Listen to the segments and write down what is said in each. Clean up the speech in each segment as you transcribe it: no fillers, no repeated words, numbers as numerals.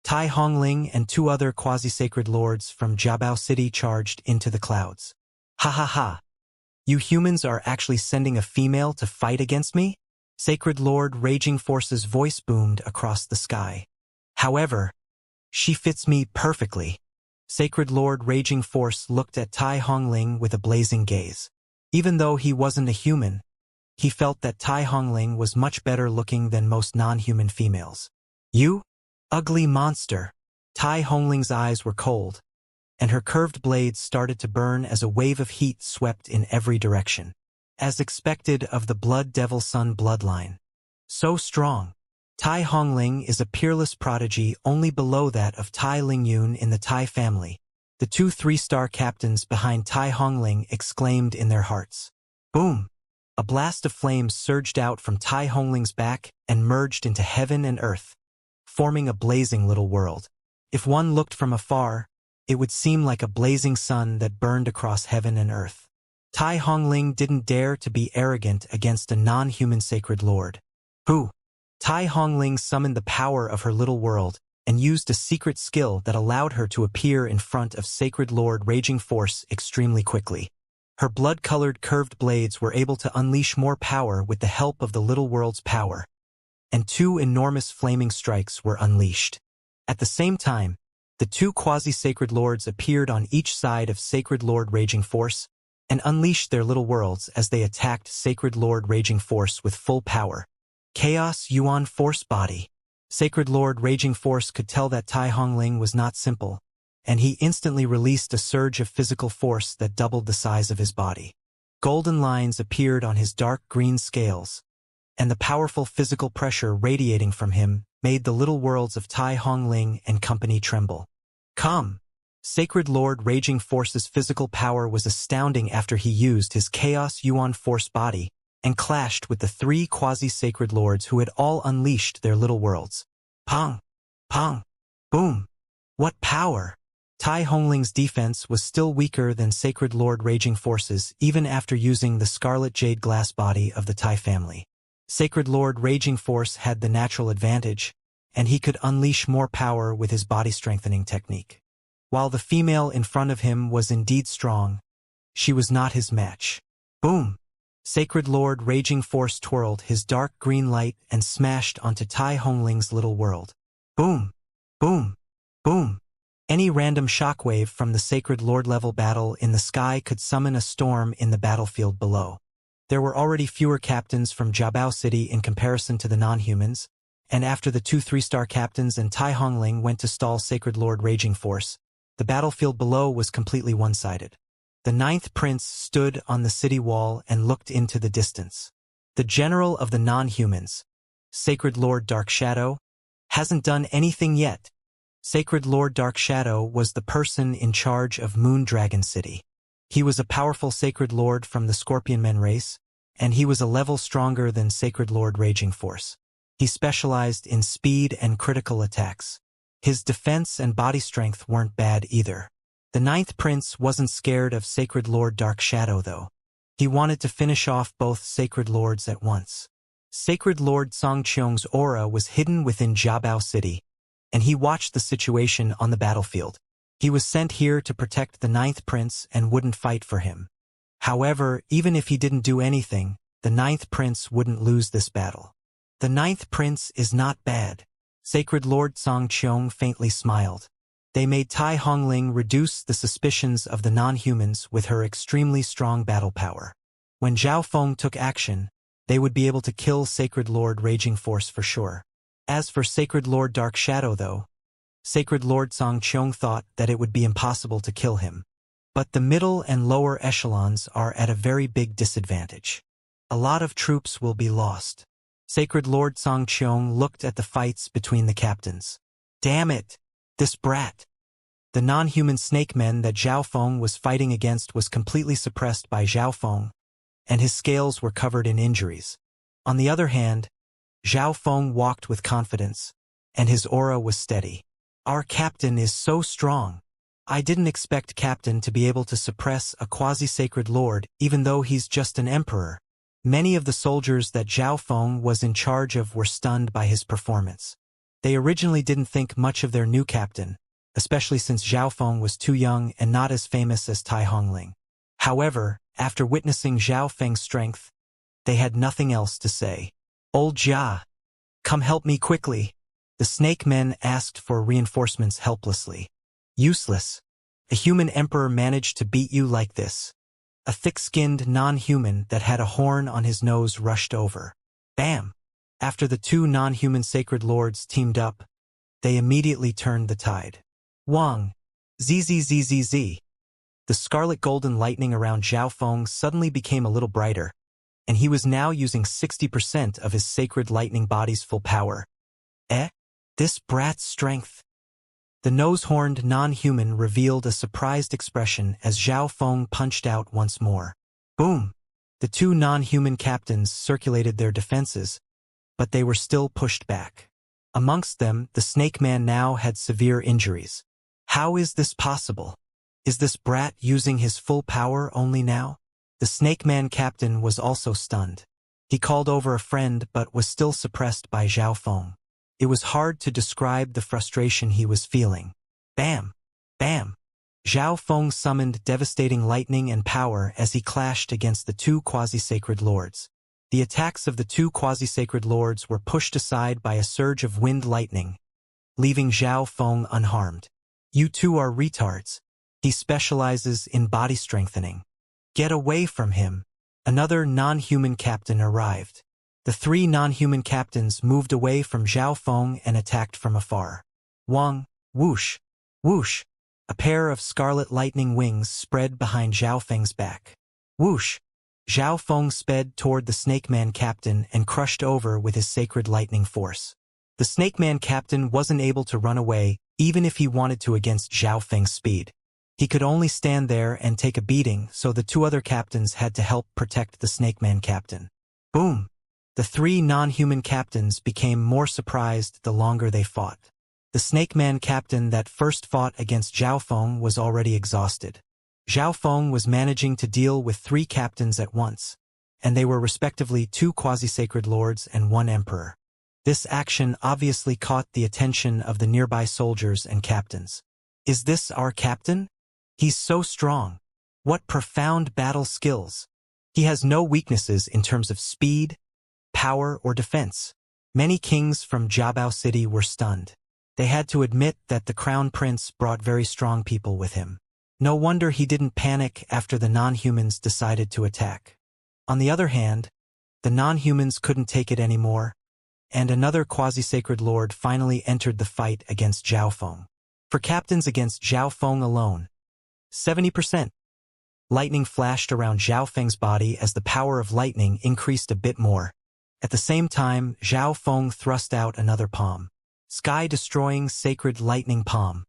Tai Hongling and two other quasi-sacred lords from Jiabao City charged into the clouds. Ha ha ha! You humans are actually sending a female to fight against me? Sacred Lord Raging Force's voice boomed across the sky. However, she fits me perfectly. Sacred Lord Raging Force looked at Tai Hongling with a blazing gaze. Even though he wasn't a human, he felt that Tai Hongling was much better looking than most non-human females. You? Ugly monster! Tai Hongling's eyes were cold, and her curved blades started to burn as a wave of heat swept in every direction. As expected of the Blood Devil Sun bloodline. So strong. Tai Hongling is a peerless prodigy only below that of Tai Lingyun in the Tai family. The two three-star captains behind Tai Hongling exclaimed in their hearts. Boom! A blast of flames surged out from Tai Hongling's back and merged into heaven and earth, forming a blazing little world. If one looked from afar, it would seem like a blazing sun that burned across heaven and earth. Tai Hongling didn't dare to be arrogant against a non-human sacred lord. Who? Tai Hongling summoned the power of her little world and used a secret skill that allowed her to appear in front of Sacred Lord Raging Force extremely quickly. Her blood-colored curved blades were able to unleash more power with the help of the little world's power, and two enormous flaming strikes were unleashed. At the same time, the two quasi-sacred lords appeared on each side of Sacred Lord Raging Force and unleashed their little worlds as they attacked Sacred Lord Raging Force with full power. Chaos Yuan Force Body. Sacred Lord Raging Force could tell that Tai Hongling was not simple, and he instantly released a surge of physical force that doubled the size of his body. Golden lines appeared on his dark green scales, and the powerful physical pressure radiating from him made the little worlds of Tai Hongling and company tremble. Come! Sacred Lord Raging Force's physical power was astounding after he used his Chaos Yuan Force Body and clashed with the three quasi-sacred lords who had all unleashed their little worlds. Pong! Pong! Boom! What power! Tai Hongling's defense was still weaker than Sacred Lord Raging Force's even after using the Scarlet Jade Glass body of the Tai family. Sacred Lord Raging Force had the natural advantage, and he could unleash more power with his body-strengthening technique. While the female in front of him was indeed strong, she was not his match. Boom! Sacred Lord Raging Force twirled his dark green light and smashed onto Tai Hongling's little world. Boom! Boom! Boom! Any random shockwave from the Sacred Lord level battle in the sky could summon a storm in the battlefield below. There were already fewer captains from Jiabao City in comparison to the non-humans, and after the two three-star captains and Tai Hongling went to stall Sacred Lord Raging Force, the battlefield below was completely one-sided. The ninth prince stood on the city wall and looked into the distance. The general of the non-humans, Sacred Lord Dark Shadow, hasn't done anything yet. Sacred Lord Dark Shadow was the person in charge of Moon Dragon City. He was a powerful Sacred Lord from the Scorpion Men race, and he was a level stronger than Sacred Lord Raging Force. He specialized in speed and critical attacks. His defense and body strength weren't bad either. The ninth prince wasn't scared of Sacred Lord Dark Shadow, though. He wanted to finish off both Sacred Lords at once. Sacred Lord Songqiong's aura was hidden within Jiabao City, and he watched the situation on the battlefield. He was sent here to protect the ninth prince and wouldn't fight for him. However, even if he didn't do anything, the ninth prince wouldn't lose this battle. The ninth prince is not bad. Sacred Lord Songqiong faintly smiled. They made Tai Hongling reduce the suspicions of the non-humans with her extremely strong battle power. When Zhao Feng took action, they would be able to kill Sacred Lord Raging Force for sure. As for Sacred Lord Dark Shadow, though, Sacred Lord Songqiong thought that it would be impossible to kill him. But the middle and lower echelons are at a very big disadvantage. A lot of troops will be lost. Sacred Lord Songqiong looked at the fights between the captains. Damn it! This brat! The non-human snake men that Zhao Feng was fighting against was completely suppressed by Zhao Feng, and his scales were covered in injuries. On the other hand, Zhao Feng walked with confidence, and his aura was steady. Our captain is so strong. I didn't expect Captain to be able to suppress a quasi-sacred lord even though he's just an emperor. Many of the soldiers that Zhao Feng was in charge of were stunned by his performance. They originally didn't think much of their new captain, especially since Zhao Feng was too young and not as famous as Tai Hongling. However, after witnessing Zhao Feng's strength, they had nothing else to say. Old Jia, come help me quickly. The snake men asked for reinforcements helplessly. Useless. A human emperor managed to beat you like this. A thick-skinned non-human that had a horn on his nose rushed over. Bam! After the two non-human sacred lords teamed up, they immediately turned the tide. Wang! Zzzzz. The scarlet golden lightning around Zhao Feng suddenly became a little brighter, and he was now using 60% of his sacred lightning body's full power. This brat's strength. The nose-horned non-human revealed a surprised expression as Zhao Feng punched out once more. Boom! The two non-human captains circulated their defenses, but they were still pushed back. Amongst them, the snake man now had severe injuries. How is this possible? Is this brat using his full power only now? The snake man captain was also stunned. He called over a friend but was still suppressed by Zhao Feng. It was hard to describe the frustration he was feeling. Bam! Bam! Zhao Feng summoned devastating lightning and power as he clashed against the two quasi-sacred lords. The attacks of the two quasi-sacred lords were pushed aside by a surge of wind lightning, leaving Zhao Feng unharmed. You two are retards. He specializes in body strengthening. Get away from him. Another non-human captain arrived. The three non-human captains moved away from Zhao Feng and attacked from afar. Wang, whoosh, whoosh. A pair of scarlet lightning wings spread behind Zhao Feng's back. Whoosh. Zhao Feng sped toward the Snake Man captain and crushed over with his sacred lightning force. The Snake Man captain wasn't able to run away, even if he wanted to against Zhao Feng's speed. He could only stand there and take a beating, so the two other captains had to help protect the Snake Man captain. Boom! The three non-human captains became more surprised the longer they fought. The Snake Man captain that first fought against Zhao Feng was already exhausted. Zhao Feng was managing to deal with three captains at once, and they were respectively two quasi-sacred lords and one emperor. This action obviously caught the attention of the nearby soldiers and captains. Is this our captain? He's so strong. What profound battle skills. He has no weaknesses in terms of speed, power, or defense. Many kings from Jiabao City were stunned. They had to admit that the crown prince brought very strong people with him. No wonder he didn't panic after the non-humans decided to attack. On the other hand, the non-humans couldn't take it anymore, and another quasi-sacred lord finally entered the fight against Zhao Feng. For captains against Zhao Feng alone, 70%. Lightning flashed around Zhao Feng's body as the power of lightning increased a bit more. At the same time, Zhao Feng thrust out another palm. Sky-destroying sacred lightning palm.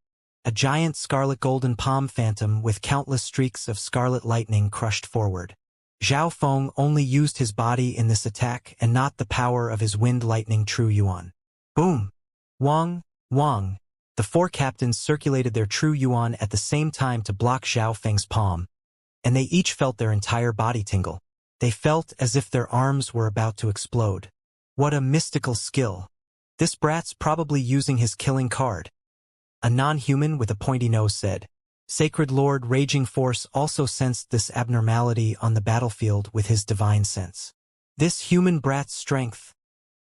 A giant scarlet golden palm phantom with countless streaks of scarlet lightning crushed forward. Zhao Feng only used his body in this attack and not the power of his wind lightning true yuan. Boom! Wang, Wang. The four captains circulated their true yuan at the same time to block Zhao Feng's palm, and they each felt their entire body tingle. They felt as if their arms were about to explode. What a mystical skill. This brat's probably using his killing card. A non-human with a pointy nose said. Sacred Lord Raging Force also sensed this abnormality on the battlefield with his divine sense. This human brat's strength.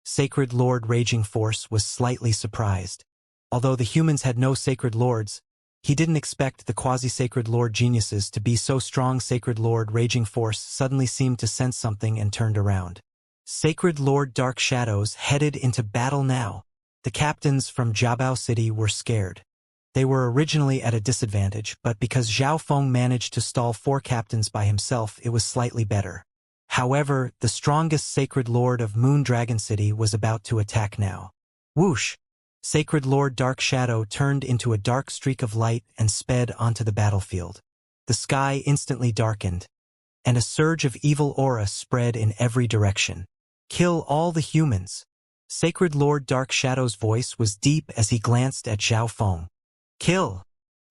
Sacred Lord Raging Force was slightly surprised. Although the humans had no sacred lords, he didn't expect the quasi-sacred lord geniuses to be so strong. Sacred Lord Raging Force suddenly seemed to sense something and turned around. Sacred Lord Dark Shadows headed into battle now. The captains from Jiabao City were scared. They were originally at a disadvantage, but because Zhao Feng managed to stall four captains by himself, it was slightly better. However, the strongest Sacred Lord of Moon Dragon City was about to attack now. Whoosh! Sacred Lord Dark Shadow turned into a dark streak of light and sped onto the battlefield. The sky instantly darkened, and a surge of evil aura spread in every direction. Kill all the humans. Sacred Lord Dark Shadow's voice was deep as he glanced at Zhao Feng. Kill!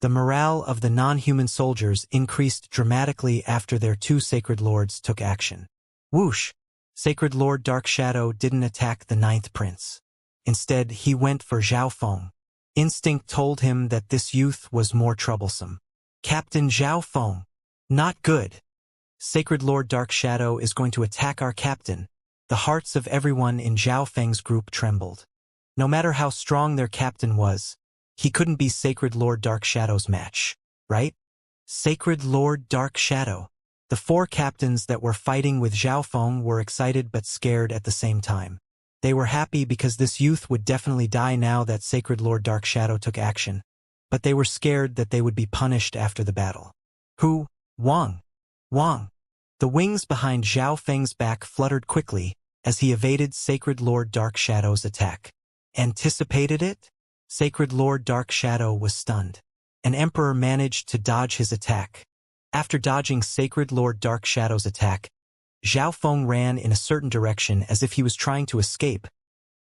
The morale of the non-human soldiers increased dramatically after their two sacred lords took action. Whoosh! Sacred Lord Dark Shadow didn't attack the ninth prince. Instead, he went for Zhao Feng. Instinct told him that this youth was more troublesome. Captain Zhao Feng. Not good. Sacred Lord Dark Shadow is going to attack our captain. The hearts of everyone in Zhao Feng's group trembled. No matter how strong their captain was, he couldn't be Sacred Lord Dark Shadow's match, right? Sacred Lord Dark Shadow. The four captains that were fighting with Zhao Feng were excited but scared at the same time. They were happy because this youth would definitely die now that Sacred Lord Dark Shadow took action, but they were scared that they would be punished after the battle. Who? Wang. Wang. The wings behind Zhao Feng's back fluttered quickly as he evaded Sacred Lord Dark Shadow's attack. Anticipated it? Sacred Lord Dark Shadow was stunned. An emperor managed to dodge his attack. After dodging Sacred Lord Dark Shadow's attack, Zhao Feng ran in a certain direction as if he was trying to escape,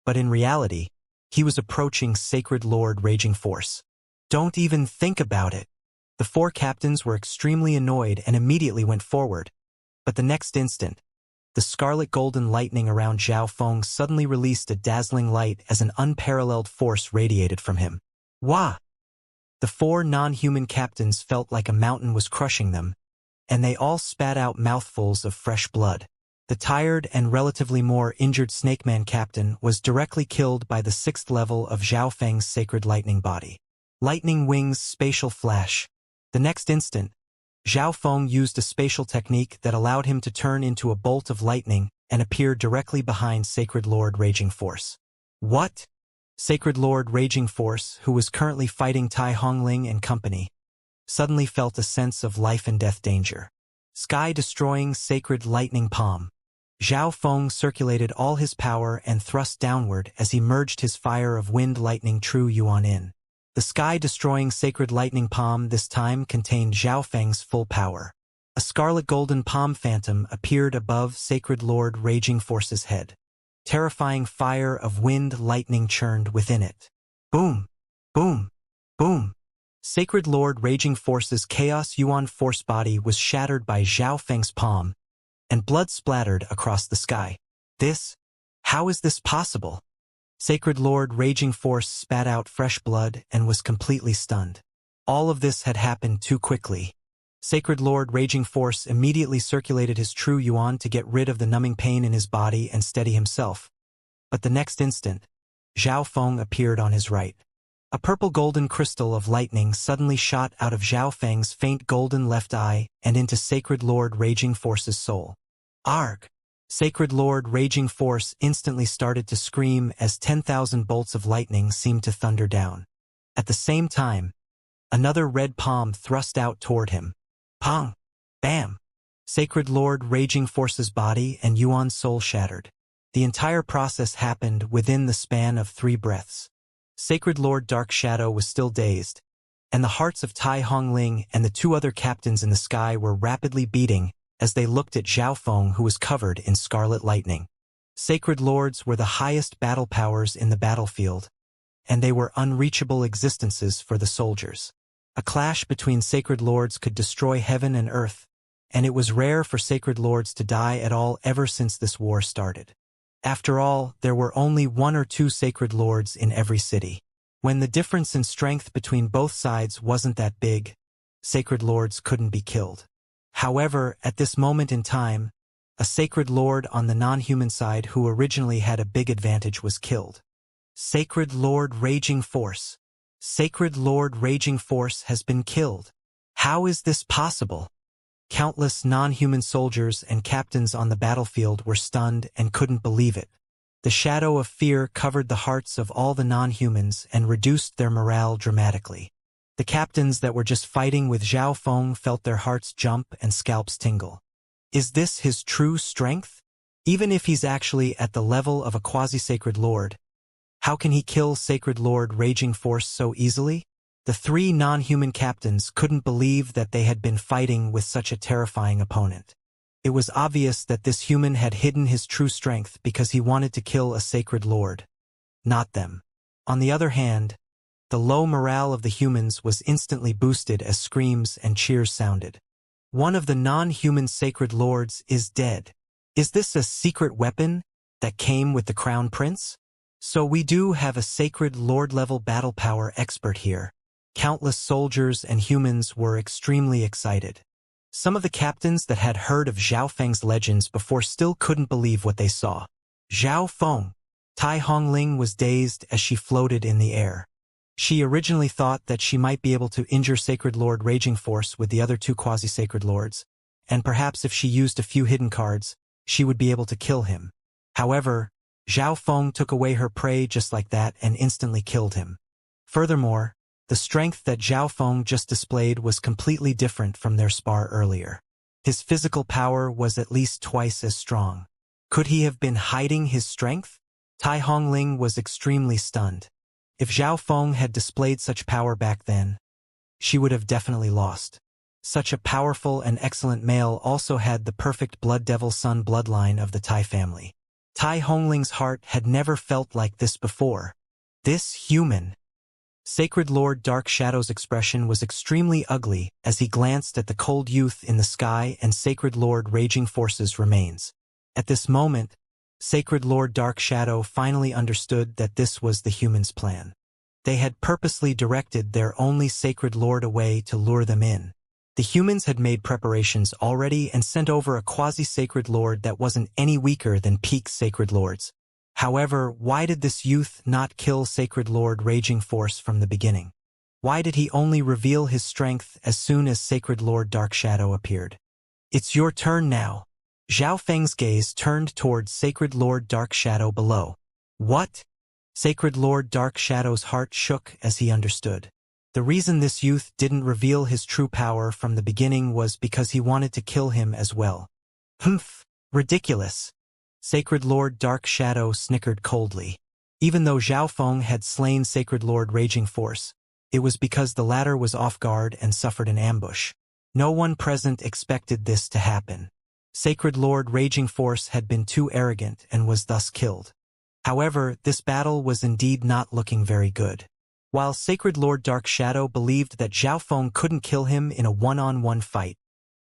but in reality, he was approaching Sacred Lord Raging Force. Don't even think about it. The four captains were extremely annoyed and immediately went forward, but the next instant, the scarlet golden lightning around Zhao Feng suddenly released a dazzling light as an unparalleled force radiated from him. Wah! The four non-human captains felt like a mountain was crushing them, and they all spat out mouthfuls of fresh blood. The tired and relatively more injured Snake Man captain was directly killed by the 6th level of Zhao Feng's sacred lightning body. Lightning Wings Spatial Flash. The next instant, Zhao Feng used a spatial technique that allowed him to turn into a bolt of lightning and appear directly behind Sacred Lord Raging Force. What? Sacred Lord Raging Force, who was currently fighting Tai Hongling and company, suddenly felt a sense of life and death danger. Sky-destroying Sacred Lightning Palm. Zhao Feng circulated all his power and thrust downward as he merged his fire of wind lightning True Yuan in. The sky-destroying Sacred Lightning Palm this time contained Zhao Feng's full power. A scarlet golden palm phantom appeared above Sacred Lord Raging Force's head. Terrifying fire of wind lightning churned within it. Boom! Boom! Boom! Sacred Lord Raging Force's Chaos Yuan Force body was shattered by Zhao Feng's palm, and blood splattered across the sky. How is this possible? Sacred Lord Raging Force spat out fresh blood and was completely stunned. All of this had happened too quickly. Sacred Lord Raging Force immediately circulated his True Yuan to get rid of the numbing pain in his body and steady himself. But the next instant, Zhao Feng appeared on his right. A purple golden crystal of lightning suddenly shot out of Zhao Feng's faint golden left eye and into Sacred Lord Raging Force's soul. Arg! Sacred Lord Raging Force instantly started to scream as 10,000 bolts of lightning seemed to thunder down. At the same time, another red palm thrust out toward him. Pong! Bam! Sacred Lord Raging Force's body and Yuan's soul shattered. The entire process happened within the span of 3 breaths. Sacred Lord Dark Shadow was still dazed, and the hearts of Tai Hongling and the 2 other captains in the sky were rapidly beating as they looked at Zhao Feng, who was covered in scarlet lightning. Sacred Lords were the highest battle powers in the battlefield, and they were unreachable existences for the soldiers. A clash between Sacred Lords could destroy heaven and earth, and it was rare for Sacred Lords to die at all ever since this war started. After all, there were only 1 or 2 Sacred Lords in every city. When the difference in strength between both sides wasn't that big, Sacred Lords couldn't be killed. However, at this moment in time, a Sacred Lord on the non-human side who originally had a big advantage was killed. Sacred Lord Raging Force. Sacred Lord Raging Force has been killed. How is this possible? Countless non-human soldiers and captains on the battlefield were stunned and couldn't believe it. The shadow of fear covered the hearts of all the non-humans and reduced their morale dramatically. The captains that were just fighting with Zhao Feng felt their hearts jump and scalps tingle. Is this his true strength? Even if he's actually at the level of a quasi-sacred lord, how can he kill Sacred Lord Raging Force so easily? The 3 non-human captains couldn't believe that they had been fighting with such a terrifying opponent. It was obvious that this human had hidden his true strength because he wanted to kill a Sacred Lord, not them. On the other hand, the low morale of the humans was instantly boosted as screams and cheers sounded. One of the non-human Sacred Lords is dead. Is this a secret weapon that came with the Crown Prince? So we do have a Sacred Lord-level battle power expert here. Countless soldiers and humans were extremely excited. Some of the captains that had heard of Zhao Feng's legends before still couldn't believe what they saw. Zhao Feng. Tai Hongling was dazed as she floated in the air. She originally thought that she might be able to injure Sacred Lord Raging Force with the other two quasi-sacred lords, and perhaps if she used a few hidden cards, she would be able to kill him. However, Zhao Feng took away her prey just like that and instantly killed him. Furthermore, the strength that Zhao Feng just displayed was completely different from their spar earlier. His physical power was at least twice as strong. Could he have been hiding his strength? Tai Hongling was extremely stunned. If Zhao Feng had displayed such power back then, she would have definitely lost. Such a powerful and excellent male also had the perfect Blood Devil Son bloodline of the Tai family. Tai Hongling's heart had never felt like this before. This human. Sacred Lord Dark Shadow's expression was extremely ugly as he glanced at the cold youth in the sky and Sacred Lord Raging Force's remains. At this moment, Sacred Lord Dark Shadow finally understood that this was the humans' plan. They had purposely directed their only Sacred Lord away to lure them in. The humans had made preparations already and sent over a quasi-sacred lord that wasn't any weaker than peak Sacred Lords. However, why did this youth not kill Sacred Lord Raging Force from the beginning? Why did he only reveal his strength as soon as Sacred Lord Dark Shadow appeared? It's your turn now. Zhao Feng's gaze turned towards Sacred Lord Dark Shadow below. What? Sacred Lord Dark Shadow's heart shook as he understood. The reason this youth didn't reveal his true power from the beginning was because he wanted to kill him as well. Humph! Ridiculous! Sacred Lord Dark Shadow snickered coldly. Even though Zhao Feng had slain Sacred Lord Raging Force, it was because the latter was off guard and suffered an ambush. No one present expected this to happen. Sacred Lord Raging Force had been too arrogant and was thus killed. However, this battle was indeed not looking very good. While Sacred Lord Dark Shadow believed that Zhao Feng couldn't kill him in a one-on-one fight,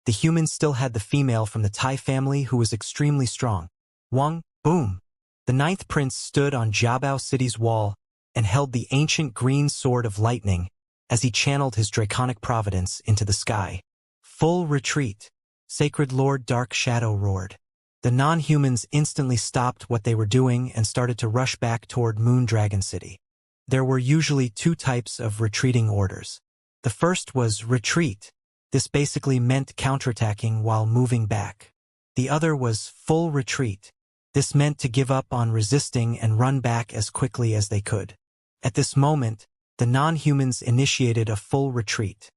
the humans still had the female from the Tai family who was extremely strong. Wang, boom! The ninth prince stood on Jiabao City's wall and held the ancient green sword of lightning as he channeled his draconic providence into the sky. Full retreat! Sacred Lord Dark Shadow roared. The non-humans instantly stopped what they were doing and started to rush back toward Moon Dragon City. There were usually two types of retreating orders. The first was retreat. This basically meant counterattacking while moving back. The other was full retreat. This meant to give up on resisting and run back as quickly as they could. At this moment, the non-humans initiated a full retreat.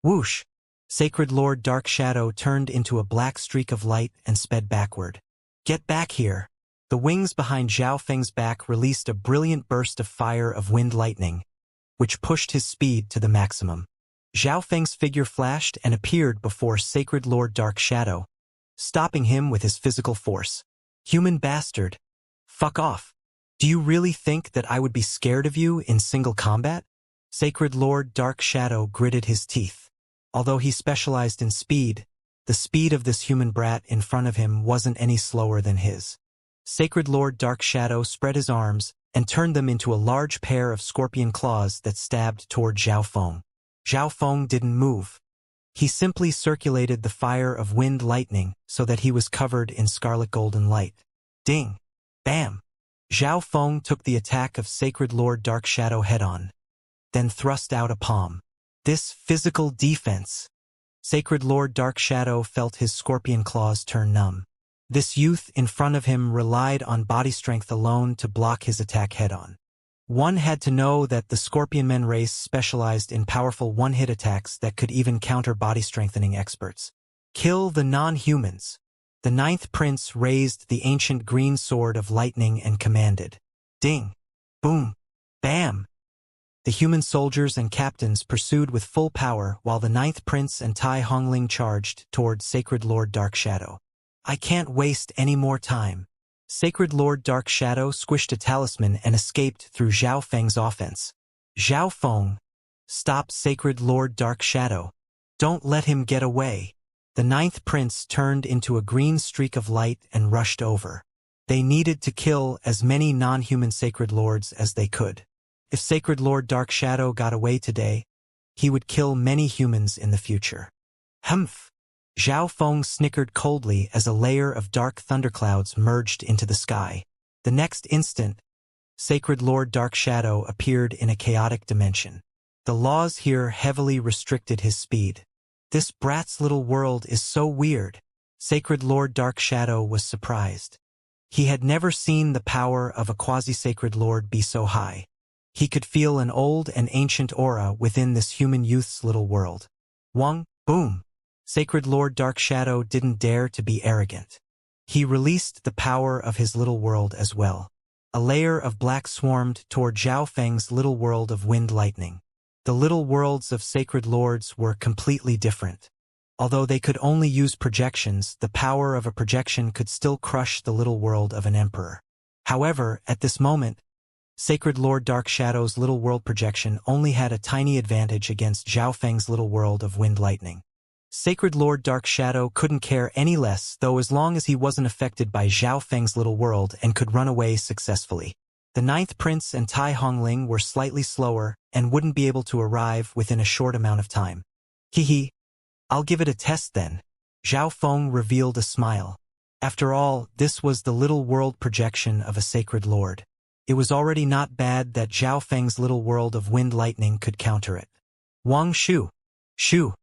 Whoosh! Sacred Lord Dark Shadow turned into a black streak of light and sped backward. Get back here! The wings behind Zhao Feng's back released a brilliant burst of fire of wind lightning, which pushed his speed to the maximum. Zhao Feng's figure flashed and appeared before Sacred Lord Dark Shadow, stopping him with his physical force. Human bastard! Fuck off! Do you really think that I would be scared of you in single combat? Sacred Lord Dark Shadow gritted his teeth. Although he specialized in speed, the speed of this human brat in front of him wasn't any slower than his. Sacred Lord Dark Shadow spread his arms and turned them into a large pair of scorpion claws that stabbed toward Zhao Feng. Zhao Feng didn't move. He simply circulated the fire of wind lightning so that he was covered in scarlet golden light. Ding! Bam! Zhao Feng took the attack of Sacred Lord Dark Shadow head-on, then thrust out a palm. This physical defense. Sacred Lord Dark Shadow felt his scorpion claws turn numb. This youth in front of him relied on body strength alone to block his attack head-on. One had to know that the Scorpion Men race specialized in powerful one-hit attacks that could even counter body-strengthening experts. Kill the non-humans. The ninth prince raised the ancient green sword of lightning and commanded. Ding! Boom! Bam! The human soldiers and captains pursued with full power while the ninth prince and Tai Hongling charged toward Sacred Lord Dark Shadow. I can't waste any more time. Sacred Lord Dark Shadow squished a talisman and escaped through Zhao Feng's offense. Zhao Feng, stop Sacred Lord Dark Shadow. Don't let him get away. The ninth prince turned into a green streak of light and rushed over. They needed to kill as many non-human Sacred Lords as they could. If Sacred Lord Dark Shadow got away today, he would kill many humans in the future. Humph! Zhao Feng snickered coldly as a layer of dark thunderclouds merged into the sky. The next instant, Sacred Lord Dark Shadow appeared in a chaotic dimension. The laws here heavily restricted his speed. This brat's little world is so weird. Sacred Lord Dark Shadow was surprised. He had never seen the power of a quasi-sacred lord be so high. He could feel an old and ancient aura within this human youth's little world. Wong, boom! Sacred Lord Dark Shadow didn't dare to be arrogant. He released the power of his little world as well. A layer of black swarmed toward Zhao Feng's little world of wind lightning. The little worlds of Sacred Lords were completely different. Although they could only use projections, the power of a projection could still crush the little world of an emperor. However, at this moment, Sacred Lord Dark Shadow's little world projection only had a tiny advantage against Zhao Feng's little world of wind lightning. Sacred Lord Dark Shadow couldn't care any less, though, as long as he wasn't affected by Zhao Feng's little world and could run away successfully. The Ninth Prince and Tai Hongling were slightly slower and wouldn't be able to arrive within a short amount of time. Hehe. I'll give it a test then. Zhao Feng revealed a smile. After all, this was the little world projection of a Sacred Lord. It was already not bad that Zhao Feng's little world of wind lightning could counter it. Wang Shu. Shu.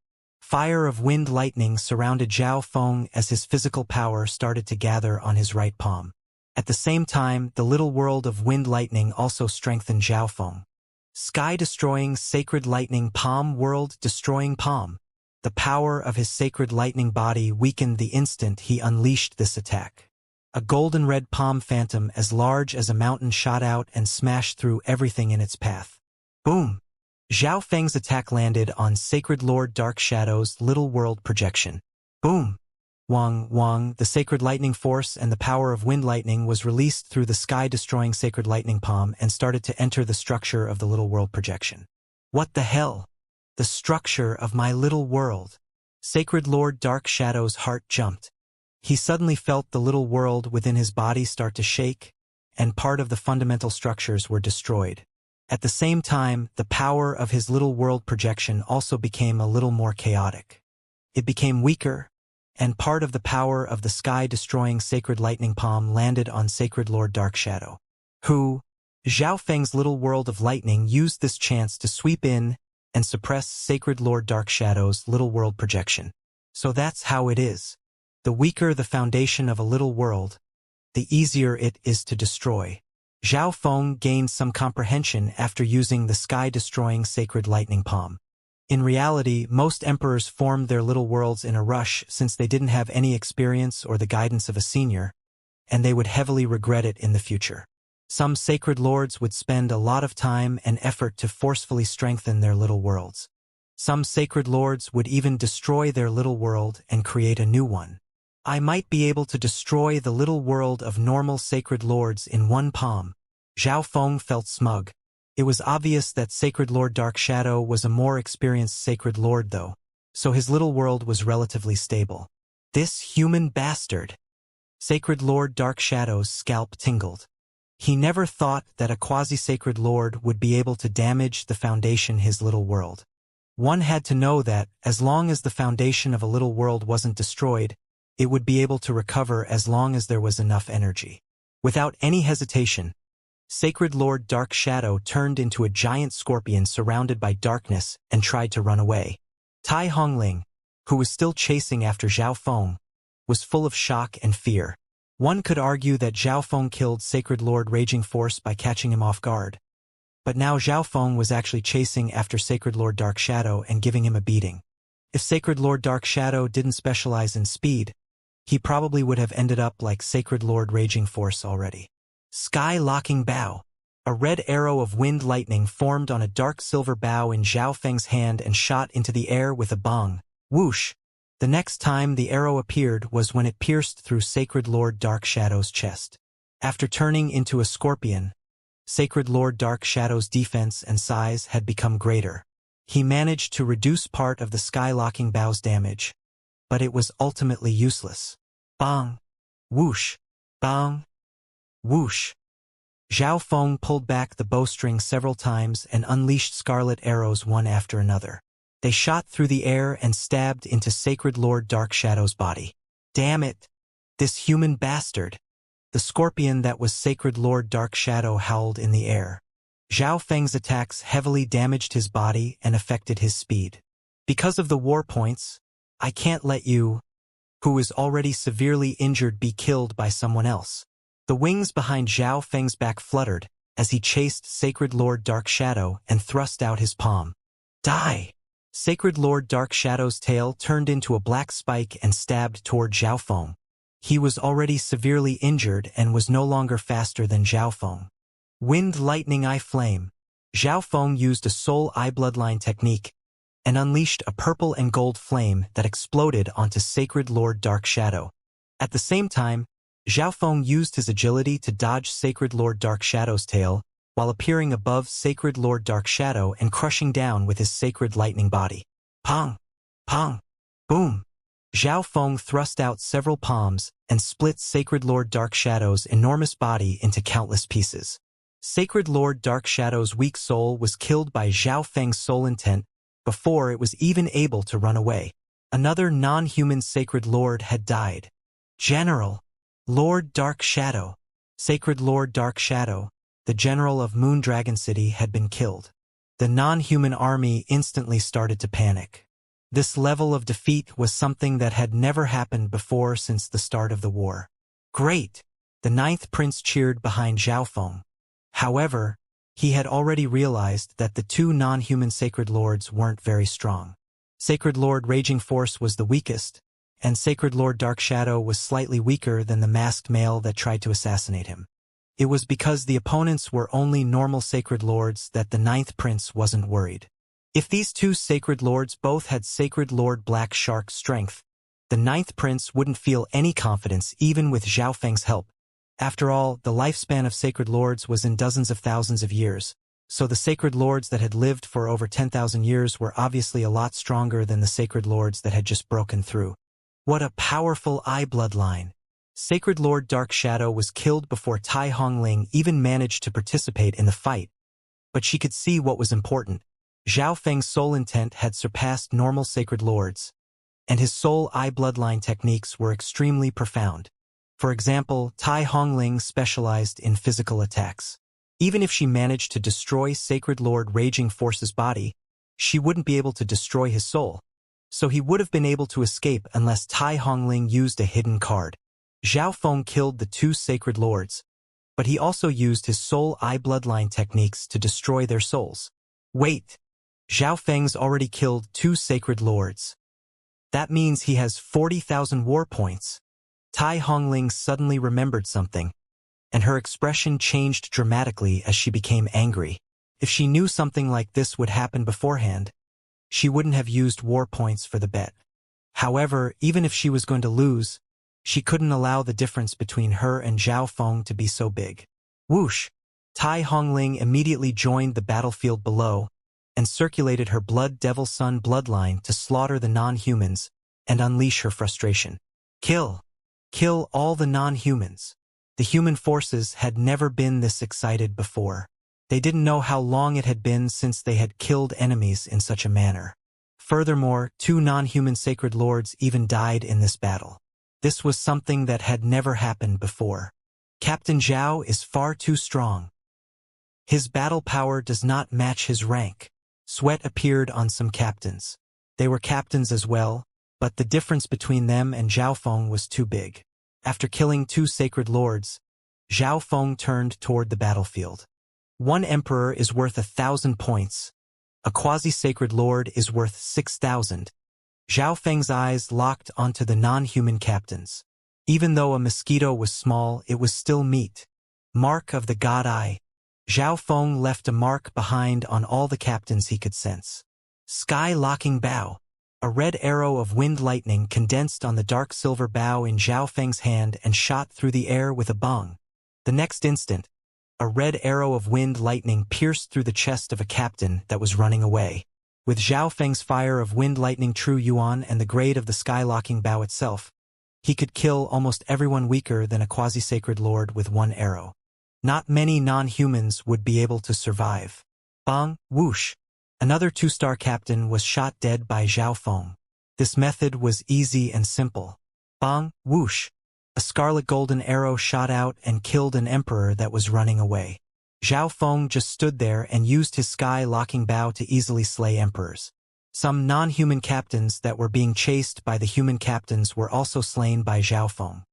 Fire of wind lightning surrounded Zhao Feng as his physical power started to gather on his right palm. At the same time, the little world of wind lightning also strengthened Zhao Feng. Sky-destroying Sacred Lightning Palm World-destroying Palm. The power of his sacred lightning body weakened the instant he unleashed this attack. A golden-red palm phantom as large as a mountain shot out and smashed through everything in its path. Boom! Zhao Feng's attack landed on Sacred Lord Dark Shadow's little world projection. Boom! Wang, the sacred lightning force and the power of wind lightning was released through the sky-destroying sacred lightning palm and started to enter the structure of the little world projection. What the hell? The structure of my little world. Sacred Lord Dark Shadow's heart jumped. He suddenly felt the little world within his body start to shake, and part of the fundamental structures were destroyed. At the same time, the power of his little world projection also became a little more chaotic. It became weaker, and part of the power of the sky-destroying sacred lightning palm landed on Sacred Lord Dark Shadow. Zhao Feng's little world of lightning used this chance to sweep in and suppress Sacred Lord Dark Shadow's little world projection. So that's how it is. The weaker the foundation of a little world, the easier it is to destroy. Zhao Feng gained some comprehension after using the sky-destroying sacred lightning palm. In reality, most emperors formed their little worlds in a rush since they didn't have any experience or the guidance of a senior, and they would heavily regret it in the future. Some sacred lords would spend a lot of time and effort to forcefully strengthen their little worlds. Some sacred lords would even destroy their little world and create a new one. I might be able to destroy the little world of normal sacred lords in one palm. Zhao Feng felt smug. It was obvious that Sacred Lord Dark Shadow was a more experienced sacred lord though, so his little world was relatively stable. This human bastard! Sacred Lord Dark Shadow's scalp tingled. He never thought that a quasi-sacred lord would be able to damage the foundation his little world. One had to know that, as long as the foundation of a little world wasn't destroyed, it would be able to recover as long as there was enough energy. Without any hesitation, Sacred Lord Dark Shadow turned into a giant scorpion surrounded by darkness and tried to run away. Tai Hongling, who was still chasing after Zhao Feng, was full of shock and fear. One could argue that Zhao Feng killed Sacred Lord Raging Force by catching him off guard. But now Zhao Feng was actually chasing after Sacred Lord Dark Shadow and giving him a beating. If Sacred Lord Dark Shadow didn't specialize in speed, he probably would have ended up like Sacred Lord Raging Force already. Sky-locking bow. A red arrow of wind lightning formed on a dark silver bow in Zhao Feng's hand and shot into the air with a bang. Whoosh! The next time the arrow appeared was when it pierced through Sacred Lord Dark Shadow's chest. After turning into a scorpion, Sacred Lord Dark Shadow's defense and size had become greater. He managed to reduce part of the sky-locking bow's damage, but it was ultimately useless. Bang! Whoosh! Bang! Whoosh! Zhao Feng pulled back the bowstring several times and unleashed scarlet arrows one after another. They shot through the air and stabbed into Sacred Lord Dark Shadow's body. Damn it! This human bastard! The scorpion that was Sacred Lord Dark Shadow howled in the air. Zhao Feng's attacks heavily damaged his body and affected his speed. Because of the war points, I can't let you, who is already severely injured, be killed by someone else. The wings behind Zhao Feng's back fluttered as he chased Sacred Lord Dark Shadow and thrust out his palm. Die! Sacred Lord Dark Shadow's tail turned into a black spike and stabbed toward Zhao Feng. He was already severely injured and was no longer faster than Zhao Feng. Wind Lightning Eye Flame. Zhao Feng used a Soul Eye Bloodline technique and unleashed a purple and gold flame that exploded onto Sacred Lord Dark Shadow. At the same time, Zhao Feng used his agility to dodge Sacred Lord Dark Shadow's tail while appearing above Sacred Lord Dark Shadow and crushing down with his Sacred Lightning body. Pong! Pong! Boom! Zhao Feng thrust out several palms and split Sacred Lord Dark Shadow's enormous body into countless pieces. Sacred Lord Dark Shadow's weak soul was killed by Zhao Feng's soul intent before it was even able to run away. Another non-human Sacred Lord had died. General! Lord Dark Shadow! Sacred Lord Dark Shadow, the general of Moondragon City, had been killed. The non-human army instantly started to panic. This level of defeat was something that had never happened before since the start of the war. Great! The ninth prince cheered behind Zhao Feng. However, he had already realized that the two non-human Sacred Lords weren't very strong. Sacred Lord Raging Force was the weakest, and Sacred Lord Dark Shadow was slightly weaker than the masked male that tried to assassinate him. It was because the opponents were only normal Sacred Lords that the ninth prince wasn't worried. If these two Sacred Lords both had Sacred Lord Black Shark strength, the ninth prince wouldn't feel any confidence even with Zhao Feng's help. After all, the lifespan of Sacred Lords was in dozens of thousands of years, so the Sacred Lords that had lived for over 10,000 years were obviously a lot stronger than the Sacred Lords that had just broken through. What a powerful eye bloodline! Sacred Lord Dark Shadow was killed before Tai Hongling even managed to participate in the fight, but she could see what was important. Zhao Feng's soul intent had surpassed normal Sacred Lords, and his soul eye bloodline techniques were extremely profound. For example, Tai Hongling specialized in physical attacks. Even if she managed to destroy Sacred Lord Raging Force's body, she wouldn't be able to destroy his soul, so he would have been able to escape unless Tai Hongling used a hidden card. Zhao Feng killed the two Sacred Lords, but he also used his soul eye bloodline techniques to destroy their souls. Wait! Zhao Feng's already killed two Sacred Lords. That means he has 40,000 war points. Tai Hongling suddenly remembered something, and her expression changed dramatically as she became angry. If she knew something like this would happen beforehand, she wouldn't have used war points for the bet. However, even if she was going to lose, she couldn't allow the difference between her and Zhao Feng to be so big. Whoosh! Tai Hongling immediately joined the battlefield below and circulated her Blood Devil Sun bloodline to slaughter the non-humans and unleash her frustration. Kill! Kill all the non-humans. The human forces had never been this excited before. They didn't know how long it had been since they had killed enemies in such a manner. Furthermore, two non-human Sacred Lords even died in this battle. This was something that had never happened before. Captain Zhao is far too strong. His battle power does not match his rank. Sweat appeared on some captains. They were captains as well, but the difference between them and Zhao Feng was too big. After killing two Sacred Lords, Zhao Feng turned toward the battlefield. One emperor is worth 1,000 points. A quasi-Sacred Lord is worth 6,000. Zhao Feng's eyes locked onto the non-human captains. Even though a mosquito was small, it was still meat. Mark of the God Eye. Zhao Feng left a mark behind on all the captains he could sense. Sky-locking bow. A red arrow of wind lightning condensed on the dark silver bow in Zhao Feng's hand and shot through the air with a bong. The next instant, a red arrow of wind lightning pierced through the chest of a captain that was running away. With Zhao Feng's fire of wind lightning true yuan and the grade of the sky-locking bow itself, He could kill almost everyone weaker than a quasi-sacred lord with one arrow. Not many non-humans would be able to survive. Bang, whoosh. Another 2-star captain was shot dead by Zhao Feng. This method was easy and simple. Bang, whoosh. A scarlet golden arrow shot out and killed an emperor that was running away. Zhao Feng just stood there and used his sky-locking bow to easily slay emperors. Some non-human captains that were being chased by the human captains were also slain by Zhao Feng.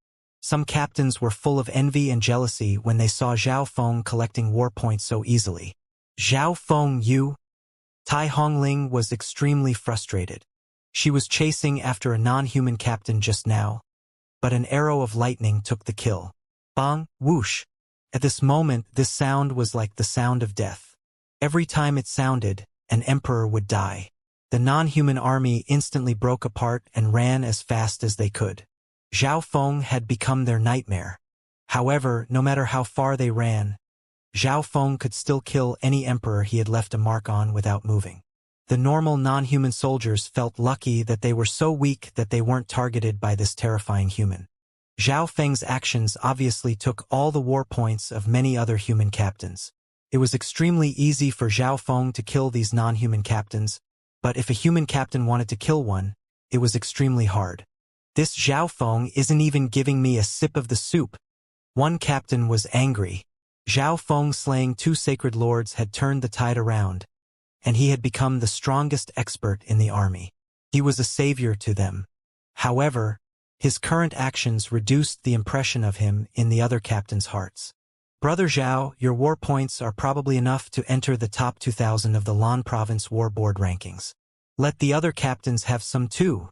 Some captains were full of envy and jealousy when they saw Zhao Feng collecting war points so easily. Zhao Feng, you? Tai Hongling was extremely frustrated. She was chasing after a non-human captain just now, but an arrow of lightning took the kill. Bang, whoosh. At this moment, this sound was like the sound of death. Every time it sounded, an emperor would die. The non-human army instantly broke apart and ran as fast as they could. Zhao Feng had become their nightmare. However, no matter how far they ran, Zhao Feng could still kill any emperor he had left a mark on without moving. The normal non-human soldiers felt lucky that they were so weak that they weren't targeted by this terrifying human. Zhao Feng's actions obviously took all the war points of many other human captains. It was extremely easy for Zhao Feng to kill these non-human captains, but if a human captain wanted to kill one, it was extremely hard. This Zhao Feng isn't even giving me a sip of the soup. One captain was angry. Zhao Feng slaying 2 sacred lords had turned the tide around, and he had become the strongest expert in the army. He was a savior to them. However, his current actions reduced the impression of him in the other captains' hearts. Brother Zhao, your war points are probably enough to enter the top 2,000 of the Lan Province War Board rankings. Let the other captains have some too,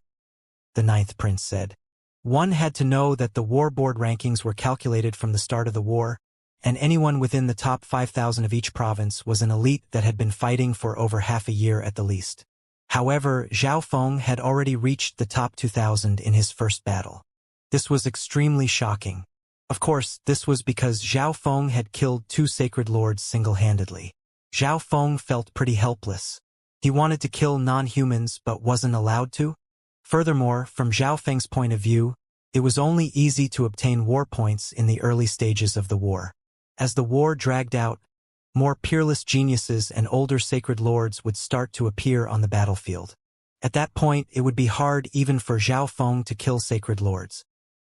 the 9th prince said. One had to know that the War Board rankings were calculated from the start of the war, and anyone within the top 5,000 of each province was an elite that had been fighting for over half a year at the least. However, Zhao Feng had already reached the top 2,000 in his first battle. This was extremely shocking. Of course, this was because Zhao Feng had killed 2 sacred lords single-handedly. Zhao Feng felt pretty helpless. He wanted to kill non-humans but wasn't allowed to. Furthermore, from Zhao Feng's point of view, it was only easy to obtain war points in the early stages of the war. As the war dragged out, more peerless geniuses and older sacred lords would start to appear on the battlefield. At that point, it would be hard even for Zhao Feng to kill sacred lords.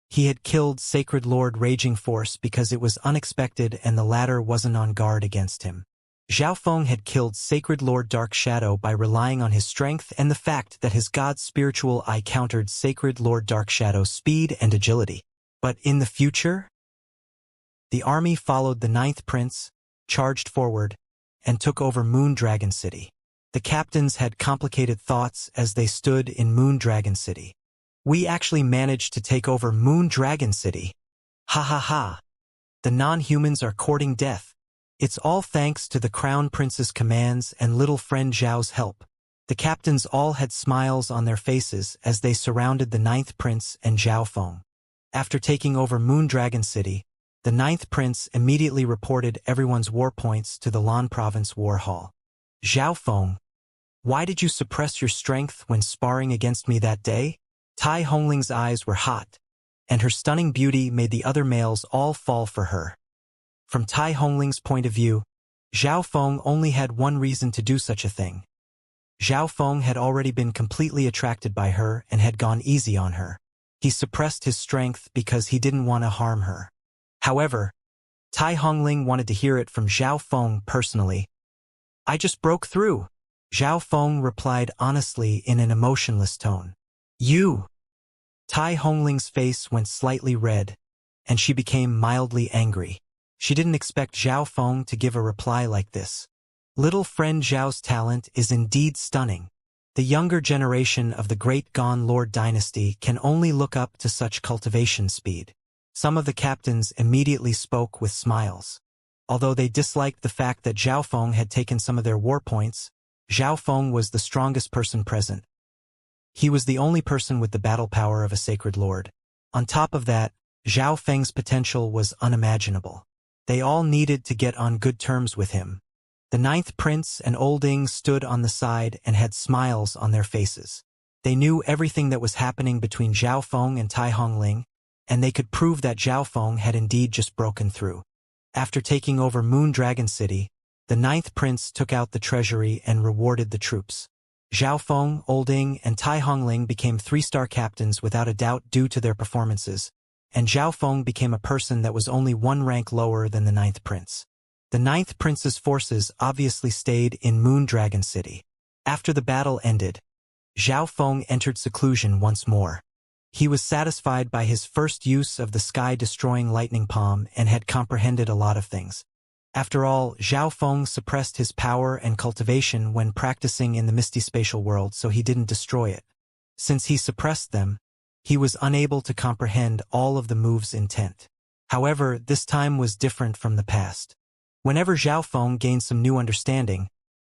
He had killed Sacred Lord Raging Force because it was unexpected and the latter wasn't on guard against him. Zhao Feng had killed Sacred Lord Dark Shadow by relying on his strength and the fact that his god's spiritual eye countered Sacred Lord Dark Shadow's speed and agility. But in the future, the army followed the 9th prince, charged forward, and took over Moondragon City. The captains had complicated thoughts as they stood in Moondragon City. We actually managed to take over Moondragon City. Ha ha ha. The non-humans are courting death. It's all thanks to the Crown Prince's commands and little friend Zhao's help. The captains all had smiles on their faces as they surrounded the 9th prince and Zhao Feng. After taking over Moondragon City, the 9th prince immediately reported everyone's war points to the Lan Province War Hall. Zhao Feng, why did you suppress your strength when sparring against me that day? Tai Hongling's eyes were hot, and her stunning beauty made the other males all fall for her. From Tai Hongling's point of view, Zhao Feng only had one reason to do such a thing. Zhao Feng had already been completely attracted by her and had gone easy on her. He suppressed his strength because he didn't want to harm her. However, Tai Hongling wanted to hear it from Zhao Feng personally. I just broke through. Zhao Feng replied honestly in an emotionless tone. You! Tai Hongling's face went slightly red, and she became mildly angry. She didn't expect Zhao Feng to give a reply like this. Little friend Zhao's talent is indeed stunning. The younger generation of the Great Gone Lord dynasty can only look up to such cultivation speed. Some of the captains immediately spoke with smiles. Although they disliked the fact that Zhao Feng had taken some of their war points, Zhao Feng was the strongest person present. He was the only person with the battle power of a sacred lord. On top of that, Zhao Feng's potential was unimaginable. They all needed to get on good terms with him. The 9th prince and Olding stood on the side and had smiles on their faces. They knew everything that was happening between Zhao Feng and Tai Hongling, and they could prove that Zhao Feng had indeed just broken through. After taking over Moon Dragon City, the ninth prince took out the treasury and rewarded the troops. Zhao Feng, Olding, and Tai Hongling became 3-star captains without a doubt due to their performances, and Zhao Feng became a person that was only 1 rank lower than the ninth prince. The ninth prince's forces obviously stayed in Moon Dragon City. After the battle ended, Zhao Feng entered seclusion once more. He was satisfied by his first use of the sky-destroying lightning palm and had comprehended a lot of things. After all, Zhao Feng suppressed his power and cultivation when practicing in the misty spatial world, so he didn't destroy it. Since he suppressed them, he was unable to comprehend all of the move's intent. However, this time was different from the past. Whenever Zhao Feng gained some new understanding,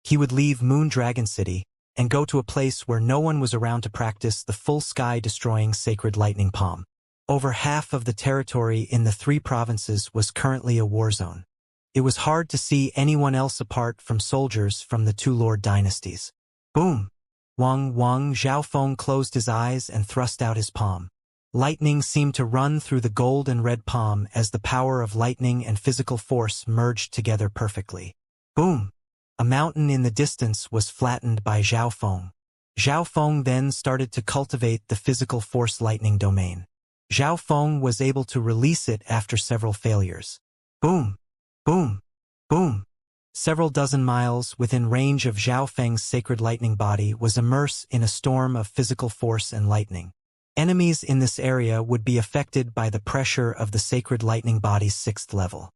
he would leave Moon Dragon City and go to a place where no one was around to practice the full sky-destroying sacred lightning palm. Over half of the territory in the 3 provinces was currently a war zone. It was hard to see anyone else apart from soldiers from the 2 lord dynasties. Boom! Wang, Zhao Feng closed his eyes and thrust out his palm. Lightning seemed to run through the gold and red palm as the power of lightning and physical force merged together perfectly. Boom! A mountain in the distance was flattened by Zhao Feng. Zhao Feng then started to cultivate the physical force lightning domain. Zhao Feng was able to release it after several failures. Boom! Boom! Boom! Several dozen miles within range of Zhao Feng's sacred lightning body was immersed in a storm of physical force and lightning. Enemies in this area would be affected by the pressure of the sacred lightning body's 6th level.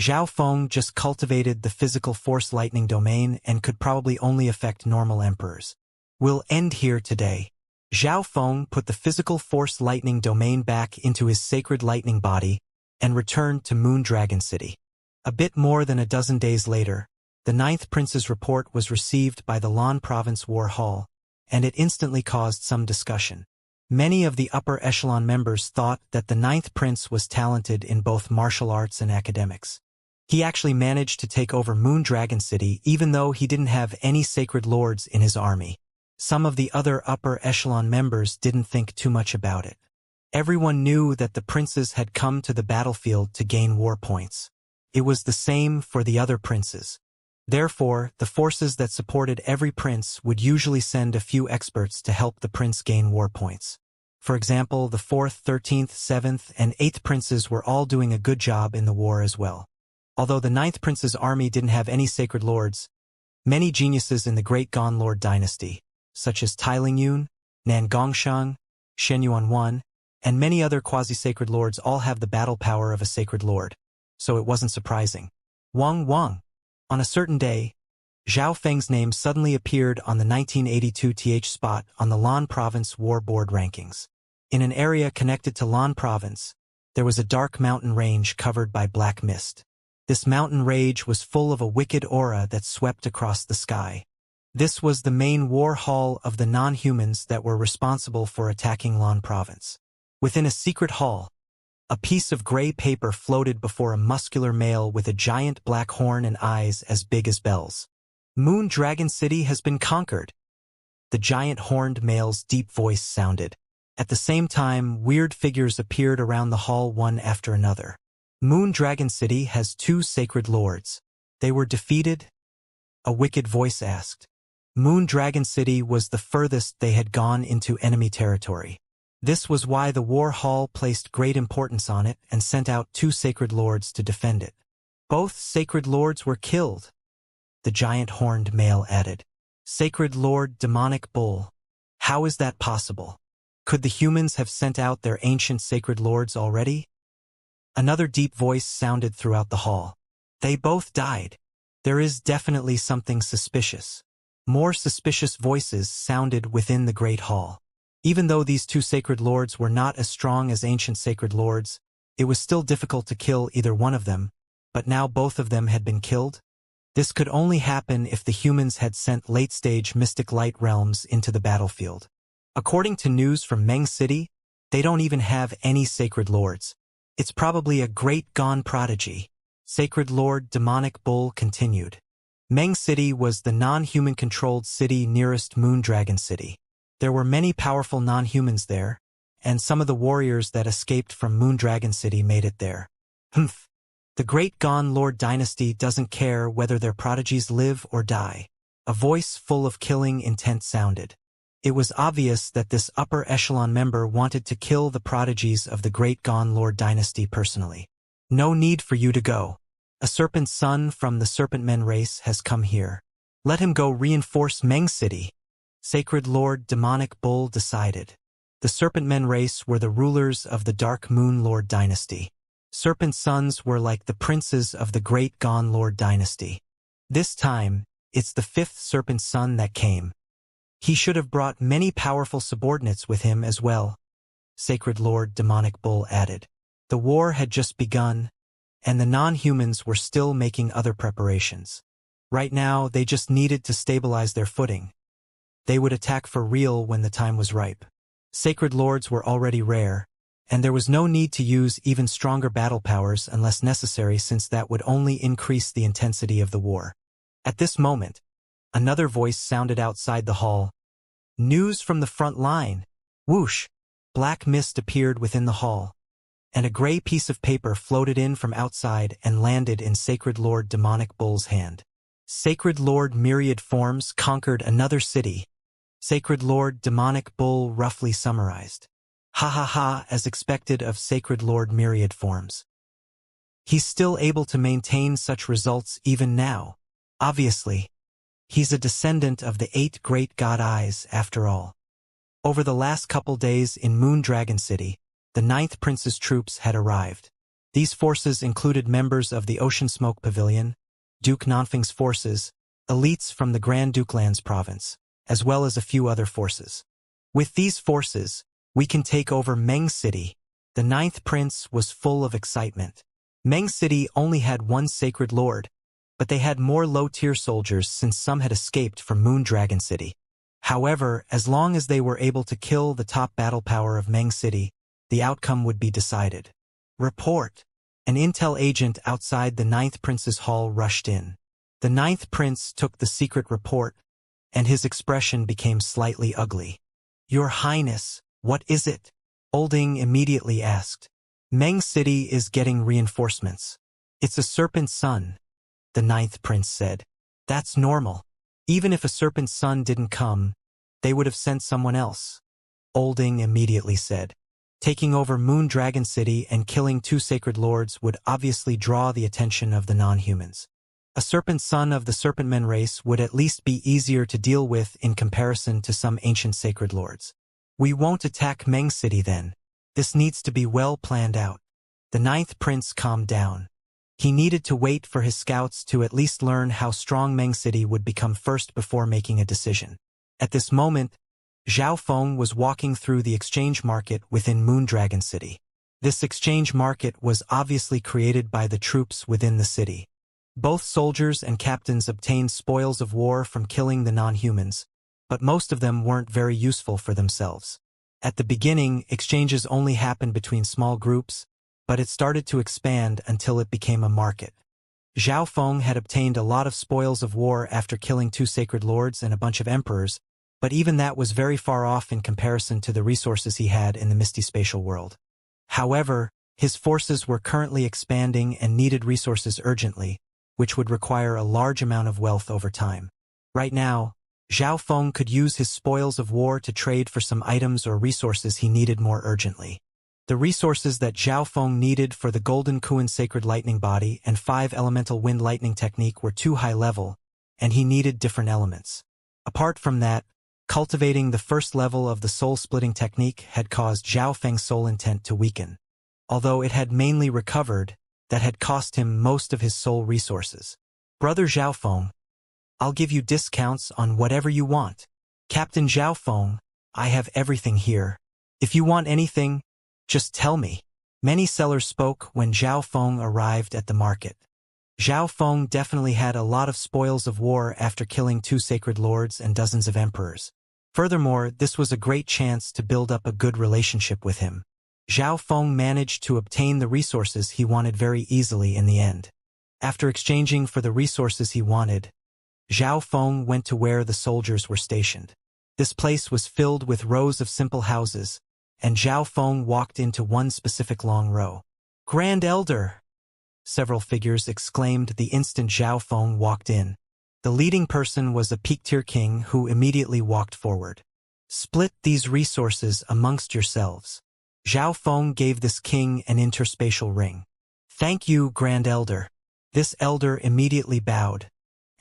Zhao Feng just cultivated the physical force lightning domain and could probably only affect normal emperors. We'll end here today. Zhao Feng put the physical force lightning domain back into his sacred lightning body and returned to Moon Dragon City. A bit more than a dozen days later, the ninth prince's report was received by the Lan Province War Hall, and it instantly caused some discussion. Many of the upper echelon members thought that the ninth prince was talented in both martial arts and academics. He actually managed to take over Moon Dragon City even though he didn't have any sacred lords in his army. Some of the other upper echelon members didn't think too much about it. Everyone knew that the princes had come to the battlefield to gain war points. It was the same for the other princes. Therefore, the forces that supported every prince would usually send a few experts to help the prince gain war points. For example, the 4th, 13th, 7th, and 8th princes were all doing a good job in the war as well. Although the 9th prince's army didn't have any sacred lords, many geniuses in the Great Gon Lord dynasty, such as Tai Lingyun, Nan Gongshang, Shen Yuan, and many other quasi-sacred lords all have the battle power of a sacred lord. So it wasn't surprising. Wang. On a certain day, Zhao Feng's name suddenly appeared on the 1982 spot on the Lan Province War Board rankings. In an area connected to Lan Province, there was a dark mountain range covered by black mist. This mountain range was full of a wicked aura that swept across the sky. This was the main war hall of the non-humans that were responsible for attacking Lan Province. Within a secret hall, a piece of gray paper floated before a muscular male with a giant black horn and eyes as big as bells. Moon Dragon City has been conquered. The giant horned male's deep voice sounded. At the same time, weird figures appeared around the hall one after another. Moon Dragon City has 2 sacred lords. They were defeated? A wicked voice asked. Moon Dragon City was the furthest they had gone into enemy territory. This was why the War Hall placed great importance on it and sent out 2 sacred lords to defend it. Both sacred lords were killed, the giant horned male added. Sacred Lord Demonic Bull. How is that possible? Could the humans have sent out their ancient sacred lords already? Another deep voice sounded throughout the hall. They both died. There is definitely something suspicious. More suspicious voices sounded within the great hall. Even though these 2 sacred lords were not as strong as ancient sacred lords, it was still difficult to kill either one of them, but now both of them had been killed. This could only happen if the humans had sent late-stage mystic light realms into the battlefield. According to news from Meng City, they don't even have any sacred lords. It's probably a great Gon prodigy. Sacred Lord Demonic Bull continued. Meng City was the non-human controlled city nearest Moon Dragon City. There were many powerful non-humans there, and some of the warriors that escaped from Moondragon City made it there. Humph. The Great Gone Lord dynasty doesn't care whether their prodigies live or die. A voice full of killing intent sounded. It was obvious that this upper echelon member wanted to kill the prodigies of the Great Gone Lord dynasty personally. No need for you to go. A serpent son from the Serpentmen race has come here. Let him go reinforce Meng City. Sacred Lord Demonic Bull decided. The Serpentmen race were the rulers of the Dark Moon Lord dynasty. Serpent sons were like the princes of the Great Gone Lord dynasty. This time, it's the fifth serpent son that came. He should have brought many powerful subordinates with him as well, Sacred Lord Demonic Bull added. The war had just begun, and the non-humans were still making other preparations. Right now, they just needed to stabilize their footing. They would attack for real when the time was ripe. Sacred Lords were already rare, and there was no need to use even stronger battle powers unless necessary, since that would only increase the intensity of the war. At this moment, another voice sounded outside the hall. News from the front line. Whoosh! Black mist appeared within the hall, and a gray piece of paper floated in from outside and landed in Sacred Lord Demonic Bull's hand. Sacred Lord Myriad Forms conquered another city. Sacred Lord Demonic Bull roughly summarized. Ha ha ha, as expected of Sacred Lord Myriad Forms. He's still able to maintain such results even now. Obviously, he's a descendant of the 8 great god eyes after all. Over the last couple days in Moondragon City, the 9th Prince's troops had arrived. These forces included members of the Ocean Smoke Pavilion, Duke Nanfeng's forces, elites from the Grand Duke Lands province, as well as a few other forces. With these forces, we can take over Meng City. The 9th Prince was full of excitement. Meng City only had one Sacred Lord, but they had more low-tier soldiers since some had escaped from Moondragon City. However, as long as they were able to kill the top battle power of Meng City, the outcome would be decided. Report. An intel agent outside the 9th Prince's hall rushed in. The 9th Prince took the secret report, and his expression became slightly ugly. Your Highness, what is it? Olding immediately asked. Meng City is getting reinforcements. It's a serpent son, the 9th Prince said. That's normal. Even if a serpent son didn't come, they would have sent someone else, Olding immediately said. Taking over Moondragon City and killing 2 Sacred Lords would obviously draw the attention of the non-humans. A serpent son of the Serpentmen race would at least be easier to deal with in comparison to some ancient Sacred Lords. We won't attack Meng City then. This needs to be well planned out. The 9th Prince calmed down. He needed to wait for his scouts to at least learn how strong Meng City would become first before making a decision. At this moment, Zhao Feng was walking through the exchange market within Moondragon City. This exchange market was obviously created by the troops within the city. Both soldiers and captains obtained spoils of war from killing the non-humans, but most of them weren't very useful for themselves. At the beginning, exchanges only happened between small groups, but it started to expand until it became a market. Zhao Feng had obtained a lot of spoils of war after killing 2 Sacred Lords and a bunch of emperors, but even that was very far off in comparison to the resources he had in the misty spatial world. However, his forces were currently expanding and needed resources urgently, which would require a large amount of wealth over time. Right now, Zhao Feng could use his spoils of war to trade for some items or resources he needed more urgently. The resources that Zhao Feng needed for the Golden Kuan Sacred Lightning Body and 5 Elemental Wind Lightning Technique were too high level, and he needed different elements. Apart from that, cultivating the first level of the soul-splitting technique had caused Zhao Feng's soul intent to weaken. Although it had mainly recovered, that had cost him most of his soul resources. Brother Zhao Feng, I'll give you discounts on whatever you want. Captain Zhao Feng, I have everything here. If you want anything, just tell me. Many sellers spoke when Zhao Feng arrived at the market. Zhao Feng definitely had a lot of spoils of war after killing 2 Sacred Lords and dozens of emperors. Furthermore, this was a great chance to build up a good relationship with him. Zhao Feng managed to obtain the resources he wanted very easily in the end. After exchanging for the resources he wanted, Zhao Feng went to where the soldiers were stationed. This place was filled with rows of simple houses, and Zhao Feng walked into one specific long row. "Grand Elder!" several figures exclaimed the instant Zhao Feng walked in. The leading person was a peak-tier king who immediately walked forward. "Split these resources amongst yourselves." Zhao Feng gave this king an interspatial ring. "Thank you, Grand Elder." This elder immediately bowed,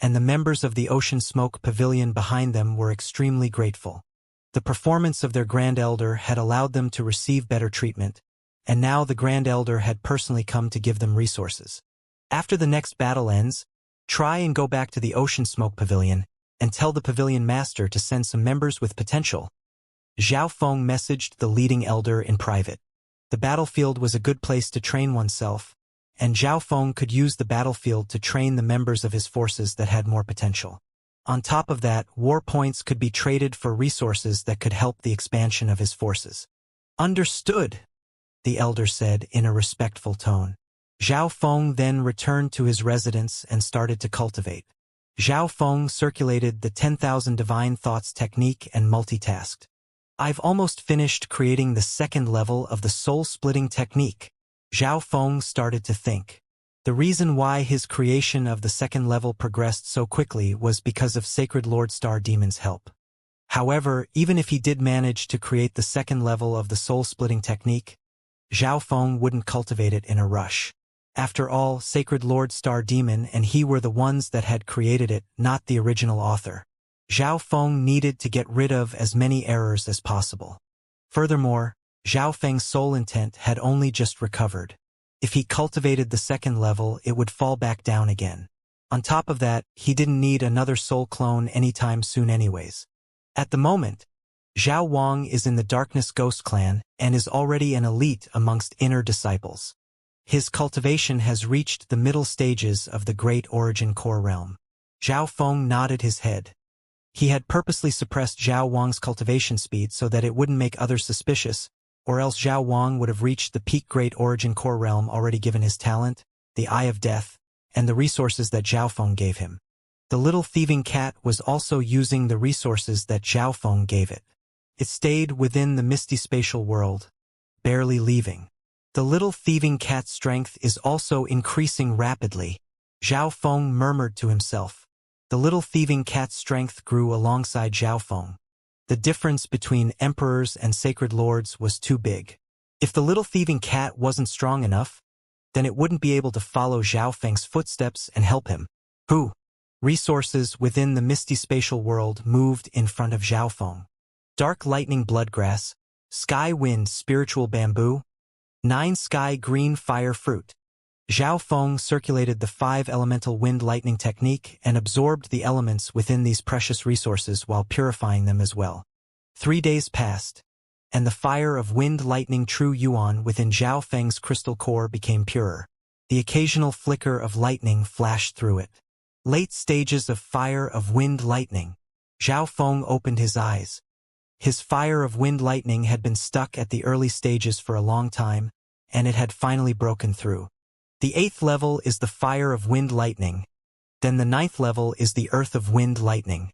and the members of the Ocean Smoke Pavilion behind them were extremely grateful. The performance of their Grand Elder had allowed them to receive better treatment, and now the Grand Elder had personally come to give them resources. After the next battle ends, try and go back to the Ocean Smoke Pavilion and tell the Pavilion Master to send some members with potential. Zhao Feng messaged the leading elder in private. The battlefield was a good place to train oneself, and Zhao Feng could use the battlefield to train the members of his forces that had more potential. On top of that, war points could be traded for resources that could help the expansion of his forces. "Understood," the elder said in a respectful tone. Zhao Feng then returned to his residence and started to cultivate. Zhao Feng circulated the 10,000 divine thoughts technique and multitasked. "I've almost finished creating the second level of the soul-splitting technique." Zhao Feng started to think. The reason why his creation of the second level progressed so quickly was because of Sacred Lord Star Demon's help. However, even if he did manage to create the second level of the soul-splitting technique, Zhao Feng wouldn't cultivate it in a rush. After all, Sacred Lord Star Demon and he were the ones that had created it, not the original author. Zhao Feng needed to get rid of as many errors as possible. Furthermore, Zhao Feng's soul intent had only just recovered. If he cultivated the second level, it would fall back down again. On top of that, he didn't need another soul clone anytime soon anyways. At the moment, Zhao Wang is in the Darkness Ghost Clan and is already an elite amongst inner disciples. His cultivation has reached the middle stages of the Great Origin Core Realm. Zhao Feng nodded his head. He had purposely suppressed Zhao Wang's cultivation speed so that it wouldn't make others suspicious, or else Zhao Wang would have reached the peak Great Origin Core Realm already given his talent, the Eye of Death, and the resources that Zhao Feng gave him. The little thieving cat was also using the resources that Zhao Feng gave it. It stayed within the misty spatial world, barely leaving. The little thieving cat's strength is also increasing rapidly, Zhao Feng murmured to himself. The little thieving cat's strength grew alongside Zhao Feng. The difference between emperors and sacred lords was too big. If the little thieving cat wasn't strong enough, then it wouldn't be able to follow Zhao Feng's footsteps and help him. Who? Resources within the misty spatial world moved in front of Zhao Feng. Dark lightning bloodgrass, sky wind spiritual bamboo, 9 sky green fire fruit. Zhao Feng circulated the 5 elemental wind lightning technique and absorbed the elements within these precious resources while purifying them as well. 3 days passed, and the fire of wind lightning true yuan within Zhao Feng's crystal core became purer. The occasional flicker of lightning flashed through it. Late stages of fire of wind lightning. Zhao Feng opened his eyes. His fire of wind lightning had been stuck at the early stages for a long time, and it had finally broken through. The 8th level is the fire of wind lightning. Then the 9th level is the earth of wind lightning.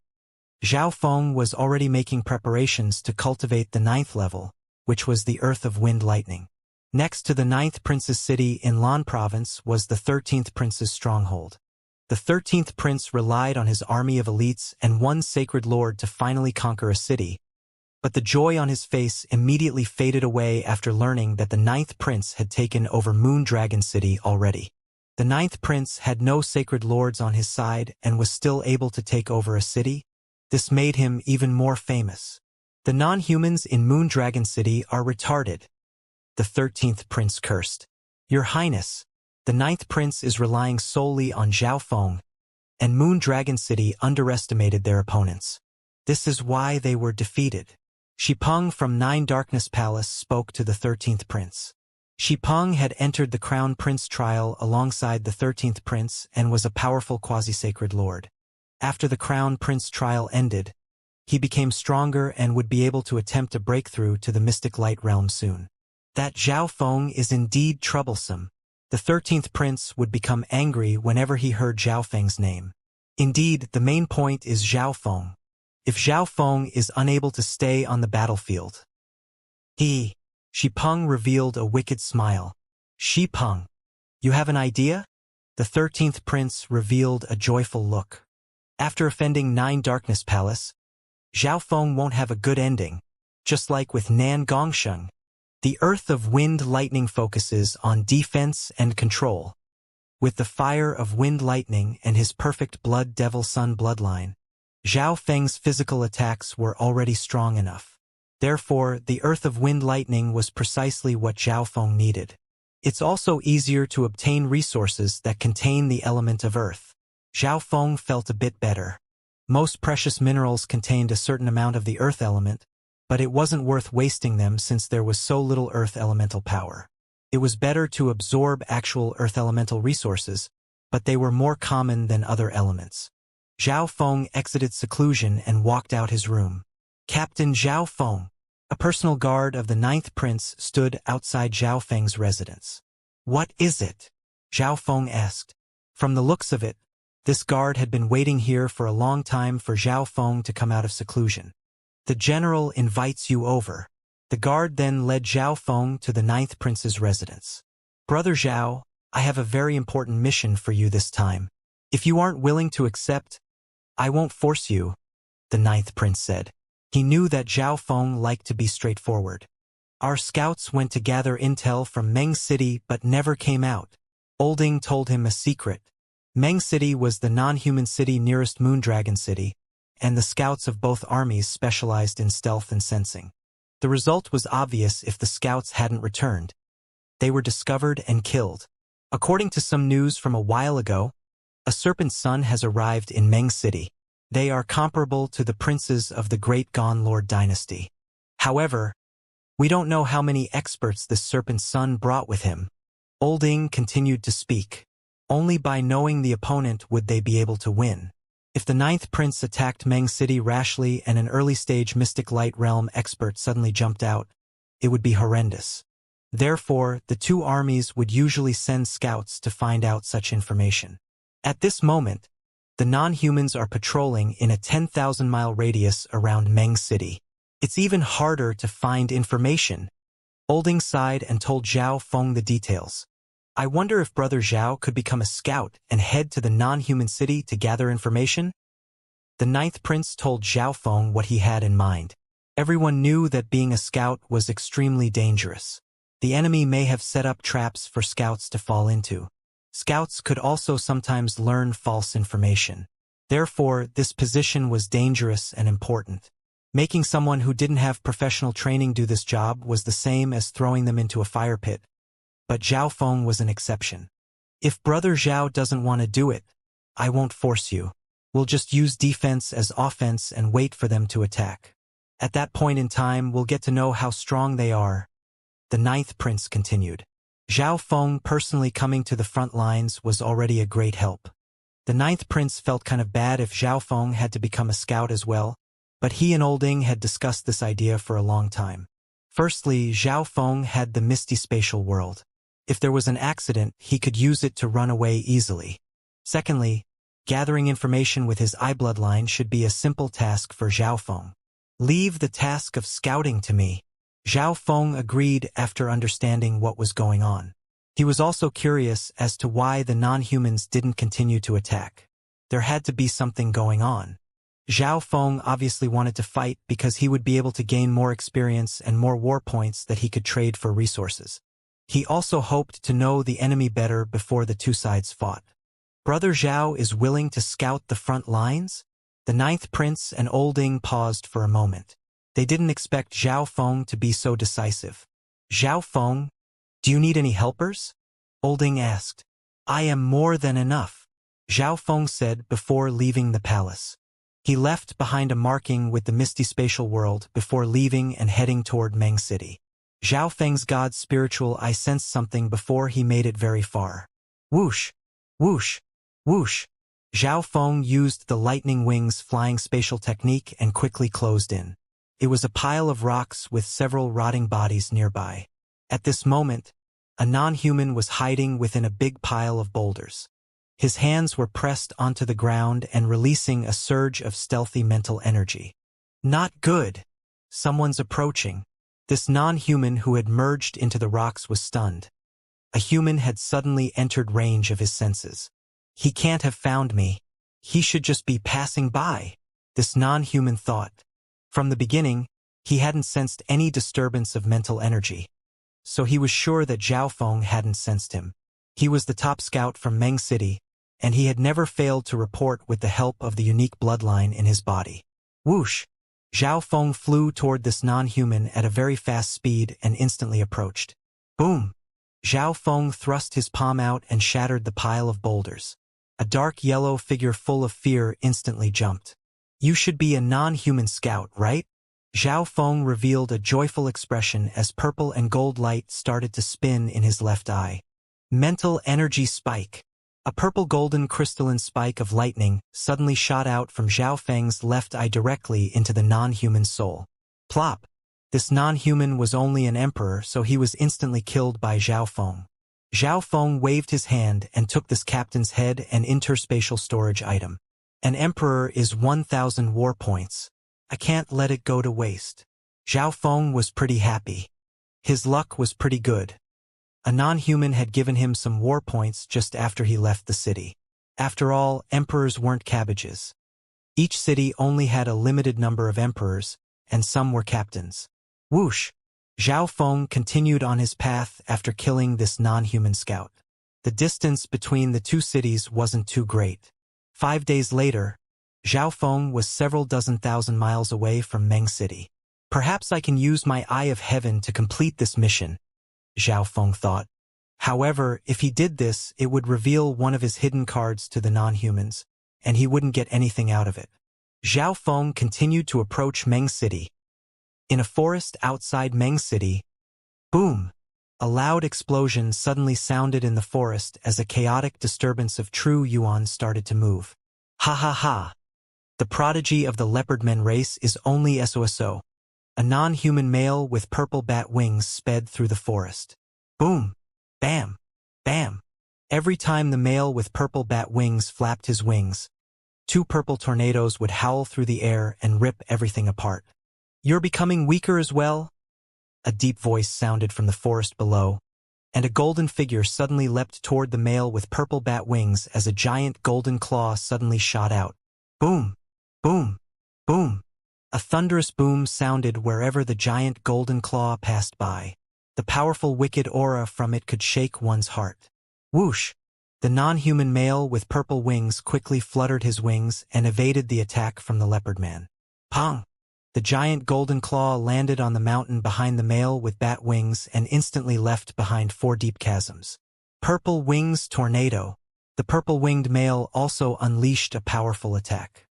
Zhao Feng was already making preparations to cultivate the 9th level, which was the earth of wind lightning. Next to the 9th prince's city in Lan province was the 13th prince's stronghold. The 13th prince relied on his army of elites and one sacred lord to finally conquer a city, but the joy on his face immediately faded away after learning that the 9th prince had taken over Moon Dragon City already. The 9th prince had no sacred lords on his side and was still able to take over a city. This made him even more famous. The non-humans in Moon Dragon City are retarded. The 13th prince cursed. Your Highness, the 9th prince is relying solely on Zhao Feng, and Moon Dragon City underestimated their opponents. This is why they were defeated. Shipeng from 9 Darkness Palace spoke to the 13th prince. Shipeng had entered the Crown Prince trial alongside the 13th prince and was a powerful quasi-sacred lord. After the Crown Prince trial ended, he became stronger and would be able to attempt a breakthrough to the Mystic Light realm soon. That Zhao Feng is indeed troublesome. The 13th prince would become angry whenever he heard Zhao Feng's name. Indeed, the main point is Zhao Feng. if Zhao Feng is unable to stay on the battlefield. Shi Peng revealed a wicked smile. Shi Peng, you have an idea? The 13th prince revealed a joyful look. After offending 9 Darkness Palace, Zhao Feng won't have a good ending, just like with Nan Gongsheng. The Earth of Wind Lightning focuses on defense and control. With the fire of Wind Lightning and his perfect Blood Devil Sun bloodline, Zhao Feng's physical attacks were already strong enough. Therefore, the Earth of Wind Lightning was precisely what Zhao Feng needed. It's also easier to obtain resources that contain the element of Earth. Zhao Feng felt a bit better. Most precious minerals contained a certain amount of the Earth element, but it wasn't worth wasting them since there was so little Earth elemental power. It was better to absorb actual Earth elemental resources, but they were more common than other elements. Zhao Feng exited seclusion and walked out his room. Captain Zhao Feng, a personal guard of the 9th prince, stood outside Zhao Feng's residence. What is it? Zhao Feng asked. From the looks of it, this guard had been waiting here for a long time for Zhao Feng to come out of seclusion. The general invites you over. The guard then led Zhao Feng to the 9th prince's residence. Brother Zhao, I have a very important mission for you this time. If you aren't willing to accept, I won't force you, the 9th prince said. He knew that Zhao Feng liked to be straightforward. Our scouts went to gather intel from Meng City but never came out. Olding told him a secret. Meng City was the non-human city nearest Moondragon City, and the scouts of both armies specialized in stealth and sensing. The result was obvious if the scouts hadn't returned. They were discovered and killed. According to some news from a while ago, a serpent son has arrived in Meng City. They are comparable to the princes of the Great Gon Lord dynasty. However, we don't know how many experts this serpent son brought with him. Olding continued to speak. Only by knowing the opponent would they be able to win. If the 9th prince attacked Meng City rashly and an early-stage Mystic Light Realm expert suddenly jumped out, it would be horrendous. Therefore, the 2 armies would usually send scouts to find out such information. At this moment, the non-humans are patrolling in a 10,000-mile radius around Meng City. It's even harder to find information. Olding sighed and told Zhao Feng the details. I wonder if Brother Zhao could become a scout and head to the non-human city to gather information? The 9th prince told Zhao Feng what he had in mind. Everyone knew that being a scout was extremely dangerous. The enemy may have set up traps for scouts to fall into. Scouts could also sometimes learn false information. Therefore, this position was dangerous and important. Making someone who didn't have professional training do this job was the same as throwing them into a fire pit. But Zhao Feng was an exception. If Brother Zhao doesn't want to do it, I won't force you. We'll just use defense as offense and wait for them to attack. At that point in time, we'll get to know how strong they are. The 9th prince continued. Zhao Feng personally coming to the front lines was already a great help. The 9th prince felt kind of bad if Zhao Feng had to become a scout as well, but he and Olding had discussed this idea for a long time. Firstly, Zhao Feng had the misty spatial world. If there was an accident, he could use it to run away easily. Secondly, gathering information with his eye bloodline should be a simple task for Zhao Feng. Leave the task of scouting to me. Zhao Feng agreed after understanding what was going on. He was also curious as to why the non-humans didn't continue to attack. There had to be something going on. Zhao Feng obviously wanted to fight because he would be able to gain more experience and more war points that he could trade for resources. He also hoped to know the enemy better before the 2 sides fought. Brother Zhao is willing to scout the front lines? The 9th prince and Olding paused for a moment. They didn't expect Zhao Feng to be so decisive. Zhao Feng, do you need any helpers? Olding asked. I am more than enough, Zhao Feng said before leaving the palace. He left behind a marking with the misty spatial world before leaving and heading toward Meng City. Zhao Feng's god's spiritual eye sensed something before he made it very far. Whoosh! Whoosh! Whoosh! Zhao Feng used the lightning wings flying spatial technique and quickly closed in. It was a pile of rocks with several rotting bodies nearby. At this moment, a non-human was hiding within a big pile of boulders. His hands were pressed onto the ground and releasing a surge of stealthy mental energy. Not good. Someone's approaching. This non-human who had merged into the rocks was stunned. A human had suddenly entered range of his senses. He can't have found me. He should just be passing by. This non-human thought. From the beginning, he hadn't sensed any disturbance of mental energy. So he was sure that Zhao Feng hadn't sensed him. He was the top scout from Meng City, and he had never failed to report with the help of the unique bloodline in his body. Whoosh! Zhao Feng flew toward this non-human at a very fast speed and instantly approached. Boom! Zhao Feng thrust his palm out and shattered the pile of boulders. A dark yellow figure full of fear instantly jumped. You should be a non-human scout, right? Zhao Feng revealed a joyful expression as purple and gold light started to spin in his left eye. Mental energy spike. A purple-golden crystalline spike of lightning suddenly shot out from Zhao Feng's left eye directly into the non-human soul. Plop! This non-human was only an emperor, so he was instantly killed by Zhao Feng. Zhao Feng waved his hand and took this captain's head and interspatial storage item. An emperor is 1,000 war points. I can't let it go to waste. Zhao Feng was pretty happy. His luck was pretty good. A non-human had given him some war points just after he left the city. After all, emperors weren't cabbages. Each city only had a limited number of emperors, and some were captains. Whoosh! Zhao Feng continued on his path after killing this non-human scout. The distance between the two cities wasn't too great. 5 days later, Zhao Feng was several dozen thousand miles away from Meng City. Perhaps I can use my Eye of Heaven to complete this mission, Zhao Feng thought. However, if he did this, it would reveal one of his hidden cards to the non-humans, and he wouldn't get anything out of it. Zhao Feng continued to approach Meng City. In a forest outside Meng City, boom! A loud explosion suddenly sounded in the forest as a chaotic disturbance of true Yuan started to move. Ha ha ha! The prodigy of the leopardmen race is only SOSO. A non-human male with purple bat wings sped through the forest. Boom! Bam! Bam! Every time the male with purple bat wings flapped his wings, 2 purple tornadoes would howl through the air and rip everything apart. You're becoming weaker as well? A deep voice sounded from the forest below, and a golden figure suddenly leapt toward the male with purple bat wings as a giant golden claw suddenly shot out. Boom! Boom! Boom! A thunderous boom sounded wherever the giant golden claw passed by. The powerful wicked aura from it could shake one's heart. Whoosh! The non-human male with purple wings quickly fluttered his wings and evaded the attack from the leopard man. Pong! The giant golden claw landed on the mountain behind the male with bat wings and instantly left behind 4 deep chasms. Purple wings tornado. The purple-winged male also unleashed a powerful attack.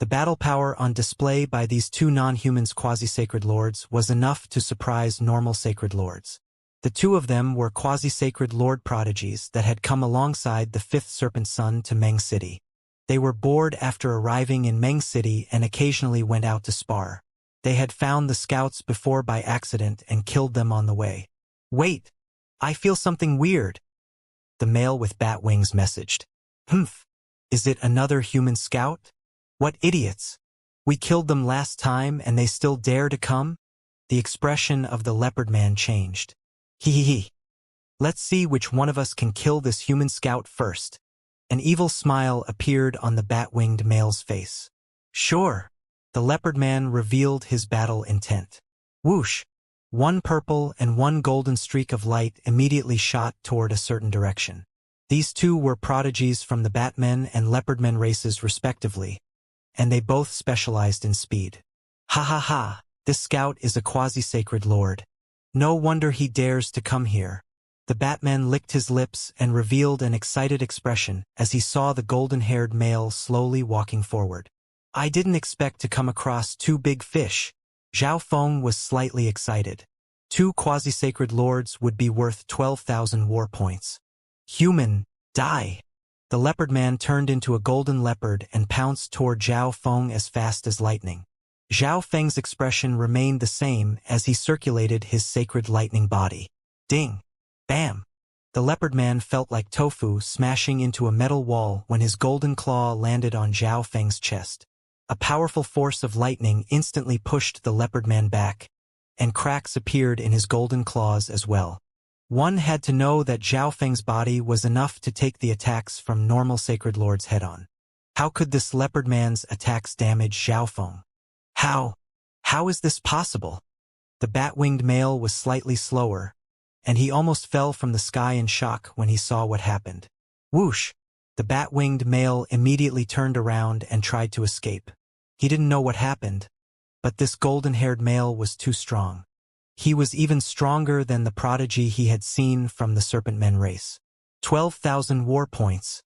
The battle power on display by these 2 non-humans quasi-sacred lords was enough to surprise normal sacred lords. The 2 of them were quasi-sacred lord prodigies that had come alongside the 5th serpent son to Meng City. They were bored after arriving in Meng City and occasionally went out to spar. They had found the scouts before by accident and killed them on the way. Wait! I feel something weird. The male with bat wings messaged. Humph! Is it another human scout? What idiots! We killed them last time and they still dare to come? The expression of the leopard man changed. Hee hee hee. Let's see which one of us can kill this human scout first. An evil smile appeared on the bat-winged male's face. Sure. The leopard man revealed his battle intent. Whoosh! 1 purple and 1 golden streak of light immediately shot toward a certain direction. These 2 were prodigies from the Batmen and Leopardmen races respectively, and they both specialized in speed. Ha ha ha! This scout is a quasi-sacred lord. No wonder he dares to come here. The Batman licked his lips and revealed an excited expression as he saw the golden-haired male slowly walking forward. I didn't expect to come across 2 big fish. Zhao Feng was slightly excited. 2 quasi-sacred lords would be worth 12,000 war points. Human, die! The leopard man turned into a golden leopard and pounced toward Zhao Feng as fast as lightning. Zhao Feng's expression remained the same as he circulated his sacred lightning body. Ding! Bam! The leopard man felt like tofu smashing into a metal wall when his golden claw landed on Zhao Feng's chest. A powerful force of lightning instantly pushed the leopard man back, and cracks appeared in his golden claws as well. One had to know that Zhao Feng's body was enough to take the attacks from normal Sacred Lords head-on. How could this leopard man's attacks damage Zhao Feng? How is this possible? The bat-winged male was slightly slower, and he almost fell from the sky in shock when he saw what happened. Whoosh! The bat-winged male immediately turned around and tried to escape. He didn't know what happened, but this golden-haired male was too strong. He was even stronger than the prodigy he had seen from the Serpent Men race. 12,000 war points.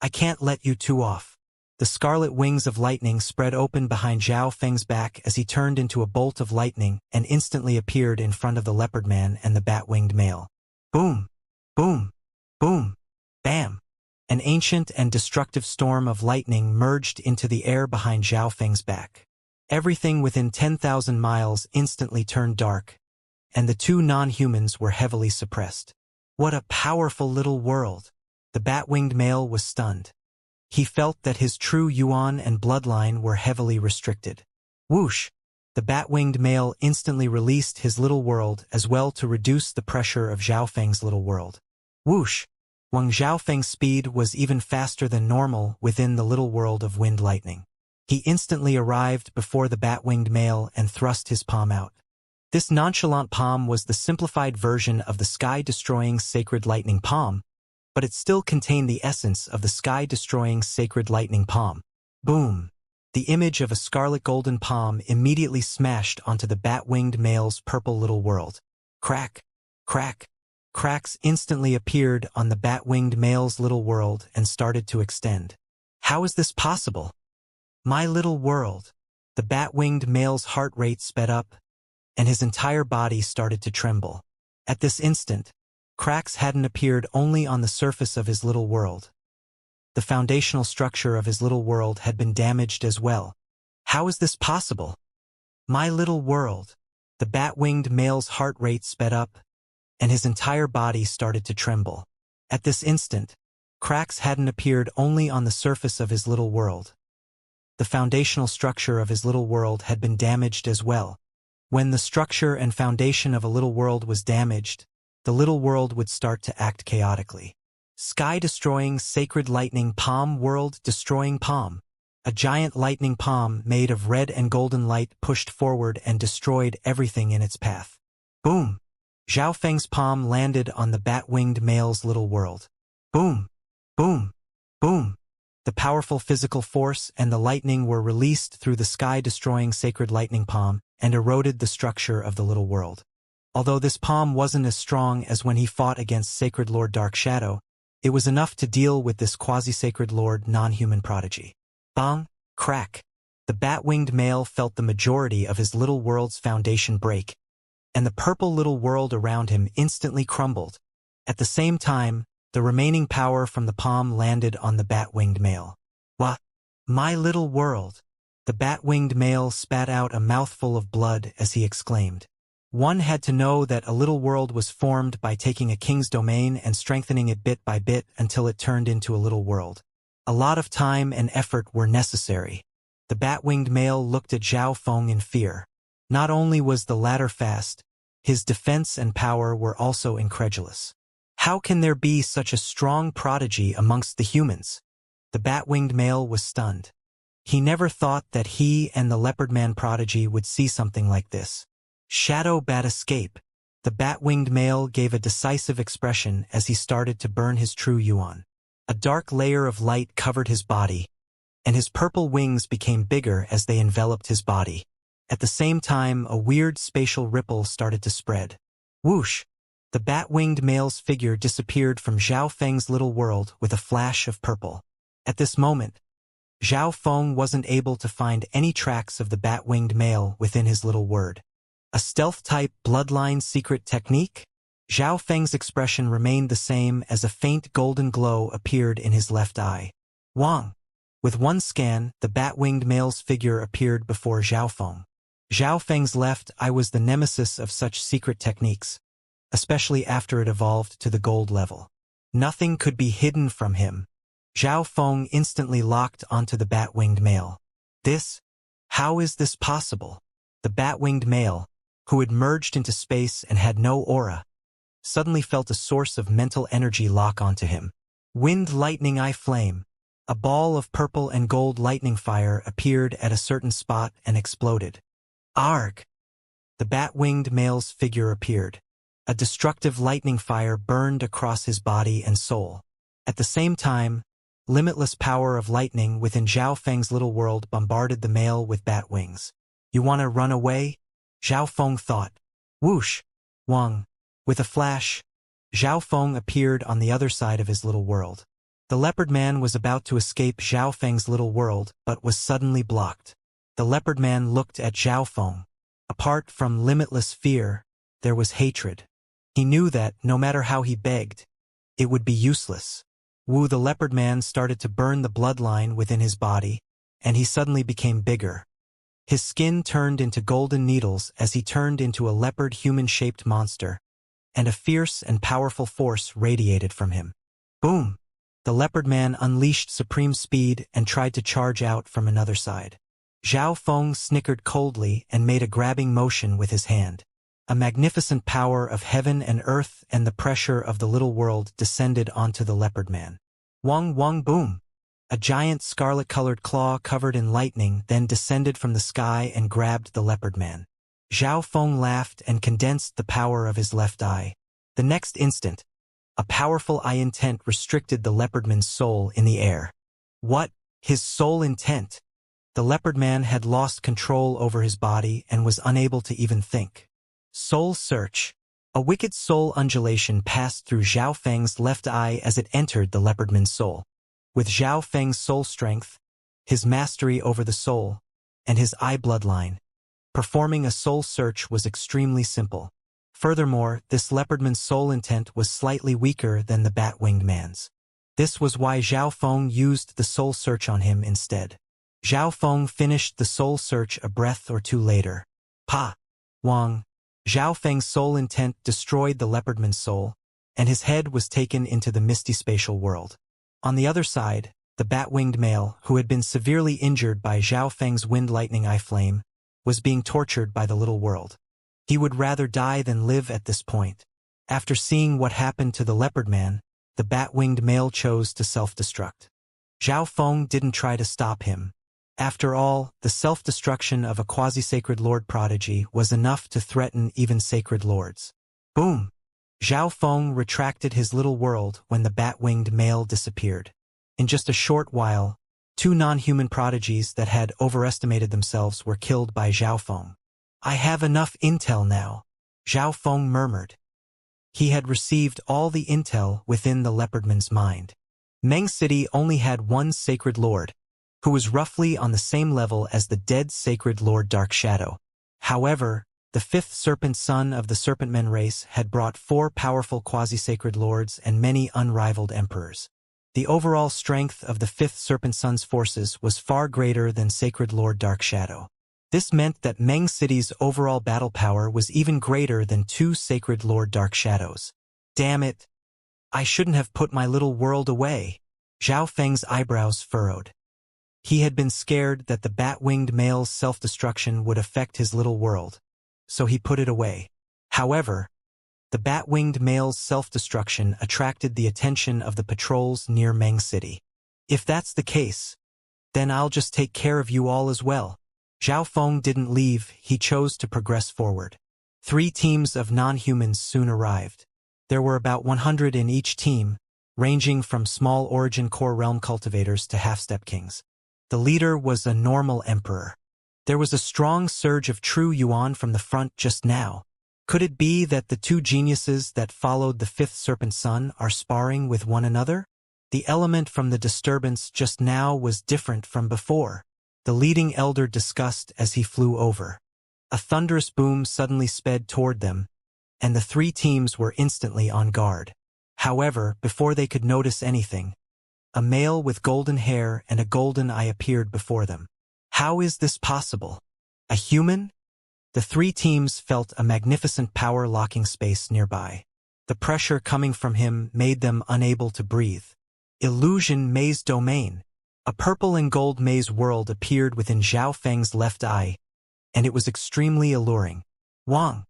I can't let you two off. The scarlet wings of lightning spread open behind Zhao Feng's back as he turned into a bolt of lightning and instantly appeared in front of the leopard man and the bat-winged male. Boom! Boom! Boom! Bam! An ancient and destructive storm of lightning merged into the air behind Zhao Feng's back. Everything within 10,000 miles instantly turned dark, and the two non-humans were heavily suppressed. What a powerful little world! The bat-winged male was stunned. He felt that his true yuan and bloodline were heavily restricted. Whoosh! The bat-winged male instantly released his little world as well to reduce the pressure of Zhao Feng's little world. Whoosh! Wang Zhao Feng's speed was even faster than normal within the little world of wind lightning. He instantly arrived before the bat-winged male and thrust his palm out. This nonchalant palm was the simplified version of the sky-destroying sacred lightning palm, but it still contained the essence of the sky-destroying sacred lightning palm. Boom! The image of a scarlet golden palm immediately smashed onto the bat-winged male's purple little world. Crack! Crack! Cracks instantly appeared on the bat-winged male's little world and started to extend. How is this possible? My little world! The bat-winged male's heart rate sped up, and his entire body started to tremble. At this instant, cracks hadn't appeared only on the surface of his little world. The foundational structure of his little world had been damaged as well. How is this possible? My little world! The bat-winged male's heart rate sped up, and his entire body started to tremble. At this instant, cracks hadn't appeared only on the surface of his little world. The foundational structure of his little world had been damaged as well. When the structure and foundation of a little world was damaged, the little world would start to act chaotically. Sky-destroying sacred lightning palm world-destroying palm. A giant lightning palm made of red and golden light pushed forward and destroyed everything in its path. Boom! Zhao Feng's palm landed on the bat-winged male's little world. Boom! Boom! Boom! The powerful physical force and the lightning were released through the sky-destroying sacred lightning palm and eroded the structure of the little world. Although this palm wasn't as strong as when he fought against Sacred Lord Dark Shadow, it was enough to deal with this quasi-sacred lord non-human prodigy. Bang! Crack! The bat-winged male felt the majority of his little world's foundation break, and the purple little world around him instantly crumbled. At the same time, the remaining power from the palm landed on the bat-winged male. What? My little world! The bat-winged male spat out a mouthful of blood as he exclaimed. One had to know that a little world was formed by taking a king's domain and strengthening it bit by bit until it turned into a little world. A lot of time and effort were necessary. The bat-winged male looked at Zhao Feng in fear. Not only was the latter fast, his defense and power were also incredulous. How can there be such a strong prodigy amongst the humans? The bat-winged male was stunned. He never thought that he and the leopard man prodigy would see something like this. Shadow bat escape. The bat-winged male gave a decisive expression as he started to burn his true yuan. A dark layer of light covered his body, and his purple wings became bigger as they enveloped his body. At the same time, a weird spatial ripple started to spread. Whoosh! The bat-winged male's figure disappeared from Zhao Feng's little world with a flash of purple. At this moment, Zhao Feng wasn't able to find any tracks of the bat-winged male within his little world. A stealth-type bloodline secret technique? Zhao Feng's expression remained the same as a faint golden glow appeared in his left eye. Wang! With one scan, the bat-winged male's figure appeared before Zhao Feng. Zhao Feng's left eye was the nemesis of such secret techniques. especially after it evolved to the gold level. Nothing could be hidden from him. Zhao Feng instantly locked onto the bat-winged male. How is this possible? The bat-winged male, who had merged into space and had no aura, suddenly felt a source of mental energy lock onto him. Wind lightning eye flame. A ball of purple and gold lightning fire appeared at a certain spot and exploded. Arg! The bat-winged male's figure appeared. A destructive lightning fire burned across his body and soul. At the same time, limitless power of lightning within Zhao Feng's little world bombarded the male with bat wings. You want to run away? Zhao Feng thought. Whoosh! Wang. With a flash, Zhao Feng appeared on the other side of his little world. The leopard man was about to escape Zhao Feng's little world but was suddenly blocked. The leopard man looked at Zhao Feng. Apart from limitless fear, there was hatred. He knew that, no matter how he begged, it would be useless. Wu the leopard man started to burn the bloodline within his body, and he suddenly became bigger. His skin turned into golden needles as he turned into a leopard human-shaped monster, and a fierce and powerful force radiated from him. Boom! The leopard man unleashed supreme speed and tried to charge out from another side. Zhao Feng snickered coldly and made a grabbing motion with his hand. A magnificent power of heaven and earth and the pressure of the little world descended onto the leopard man. Wang wang boom! A giant scarlet-colored claw covered in lightning then descended from the sky and grabbed the leopard man. Zhao Feng laughed and condensed the power of his left eye. The next instant, a powerful eye intent restricted the leopardman's soul in the air. What? His soul intent? The leopard man had lost control over his body and was unable to even think. Soul search. A wicked soul undulation passed through Zhao Feng's left eye as it entered the leopardman's soul. With Zhao Feng's soul strength, his mastery over the soul, and his eye bloodline, performing a soul search was extremely simple. Furthermore, this leopardman's soul intent was slightly weaker than the bat-winged man's. This was why Zhao Feng used the soul search on him instead. Zhao Feng finished the soul search a breath or two later. Pa! Wang! Zhao Feng's soul intent destroyed the leopardman's soul, and his head was taken into the misty spatial world. On the other side, the bat-winged male, who had been severely injured by Zhao Feng's wind lightning eye flame, was being tortured by the little world. He would rather die than live at this point. After seeing what happened to the leopard man, the bat-winged male chose to self-destruct. Zhao Feng didn't try to stop him. After all, the self-destruction of a quasi-sacred lord prodigy was enough to threaten even sacred lords. Boom! Zhao Feng retracted his little world when the bat-winged male disappeared. In just a short while, two non-human prodigies that had overestimated themselves were killed by Zhao Feng. I have enough intel now, Zhao Feng murmured. He had received all the intel within the leopardman's mind. Meng City only had one sacred lord, who was roughly on the same level as the dead sacred Lord Dark Shadow. However, the fifth serpent son of the Serpentmen race had brought 4 powerful quasi-sacred lords and many unrivaled emperors. The overall strength of the fifth serpent son's forces was far greater than sacred Lord Dark Shadow. This meant that Meng City's overall battle power was even greater than 2 sacred Lord Dark Shadows. Damn it! I shouldn't have put my little world away. Zhao Feng's eyebrows furrowed. He had been scared that the bat-winged male's self-destruction would affect his little world, so he put it away. However, the bat-winged male's self-destruction attracted the attention of the patrols near Meng City. If that's the case, then I'll just take care of you all as well. Zhao Feng didn't leave, he chose to progress forward. 3 teams of non-humans soon arrived. There were about 100 in each team, ranging from small origin core realm cultivators to half-step kings. The leader was a normal emperor. There was a strong surge of true yuan from the front just now. Could it be that the 2 geniuses that followed the fifth serpent son are sparring with one another? The element from the disturbance just now was different from before. The leading elder discussed as he flew over. A thunderous boom suddenly sped toward them, and the 3 teams were instantly on guard. However, before they could notice anything, a male with golden hair and a golden eye appeared before them. How is this possible? A human? The three teams felt a magnificent power-locking space nearby. The pressure coming from him made them unable to breathe. Illusion Maze Domain. A purple and gold maze world appeared within Zhao Feng's left eye, and it was extremely alluring. Wang.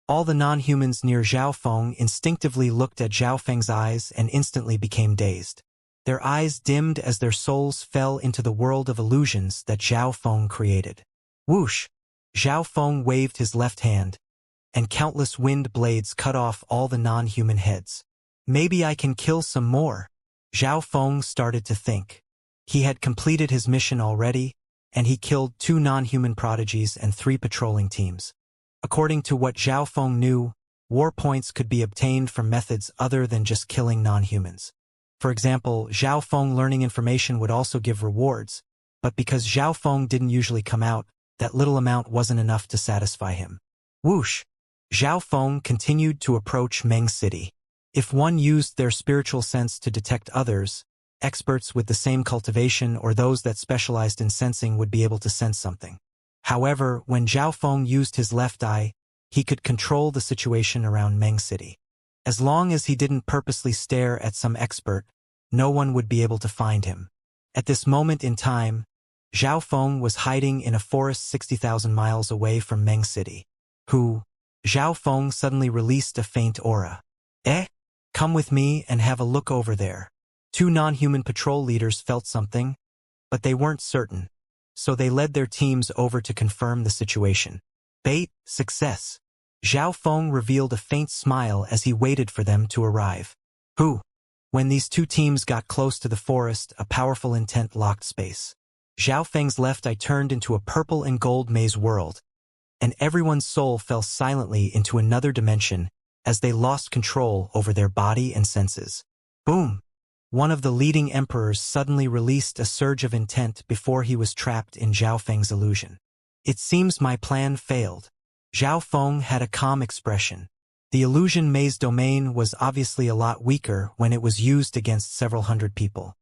All the non-humans near Zhao Feng instinctively looked at Zhao Feng's eyes and instantly became dazed. Their eyes dimmed as their souls fell into the world of illusions that Zhao Feng created. Whoosh! Zhao Feng waved his left hand, and countless wind blades cut off all the non-human heads. Maybe I can kill some more. Zhao Feng started to think. He had completed his mission already, and he killed 2 non-human prodigies and 3 patrolling teams. According to what Zhao Feng knew, war points could be obtained from methods other than just killing non-humans. For example, Zhao Feng learning information would also give rewards, but because Zhao Feng didn't usually come out, that little amount wasn't enough to satisfy him. Whoosh! Zhao Feng continued to approach Meng City. If one used their spiritual sense to detect others, experts with the same cultivation or those that specialized in sensing would be able to sense something. However, when Zhao Feng used his left eye, he could control the situation around Meng City. As long as he didn't purposely stare at some expert, no one would be able to find him. At this moment in time, Zhao Feng was hiding in a forest 60,000 miles away from Meng City. Zhao Feng suddenly released a faint aura. Come with me and have a look over there. 2 non-human patrol leaders felt something, but they weren't certain, so they led their teams over to confirm the situation. Bait, success. Zhao Feng revealed a faint smile as he waited for them to arrive. When these 2 teams got close to the forest, a powerful intent locked space. Zhao Feng's left eye turned into a purple and gold maze world, and everyone's soul fell silently into another dimension as they lost control over their body and senses. Boom! One of the leading emperors suddenly released a surge of intent before he was trapped in Zhao Feng's illusion. It seems my plan failed. Zhao Feng had a calm expression. The illusion maze domain was obviously a lot weaker when it was used against several hundred people.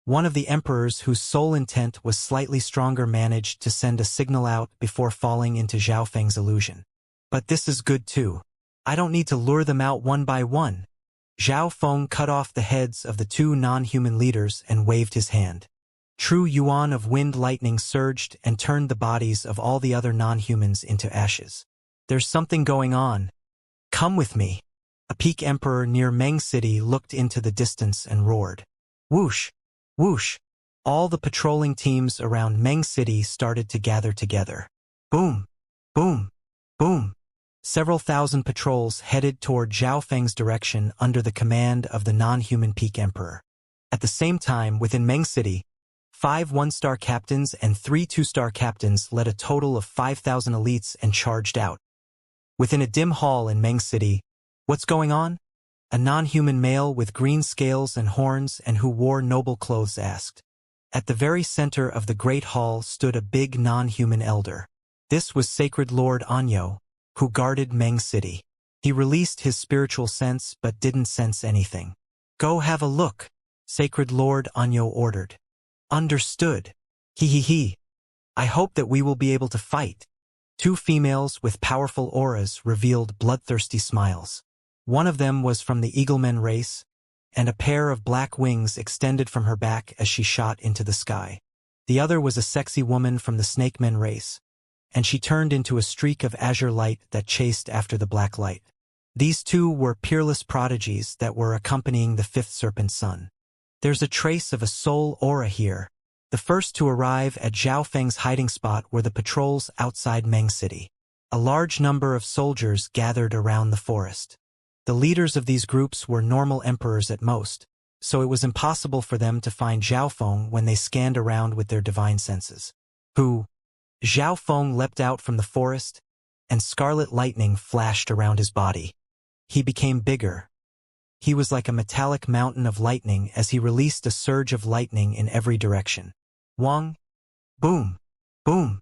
One of the emperors whose sole intent was slightly stronger managed to send a signal out before falling into Zhao Feng's illusion. But this is good too. I don't need to lure them out one by one. Zhao Feng cut off the heads of the 2 non-human leaders and waved his hand. True yuan of wind lightning surged and turned the bodies of all the other non-humans into ashes. There's something going on. Come with me. A peak emperor near Meng City looked into the distance and roared. Whoosh! Whoosh! All the patrolling teams around Meng City started to gather together. Boom! Boom! Boom! Several thousand patrols headed toward Zhao Feng's direction under the command of the non-human peak emperor. At the same time, within Meng City, 5 1-star captains and 3 2-star captains led a total of 5,000 elites and charged out. Within a dim hall in Meng City, what's going on? A non-human male with green scales and horns and who wore noble clothes asked. At the very center of the great hall stood a big non-human elder. This was Sacred Lord Anyo, who guarded Meng City. He released his spiritual sense but didn't sense anything. Go have a look, Sacred Lord Anyo ordered. Understood. He. I hope that we will be able to fight. 2 females with powerful auras revealed bloodthirsty smiles. One of them was from the Eaglemen race, and a pair of black wings extended from her back as she shot into the sky. The other was a sexy woman from the Snakemen race, and she turned into a streak of azure light that chased after the black light. These 2 were peerless prodigies that were accompanying the 5th serpent son. There's a trace of a soul aura here. The first to arrive at Zhao Feng's hiding spot were the patrols outside Meng City. A large number of soldiers gathered around the forest. The leaders of these groups were normal emperors at most, so it was impossible for them to find Zhao Feng when they scanned around with their divine senses. Zhao Feng leapt out from the forest, and scarlet lightning flashed around his body. He became bigger. He was like a metallic mountain of lightning as he released a surge of lightning in every direction. Wang! Boom! Boom!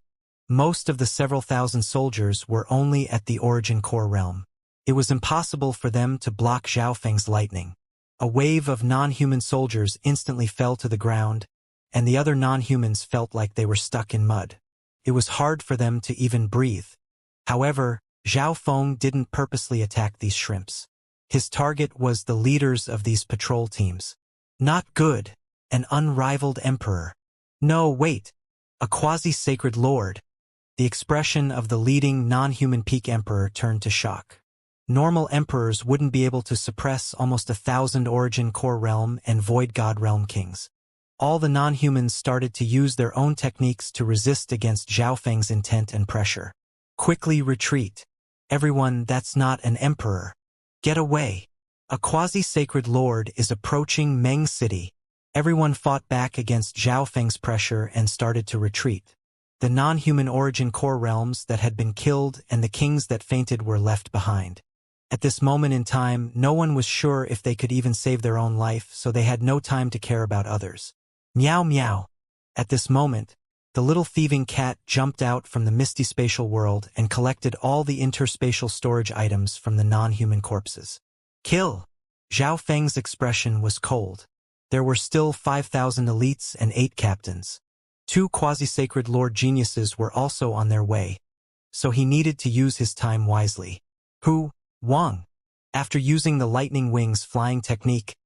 Most of the several thousand soldiers were only at the origin core realm. It was impossible for them to block Zhao Feng's lightning. A wave of non-human soldiers instantly fell to the ground, and the other non-humans felt like they were stuck in mud. It was hard for them to even breathe. However, Zhao Feng didn't purposely attack these shrimps. His target was the leaders of these patrol teams. Not good, an unrivaled emperor. No, wait, a quasi-sacred lord. The expression of the leading non-human peak emperor turned to shock. Normal emperors wouldn't be able to suppress almost 1,000 origin core realm and void god realm kings. All the non-humans started to use their own techniques to resist against Zhao Feng's intent and pressure. Quickly retreat. Everyone, that's not an emperor. Get away. A quasi-sacred lord is approaching Meng City. Everyone fought back against Zhao Feng's pressure and started to retreat. The non-human origin core realms that had been killed and the kings that fainted were left behind. At this moment in time, no one was sure if they could even save their own life, so they had no time to care about others. Meow meow. At this moment, the little thieving cat jumped out from the misty spatial world and collected all the interspatial storage items from the non-human corpses. Kill! Zhao Feng's expression was cold. There were still 5,000 elites and 8 captains. 2 quasi-sacred lord geniuses were also on their way, so he needed to use his time wisely. Wang. After using the lightning wings flying technique,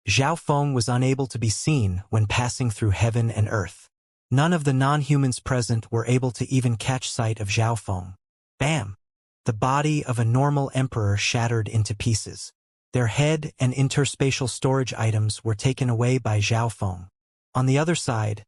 Zhao Feng was unable to be seen when passing through heaven and earth. None of the non-humans present were able to even catch sight of Zhao Feng. Bam! The body of a normal emperor shattered into pieces. Their head and interspatial storage items were taken away by Zhao Feng. On the other side,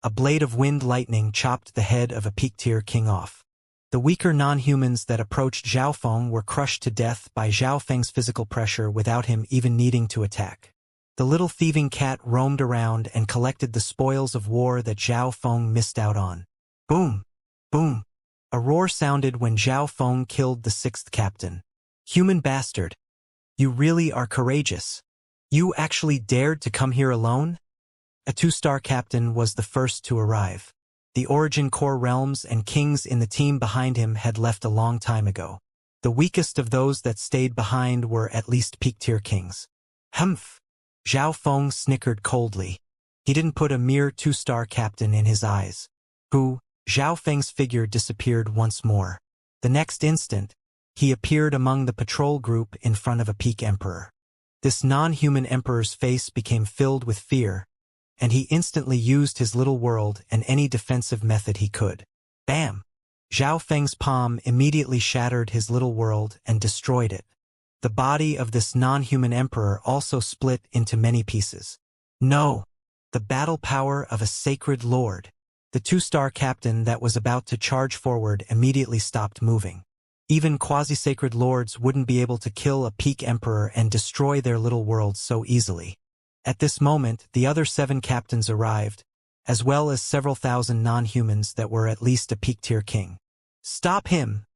a blade of wind lightning chopped the head of a peak-tier king off. The weaker non-humans that approached Zhao Feng were crushed to death by Zhao Feng's physical pressure without him even needing to attack. The little thieving cat roamed around and collected the spoils of war that Zhao Feng missed out on. Boom! Boom! A roar sounded when Zhao Feng killed the 6th captain. Human bastard! You really are courageous. You actually dared to come here alone? A 2-star captain was the first to arrive. The origin core realms and kings in the team behind him had left a long time ago. The weakest of those that stayed behind were at least peak-tier kings. Humph! Zhao Feng snickered coldly. He didn't put a mere 2-star captain in his eyes. Zhao Feng's figure disappeared once more. The next instant, he appeared among the patrol group in front of a peak emperor. This non-human emperor's face became filled with fear, and he instantly used his little world and any defensive method he could. Bam! Zhao Feng's palm immediately shattered his little world and destroyed it. The body of this non-human emperor also split into many pieces. No! The battle power of a sacred lord. The 2-star captain that was about to charge forward immediately stopped moving. Even quasi-sacred lords wouldn't be able to kill a peak emperor and destroy their little world so easily. At this moment, the other 7 captains arrived, as well as several thousand non-humans that were at least a peak-tier king. Stop him!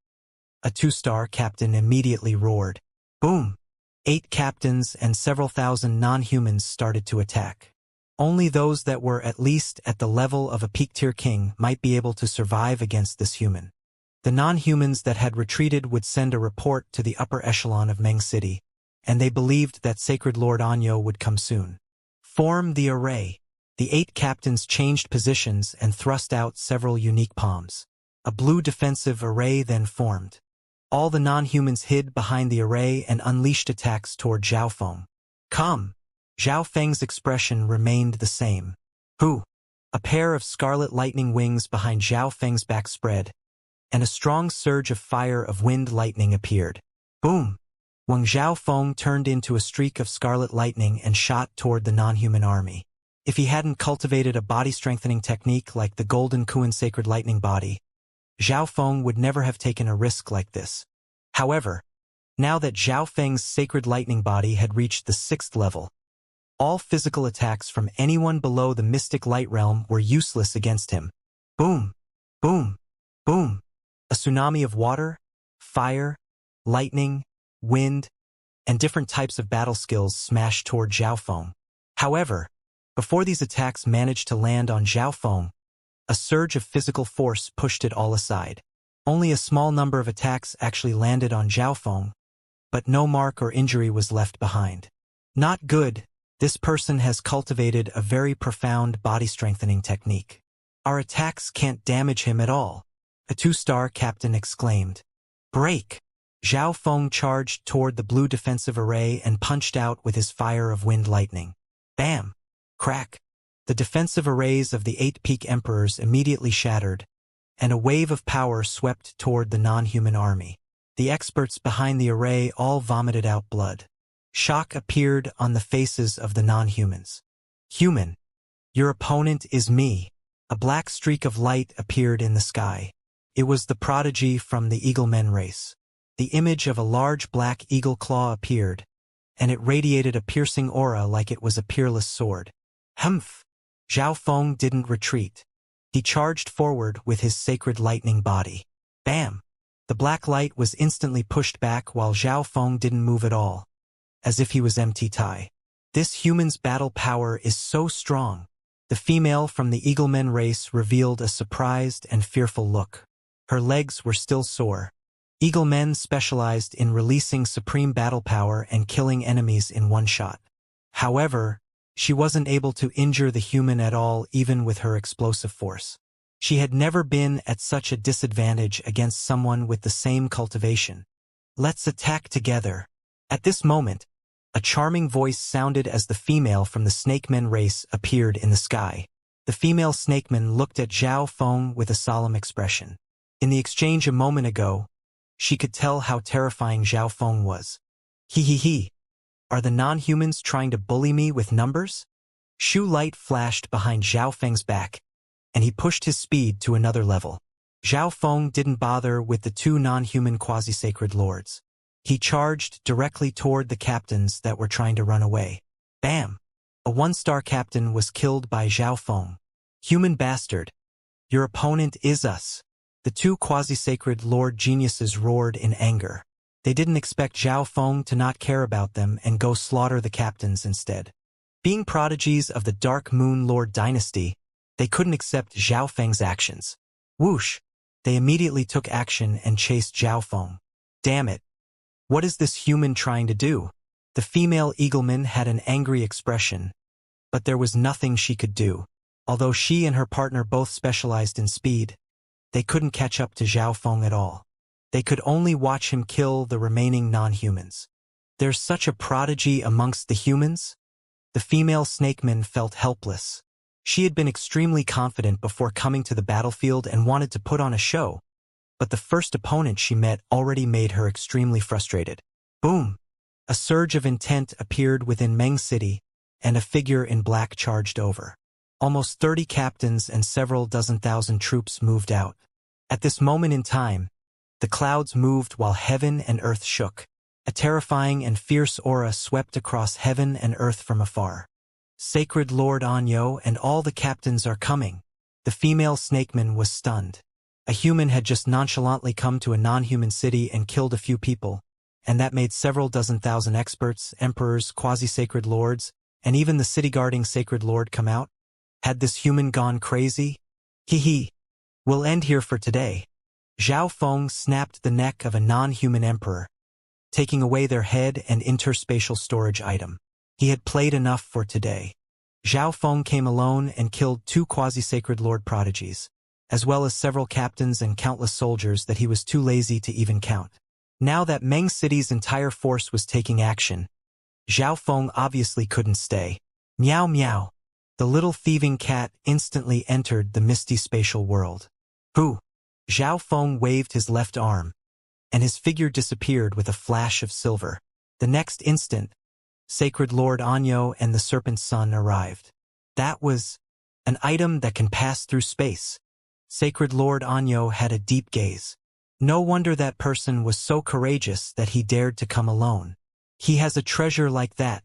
A 2-star captain immediately roared. Boom! 8 captains and several thousand non-humans started to attack. Only those that were at least at the level of a peak-tier king might be able to survive against this human. The non-humans that had retreated would send a report to the upper echelon of Meng City, and they believed that Sacred Lord Anyo would come soon. Form the array. The 8 captains changed positions and thrust out several unique palms. A blue defensive array then formed. All the non-humans hid behind the array and unleashed attacks toward Zhao Feng. Come! Zhao Feng's expression remained the same. A pair of scarlet lightning wings behind Zhao Feng's back spread, and a strong surge of fire of wind lightning appeared. Boom! Wang Zhao Feng turned into a streak of scarlet lightning and shot toward the non-human army. If he hadn't cultivated a body-strengthening technique like the Golden Kuan Sacred Lightning Body, Zhao Feng would never have taken a risk like this. However, now that Zhao Feng's Sacred Lightning Body had reached the 6th level, all physical attacks from anyone below the Mystic Light Realm were useless against him. Boom! Boom! Boom! A tsunami of water, fire, lightning, wind, and different types of battle skills smashed toward Zhao Feng. However, before these attacks managed to land on Zhao Feng, a surge of physical force pushed it all aside. Only a small number of attacks actually landed on Zhao Feng, but no mark or injury was left behind. Not good. This person has cultivated a very profound body-strengthening technique. Our attacks can't damage him at all, a 2-star captain exclaimed. Break! Zhao Feng charged toward the blue defensive array and punched out with his fire of wind lightning. Bam! Crack! The defensive arrays of the 8 peak emperors immediately shattered, and a wave of power swept toward the non-human army. The experts behind the array all vomited out blood. Shock appeared on the faces of the non-humans. Human, your opponent is me. A black streak of light appeared in the sky. It was the prodigy from the Eaglemen race. The image of a large black eagle claw appeared, and it radiated a piercing aura like it was a peerless sword. Humph! Zhao Feng didn't retreat. He charged forward with his sacred lightning body. Bam! The black light was instantly pushed back while Zhao Feng didn't move at all, as if he was empty tie. This human's battle power is so strong. The female from the Eaglemen race revealed a surprised and fearful look. Her legs were still sore. Eaglemen specialized in releasing supreme battle power and killing enemies in one shot. However, she wasn't able to injure the human at all even with her explosive force. She had never been at such a disadvantage against someone with the same cultivation. Let's attack together. At this moment, a charming voice sounded as the female from the Snakemen race appeared in the sky. The female Snakeman looked at Zhao Feng with a solemn expression. In the exchange a moment ago, she could tell how terrifying Zhao Feng was. He. Are the non-humans trying to bully me with numbers? Shu light flashed behind Zhao Feng's back, and he pushed his speed to another level. Zhao Feng didn't bother with the 2 non-human quasi-sacred lords. He charged directly toward the captains that were trying to run away. Bam! A 1-star captain was killed by Zhao Feng. Human bastard! Your opponent is us. The 2 quasi-sacred lord geniuses roared in anger. They didn't expect Zhao Feng to not care about them and go slaughter the captains instead. Being prodigies of the Dark Moon Lord dynasty, they couldn't accept Zhao Feng's actions. Whoosh! They immediately took action and chased Zhao Feng. Damn it! What is this human trying to do? The female Eagleman had an angry expression, but there was nothing she could do. Although she and her partner both specialized in speed, they couldn't catch up to Zhao Feng at all. They could only watch him kill the remaining non-humans. There's such a prodigy amongst the humans? The female Snakeman felt helpless. She had been extremely confident before coming to the battlefield and wanted to put on a show, but the first opponent she met already made her extremely frustrated. Boom! A surge of intent appeared within Meng City, and a figure in black charged over. Almost 30 captains and several dozen thousand troops moved out. At this moment in time, the clouds moved while heaven and earth shook. A terrifying and fierce aura swept across heaven and earth from afar. Sacred Lord Anyo and all the captains are coming. The female Snakeman was stunned. A human had just nonchalantly come to a non-human city and killed a few people, and that made several dozen thousand experts, emperors, quasi-sacred lords, and even the city-guarding sacred lord come out. Had this human gone crazy? We'll end here for today. Zhao Feng snapped the neck of a non-human emperor, taking away their head and interspatial storage item. He had played enough for today. Zhao Feng came alone and killed 2 quasi-sacred lord prodigies, as well as several captains and countless soldiers that he was too lazy to even count. Now that Meng City's entire force was taking action, Zhao Feng obviously couldn't stay. Meow meow. The little thieving cat instantly entered the misty spatial world. Who? Zhao Feng waved his left arm, and his figure disappeared with a flash of silver. The next instant, Sacred Lord Anyo and the Serpent's Son arrived. That was an item that can pass through space. Sacred Lord Anyo had a deep gaze. No wonder that person was so courageous that he dared to come alone. He has a treasure like that,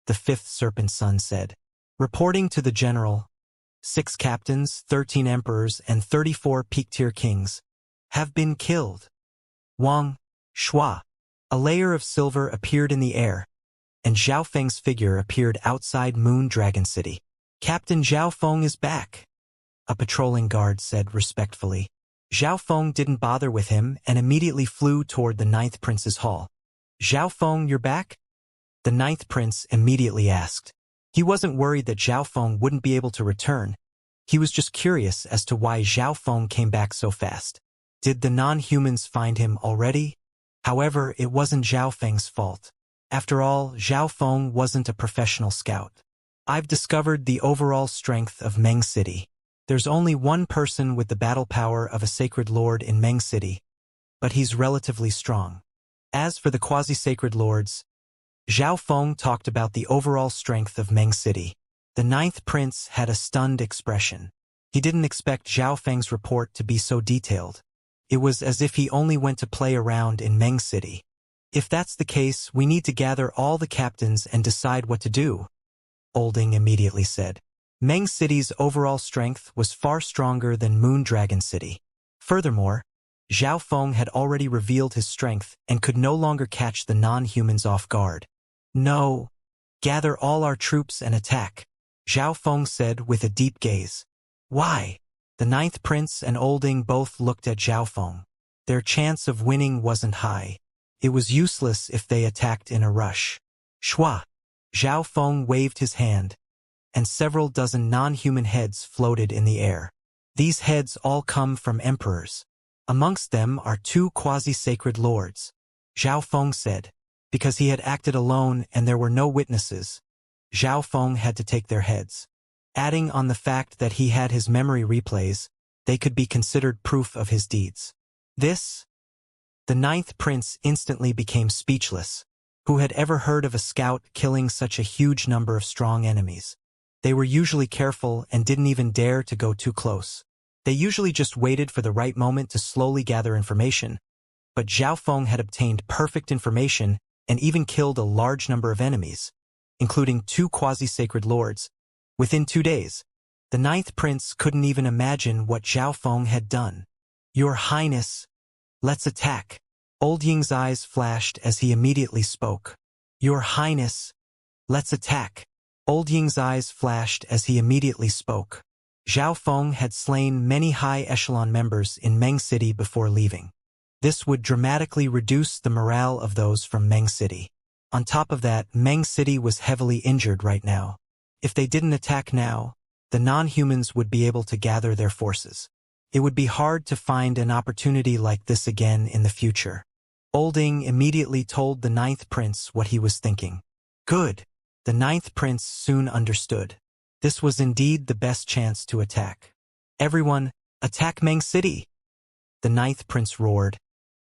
the 5th Serpent's Son said. Reporting to the general, 6 captains, 13 emperors, and 34 peak-tier kings have been killed. Wang, Shua. A layer of silver appeared in the air, and Zhao Feng's figure appeared outside Moon Dragon City. Captain Zhao Feng is back, a patrolling guard said respectfully. Zhao Feng didn't bother with him and immediately flew toward the 9th Prince's hall. Zhao Feng, you're back? The 9th Prince immediately asked. He wasn't worried that Zhao Feng wouldn't be able to return. He was just curious as to why Zhao Feng came back so fast. Did the non-humans find him already? However, it wasn't Zhao Feng's fault. After all, Zhao Feng wasn't a professional scout. I've discovered the overall strength of Meng City. There's only one person with the battle power of a sacred lord in Meng City, but he's relatively strong. As for the quasi-sacred lords, Zhao Feng talked about the overall strength of Meng City. The ninth prince had a stunned expression. He didn't expect Zhao Feng's report to be so detailed. It was as if he only went to play around in Meng City. If that's the case, we need to gather all the captains and decide what to do, Olding immediately said. Meng City's overall strength was far stronger than Moondragon City. Furthermore, Zhao Feng had already revealed his strength and could no longer catch the non-humans off guard. No. Gather all our troops and attack, Zhao Feng said with a deep gaze. Why? The ninth prince and Olding both looked at Zhao Feng. Their chance of winning wasn't high. It was useless if they attacked in a rush. Shua! Zhao Feng waved his hand, and several dozen non-human heads floated in the air. These heads all come from emperors. Amongst them are 2 quasi-sacred lords, Zhao Feng said. Because he had acted alone and there were no witnesses, Zhao Feng had to take their heads. Adding on the fact that he had his memory replays, they could be considered proof of his deeds. This? The ninth prince instantly became speechless. Who had ever heard of a scout killing such a huge number of strong enemies? They were usually careful and didn't even dare to go too close. They usually just waited for the right moment to slowly gather information. But Zhao Feng had obtained perfect information and even killed a large number of enemies, including 2 quasi-sacred lords. Within 2 days, the ninth prince couldn't even imagine what Zhao Feng had done. Your Highness, let's attack. Old Ying's eyes flashed as he immediately spoke. Your Highness, let's attack. Old Ying's eyes flashed as he immediately spoke. Zhao Feng had slain many high-echelon members in Meng City before leaving. This would dramatically reduce the morale of those from Meng City. On top of that, Meng City was heavily injured right now. If they didn't attack now, the non-humans would be able to gather their forces. It would be hard to find an opportunity like this again in the future. Olding immediately told the ninth prince what he was thinking. Good. The ninth prince soon understood. This was indeed the best chance to attack. Everyone, attack Meng City! The ninth prince roared,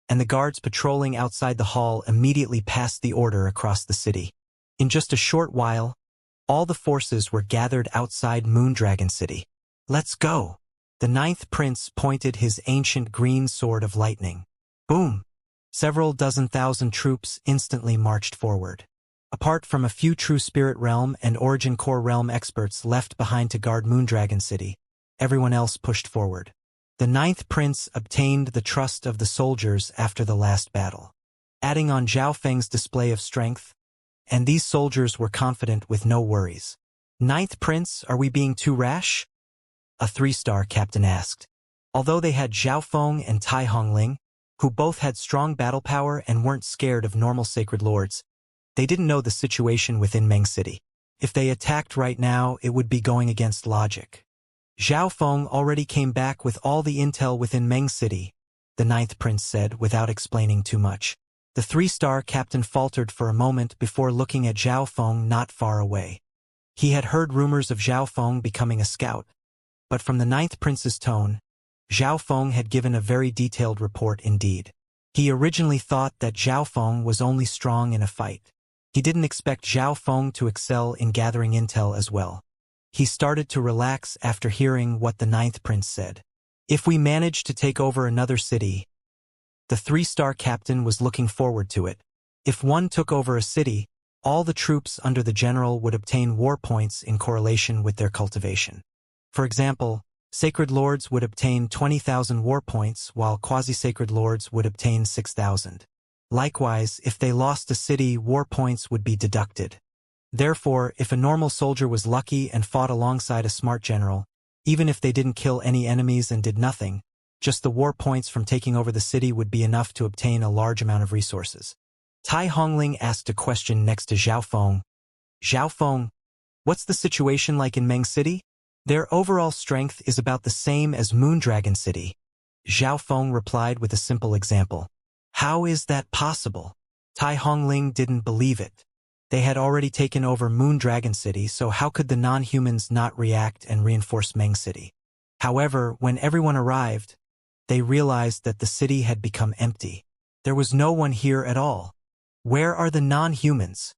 and the guards patrolling outside the hall immediately passed the order across the city. In just a short while, all the forces were gathered outside Moondragon City. Let's go! The ninth prince pointed his ancient green sword of lightning. Boom! Several dozen thousand troops instantly marched forward. Apart from a few true Spirit Realm and Origin Core Realm experts left behind to guard Moondragon City, everyone else pushed forward. The ninth prince obtained the trust of the soldiers after the last battle, adding on Zhao Feng's display of strength, and these soldiers were confident with no worries. Ninth prince, are we being too rash? A 3-star captain asked. Although they had Zhao Feng and Tai Hongling, who both had strong battle power and weren't scared of normal sacred lords, they didn't know the situation within Meng City. If they attacked right now, it would be going against logic. Zhao Feng already came back with all the intel within Meng City, the ninth prince said without explaining too much. The 3-star captain faltered for a moment before looking at Zhao Feng not far away. He had heard rumors of Zhao Feng becoming a scout, but from the ninth prince's tone, Zhao Feng had given a very detailed report indeed. He originally thought that Zhao Feng was only strong in a fight. He didn't expect Zhao Feng to excel in gathering intel as well. He started to relax after hearing what the ninth prince said. If we manage to take over another city, the 3-star captain was looking forward to it. If one took over a city, all the troops under the general would obtain war points in correlation with their cultivation. For example, sacred lords would obtain 20,000 war points while quasi-sacred lords would obtain 6,000. Likewise, if they lost a city, war points would be deducted. Therefore, if a normal soldier was lucky and fought alongside a smart general, even if they didn't kill any enemies and did nothing, just the war points from taking over the city would be enough to obtain a large amount of resources. Tai Hongling asked a question next to Zhao Feng. Zhao Feng, what's the situation like in Meng City? Their overall strength is about the same as Moondragon City, Zhao Feng replied with a simple example. How is that possible? Tai Hongling didn't believe it. They had already taken over Moon Dragon City, so how could the non-humans not react and reinforce Meng City? However, when everyone arrived, they realized that the city had become empty. There was no one here at all. Where are the non-humans?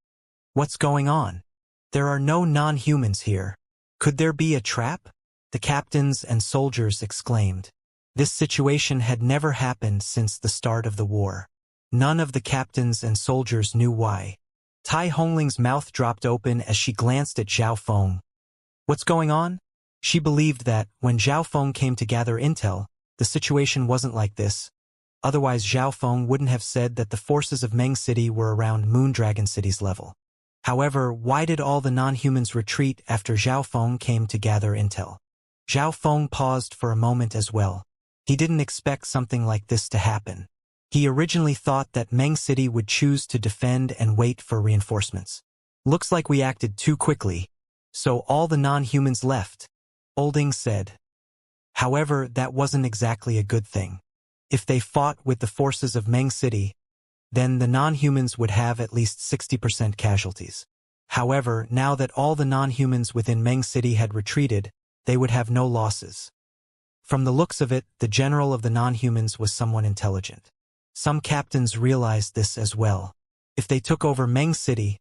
What's going on? There are no non-humans here. Could there be a trap? The captains and soldiers exclaimed. This situation had never happened since the start of the war. None of the captains and soldiers knew why. Tai Hongling's mouth dropped open as she glanced at Zhao Feng. What's going on? She believed that, when Zhao Feng came to gather intel, the situation wasn't like this. Otherwise Zhao Feng wouldn't have said that the forces of Meng City were around Moon Dragon City's level. However, why did all the non-humans retreat after Zhao Feng came to gather intel? Zhao Feng paused for a moment as well. He didn't expect something like this to happen. He originally thought that Meng City would choose to defend and wait for reinforcements. Looks like we acted too quickly, so all the non-humans left, Olding said. However, that wasn't exactly a good thing. If they fought with the forces of Meng City, then the non-humans would have at least 60% casualties. However, now that all the non-humans within Meng City had retreated, they would have no losses. From the looks of it, the general of the non-humans was someone intelligent. Some captains realized this as well. If they took over Meng City,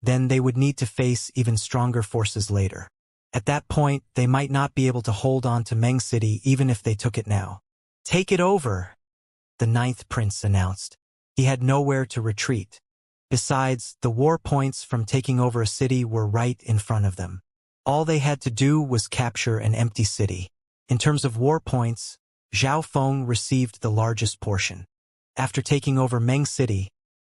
then they would need to face even stronger forces later. At that point, they might not be able to hold on to Meng City even if they took it now. Take it over, the ninth prince announced. He had nowhere to retreat. Besides, the war points from taking over a city were right in front of them. All they had to do was capture an empty city. In terms of war points, Zhao Feng received the largest portion. After taking over Meng City,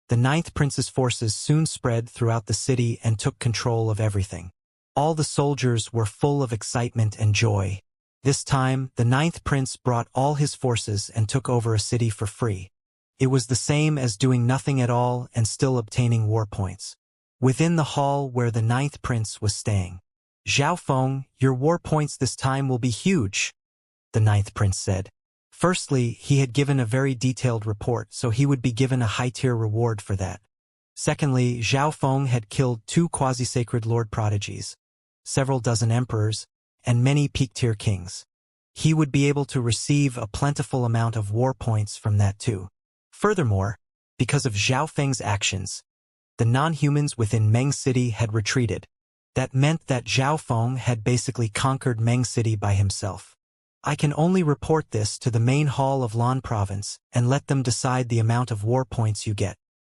the ninth prince's forces soon spread throughout the city and took control of everything. All the soldiers were full of excitement and joy. This time, the ninth prince brought all his forces and took over a city for free. It was the same as doing nothing at all and still obtaining war points. Within the hall where the ninth prince was staying, Zhao Feng, your war points this time will be huge, the ninth prince said. Firstly, he had given a very detailed report, so he would be given a high-tier reward for that. Secondly, Zhao Feng had killed 2 quasi-sacred lord prodigies, several dozen emperors, and many peak-tier kings. He would be able to receive a plentiful amount of war points from that too. Furthermore, because of Zhao Feng's actions, the non-humans within Meng City had retreated. That meant that Zhao Feng had basically conquered Meng City by himself. I can only report this to the main hall of Lan Province and let them decide the amount of war points you get.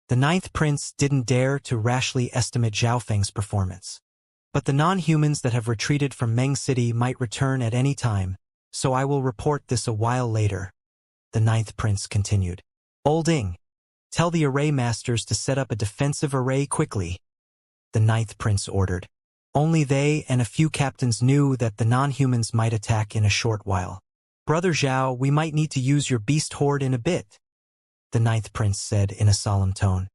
The ninth prince didn't dare to rashly estimate Zhao Feng's performance. But the non-humans that have retreated from Meng City might return at any time, so I will report this a while later, the ninth prince continued. Olding, tell the array masters to set up a defensive array quickly, the ninth prince ordered. Only they and a few captains knew that the non-humans might attack in a short while. Brother Zhao, we might need to use your beast horde in a bit, the ninth prince said in a solemn tone.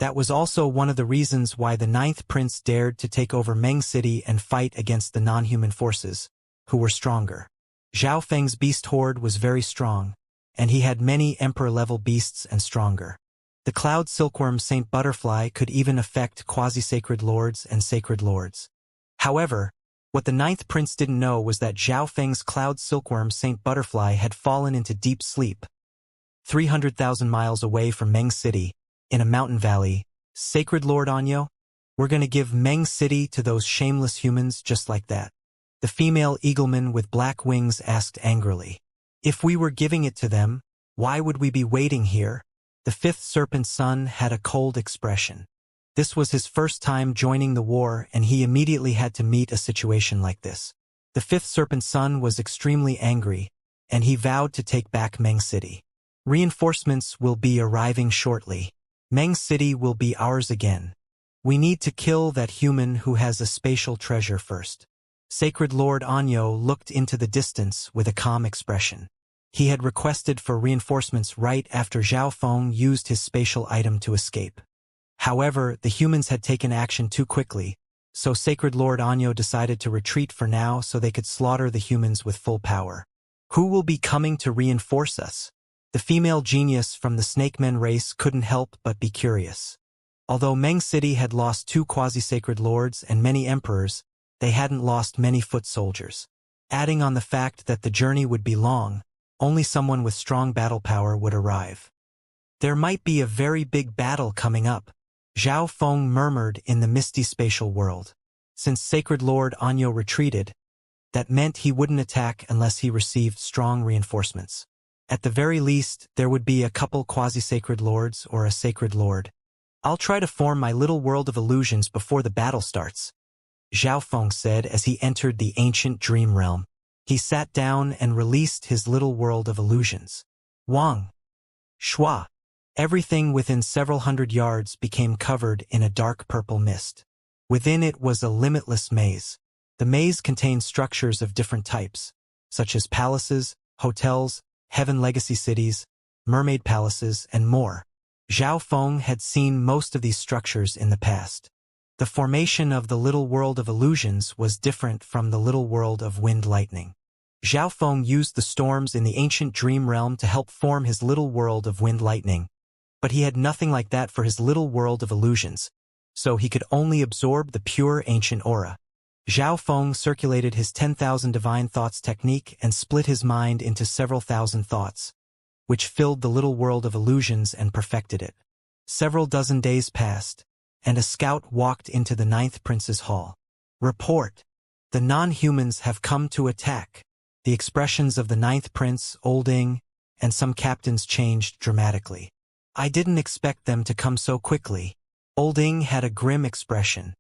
That was also one of the reasons why the ninth prince dared to take over Meng City and fight against the non-human forces, who were stronger. Zhao Feng's beast horde was very strong, and he had many emperor-level beasts and stronger. The cloud silkworm Saint Butterfly could even affect quasi-sacred lords and sacred lords. However, what the ninth prince didn't know was that Zhao Feng's cloud silkworm Saint Butterfly had fallen into deep sleep. 300,000 miles away from Meng City, in a mountain valley, Sacred Lord Anyo, we're gonna give Meng City to those shameless humans just like that. The female eagleman with black wings asked angrily. If we were giving it to them, why would we be waiting here? The fifth serpent son had a cold expression. This was his first time joining the war, and he immediately had to meet a situation like this. The fifth serpent son was extremely angry, and he vowed to take back Meng City. Reinforcements will be arriving shortly. Meng City will be ours again. We need to kill that human who has a spatial treasure first. Sacred Lord Anyo looked into the distance with a calm expression. He had requested for reinforcements right after Zhao Feng used his spatial item to escape. However, the humans had taken action too quickly, so Sacred Lord Anyo decided to retreat for now so they could slaughter the humans with full power. Who will be coming to reinforce us? The female genius from the Snakemen race couldn't help but be curious. Although Meng City had lost 2 quasi-sacred lords and many emperors, they hadn't lost many foot soldiers. Adding on the fact that the journey would be long, only someone with strong battle power would arrive. There might be a very big battle coming up, Zhao Feng murmured in the misty spatial world. Since Sacred Lord Anyo retreated, that meant he wouldn't attack unless he received strong reinforcements. At the very least, there would be a couple quasi-sacred lords or a sacred lord. I'll try to form my little world of illusions before the battle starts, Zhao Feng said as he entered the ancient dream realm. He sat down and released his little world of illusions. Wang. Shua. Everything within several hundred yards became covered in a dark purple mist. Within it was a limitless maze. The maze contained structures of different types, such as palaces, hotels, heaven legacy cities, mermaid palaces, and more. Zhao Feng had seen most of these structures in the past. The formation of the little world of illusions was different from the little world of wind lightning. Zhao Feng used the storms in the ancient dream realm to help form his little world of wind lightning, but he had nothing like that for his little world of illusions, so he could only absorb the pure ancient aura. Zhao Feng circulated his 10,000 divine thoughts technique and split his mind into several thousand thoughts, which filled the little world of illusions and perfected it. Several dozen days passed, and a scout walked into the 9th Prince's hall. Report. The non-humans have come to attack. The expressions of the 9th Prince, Olding, and some captains changed dramatically. I didn't expect them to come so quickly. Olding had a grim expression.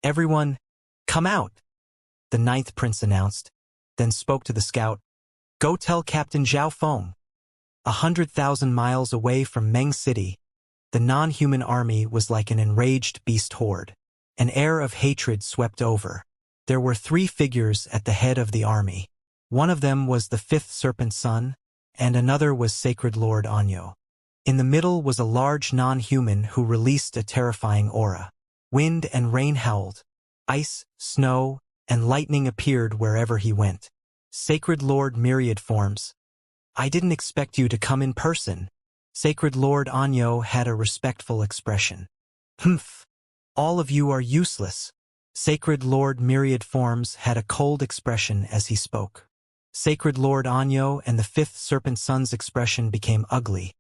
Everyone, come out, the 9th Prince announced, then spoke to the scout. Go tell Captain Zhao Feng. 100,000 miles away from Meng City, the non-human army was like an enraged beast horde. An air of hatred swept over. There were 3 figures at the head of the army. One of them was the 5th Serpent Son, and another was Sacred Lord Anyo. In the middle was a large non-human who released a terrifying aura. Wind and rain howled. Ice, snow, and lightning appeared wherever he went. Sacred Lord Myriad Forms. I didn't expect you to come in person. Sacred Lord Anyo had a respectful expression. Humph. All of you are useless. Sacred Lord Myriad Forms had a cold expression as he spoke. Sacred Lord Anyo and the 5th Serpent Son's expression became ugly,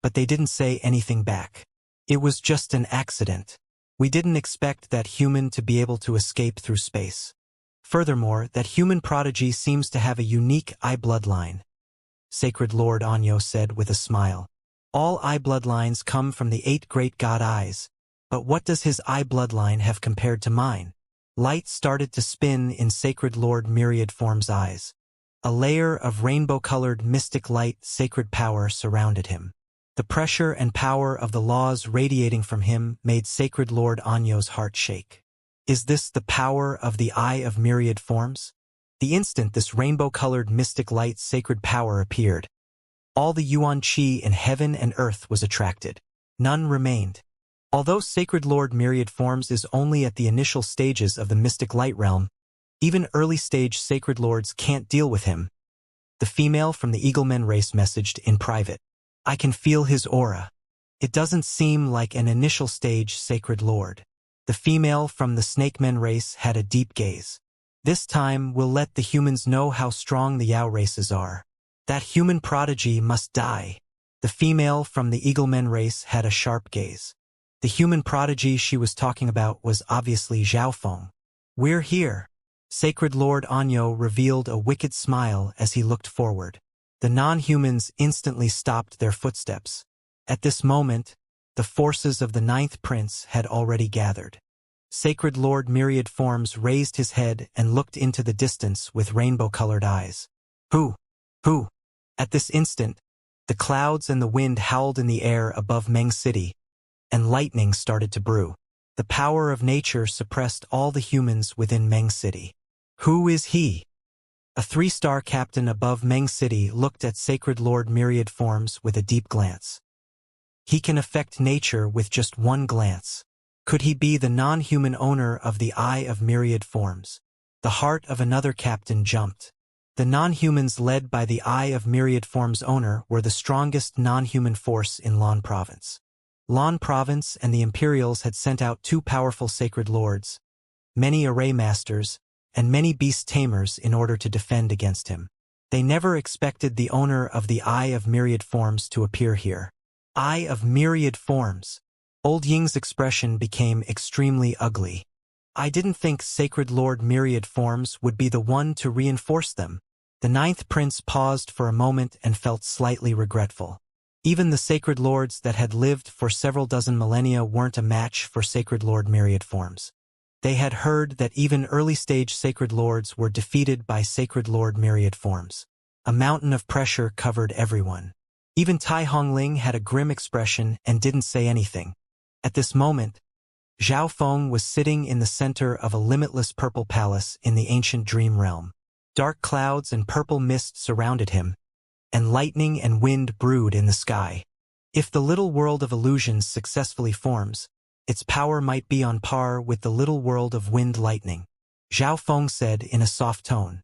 but they didn't say anything back. It was just an accident. We didn't expect that human to be able to escape through space. Furthermore, that human prodigy seems to have a unique eye bloodline. Sacred Lord Anyo said with a smile. All eye bloodlines come from the 8 great god eyes, but what does his eye bloodline have compared to mine? Light started to spin in Sacred Lord Myriad Form's eyes. A layer of rainbow-colored mystic light sacred power surrounded him. The pressure and power of the laws radiating from him made Sacred Lord Anyo's heart shake. Is this the power of the Eye of Myriad Forms? The instant this rainbow-colored mystic light sacred power appeared, all the Yuan Qi in heaven and earth was attracted. None remained. Although Sacred Lord Myriad Forms is only at the initial stages of the mystic light realm, even early-stage Sacred Lords can't deal with him. The female from the Eaglemen race messaged in private. I can feel his aura. It doesn't seem like an initial stage Sacred Lord. The female from the Snakemen race had a deep gaze. This time we'll let the humans know how strong the Yao races are. That human prodigy must die. The female from the Eaglemen race had a sharp gaze. The human prodigy she was talking about was obviously Zhao Feng. We're here. Sacred Lord Anyo revealed a wicked smile as he looked forward. The non-humans instantly stopped their footsteps. At this moment, the forces of the 9th Prince had already gathered. Sacred Lord Myriad Forms raised his head and looked into the distance with rainbow-colored eyes. Who? Who? At this instant, the clouds and the wind howled in the air above Meng City, and lightning started to brew. The power of nature suppressed all the humans within Meng City. Who is he? A 3-star captain above Meng City looked at Sacred Lord Myriad Forms with a deep glance. He can affect nature with just one glance. Could he be the non-human owner of the Eye of Myriad Forms? The heart of another captain jumped. The non-humans led by the Eye of Myriad Forms owner were the strongest non-human force in Lan Province. Lan Province and the Imperials had sent out 2 powerful sacred lords, many array masters, and many beast tamers in order to defend against him. They never expected the owner of the Eye of Myriad Forms to appear here. Eye of Myriad Forms. Old Ying's expression became extremely ugly. I didn't think Sacred Lord Myriad Forms would be the one to reinforce them. The 9th prince paused for a moment and felt slightly regretful. Even the Sacred Lords that had lived for several dozen millennia weren't a match for Sacred Lord Myriad Forms. They had heard that even early-stage Sacred Lords were defeated by Sacred Lord Myriad Forms. A mountain of pressure covered everyone. Even Tai Hongling had a grim expression and didn't say anything. At this moment, Zhao Feng was sitting in the center of a limitless purple palace in the ancient dream realm. Dark clouds and purple mist surrounded him, and lightning and wind brewed in the sky. If the little world of illusions successfully forms, its power might be on par with the little world of wind lightning, Zhao Feng said in a soft tone.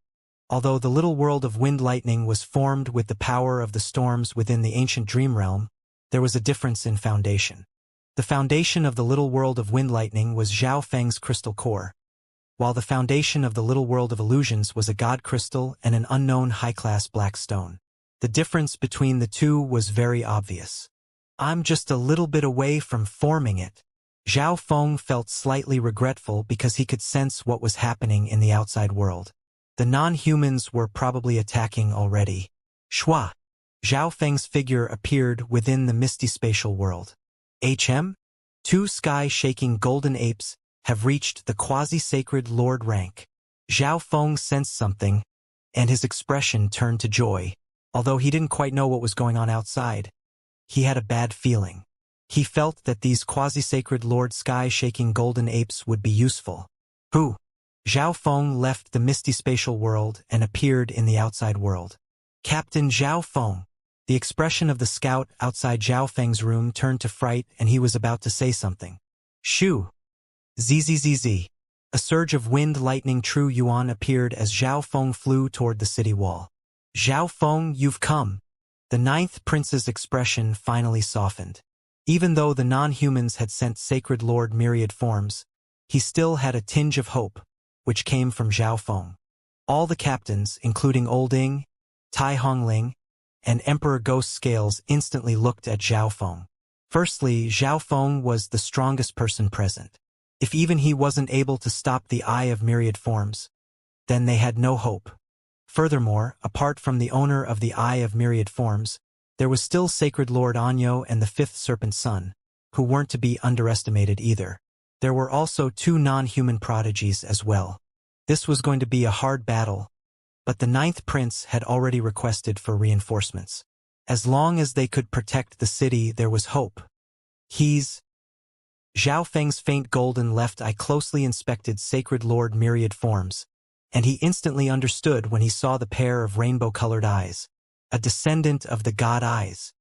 Although the little world of wind lightning was formed with the power of the storms within the ancient dream realm, there was a difference in foundation. The foundation of the little world of wind lightning was Zhao Feng's crystal core, while the foundation of the little world of illusions was a god crystal and an unknown high-class black stone. The difference between the two was very obvious. I'm just a little bit away from forming it. Zhao Feng felt slightly regretful because he could sense what was happening in the outside world. The non-humans were probably attacking already. Shua! Zhao Feng's figure appeared within the misty spatial world. 2 sky-shaking golden apes have reached the quasi-sacred lord rank. Zhao Feng sensed something, and his expression turned to joy. Although he didn't quite know what was going on outside, he had a bad feeling. He felt that these quasi-sacred lord sky-shaking golden apes would be useful. Who? Zhao Feng left the misty spatial world and appeared in the outside world. Captain Zhao Feng. The expression of the scout outside Zhao Feng's room turned to fright and he was about to say something. Shoo! Zzz. A surge of wind lightning true yuan appeared as Zhao Feng flew toward the city wall. Zhao Feng, you've come. The 9th prince's expression finally softened. Even though the non-humans had sent Sacred Lord Myriad Forms, he still had a tinge of hope, which came from Zhao Feng. All the captains, including Old Ying, Tai Hongling, and Emperor Ghost Scales instantly looked at Zhao Feng. Firstly, Zhao Feng was the strongest person present. If even he wasn't able to stop the Eye of Myriad Forms, then they had no hope. Furthermore, apart from the owner of the Eye of Myriad Forms, there was still Sacred Lord Anyo and the 5th Serpent Son, who weren't to be underestimated either. There were also 2 non-human prodigies as well. This was going to be a hard battle, but the 9th prince had already requested for reinforcements. As long as they could protect the city, there was hope. Zhao Feng's faint golden left eye closely inspected Sacred Lord Myriad Forms, and he instantly understood when he saw the pair of rainbow-colored eyes. A descendant of the god eyes.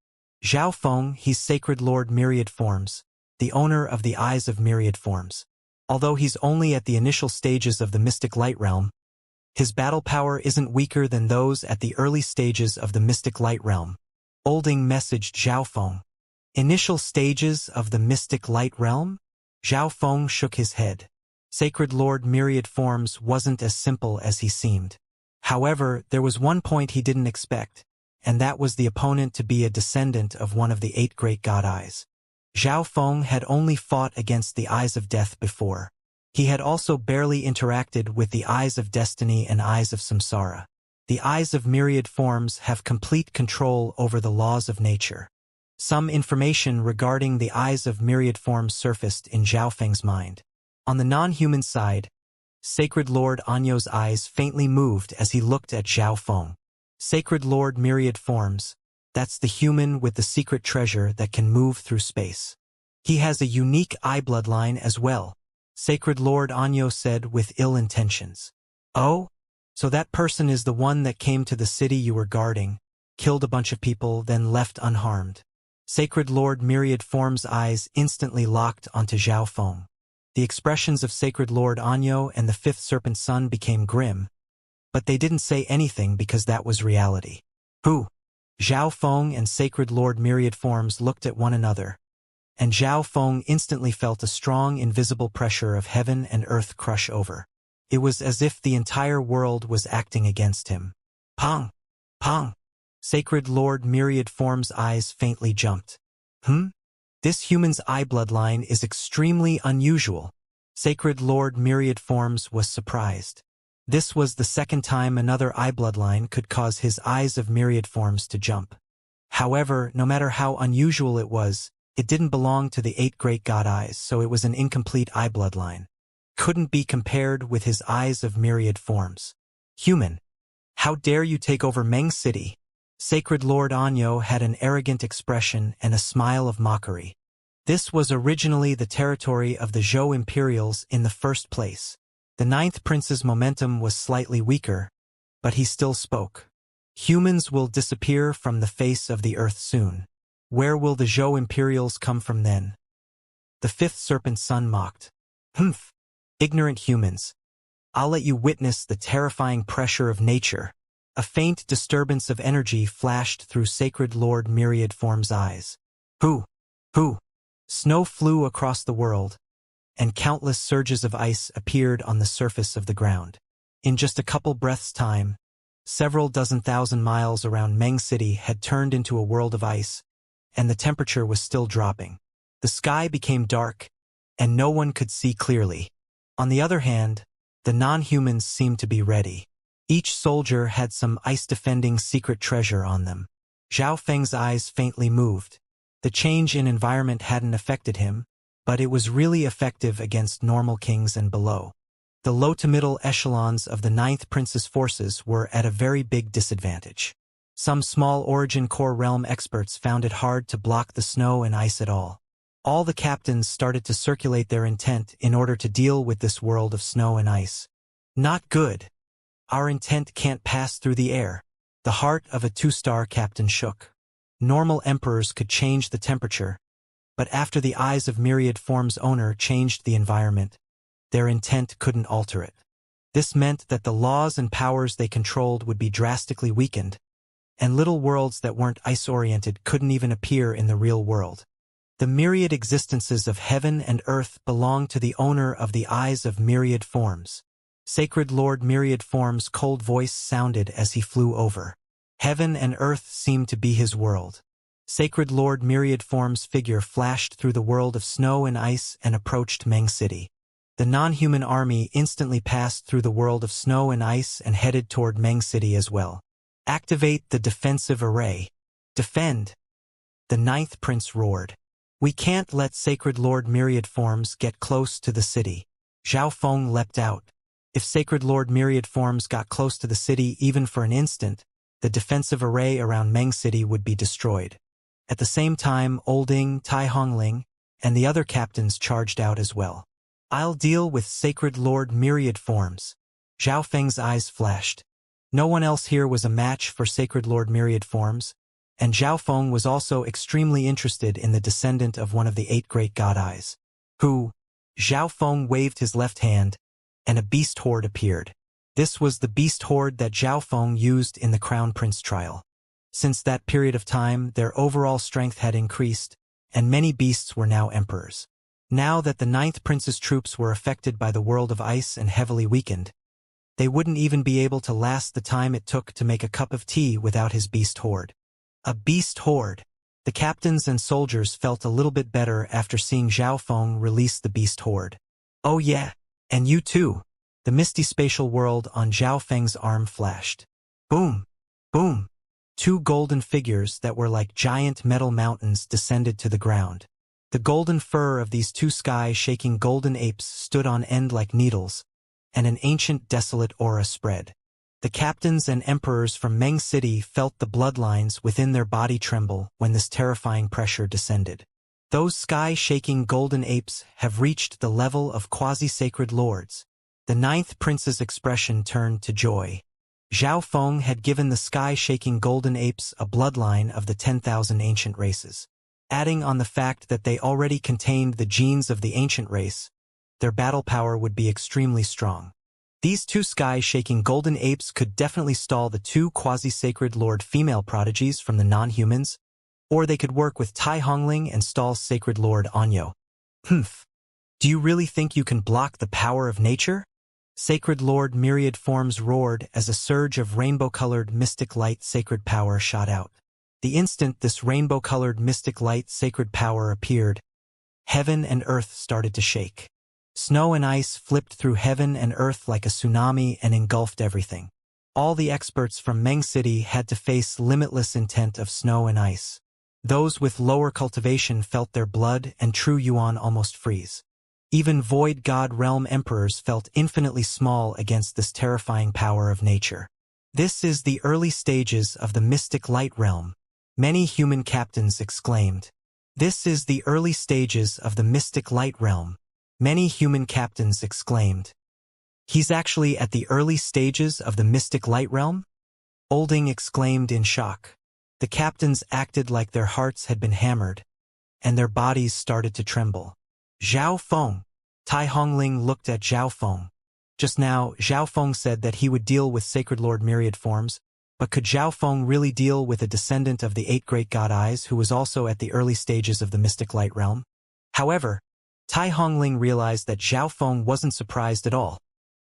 Zhao Feng, he's Sacred Lord Myriad Forms, the owner of the Eyes of Myriad Forms. Although he's only at the initial stages of the Mystic Light Realm, his battle power isn't weaker than those at the early stages of the Mystic Light Realm. Olding messaged Zhao Feng. Initial stages of the Mystic Light Realm? Zhao Feng shook his head. Sacred Lord Myriad Forms wasn't as simple as he seemed. However, there was one point he didn't expect, and that was the opponent to be a descendant of one of the 8 great god eyes. Zhao Feng had only fought against the Eyes of Death before. He had also barely interacted with the Eyes of Destiny and Eyes of Samsara. The Eyes of Myriad Forms have complete control over the laws of nature. Some information regarding the Eyes of Myriad Forms surfaced in Zhao Feng's mind. On the non-human side, Sacred Lord Anyo's eyes faintly moved as he looked at Zhao Feng. Sacred Lord Myriad Forms, that's the human with the secret treasure that can move through space. He has a unique eye bloodline as well, Sacred Lord Anyo said with ill intentions. Oh? So that person is the one that came to the city you were guarding, killed a bunch of people, then left unharmed. Sacred Lord Myriad Form's eyes instantly locked onto Zhao Feng. The expressions of Sacred Lord Anyo and the 5th Serpent Son became grim, But they didn't say anything because that was reality. Who? Zhao Feng and Sacred Lord Myriad Forms looked at one another, and Zhao Feng instantly felt a strong invisible pressure of heaven and earth crush over. It was as if the entire world was acting against him. Pong! Pong! Sacred Lord Myriad Form's eyes faintly jumped. This human's eye bloodline is extremely unusual. Sacred Lord Myriad Forms was surprised. This was the second time another eye bloodline could cause his eyes of Myriad Forms to jump. However, no matter how unusual it didn't belong to the 8 great god eyes, so it was an incomplete eye bloodline. Couldn't be compared with his eyes of Myriad Forms. Human! How dare you take over Meng City? Sacred Lord Anyo had an arrogant expression and a smile of mockery. This was originally the territory of the Zhou Imperials in the first place. The 9th Prince's momentum was slightly weaker, but he still spoke. Humans will disappear from the face of the earth soon. Where will the Zhou Imperials come from then? The 5th Serpent's son mocked. Humph! Ignorant humans. I'll let you witness the terrifying pressure of nature. A faint disturbance of energy flashed through Sacred Lord Myriad Form's eyes. Who? Snow flew across the world, and countless surges of ice appeared on the surface of the ground. In just a couple breaths' time, several dozen thousand miles around Meng City had turned into a world of ice, and the temperature was still dropping. The sky became dark, and no one could see clearly. On the other hand, the non-humans seemed to be ready. Each soldier had some ice-defending secret treasure on them. Zhao Feng's eyes faintly moved. The change in environment hadn't affected him, but it was really effective against normal kings and below. The low to middle echelons of the 9th Prince's forces were at a very big disadvantage. Some small Origin Core realm experts found it hard to block the snow and ice at all. All the captains started to circulate their intent in order to deal with this world of snow and ice. Not good. Our intent can't pass through the air. The heart of a 2-star captain shook. Normal emperors could change the temperature, but after the eyes of Myriad Form's owner changed the environment, their intent couldn't alter it. This meant that the laws and powers they controlled would be drastically weakened, and little worlds that weren't ice-oriented couldn't even appear in the real world. The myriad existences of heaven and earth belong to the owner of the eyes of Myriad Forms. Sacred Lord Myriad Form's cold voice sounded as he flew over. Heaven and earth seemed to be his world. Sacred Lord Myriad Form's figure flashed through the world of snow and ice and approached Meng City. The non-human army instantly passed through the world of snow and ice and headed toward Meng City as well. Activate the defensive array. Defend! The 9th Prince roared. We can't let Sacred Lord Myriad Forms get close to the city. Zhao Feng leapt out. If Sacred Lord Myriad Forms got close to the city even for an instant, the defensive array around Meng City would be destroyed. At the same time, Olding, Tai Hongling, and the other captains charged out as well. I'll deal with Sacred Lord Myriad Forms. Zhao Feng's eyes flashed. No one else here was a match for Sacred Lord Myriad Forms, and Zhao Feng was also extremely interested in the descendant of one of the 8 great god eyes. Who? Zhao Feng waved his left hand, and a beast horde appeared. This was the beast horde that Zhao Feng used in the Crown Prince trial. Since that period of time, their overall strength had increased, and many beasts were now emperors. Now that the 9th Prince's troops were affected by the world of ice and heavily weakened, they wouldn't even be able to last the time it took to make a cup of tea without his beast horde. A beast horde! The captains and soldiers felt a little bit better after seeing Zhao Feng release the beast horde. Oh yeah, and you too! The misty spatial world on Zhao Feng's arm flashed. Boom! Boom! 2 golden figures that were like giant metal mountains descended to the ground. The golden fur of these 2 sky-shaking golden apes stood on end like needles, and an ancient desolate aura spread. The captains and emperors from Meng City felt the bloodlines within their body tremble when this terrifying pressure descended. Those sky-shaking golden apes have reached the level of quasi-sacred lords. The 9th Prince's expression turned to joy. Zhao Feng had given the sky-shaking golden apes a bloodline of the 10,000 ancient races. Adding on the fact that they already contained the genes of the ancient race, their battle power would be extremely strong. These two sky-shaking golden apes could definitely stall the two quasi-sacred Lord female prodigies from the non-humans, or they could work with Tai Hongling and stall Sacred Lord Anyo. Humph. Do you really think you can block the power of nature? Sacred Lord Myriad Forms roared as a surge of rainbow-colored mystic light sacred power shot out. The instant this rainbow-colored mystic light sacred power appeared, heaven and earth started to shake. Snow and ice flipped through heaven and earth like a tsunami and engulfed everything. All the experts from Meng City had to face limitless intent of snow and ice. Those with lower cultivation felt their blood and true yuan almost freeze. Even Void God Realm Emperors felt infinitely small against this terrifying power of nature. This is the early stages of the mystic light realm, many human captains exclaimed. This is the early stages of the mystic light realm, many human captains exclaimed. He's actually at the early stages of the mystic light realm? Olding exclaimed in shock. The captains acted like their hearts had been hammered, and their bodies started to tremble. Zhao Feng. Tai Hongling looked at Zhao Feng. Just now, Zhao Feng said that he would deal with Sacred Lord Myriad Forms, but could Zhao Feng really deal with a descendant of the 8 Great God Eyes who was also at the early stages of the mystic light realm? However, Tai Hongling realized that Zhao Feng wasn't surprised at all,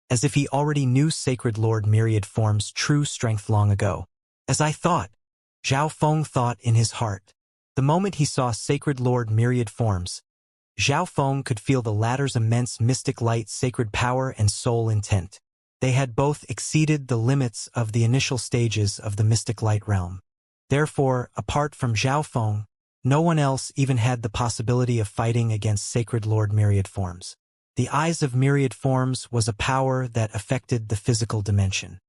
as if he already knew Sacred Lord Myriad Form's true strength long ago. As I thought, Zhao Feng thought in his heart. The moment he saw Sacred Lord Myriad Forms, Zhao Feng could feel the latter's immense mystic light, sacred power, and soul intent. They had both exceeded the limits of the initial stages of the mystic light realm. Therefore, apart from Zhao Feng, no one else even had the possibility of fighting against Sacred Lord Myriad Forms. The Eyes of Myriad Forms was a power that affected the physical dimension.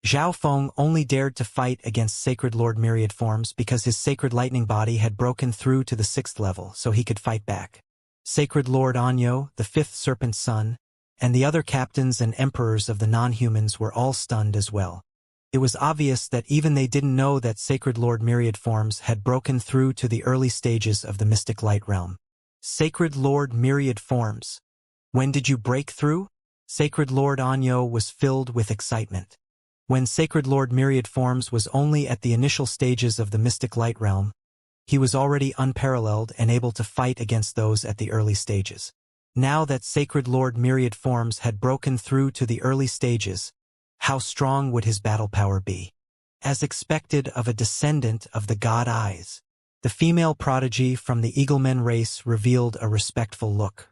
Zhao Feng only dared to fight against Sacred Lord Myriad Forms because his sacred lightning body had broken through to the 6th level, so he could fight back. Sacred Lord Anyo, the 5th Serpent Son, and the other captains and emperors of the non-humans were all stunned as well. It was obvious that even they didn't know that Sacred Lord Myriad Forms had broken through to the early stages of the mystic light realm. Sacred Lord Myriad Forms. When did you break through? Sacred Lord Anyo was filled with excitement. When Sacred Lord Myriad Forms was only at the initial stages of the mystic light realm, he was already unparalleled and able to fight against those at the early stages. Now that Sacred Lord Myriad Forms had broken through to the early stages, how strong would his battle power be? As expected of a descendant of the God Eyes, the female prodigy from the Eaglemen race revealed a respectful look.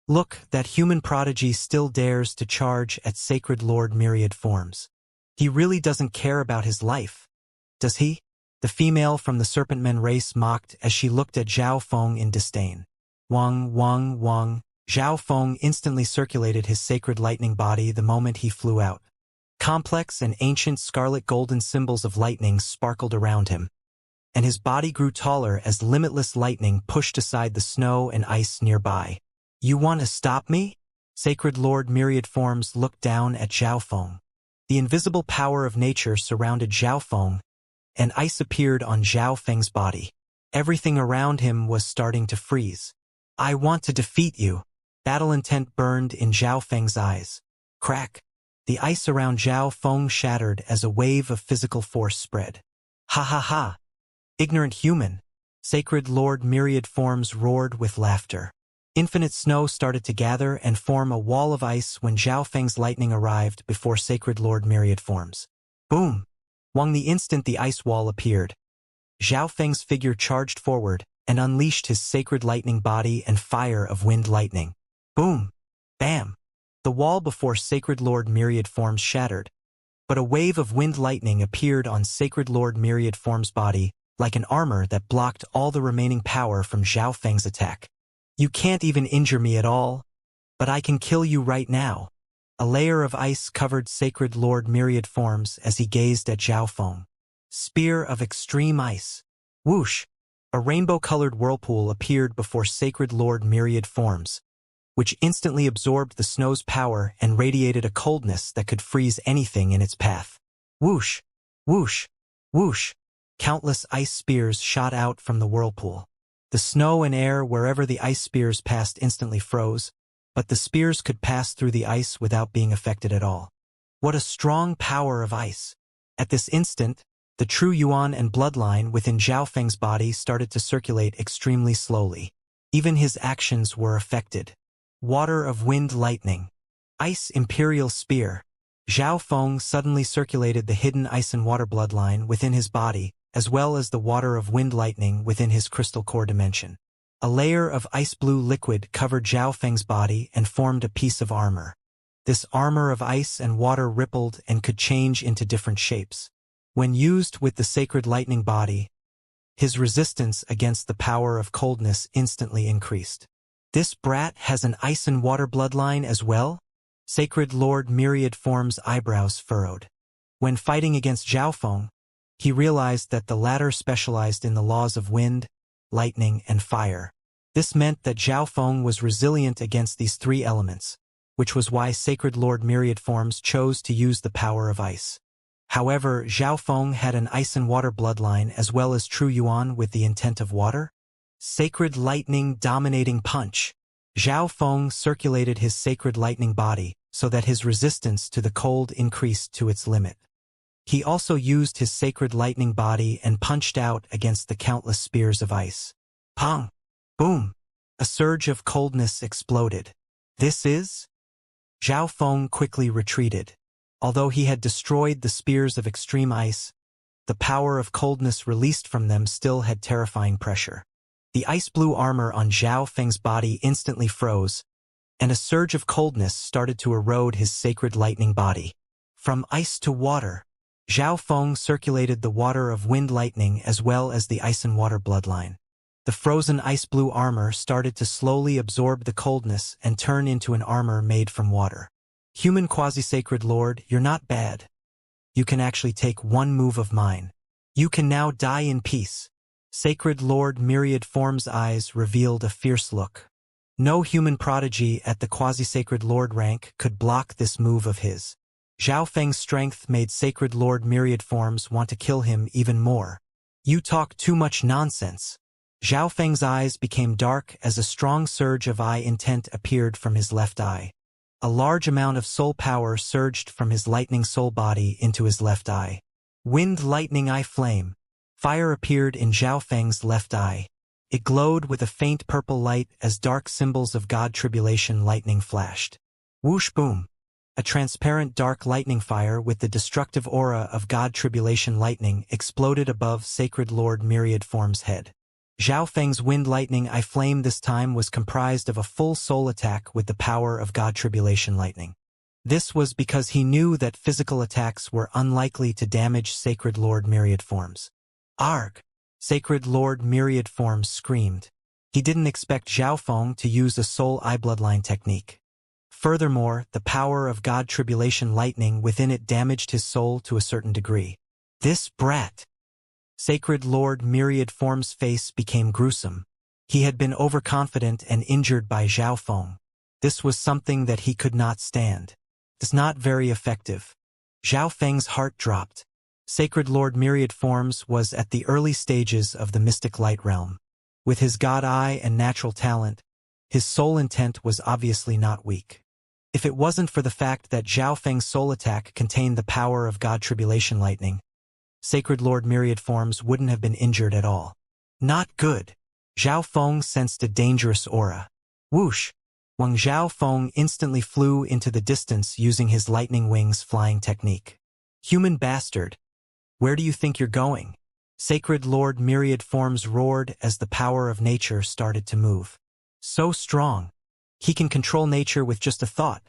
Look, that human prodigy still dares to charge at Sacred Lord Myriad Forms. He really doesn't care about his life, does he? The female from the Serpentmen race mocked as she looked at Zhao Feng in disdain. Wang. Zhao Feng instantly circulated his sacred lightning body the moment he flew out. Complex and ancient scarlet golden symbols of lightning sparkled around him, and his body grew taller as limitless lightning pushed aside the snow and ice nearby. You want to stop me? Sacred Lord Myriad Forms looked down at Zhao Feng. The invisible power of nature surrounded Zhao Feng, and ice appeared on Zhao Feng's body. Everything around him was starting to freeze. I want to defeat you. Battle intent burned in Zhao Feng's eyes. Crack. The ice around Zhao Feng shattered as a wave of physical force spread. Ha ha ha. Ignorant human. Sacred Lord Myriad Forms roared with laughter. Infinite snow started to gather and form a wall of ice when Zhao Feng's lightning arrived before Sacred Lord Myriad Forms. Boom! Wang, the instant the ice wall appeared, Zhao Feng's figure charged forward and unleashed his sacred lightning body and fire of wind lightning. Boom! Bam! The wall before Sacred Lord Myriad Forms shattered, but a wave of wind lightning appeared on Sacred Lord Myriad Forms' body like an armor that blocked all the remaining power from Zhao Feng's attack. You can't even injure me at all, but I can kill you right now. A layer of ice covered Sacred Lord Myriad Forms as he gazed at Zhao Feng. Spear of extreme ice. Whoosh! A rainbow-colored whirlpool appeared before Sacred Lord Myriad Forms, which instantly absorbed the snow's power and radiated a coldness that could freeze anything in its path. Whoosh! Whoosh! Whoosh! Countless ice spears shot out from the whirlpool. The snow and air wherever the ice spears passed instantly froze, but the spears could pass through the ice without being affected at all. What a strong power of ice! At this instant, the true Yuan and bloodline within Zhao Feng's body started to circulate extremely slowly. Even his actions were affected. Water of wind lightning. Ice imperial spear. Zhao Feng suddenly circulated the hidden ice and water bloodline within his body, as well as the water of wind lightning within his crystal core dimension. A layer of ice blue liquid covered Zhao Feng's body and formed a piece of armor. This armor of ice and water rippled and could change into different shapes. When used with the sacred lightning body, his resistance against the power of coldness instantly increased. This brat has an ice and water bloodline as well? Sacred Lord Myriad Form's eyebrows furrowed. When fighting against Zhao Feng, he realized that the latter specialized in the laws of wind, lightning, and fire. This meant that Zhao Feng was resilient against these three elements, which was why Sacred Lord Myriad Forms chose to use the power of ice. However, Zhao Feng had an ice and water bloodline as well as true Yuan with the intent of water. Sacred Lightning Dominating Punch. Zhao Feng circulated his sacred lightning body so that his resistance to the cold increased to its limit. He also used his sacred lightning body and punched out against the countless spears of ice. Pong! Boom! A surge of coldness exploded. This is? Zhao Feng quickly retreated. Although he had destroyed the spears of extreme ice, the power of coldness released from them still had terrifying pressure. The ice-blue armor on Zhao Feng's body instantly froze, and a surge of coldness started to erode his sacred lightning body. From ice to water, Zhao Feng circulated the water of wind lightning as well as the ice and water bloodline. The frozen ice-blue armor started to slowly absorb the coldness and turn into an armor made from water. Human quasi-sacred lord, you're not bad. You can actually take one move of mine. You can now die in peace. Sacred Lord Myriad Form's eyes revealed a fierce look. No human prodigy at the quasi-sacred lord rank could block this move of his. Zhao Feng's strength made Sacred Lord Myriad Forms want to kill him even more. You talk too much nonsense. Zhao Feng's eyes became dark as a strong surge of eye intent appeared from his left eye. A large amount of soul power surged from his lightning soul body into his left eye. Wind lightning eye flame. Fire appeared in Zhao Feng's left eye. It glowed with a faint purple light as dark symbols of God Tribulation lightning flashed. Whoosh boom! A transparent dark lightning fire with the destructive aura of God Tribulation lightning exploded above Sacred Lord Myriad Form's head. Zhao Feng's wind lightning eye flame this time was comprised of a full soul attack with the power of God Tribulation lightning. This was because he knew that physical attacks were unlikely to damage Sacred Lord Myriad Forms. Arg! Sacred Lord Myriad Forms screamed. He didn't expect Zhao Feng to use a soul eye bloodline technique. Furthermore, the power of God Tribulation lightning within it damaged his soul to a certain degree. This brat! Sacred Lord Myriad Form's face became gruesome. He had been overconfident and injured by Zhao Feng. This was something that he could not stand. It's not very effective. Zhao Feng's heart dropped. Sacred Lord Myriad Forms was at the early stages of the mystic light realm. With his god eye and natural talent, his soul intent was obviously not weak. If it wasn't for the fact that Zhao Feng's soul attack contained the power of God Tribulation lightning, Sacred Lord Myriad Forms wouldn't have been injured at all. Not good. Zhao Feng sensed a dangerous aura. Whoosh! Wang Zhao Feng instantly flew into the distance using his lightning wings flying technique. Human bastard! Where do you think you're going? Sacred Lord Myriad Forms roared as the power of nature started to move. So strong. He can control nature with just a thought.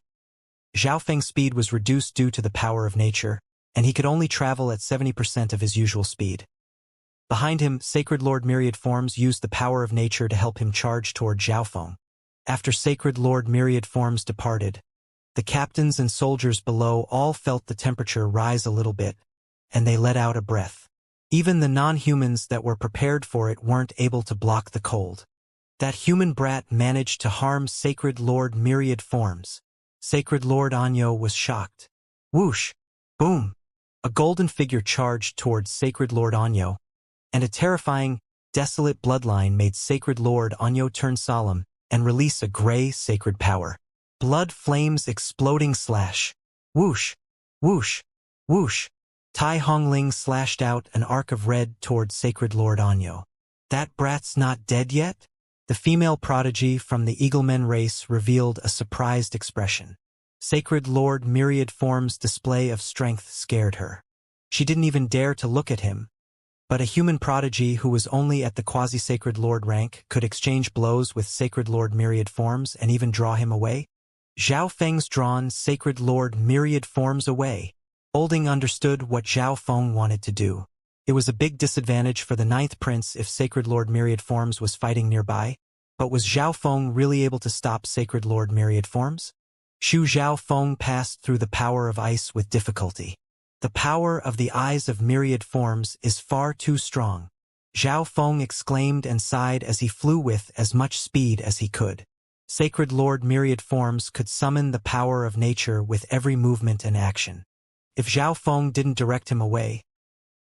Zhao Feng's speed was reduced due to the power of nature, and he could only travel at 70% of his usual speed. Behind him, Sacred Lord Myriad Forms used the power of nature to help him charge toward Zhao Feng. After Sacred Lord Myriad Forms departed, the captains and soldiers below all felt the temperature rise a little bit, and they let out a breath. Even the non-humans that were prepared for it weren't able to block the cold. That human brat managed to harm Sacred Lord Myriad Forms. Sacred Lord Anyo was shocked. Whoosh! Boom! A golden figure charged towards Sacred Lord Anyo, and a terrifying, desolate bloodline made Sacred Lord Anyo turn solemn and release a gray sacred power. Blood flames exploding slash. Whoosh! Whoosh! Whoosh! Tai Hongling slashed out an arc of red toward Sacred Lord Anyo. That brat's not dead yet? The female prodigy from the Eaglemen race revealed a surprised expression. Sacred Lord Myriad Form's display of strength scared her. She didn't even dare to look at him. But a human prodigy who was only at the quasi-Sacred Lord rank could exchange blows with Sacred Lord Myriad Forms and even draw him away? Zhao Feng's drawn Sacred Lord Myriad Forms away. Olding understood what Zhao Feng wanted to do. It was a big disadvantage for the Ninth Prince if Sacred Lord Myriad Forms was fighting nearby, but was Zhao Feng really able to stop Sacred Lord Myriad Forms? Xu Zhao Feng passed through the power of ice with difficulty. The power of the eyes of myriad forms is far too strong. Zhao Feng exclaimed and sighed as he flew with as much speed as he could. Sacred Lord Myriad Forms could summon the power of nature with every movement and action. If Zhao Feng didn't direct him away,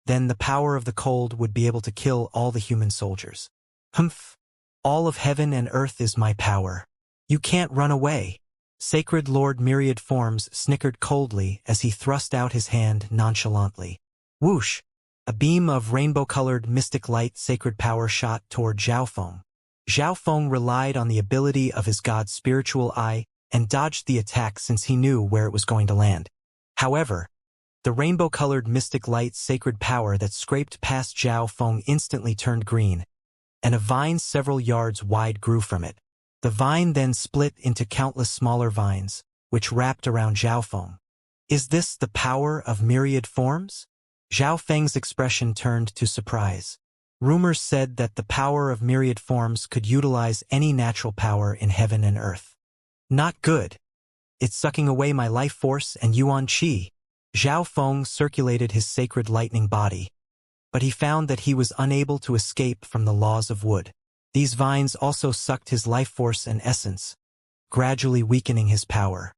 then the power of the cold would be able to kill all the human soldiers. Humph! All of heaven and earth is my power. You can't run away. Sacred Lord Myriad Forms snickered coldly as he thrust out his hand nonchalantly. Whoosh! A beam of rainbow-colored mystic light sacred power shot toward Zhao Feng. Zhao Feng relied on the ability of his god's spiritual eye and dodged the attack since he knew where it was going to land. However, the rainbow-colored mystic light sacred power that scraped past Zhao Feng instantly turned green, and a vine several yards wide grew from it. The vine then split into countless smaller vines, which wrapped around Zhao Feng. Is this the power of myriad forms? Zhao Feng's expression turned to surprise. Rumors said that the power of myriad forms could utilize any natural power in heaven and earth. Not good. It's sucking away my life force and Yuan Qi. Zhao Feng circulated his sacred lightning body, but he found that he was unable to escape from the laws of wood. These vines also sucked his life force and essence, gradually weakening his power.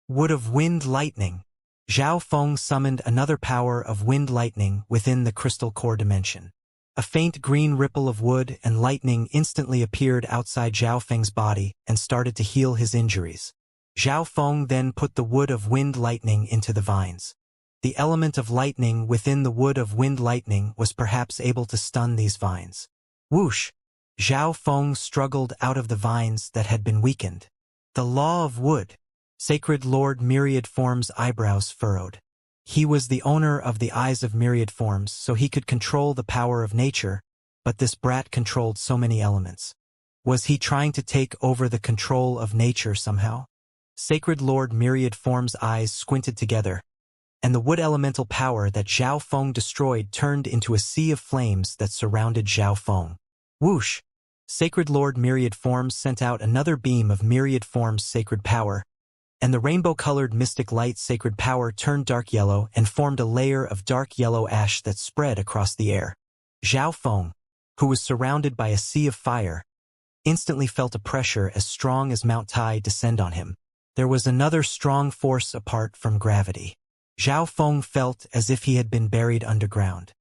Wood of wind lightning. Zhao Feng summoned another power of wind lightning within the crystal core dimension. A faint green ripple of wood and lightning instantly appeared outside Zhao Feng's body and started to heal his injuries. Zhao Feng then put the wood of wind lightning into the vines. The element of lightning within the wood of wind lightning was perhaps able to stun these vines. Whoosh! Zhao Feng struggled out of the vines that had been weakened. The law of wood. Sacred Lord Myriad Form's eyebrows furrowed. He was the owner of the eyes of myriad forms, so he could control the power of nature, but this brat controlled so many elements. Was he trying to take over the control of nature somehow? Sacred Lord Myriad Form's eyes squinted together, and the wood elemental power that Zhao Feng destroyed turned into a sea of flames that surrounded Zhao Feng. Whoosh! Sacred Lord Myriad Forms sent out another beam of Myriad Forms sacred power, and the rainbow-colored mystic light sacred power turned dark yellow and formed a layer of dark yellow ash that spread across the air. Zhao Feng, who was surrounded by a sea of fire, instantly felt a pressure as strong as Mount Tai descend on him. There was another strong force apart from gravity. Zhao Feng felt as if he had been buried underground.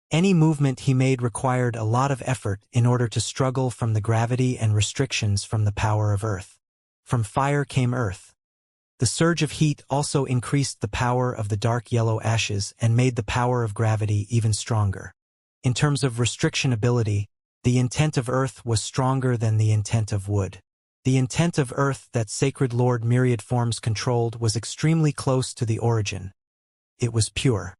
Any movement he made required a lot of effort in order to struggle from the gravity and restrictions from the power of earth. From fire came earth. The surge of heat also increased the power of the dark yellow ashes and made the power of gravity even stronger. In terms of restriction ability, the intent of earth was stronger than the intent of wood. The intent of earth that Sacred Lord Myriad Forms controlled was extremely close to the origin. It was pure.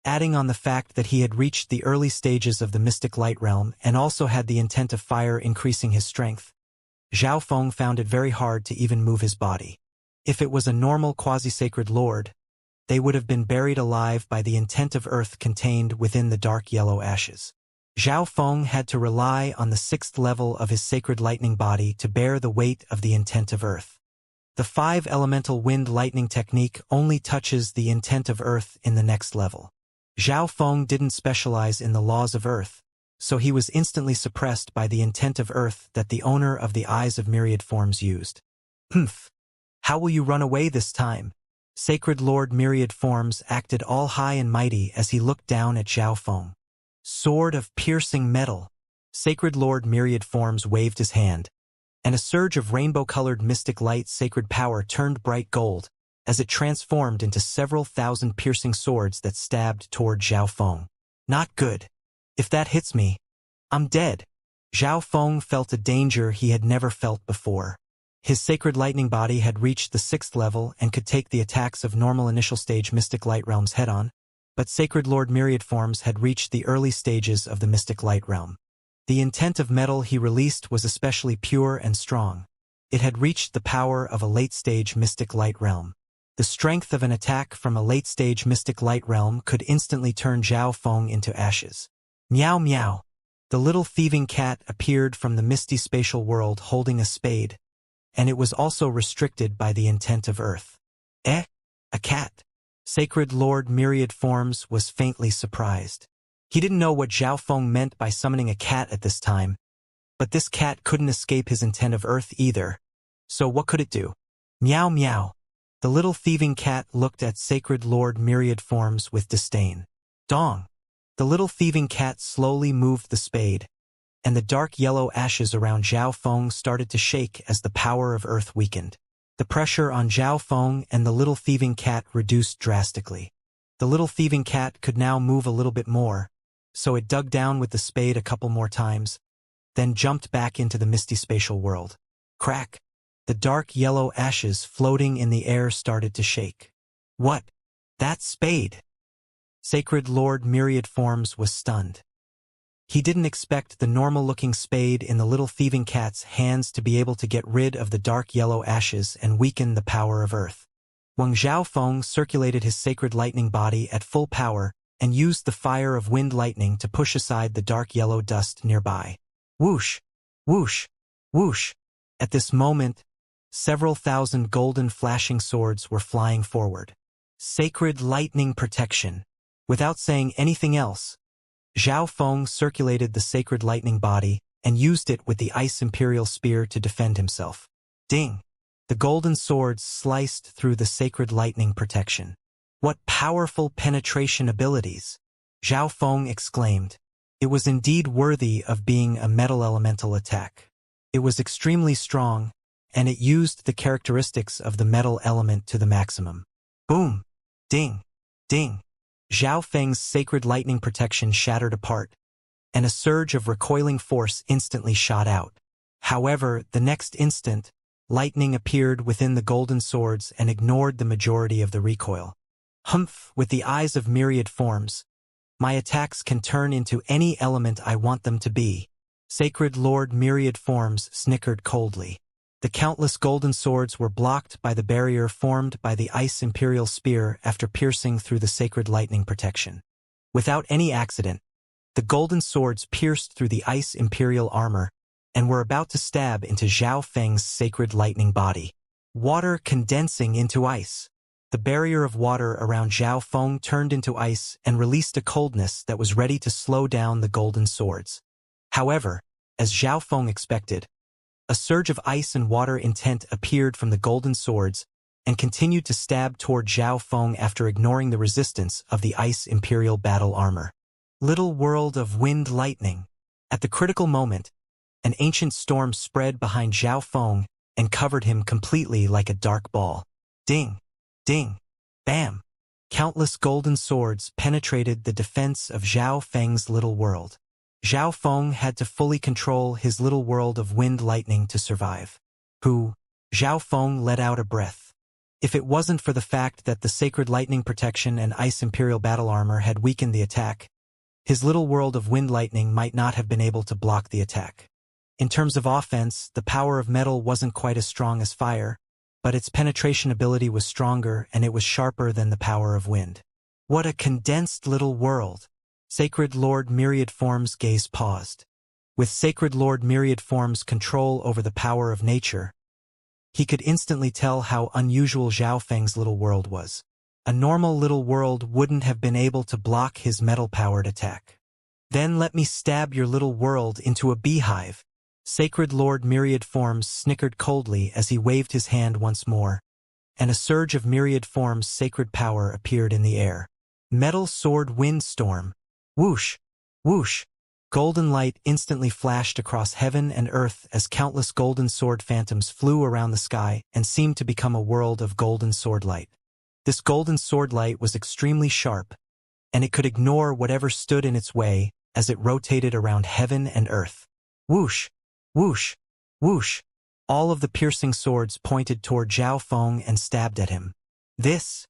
Adding on the fact that he had reached the early stages of the mystic light realm and also had the intent of fire increasing his strength, Zhao Feng found it very hard to even move his body. If it was a normal quasi-sacred lord, they would have been buried alive by the intent of earth contained within the dark yellow ashes. Zhao Feng had to rely on the 6th level of his sacred lightning body to bear the weight of the intent of earth. The 5 elemental wind lightning technique only touches the intent of earth in the next level. Zhao Feng didn't specialize in the laws of earth, so he was instantly suppressed by the intent of earth that the owner of the eyes of myriad forms used. Humph! How will you run away this time? Sacred Lord Myriad Forms acted all high and mighty as he looked down at Zhao Feng. Sword of piercing metal. Sacred Lord Myriad Forms waved his hand, and a surge of rainbow-colored mystic light sacred power turned bright gold, as it transformed into several thousand piercing swords that stabbed toward Zhao Feng. Not good. If that hits me, I'm dead. Zhao Feng felt a danger he had never felt before. His sacred lightning body had reached the 6th level and could take the attacks of normal initial stage mystic light realms head-on, but Sacred Lord Myriad Forms had reached the early stages of the mystic light realm. The intent of metal he released was especially pure and strong. It had reached the power of a late-stage mystic light realm. The strength of an attack from a late-stage mystic light realm could instantly turn Zhao Feng into ashes. Meow meow. The little thieving cat appeared from the misty spatial world holding a spade, and it was also restricted by the intent of Earth. Eh? A cat? Sacred Lord Myriad Forms was faintly surprised. He didn't know what Zhao Feng meant by summoning a cat at this time, but this cat couldn't escape his intent of Earth either. So what could it do? Meow meow. The little thieving cat looked at Sacred Lord Myriad Forms with disdain. Dong. The little thieving cat slowly moved the spade, and the dark yellow ashes around Zhao Feng started to shake as the power of Earth weakened. The pressure on Zhao Feng and the little thieving cat reduced drastically. The little thieving cat could now move a little bit more, so it dug down with the spade a couple more times, then jumped back into the misty spatial world. Crack! The dark yellow ashes floating in the air started to shake. What? That spade! Sacred Lord Myriad Forms was stunned. He didn't expect the normal-looking spade in the little thieving cat's hands to be able to get rid of the dark yellow ashes and weaken the power of Earth. Wang Zhao Feng circulated his sacred lightning body at full power and used the fire of wind lightning to push aside the dark yellow dust nearby. Whoosh! Whoosh! Whoosh! At this moment, several thousand golden flashing swords were flying forward. Sacred lightning protection. Without saying anything else, Zhao Feng circulated the sacred lightning body and used it with the ice imperial spear to defend himself. Ding! The golden swords sliced through the sacred lightning protection. What powerful penetration abilities! Zhao Feng exclaimed. It was indeed worthy of being a metal elemental attack. It was extremely strong, and it used the characteristics of the metal element to the maximum. Boom! Ding! Ding! Zhao Feng's sacred lightning protection shattered apart, and a surge of recoiling force instantly shot out. However, the next instant, lightning appeared within the golden swords and ignored the majority of the recoil. Humph! With the eyes of Myriad Forms, my attacks can turn into any element I want them to be. Sacred Lord Myriad Forms snickered coldly. The countless golden swords were blocked by the barrier formed by the Ice Imperial Spear after piercing through the sacred lightning protection. Without any accident, the golden swords pierced through the Ice Imperial armor and were about to stab into Zhao Feng's sacred lightning body. Water condensing into ice. The barrier of water around Zhao Feng turned into ice and released a coldness that was ready to slow down the golden swords. However, as Zhao Feng expected, a surge of ice and water intent appeared from the golden swords and continued to stab toward Zhao Feng after ignoring the resistance of the Ice Imperial battle armor. Little world of wind lightning. At the critical moment, an ancient storm spread behind Zhao Feng and covered him completely like a dark ball. Ding! Ding! Bam! Countless golden swords penetrated the defense of Zhao Feng's little world. Zhao Feng had to fully control his little world of wind lightning to survive. Zhao Feng let out a breath. If it wasn't for the fact that the sacred lightning protection and Ice Imperial battle armor had weakened the attack, his little world of wind lightning might not have been able to block the attack. In terms of offense, the power of metal wasn't quite as strong as fire, but its penetration ability was stronger and it was sharper than the power of wind. What a condensed little world! Sacred Lord Myriad Forms' gaze paused. With Sacred Lord Myriad Forms' control over the power of nature, he could instantly tell how unusual Zhao Feng's little world was. A normal little world wouldn't have been able to block his metal-powered attack. Then let me stab your little world into a beehive. Sacred Lord Myriad Forms snickered coldly as he waved his hand once more, and a surge of Myriad Forms' sacred power appeared in the air. Metal Sword Windstorm. Whoosh! Whoosh! Golden light instantly flashed across heaven and earth as countless golden sword phantoms flew around the sky and seemed to become a world of golden sword light. This golden sword light was extremely sharp, and it could ignore whatever stood in its way as it rotated around heaven and earth. Whoosh! Whoosh! Whoosh! All of the piercing swords pointed toward Zhao Feng and stabbed at him. This!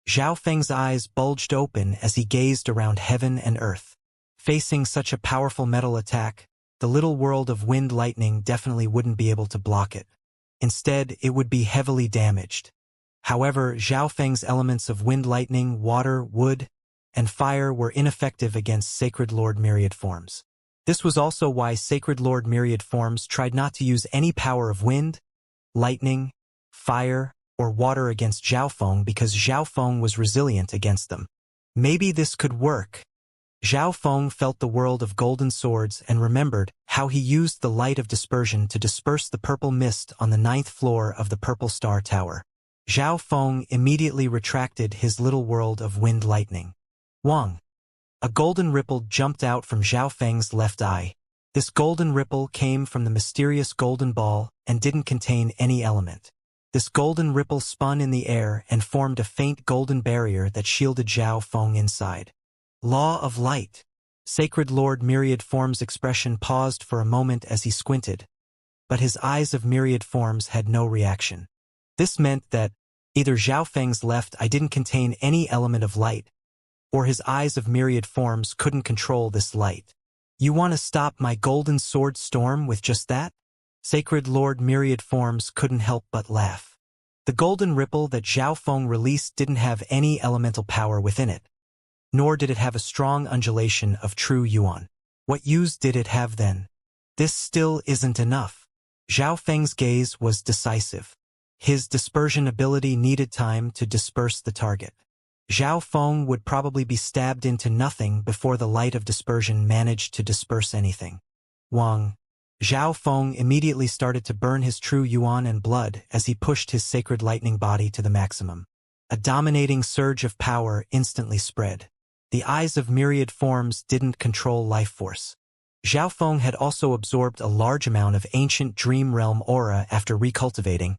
Zhao Feng's eyes bulged open as he gazed around heaven and earth. Facing such a powerful metal attack, the little world of wind lightning definitely wouldn't be able to block it. Instead, it would be heavily damaged. However, Zhao Feng's elements of wind lightning, water, wood, and fire were ineffective against Sacred Lord Myriad Forms. This was also why Sacred Lord Myriad Forms tried not to use any power of wind, lightning, fire, or water against Zhao Feng because Zhao Feng was resilient against them. Maybe this could work. Zhao Feng felt the world of golden swords and remembered how he used the light of dispersion to disperse the purple mist on the 9th floor of the Purple Star Tower. Zhao Feng immediately retracted his little world of wind lightning. Wang! A golden ripple jumped out from Zhao Feng's left eye. This golden ripple came from the mysterious golden ball and didn't contain any element. This golden ripple spun in the air and formed a faint golden barrier that shielded Zhao Feng inside. Law of Light. Sacred Lord Myriad Forms' expression paused for a moment as he squinted, but his eyes of Myriad Forms had no reaction. This meant that either Zhao Feng's left eye didn't contain any element of light, or his eyes of Myriad Forms couldn't control this light. You want to stop my golden sword storm with just that? Sacred Lord Myriad Forms couldn't help but laugh. The golden ripple that Zhao Feng released didn't have any elemental power within it, nor did it have a strong undulation of true yuan. What use did it have then? This still isn't enough. Zhao Feng's gaze was decisive. His dispersion ability needed time to disperse the target. Zhao Feng would probably be stabbed into nothing before the light of dispersion managed to disperse anything. Wang! Zhao Feng immediately started to burn his true yuan and blood as he pushed his sacred lightning body to the maximum. A dominating surge of power instantly spread. The eyes of Myriad Forms didn't control life force. Zhao Feng had also absorbed a large amount of ancient Dream Realm aura after recultivating,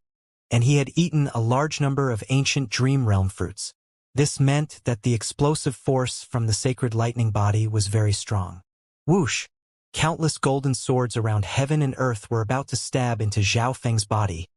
and he had eaten a large number of ancient Dream Realm fruits. This meant that the explosive force from the sacred lightning body was very strong. Whoosh! Countless golden swords around heaven and earth were about to stab into Zhao Feng's body,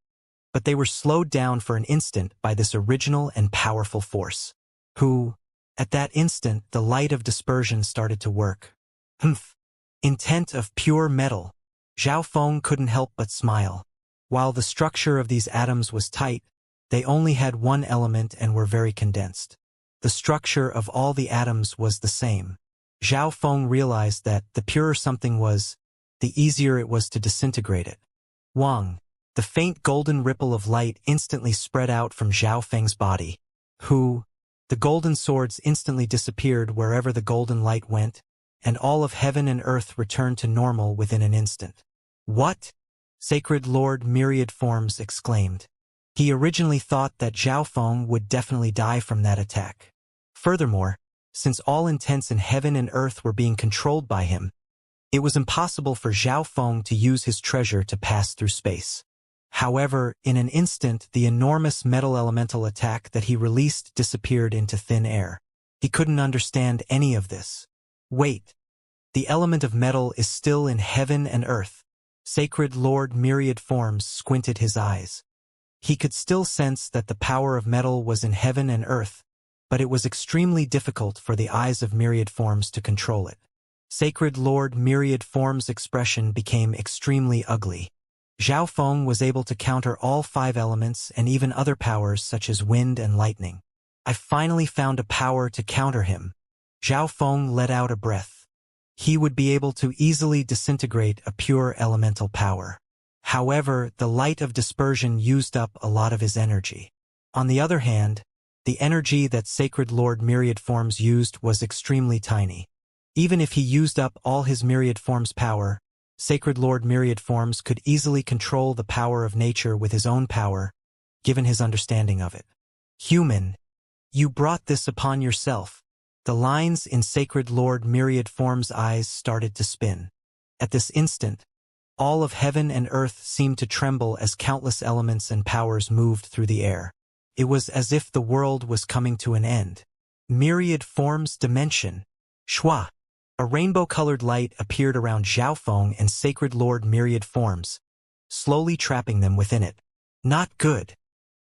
but they were slowed down for an instant by this original and powerful force. At that instant, the light of dispersion started to work. Humph! Intent of pure metal. Zhao Feng couldn't help but smile. While the structure of these atoms was tight, they only had one element and were very condensed. The structure of all the atoms was the same. Zhao Feng realized that the purer something was, the easier it was to disintegrate it. Wang! The faint golden ripple of light instantly spread out from Zhao Feng's body. The golden swords instantly disappeared wherever the golden light went, and all of heaven and earth returned to normal within an instant. What? Sacred Lord Myriad Forms exclaimed. He originally thought that Zhao Feng would definitely die from that attack. Furthermore, since all intents in heaven and earth were being controlled by him, it was impossible for Zhao Feng to use his treasure to pass through space. However, in an instant, the enormous metal elemental attack that he released disappeared into thin air. He couldn't understand any of this. Wait. The element of metal is still in heaven and earth. Sacred Lord Myriad Forms squinted his eyes. He could still sense that the power of metal was in heaven and earth, but it was extremely difficult for the eyes of Myriad Forms to control it. Sacred Lord Myriad Forms' expression became extremely ugly. Zhao Feng was able to counter all 5 elements and even other powers such as wind and lightning. I finally found a power to counter him. Zhao Feng let out a breath. He would be able to easily disintegrate a pure elemental power. However, the light of dispersion used up a lot of his energy. On the other hand, the energy that Sacred Lord Myriad Forms used was extremely tiny. Even if he used up all his Myriad Forms power, Sacred Lord Myriad Forms could easily control the power of nature with his own power, given his understanding of it. Human, you brought this upon yourself. The lines in Sacred Lord Myriad Form's eyes started to spin. At this instant, all of heaven and earth seemed to tremble as countless elements and powers moved through the air. It was as if the world was coming to an end. Myriad Form's dimension. Shua! A rainbow-colored light appeared around Xiaofeng and Sacred Lord Myriad Forms, slowly trapping them within it. Not good.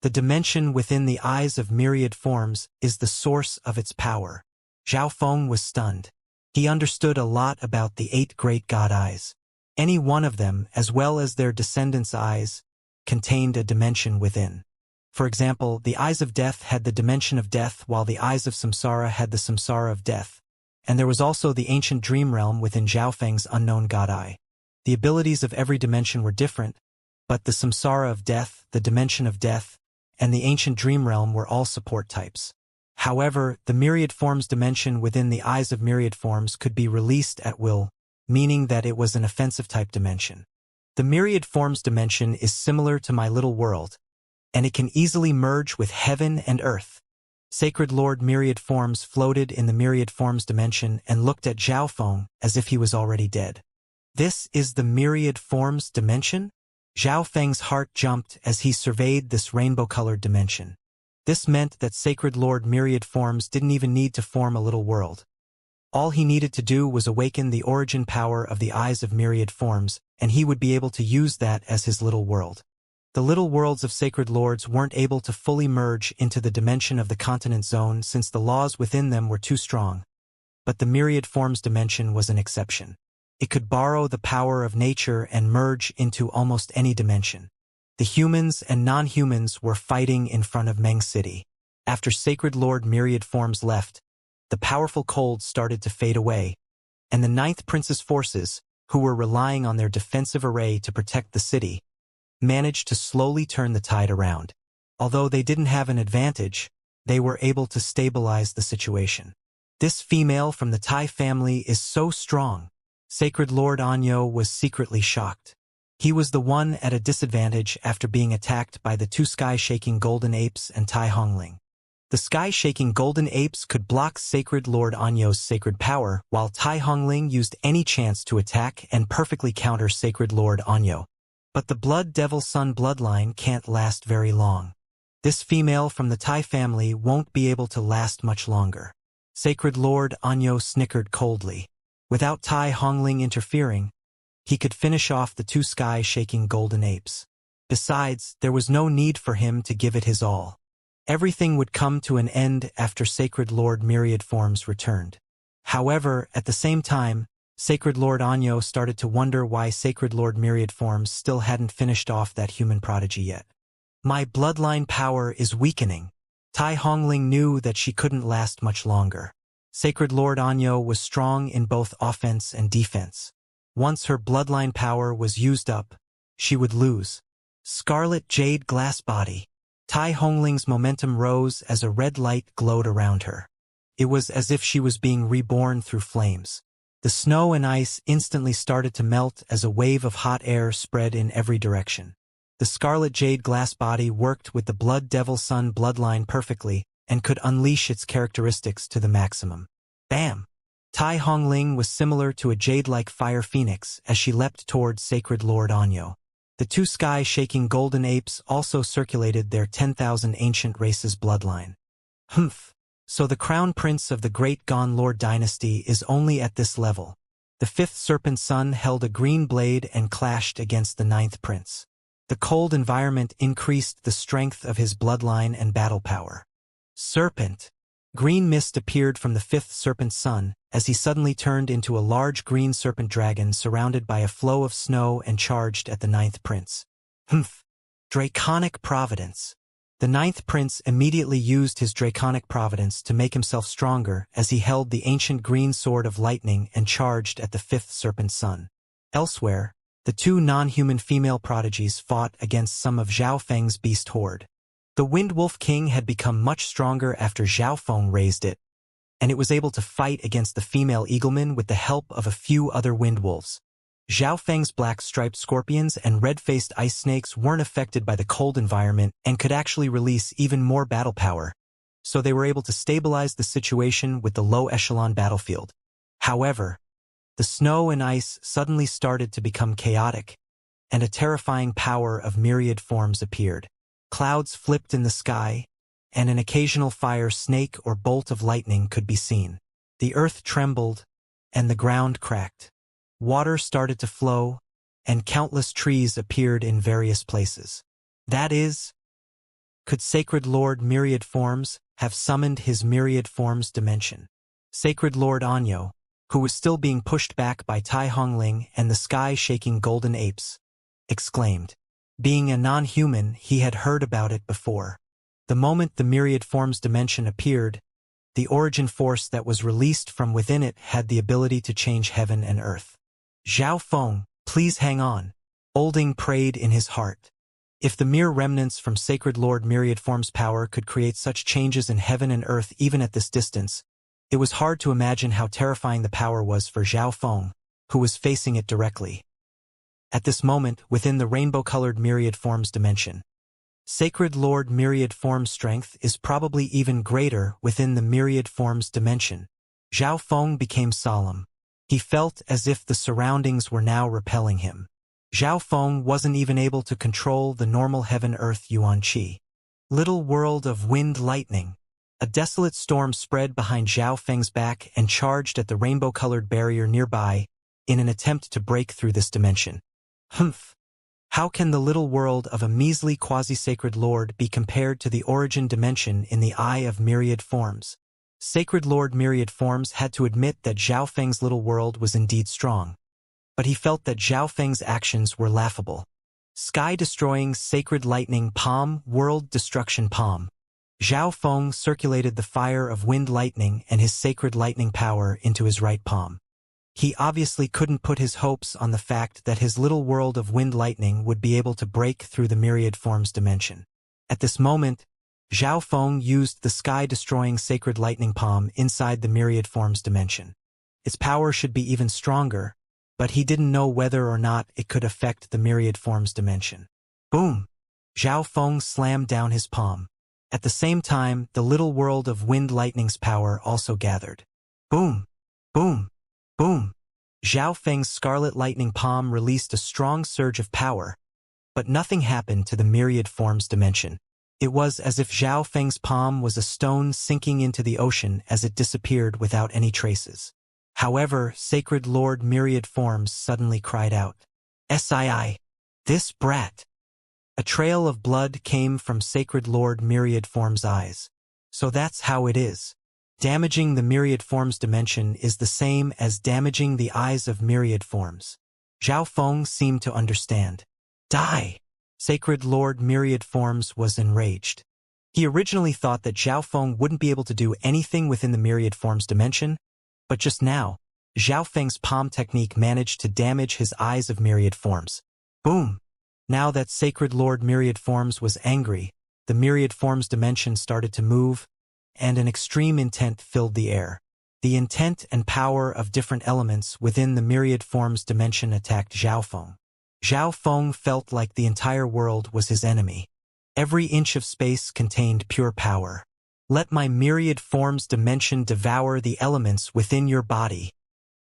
The dimension within the eyes of Myriad Forms is the source of its power. Xiaofeng was stunned. He understood a lot about the 8 great god eyes. Any one of them, as well as their descendants' eyes, contained a dimension within. For example, the eyes of death had the dimension of death, while the eyes of samsara had the samsara of death. And there was also the ancient dream realm within Xiaofeng's unknown god eye. The abilities of every dimension were different, but the samsara of death, the dimension of death, and the ancient dream realm were all support types. However, the Myriad Forms dimension within the eyes of Myriad Forms could be released at will, meaning that it was an offensive type dimension. The Myriad Forms dimension is similar to my little world, and it can easily merge with heaven and earth. Sacred Lord Myriad Forms floated in the Myriad Forms dimension and looked at Xiaofeng as if he was already dead. This is the Myriad Forms dimension? Xiaofeng's heart jumped as he surveyed this rainbow-colored dimension. This meant that Sacred Lord Myriad Forms didn't even need to form a little world. All he needed to do was awaken the origin power of the eyes of Myriad Forms, and he would be able to use that as his little world. The little worlds of Sacred Lords weren't able to fully merge into the dimension of the continent zone since the laws within them were too strong. But the Myriad Forms dimension was an exception. It could borrow the power of nature and merge into almost any dimension. The humans and non-humans were fighting in front of Meng City. After Sacred Lord Myriad Forms left, the powerful cold started to fade away, and the 9th Prince's forces, who were relying on their defensive array to protect the city, managed to slowly turn the tide around. Although they didn't have an advantage, they were able to stabilize the situation. This female from the Tai family is so strong. Sacred Lord Anyo was secretly shocked. He was the one at a disadvantage after being attacked by the 2 sky-shaking golden apes and Tai Hongling. The sky-shaking golden apes could block Sacred Lord Anyo's sacred power, while Tai Hongling used any chance to attack and perfectly counter Sacred Lord Anyo. But the Blood Devil Sun bloodline can't last very long. This female from the Tai family won't be able to last much longer. Sacred Lord Anyo snickered coldly. Without Tai Hongling interfering, he could finish off the 2 sky-shaking golden apes. Besides, there was no need for him to give it his all. Everything would come to an end after Sacred Lord Myriad Forms returned. However, at the same time, Sacred Lord Anyo started to wonder why Sacred Lord Myriad Forms still hadn't finished off that human prodigy yet. My bloodline power is weakening. Tai Hongling knew that she couldn't last much longer. Sacred Lord Anyo was strong in both offense and defense. Once her bloodline power was used up, she would lose. Scarlet Jade Glass Body. Tai Hongling's momentum rose as a red light glowed around her. It was as if she was being reborn through flames. The snow and ice instantly started to melt as a wave of hot air spread in every direction. The Scarlet Jade Glass Body worked with the Blood Devil Sun bloodline perfectly and could unleash its characteristics to the maximum. Bam! Tai Hongling was similar to a jade-like fire phoenix as she leapt towards Sacred Lord Anyo. The 2 sky-shaking golden apes also circulated their 10,000 ancient races bloodline. Humph! So the crown prince of the Great Gon Lord dynasty is only at this level. The 5th Serpent Sun held a green blade and clashed against the 9th prince. The cold environment increased the strength of his bloodline and battle power. Serpent! Green mist appeared from the 5th Serpent Sun as he suddenly turned into a large green serpent dragon surrounded by a flow of snow and charged at the 9th prince. Humph! Draconic Providence! The 9th prince immediately used his Draconic Providence to make himself stronger as he held the ancient green sword of lightning and charged at the 5th Serpent Sun. Elsewhere, the 2 non-human female prodigies fought against some of Zhao Feng's beast horde. The Wind Wolf King had become much stronger after Zhao Feng raised it, and it was able to fight against the female eagleman with the help of a few other wind wolves. Zhao Feng's black-striped scorpions and red-faced ice snakes weren't affected by the cold environment and could actually release even more battle power. so they were able to stabilize the situation with the low-echelon battlefield. However, the snow and ice suddenly started to become chaotic, and a terrifying power of myriad forms appeared. Clouds flipped in the sky, and an occasional fire snake or bolt of lightning could be seen. The earth trembled, and the ground cracked. Water started to flow, and countless trees appeared in various places. That is, could Sacred Lord Myriad Forms have summoned his Myriad Forms dimension? Sacred Lord Anyo, who was still being pushed back by Tai Hongling and the sky-shaking golden apes, exclaimed. Being a non-human, he had heard about it before. The moment the Myriad Forms dimension appeared, the origin force that was released from within it had the ability to change heaven and earth. Zhao Feng, please hang on, Olding prayed in his heart. If the mere remnants from Sacred Lord Myriad Forms' power could create such changes in heaven and earth even at this distance, it was hard to imagine how terrifying the power was for Zhao Feng, who was facing it directly. At this moment, within the rainbow-colored Myriad Forms dimension, Sacred Lord Myriad Forms' strength is probably even greater within the Myriad Forms dimension. Zhao Feng became solemn. He felt as if the surroundings were now repelling him. Zhao Feng wasn't even able to control the normal heaven-earth yuan qi. Little world of wind lightning. A desolate storm spread behind Zhao Feng's back and charged at the rainbow-colored barrier nearby in an attempt to break through this dimension. Humph! How can the little world of a measly quasi-sacred lord be compared to the origin dimension in the eye of Myriad Forms? Sacred Lord Myriad Forms had to admit that Zhao Feng's little world was indeed strong, but he felt that Zhao Feng's actions were laughable. Sky-destroying Sacred Lightning Palm, World Destruction Palm. Zhao Feng circulated the fire of wind lightning and his sacred lightning power into his right palm. He obviously couldn't put his hopes on the fact that his little world of wind lightning would be able to break through the Myriad Forms dimension. At this moment, Zhao Feng used the sky-destroying sacred lightning palm inside the Myriad Forms dimension. Its power should be even stronger, but he didn't know whether or not it could affect the Myriad Forms dimension. Boom! Zhao Feng slammed down his palm. At the same time, the little world of wind lightning's power also gathered. Boom! Boom! Boom! Zhao Feng's scarlet lightning palm released a strong surge of power, but nothing happened to the Myriad Forms dimension. It was as if Zhao Feng's palm was a stone sinking into the ocean as it disappeared without any traces. However, Sacred Lord Myriad Forms suddenly cried out, "Sii! This brat!" A trail of blood came from Sacred Lord Myriad Forms' eyes. So that's how it is. Damaging the Myriad Forms dimension is the same as damaging the eyes of Myriad Forms. Zhao Feng seemed to understand. Die! Sacred Lord Myriad Forms was enraged. He originally thought that Zhao Feng wouldn't be able to do anything within the Myriad Forms dimension, but just now, Zhao Feng's palm technique managed to damage his eyes of Myriad Forms. Boom! Now that Sacred Lord Myriad Forms was angry, the Myriad Forms dimension started to move, and an extreme intent filled the air. The intent and power of different elements within the Myriad Forms dimension attacked Zhao Feng. Zhao Feng felt like the entire world was his enemy. Every inch of space contained pure power. Let my Myriad Forms dimension devour the elements within your body.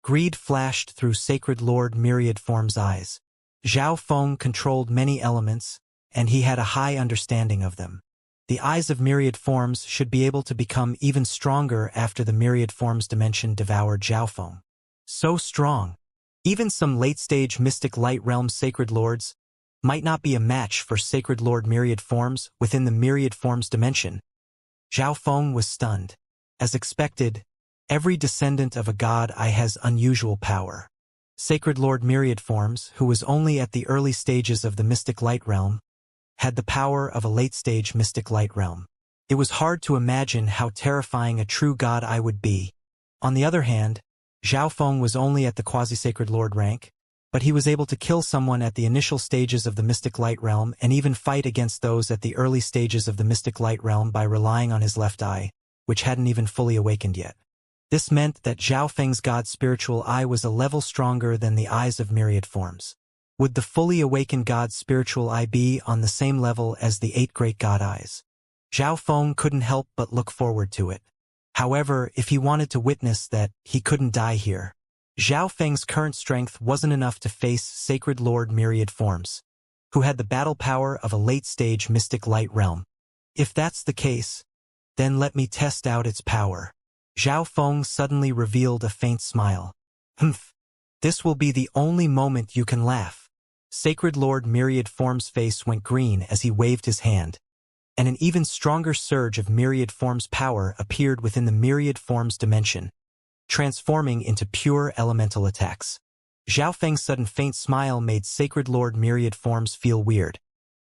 Greed flashed through Sacred Lord Myriad Forms' eyes. Zhao Feng controlled many elements, and he had a high understanding of them. The eyes of Myriad Forms should be able to become even stronger after the Myriad Forms dimension devoured Zhao Feng. So strong, even some late-stage Mystic Light Realm Sacred Lords might not be a match for Sacred Lord Myriad Forms within the Myriad Forms dimension. Zhao Feng was stunned. As expected, every descendant of a god has unusual power. Sacred Lord Myriad Forms, who was only at the early stages of the Mystic Light Realm, had the power of a late-stage Mystic Light Realm. It was hard to imagine how terrifying a true god would be. On the other hand, Zhao Feng was only at the quasi-sacred lord rank, but he was able to kill someone at the initial stages of the Mystic Light Realm and even fight against those at the early stages of the Mystic Light Realm by relying on his left eye, which hadn't even fully awakened yet. This meant that Zhao Feng's god's spiritual eye was a level stronger than the eyes of Myriad Forms. Would the fully awakened god's spiritual eye be on the same level as the 8 great god eyes? Zhao Feng couldn't help but look forward to it. However, if he wanted to witness that, he couldn't die here. Zhao Feng's current strength wasn't enough to face Sacred Lord Myriad Forms, who had the battle power of a late-stage mystic light realm. If that's the case, then let me test out its power. Zhao Feng suddenly revealed a faint smile. Humph. This will be the only moment you can laugh. Sacred Lord Myriad Form's face went green as he waved his hand, and an even stronger surge of Myriad Form's power appeared within the Myriad Form's dimension, transforming into pure elemental attacks. Zhao Feng's sudden faint smile made Sacred Lord Myriad Forms feel weird,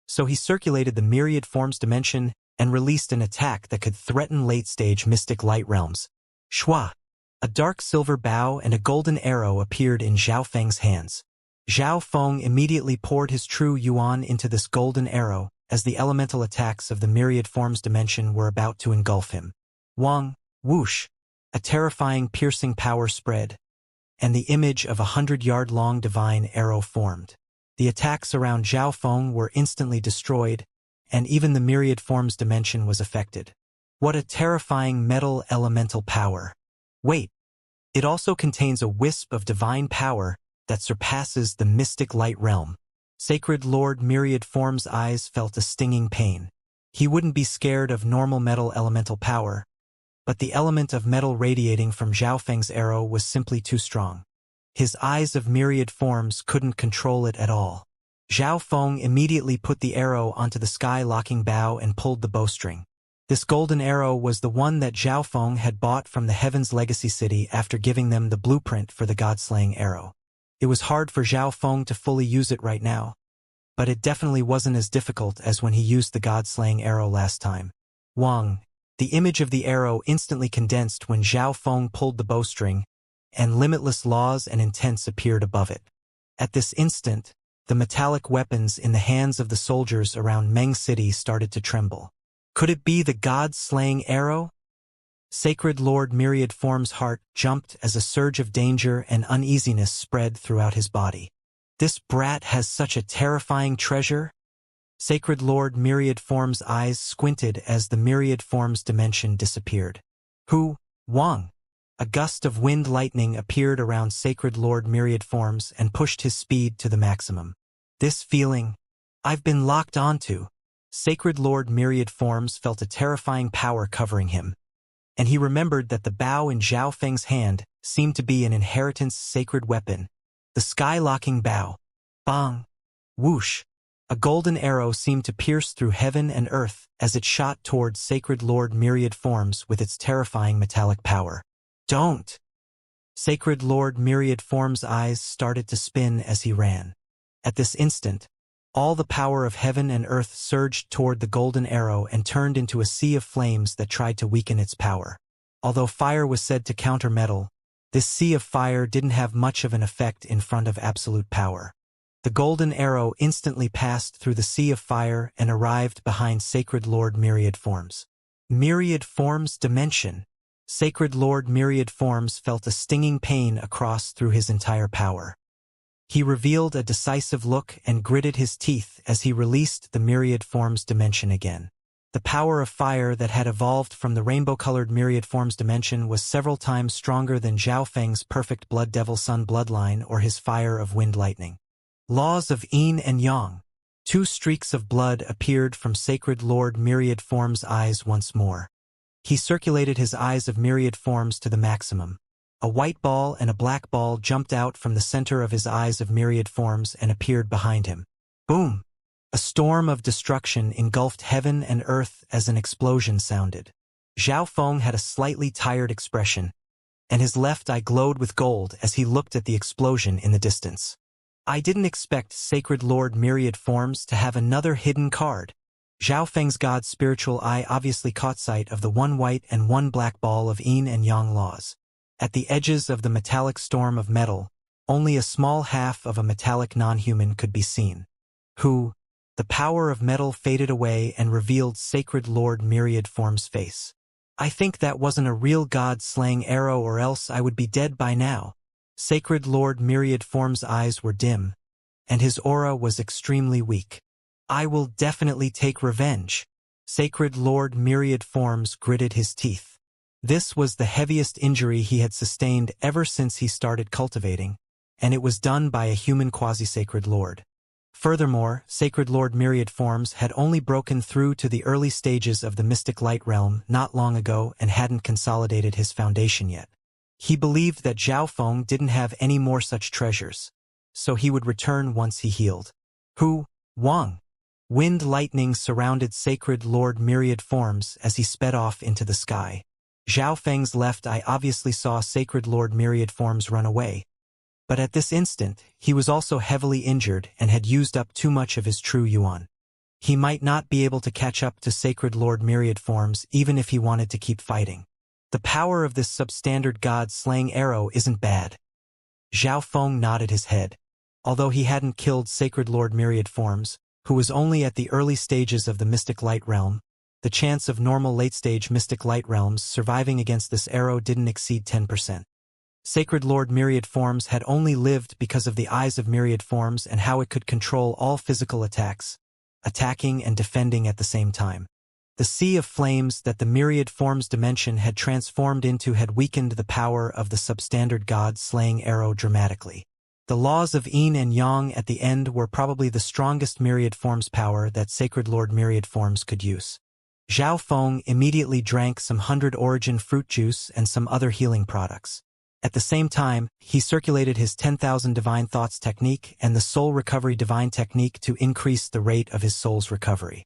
so he circulated the Myriad Form's dimension and released an attack that could threaten late-stage mystic light realms. Shua! A dark silver bow and a golden arrow appeared in Zhao Feng's hands. Zhao Feng immediately poured his true yuan into this golden arrow as the elemental attacks of the Myriad Form's dimension were about to engulf him. Wang, whoosh! A terrifying piercing power spread, and the image of 100-yard-long divine arrow formed. The attacks around Zhao Feng were instantly destroyed, and even the Myriad Form's dimension was affected. What a terrifying metal elemental power! Wait, it also contains a wisp of divine power that surpasses the mystic light realm. Sacred Lord Myriad Form's eyes felt a stinging pain. He wouldn't be scared of normal metal elemental power, but the element of metal radiating from Zhao Feng's arrow was simply too strong. His eyes of Myriad Forms couldn't control it at all. Zhao Feng immediately put the arrow onto the sky-locking bow and pulled the bowstring. This golden arrow was the one that Zhao Feng had bought from the Heaven's Legacy City after giving them the blueprint for the god-slaying arrow. It was hard for Zhao Feng to fully use it right now, but it definitely wasn't as difficult as when he used the god-slaying arrow last time. Wang! The image of the arrow instantly condensed when Zhao Feng pulled the bowstring, and limitless laws and intents appeared above it. At this instant, the metallic weapons in the hands of the soldiers around Meng City started to tremble. Could it be the god-slaying arrow? Sacred Lord Myriad Form's heart jumped as a surge of danger and uneasiness spread throughout his body. This brat has such a terrifying treasure? Sacred Lord Myriad Form's eyes squinted as the Myriad Form's dimension disappeared. Who? Wang! A gust of wind lightning appeared around Sacred Lord Myriad Forms and pushed his speed to the maximum. This feeling, I've been locked onto. Sacred Lord Myriad Forms felt a terrifying power covering him, and he remembered that the bow in Zhao Feng's hand seemed to be an inheritance sacred weapon. The sky-locking bow. Bang! Whoosh! A golden arrow seemed to pierce through heaven and earth as it shot towards Sacred Lord Myriad Forms with its terrifying metallic power. Don't! Sacred Lord Myriad Form's eyes started to spin as he ran. At this instant, all the power of heaven and earth surged toward the golden arrow and turned into a sea of flames that tried to weaken its power. Although fire was said to counter metal, this sea of fire didn't have much of an effect in front of absolute power. The golden arrow instantly passed through the sea of fire and arrived behind Sacred Lord Myriad Forms. Myriad Forms dimension. Sacred Lord Myriad Forms felt a stinging pain across through his entire power. He revealed a decisive look and gritted his teeth as he released the Myriad Forms dimension again. The power of fire that had evolved from the rainbow-colored Myriad Forms dimension was several times stronger than Zhao Feng's perfect Blood Devil Sun bloodline or his fire of wind lightning. Laws of Yin and Yang. Two streaks of blood appeared from Sacred Lord Myriad Forms' eyes once more. He circulated his eyes of Myriad Forms to the maximum. A white ball and a black ball jumped out from the center of his eyes of Myriad Forms and appeared behind him. Boom! A storm of destruction engulfed heaven and earth as an explosion sounded. Zhao Feng had a slightly tired expression, and his left eye glowed with gold as he looked at the explosion in the distance. I didn't expect Sacred Lord Myriad Forms to have another hidden card. Zhao Feng's god's spiritual eye obviously caught sight of the one white and one black ball of Yin and Yang laws. At the edges of the metallic storm of metal, only a small half of a metallic non-human could be seen. Who? The power of metal faded away and revealed Sacred Lord Myriad Form's face. I think that wasn't a real god-slaying arrow or else I would be dead by now. Sacred Lord Myriad Form's eyes were dim, and his aura was extremely weak. I will definitely take revenge. Sacred Lord Myriad Forms gritted his teeth. This was the heaviest injury he had sustained ever since he started cultivating, and it was done by a human quasi-sacred lord. Furthermore, Sacred Lord Myriad Forms had only broken through to the early stages of the mystic light realm not long ago and hadn't consolidated his foundation yet. He believed that Zhao Feng didn't have any more such treasures, so he would return once he healed. Hu, Wang. Wind lightning surrounded Sacred Lord Myriad Forms as he sped off into the sky. Zhao Feng's left eye obviously saw Sacred Lord Myriad Forms run away. But at this instant, he was also heavily injured and had used up too much of his true yuan. He might not be able to catch up to Sacred Lord Myriad Forms even if he wanted to keep fighting. The power of this substandard god-slaying arrow isn't bad. Zhao Feng nodded his head. Although he hadn't killed Sacred Lord Myriad Forms, who was only at the early stages of the mystic light realm, the chance of normal late-stage mystic light realms surviving against this arrow didn't exceed 10%. Sacred Lord Myriad Forms had only lived because of the eyes of Myriad Forms and how it could control all physical attacks, attacking and defending at the same time. The sea of flames that the Myriad Forms dimension had transformed into had weakened the power of the substandard god-slaying arrow dramatically. The laws of yin and yang at the end were probably the strongest Myriad Forms power that Sacred Lord Myriad Forms could use. Zhao Feng immediately drank some 100 origin fruit juice and some other healing products. At the same time, he circulated his 10,000 divine thoughts technique and the soul recovery divine technique to increase the rate of his soul's recovery.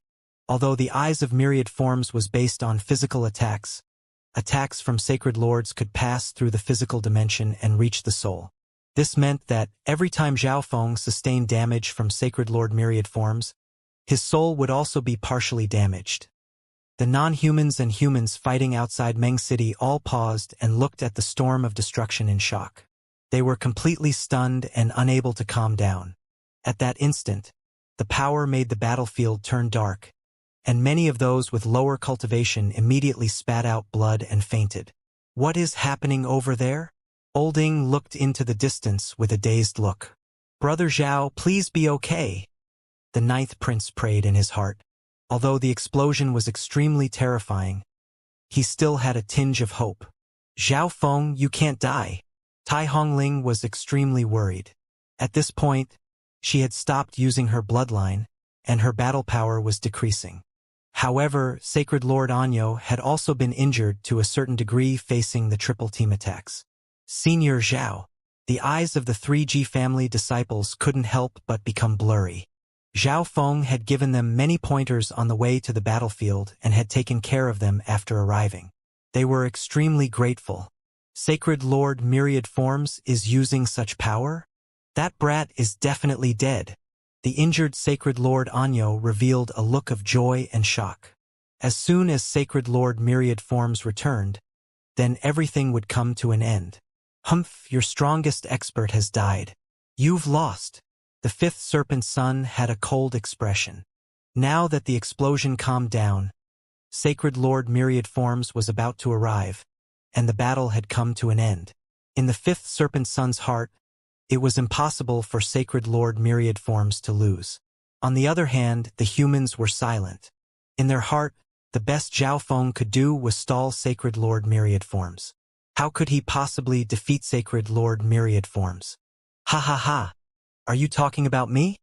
Although the eyes of Myriad Forms was based on physical attacks, attacks from Sacred Lords could pass through the physical dimension and reach the soul. This meant that every time Zhao Feng sustained damage from Sacred Lord Myriad Forms, his soul would also be partially damaged. The non-humans and humans fighting outside Meng City all paused and looked at the storm of destruction in shock. They were completely stunned and unable to calm down. At that instant, the power made the battlefield turn dark, and many of those with lower cultivation immediately spat out blood and fainted. What is happening over there? Olding looked into the distance with a dazed look. Brother Zhao, please be okay. The ninth prince prayed in his heart. Although the explosion was extremely terrifying, he still had a tinge of hope. Zhao Feng, you can't die. Tai Hongling was extremely worried. At this point, she had stopped using her bloodline, and her battle power was decreasing. However, Sacred Lord Anyo had also been injured to a certain degree facing the triple team attacks. Senior Zhao. The eyes of the 3G family disciples couldn't help but become blurry. Zhao Feng had given them many pointers on the way to the battlefield and had taken care of them after arriving. They were extremely grateful. Sacred Lord Myriad Forms is using such power? That brat is definitely dead. The injured Sacred Lord Anyo revealed a look of joy and shock. As soon as Sacred Lord Myriad Forms returned, then everything would come to an end. Humph, your strongest expert has died. You've lost. The fifth serpent's son had a cold expression. Now that the explosion calmed down, Sacred Lord Myriad Forms was about to arrive, and the battle had come to an end. In the fifth serpent's son's heart, it was impossible for Sacred Lord Myriad Forms to lose. On the other hand, the humans were silent. In their heart, the best Zhao Feng could do was stall Sacred Lord Myriad Forms. How could he possibly defeat Sacred Lord Myriad Forms? Ha ha ha! Are you talking about me?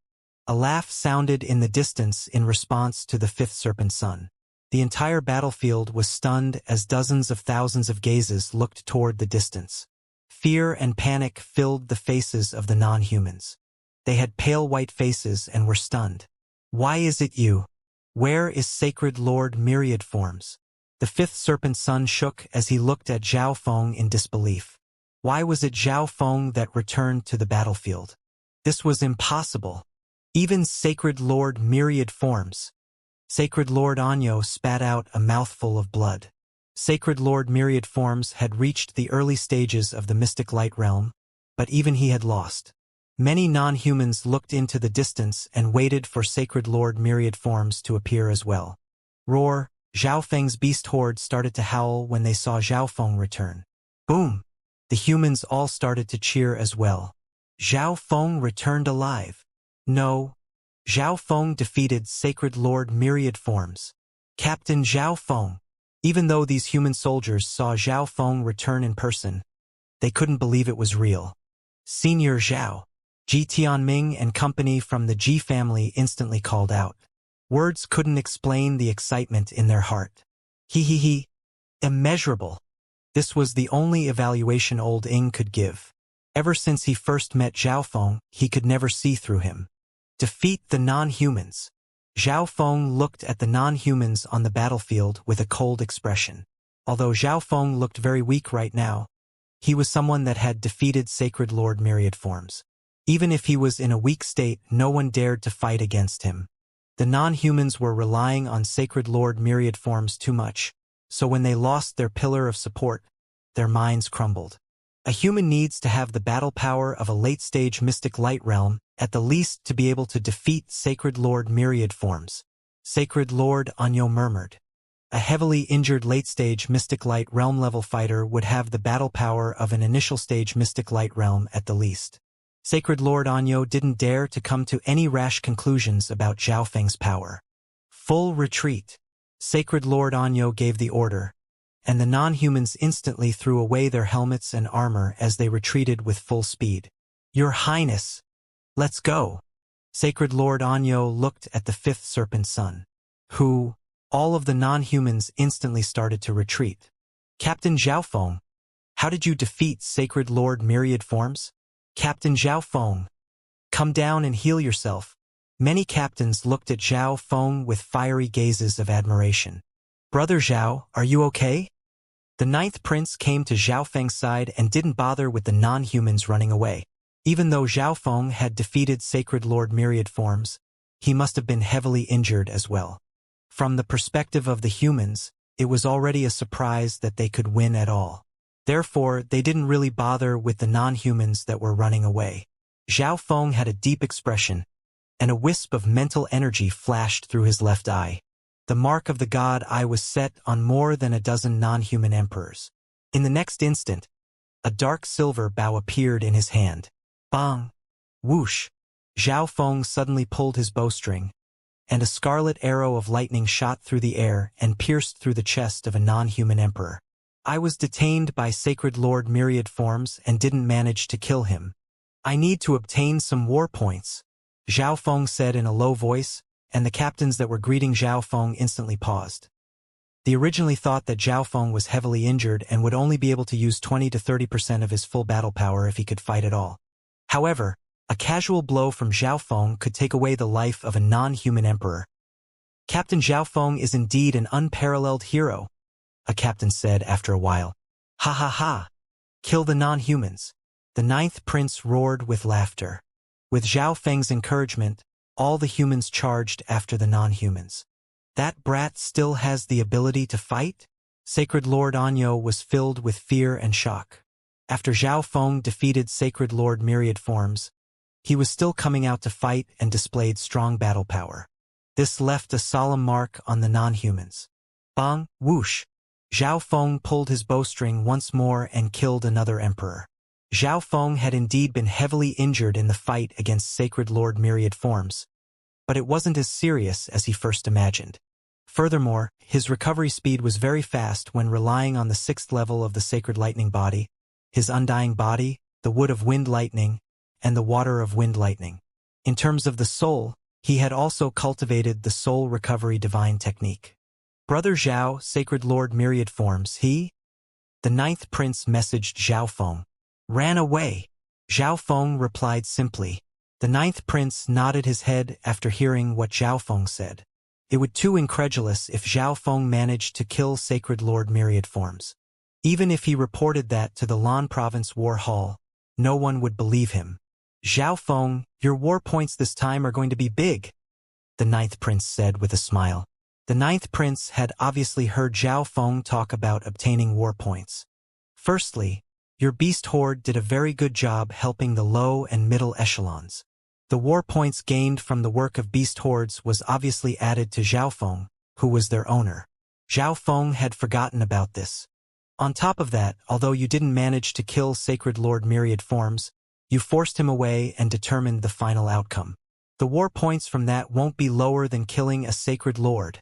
A laugh sounded in the distance in response to the fifth serpent's son. The entire battlefield was stunned as dozens of thousands of gazes looked toward the distance. Fear and panic filled the faces of the non-humans. They had pale white faces and were stunned. Why is it you? Where is Sacred Lord Myriad Forms? The fifth serpent's son shook as he looked at Zhao Feng in disbelief. Why was it Zhao Feng that returned to the battlefield? This was impossible. Even Sacred Lord Myriad Forms. Sacred Lord Anyo spat out a mouthful of blood. Sacred Lord Myriad Forms had reached the early stages of the mystic light realm, but even he had lost. Many non-humans looked into the distance and waited for Sacred Lord Myriad Forms to appear as well. Roar! Zhao Feng's beast horde started to howl when they saw Zhao Feng return. Boom! The humans all started to cheer as well. Zhao Feng returned alive. No. Zhao Feng defeated Sacred Lord Myriad Forms. Captain Zhao Feng. Even though these human soldiers saw Zhao Feng return in person, they couldn't believe it was real. Senior Zhao, Ji Tianming and company from the Ji family instantly called out. Words couldn't explain the excitement in their heart. He. Immeasurable. This was the only evaluation old Ing could give. Ever since he first met Zhao Feng, he could never see through him. Defeat the non-humans. Zhao Feng looked at the non-humans on the battlefield with a cold expression. Although Zhao Feng looked very weak right now, he was someone that had defeated Sacred Lord Myriad Forms. Even if he was in a weak state, no one dared to fight against him. The non-humans were relying on Sacred Lord Myriad Forms too much, so when they lost their pillar of support, their minds crumbled. A human needs to have the battle power of a late-stage mystic light realm, at the least to be able to defeat Sacred Lord Myriad Forms. Sacred Lord Anyo murmured. A heavily injured late-stage mystic light realm level fighter would have the battle power of an initial-stage mystic light realm at the least. Sacred Lord Anyo didn't dare to come to any rash conclusions about Zhao Feng's power. Full retreat. Sacred Lord Anyo gave the order, and the non-humans instantly threw away their helmets and armor as they retreated with full speed. Your Highness, let's go. Sacred Lord Anyo looked at the fifth serpent son, who, all of the non-humans instantly started to retreat. Captain Zhao Feng, how did you defeat Sacred Lord Myriad Forms? Captain Zhao Feng, come down and heal yourself. Many captains looked at Zhao Feng with fiery gazes of admiration. Brother Zhao, are you okay? The ninth prince came to Zhao Feng's side and didn't bother with the non-humans running away. Even though Zhao Feng had defeated Sacred Lord Myriad Forms, he must have been heavily injured as well. From the perspective of the humans, it was already a surprise that they could win at all. Therefore, they didn't really bother with the non-humans that were running away. Zhao Feng had a deep expression, and a wisp of mental energy flashed through his left eye. The mark of the god eye was set on more than a dozen non-human emperors. In the next instant, a dark silver bow appeared in his hand. Bang! Whoosh! Zhao Feng suddenly pulled his bowstring, and a scarlet arrow of lightning shot through the air and pierced through the chest of a non-human emperor. I was detained by Sacred Lord Myriad Forms and didn't manage to kill him. I need to obtain some war points, Zhao Feng said in a low voice, and the captains that were greeting Zhao Feng instantly paused. They originally thought that Zhao Feng was heavily injured and would only be able to use 20 to 30% of his full battle power if he could fight at all. However, a casual blow from Zhao Feng could take away the life of a non-human emperor. Captain Zhao Feng is indeed an unparalleled hero, a captain said after a while. Ha ha ha! Kill the non-humans. The ninth prince roared with laughter. With Zhao Feng's encouragement, all the humans charged after the non-humans. That brat still has the ability to fight? Sacred Lord Anyo was filled with fear and shock. After Zhao Feng defeated Sacred Lord Myriad Forms, he was still coming out to fight and displayed strong battle power. This left a solemn mark on the non-humans. Bang! Whoosh! Zhao Feng pulled his bowstring once more and killed another emperor. Zhao Feng had indeed been heavily injured in the fight against Sacred Lord Myriad Forms, but it wasn't as serious as he first imagined. Furthermore, his recovery speed was very fast when relying on the 6th level of the Sacred Lightning Body, his Undying Body, the Wood of Wind Lightning, and the Water of Wind Lightning. In terms of the soul, he had also cultivated the Soul Recovery Divine Technique. Brother Zhao, Sacred Lord Myriad Forms, the ninth prince messaged Zhao Feng. Ran away. Zhao Feng replied simply. The ninth prince nodded his head after hearing what Zhao Feng said. It would too incredulous if Zhao Feng managed to kill Sacred Lord Myriad Forms. Even if he reported that to the Lan Province War Hall, no one would believe him. Zhao Feng, your war points this time are going to be big, the ninth prince said with a smile. The ninth prince had obviously heard Zhao Feng talk about obtaining war points. Firstly, your beast horde did a very good job helping the low and middle echelons. The war points gained from the work of beast hordes was obviously added to Zhao Feng, who was their owner. Zhao Feng had forgotten about this. On top of that, although you didn't manage to kill Sacred Lord Myriad Forms, you forced him away and determined the final outcome. The war points from that won't be lower than killing a Sacred Lord.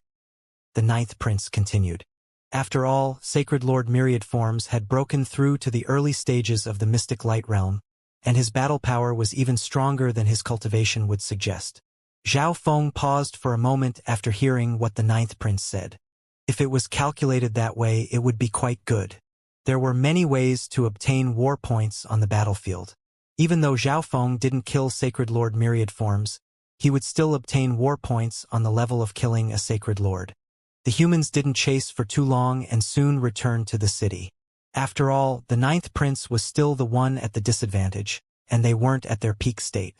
the ninth prince continued. After all, Sacred Lord Myriad Forms had broken through to the early stages of the mystic light realm, and his battle power was even stronger than his cultivation would suggest. Zhao Feng paused for a moment after hearing what the ninth prince said. If it was calculated that way, it would be quite good. There were many ways to obtain war points on the battlefield. Even though Zhao Feng didn't kill Sacred Lord Myriad Forms, he would still obtain war points on the level of killing a Sacred Lord. The humans didn't chase for too long and soon returned to the city. After all, the ninth prince was still the one at the disadvantage, and they weren't at their peak state.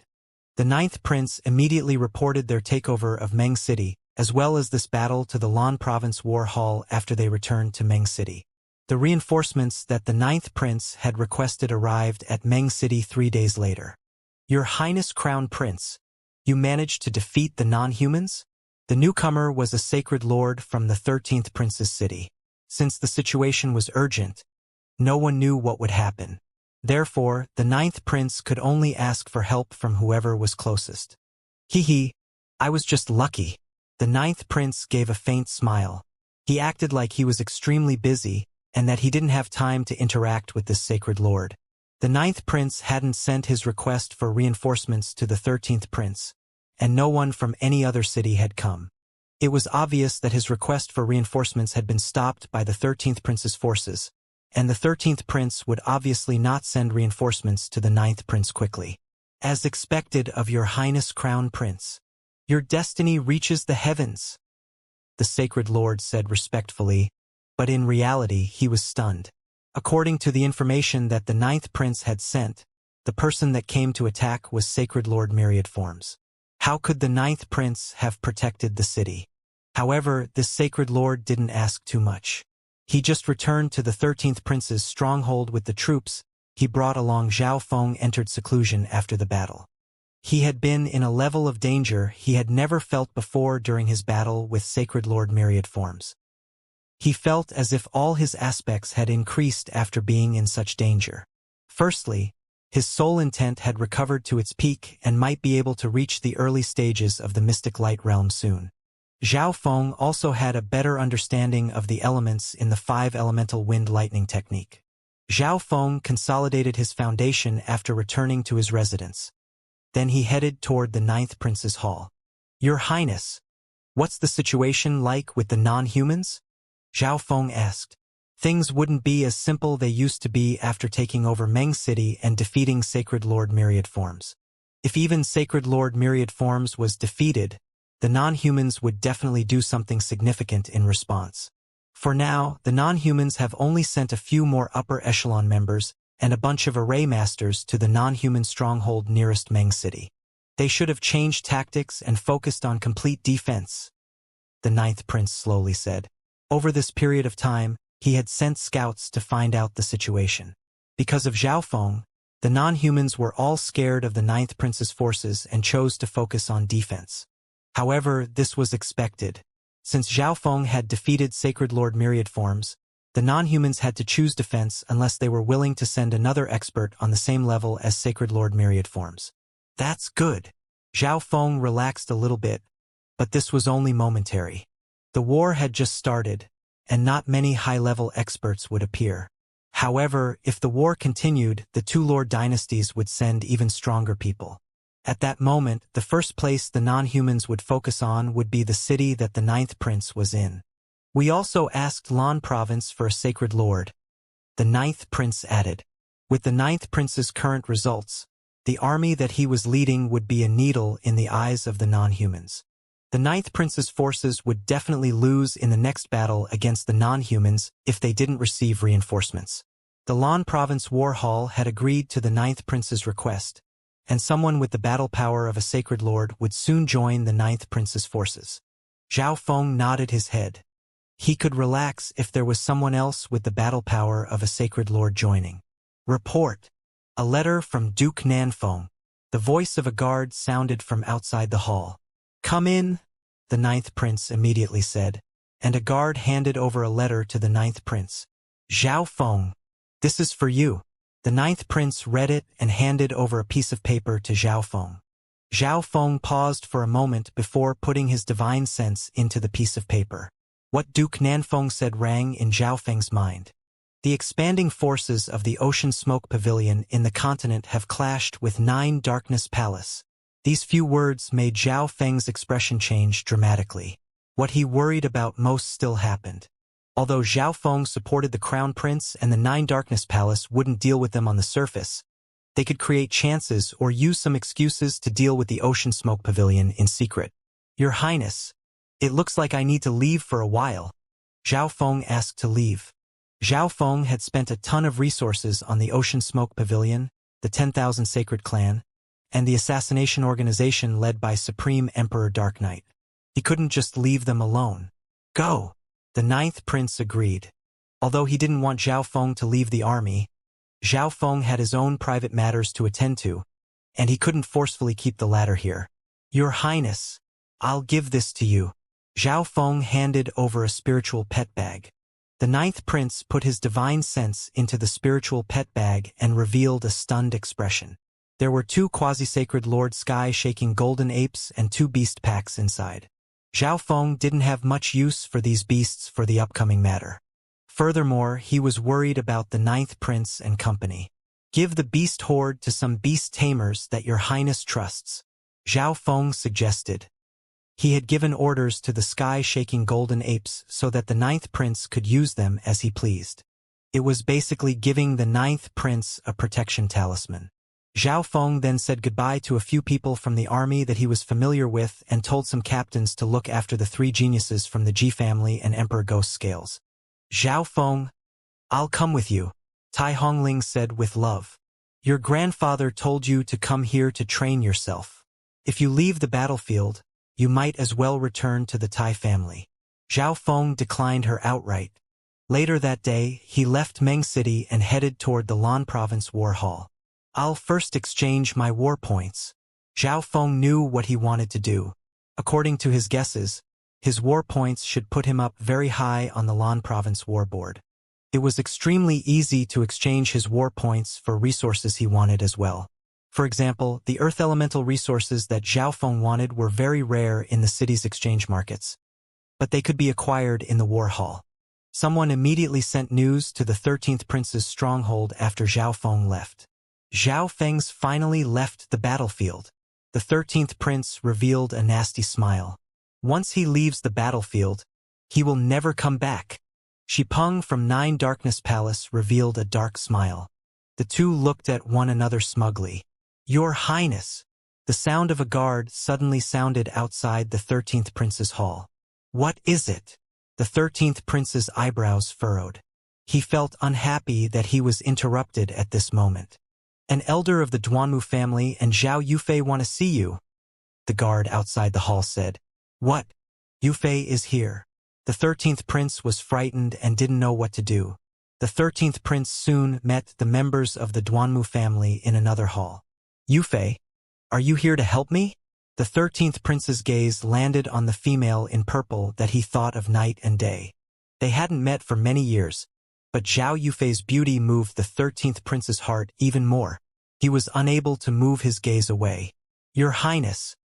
The ninth prince immediately reported their takeover of Meng City, as well as this battle, to the Lan Province War Hall after they returned to Meng City. The reinforcements that the ninth prince had requested arrived at Meng City 3 days later. Your Highness Crown Prince, you managed to defeat the non-humans? The newcomer was a sacred lord from the 13th prince's city. Since the situation was urgent, no one knew what would happen. Therefore, the ninth prince could only ask for help from whoever was closest. Hee, I was just lucky. The ninth prince gave a faint smile. He acted like he was extremely busy, and that he didn't have time to interact with this sacred lord. The ninth prince hadn't sent his request for reinforcements to the 13th prince, and no one from any other city had come. It was obvious that his request for reinforcements had been stopped by the 13th prince's forces, and the 13th prince would obviously not send reinforcements to the ninth prince quickly. As expected of your Highness Crown Prince, your destiny reaches the heavens, the sacred lord said respectfully, but in reality he was stunned. According to the information that the ninth prince had sent, the person that came to attack was Sacred Lord Myriad Forms. How could the ninth prince have protected the city? However, this sacred lord didn't ask too much. He just returned to the 13th prince's stronghold with the troops he brought along. Zhao Feng entered seclusion after the battle. He had been in a level of danger he had never felt before during his battle with Sacred Lord Myriad Forms. He felt as if all his aspects had increased after being in such danger. Firstly, his soul intent had recovered to its peak and might be able to reach the early stages of the mystic light realm soon. Zhao Feng also had a better understanding of the elements in the 5 elemental wind lightning technique. Zhao Feng consolidated his foundation after returning to his residence. Then he headed toward the ninth prince's hall. Your Highness, what's the situation like with the non-humans? Zhao Feng asked. Things wouldn't be as simple they used to be after taking over Meng City and defeating Sacred Lord Myriad Forms. If even Sacred Lord Myriad Forms was defeated, the non-humans would definitely do something significant in response. For now, the non-humans have only sent a few more upper echelon members and a bunch of array masters to the non-human stronghold nearest Meng City. They should have changed tactics and focused on complete defense, the ninth prince slowly said. Over this period of time, he had sent scouts to find out the situation. Because of Zhao Feng, the non-humans were all scared of the ninth prince's forces and chose to focus on defense. However, this was expected. Since Zhao Feng had defeated Sacred Lord Myriad Forms, the non-humans had to choose defense unless they were willing to send another expert on the same level as Sacred Lord Myriad Forms. That's good. Zhao Feng relaxed a little bit, but this was only momentary. The war had just started, and not many high-level experts would appear. However, if the war continued, the 2 lord dynasties would send even stronger people. At that moment, the first place the non-humans would focus on would be the city that the ninth prince was in. We also asked Lan Province for a sacred lord, the ninth prince added. With the ninth prince's current results, the army that he was leading would be a needle in the eyes of the non-humans. The ninth prince's forces would definitely lose in the next battle against the non-humans if they didn't receive reinforcements. The Lan Province War Hall had agreed to the ninth prince's request, and someone with the battle power of a sacred lord would soon join the ninth prince's forces. Zhao Feng nodded his head. He could relax if there was someone else with the battle power of a sacred lord joining. Report. A letter from Duke Nanfeng. The voice of a guard sounded from outside the hall. Come in, the ninth prince immediately said, and a guard handed over a letter to the ninth prince. Zhao Feng, this is for you. The ninth prince read it and handed over a piece of paper to Zhao Feng. Zhao Feng paused for a moment before putting his divine sense into the piece of paper. What Duke Nanfeng said rang in Zhao Feng's mind. The expanding forces of the Ocean Smoke Pavilion in the continent have clashed with 9 Darkness Palace. These few words made Zhao Feng's expression change dramatically. What he worried about most still happened. Although Zhao Feng supported the Crown Prince and the 9 Darkness Palace wouldn't deal with them on the surface, they could create chances or use some excuses to deal with the Ocean Smoke Pavilion in secret. Your Highness, it looks like I need to leave for a while. Zhao Feng asked to leave. Zhao Feng had spent a ton of resources on the Ocean Smoke Pavilion, the 10,000 Sacred Clan, and the assassination organization led by Supreme Emperor Dark Knight. He couldn't just leave them alone. Go! The 9th Prince agreed. Although he didn't want Zhao Feng to leave the army, Zhao Feng had his own private matters to attend to, and he couldn't forcefully keep the latter here. Your Highness, I'll give this to you. Zhao Feng handed over a spiritual pet bag. The 9th Prince put his divine sense into the spiritual pet bag and revealed a stunned expression. There were 2 quasi-sacred Lord Sky-shaking golden apes and 2 beast packs inside. Zhao Feng didn't have much use for these beasts for the upcoming matter. Furthermore, he was worried about the 9th Prince and company. Give the beast horde to some beast tamers that your Highness trusts, Zhao Feng suggested. He had given orders to the sky-shaking golden apes so that the 9th Prince could use them as he pleased. It was basically giving the 9th Prince a protection talisman. Zhao Feng then said goodbye to a few people from the army that he was familiar with and told some captains to look after the 3 geniuses from the Ji family and Emperor Ghost Scales. Zhao Feng, I'll come with you, Tai Hongling said with love. Your grandfather told you to come here to train yourself. If you leave the battlefield, you might as well return to the Tai family. Zhao Feng declined her outright. Later that day, he left Meng City and headed toward the Lan Province War Hall. I'll first exchange my war points. Zhao Feng knew what he wanted to do. According to his guesses, his war points should put him up very high on the Lan Province War Board. It was extremely easy to exchange his war points for resources he wanted as well. For example, the earth elemental resources that Zhao Feng wanted were very rare in the city's exchange markets, but they could be acquired in the war hall. Someone immediately sent news to the 13th Prince's stronghold after Zhao Feng left. Zhao Feng's finally left the battlefield. The 13th Prince revealed a nasty smile. Once he leaves the battlefield, he will never come back. Shipeng from 9 Darkness Palace revealed a dark smile. The 2 looked at one another smugly. Your Highness! The sound of a guard suddenly sounded outside the 13th Prince's hall. What is it? The 13th Prince's eyebrows furrowed. He felt unhappy that he was interrupted at this moment. An elder of the Duanmu family and Zhao Yufei want to see you, the guard outside the hall said. What? Yufei is here. The 13th Prince was frightened and didn't know what to do. The 13th Prince soon met the members of the Duanmu family in another hall. Yufei, are you here to help me? The 13th Prince's gaze landed on the female in purple that he thought of night and day. They hadn't met for many years, but Zhao Yufei's beauty moved the 13th Prince's heart even more. He was unable to move his gaze away. Your Highness,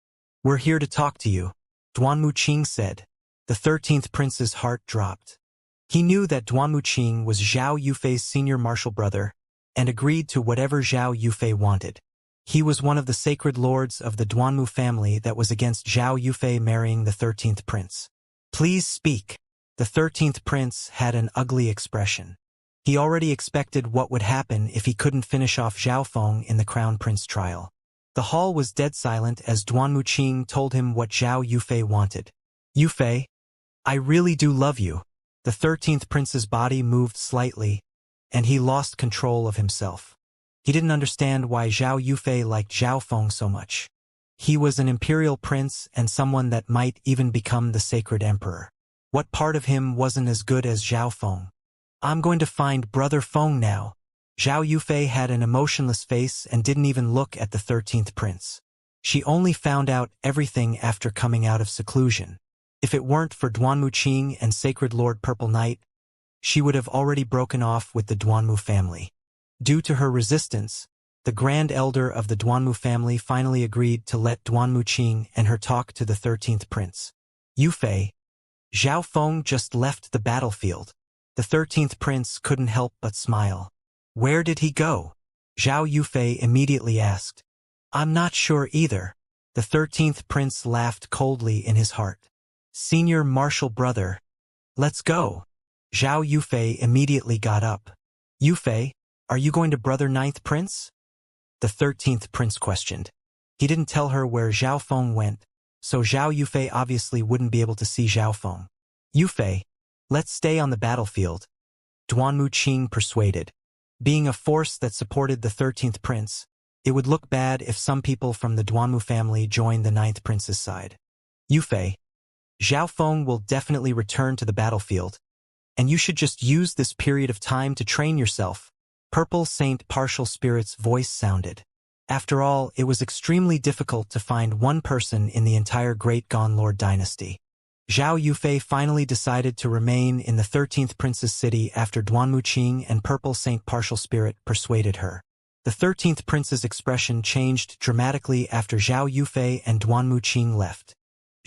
we're here to talk to you, Duanmu Qing said. The 13th Prince's heart dropped. He knew that Duanmu Qing was Zhao Yufei's senior martial brother and agreed to whatever Zhao Yufei wanted. He was one of the sacred lords of the Duanmu family that was against Zhao Yufei marrying the 13th Prince. Please speak. The 13th Prince had an ugly expression. He already expected what would happen if he couldn't finish off Zhao Feng in the Crown Prince trial. The hall was dead silent as Duanmu Qing told him what Zhao Yufei wanted. Yufei, I really do love you. The 13th Prince's body moved slightly, and he lost control of himself. He didn't understand why Zhao Yufei liked Zhao Feng so much. He was an imperial prince and someone that might even become the sacred emperor. What part of him wasn't as good as Zhao Feng? I'm going to find Brother Feng now. Zhao Yufei had an emotionless face and didn't even look at the 13th Prince. She only found out everything after coming out of seclusion. If it weren't for Duanmu Qing and Sacred Lord Purple Knight, she would have already broken off with the Duanmu family. Due to her resistance, the Grand Elder of the Duanmu family finally agreed to let Duanmu Qing and her talk to the 13th Prince. Yufei, Zhao Feng just left the battlefield. The 13th prince couldn't help but smile. Where did he go? Zhao Yufei immediately asked. I'm not sure either. The 13th prince laughed coldly in his heart. Senior martial brother. Let's go. Zhao Yufei immediately got up. Yufei, are you going to brother 9th prince? The 13th prince questioned. He didn't tell her where Zhao Feng went, so Zhao Yufei obviously wouldn't be able to see Zhao Feng. Yufei, let's stay on the battlefield. Duanmu Qing persuaded. Being a force that supported the 13th prince, it would look bad if some people from the Duanmu family joined the 9th prince's side. Yufei, Zhao Feng will definitely return to the battlefield, and you should just use this period of time to train yourself. Purple Saint Partial Spirit's voice sounded. After all, it was extremely difficult to find one person in the entire Great Gone Lord dynasty. Zhao Yufei finally decided to remain in the 13th prince's city after Duanmu Qing and Purple Saint Partial Spirit persuaded her. The 13th prince's expression changed dramatically after Zhao Yufei and Duanmu Qing left.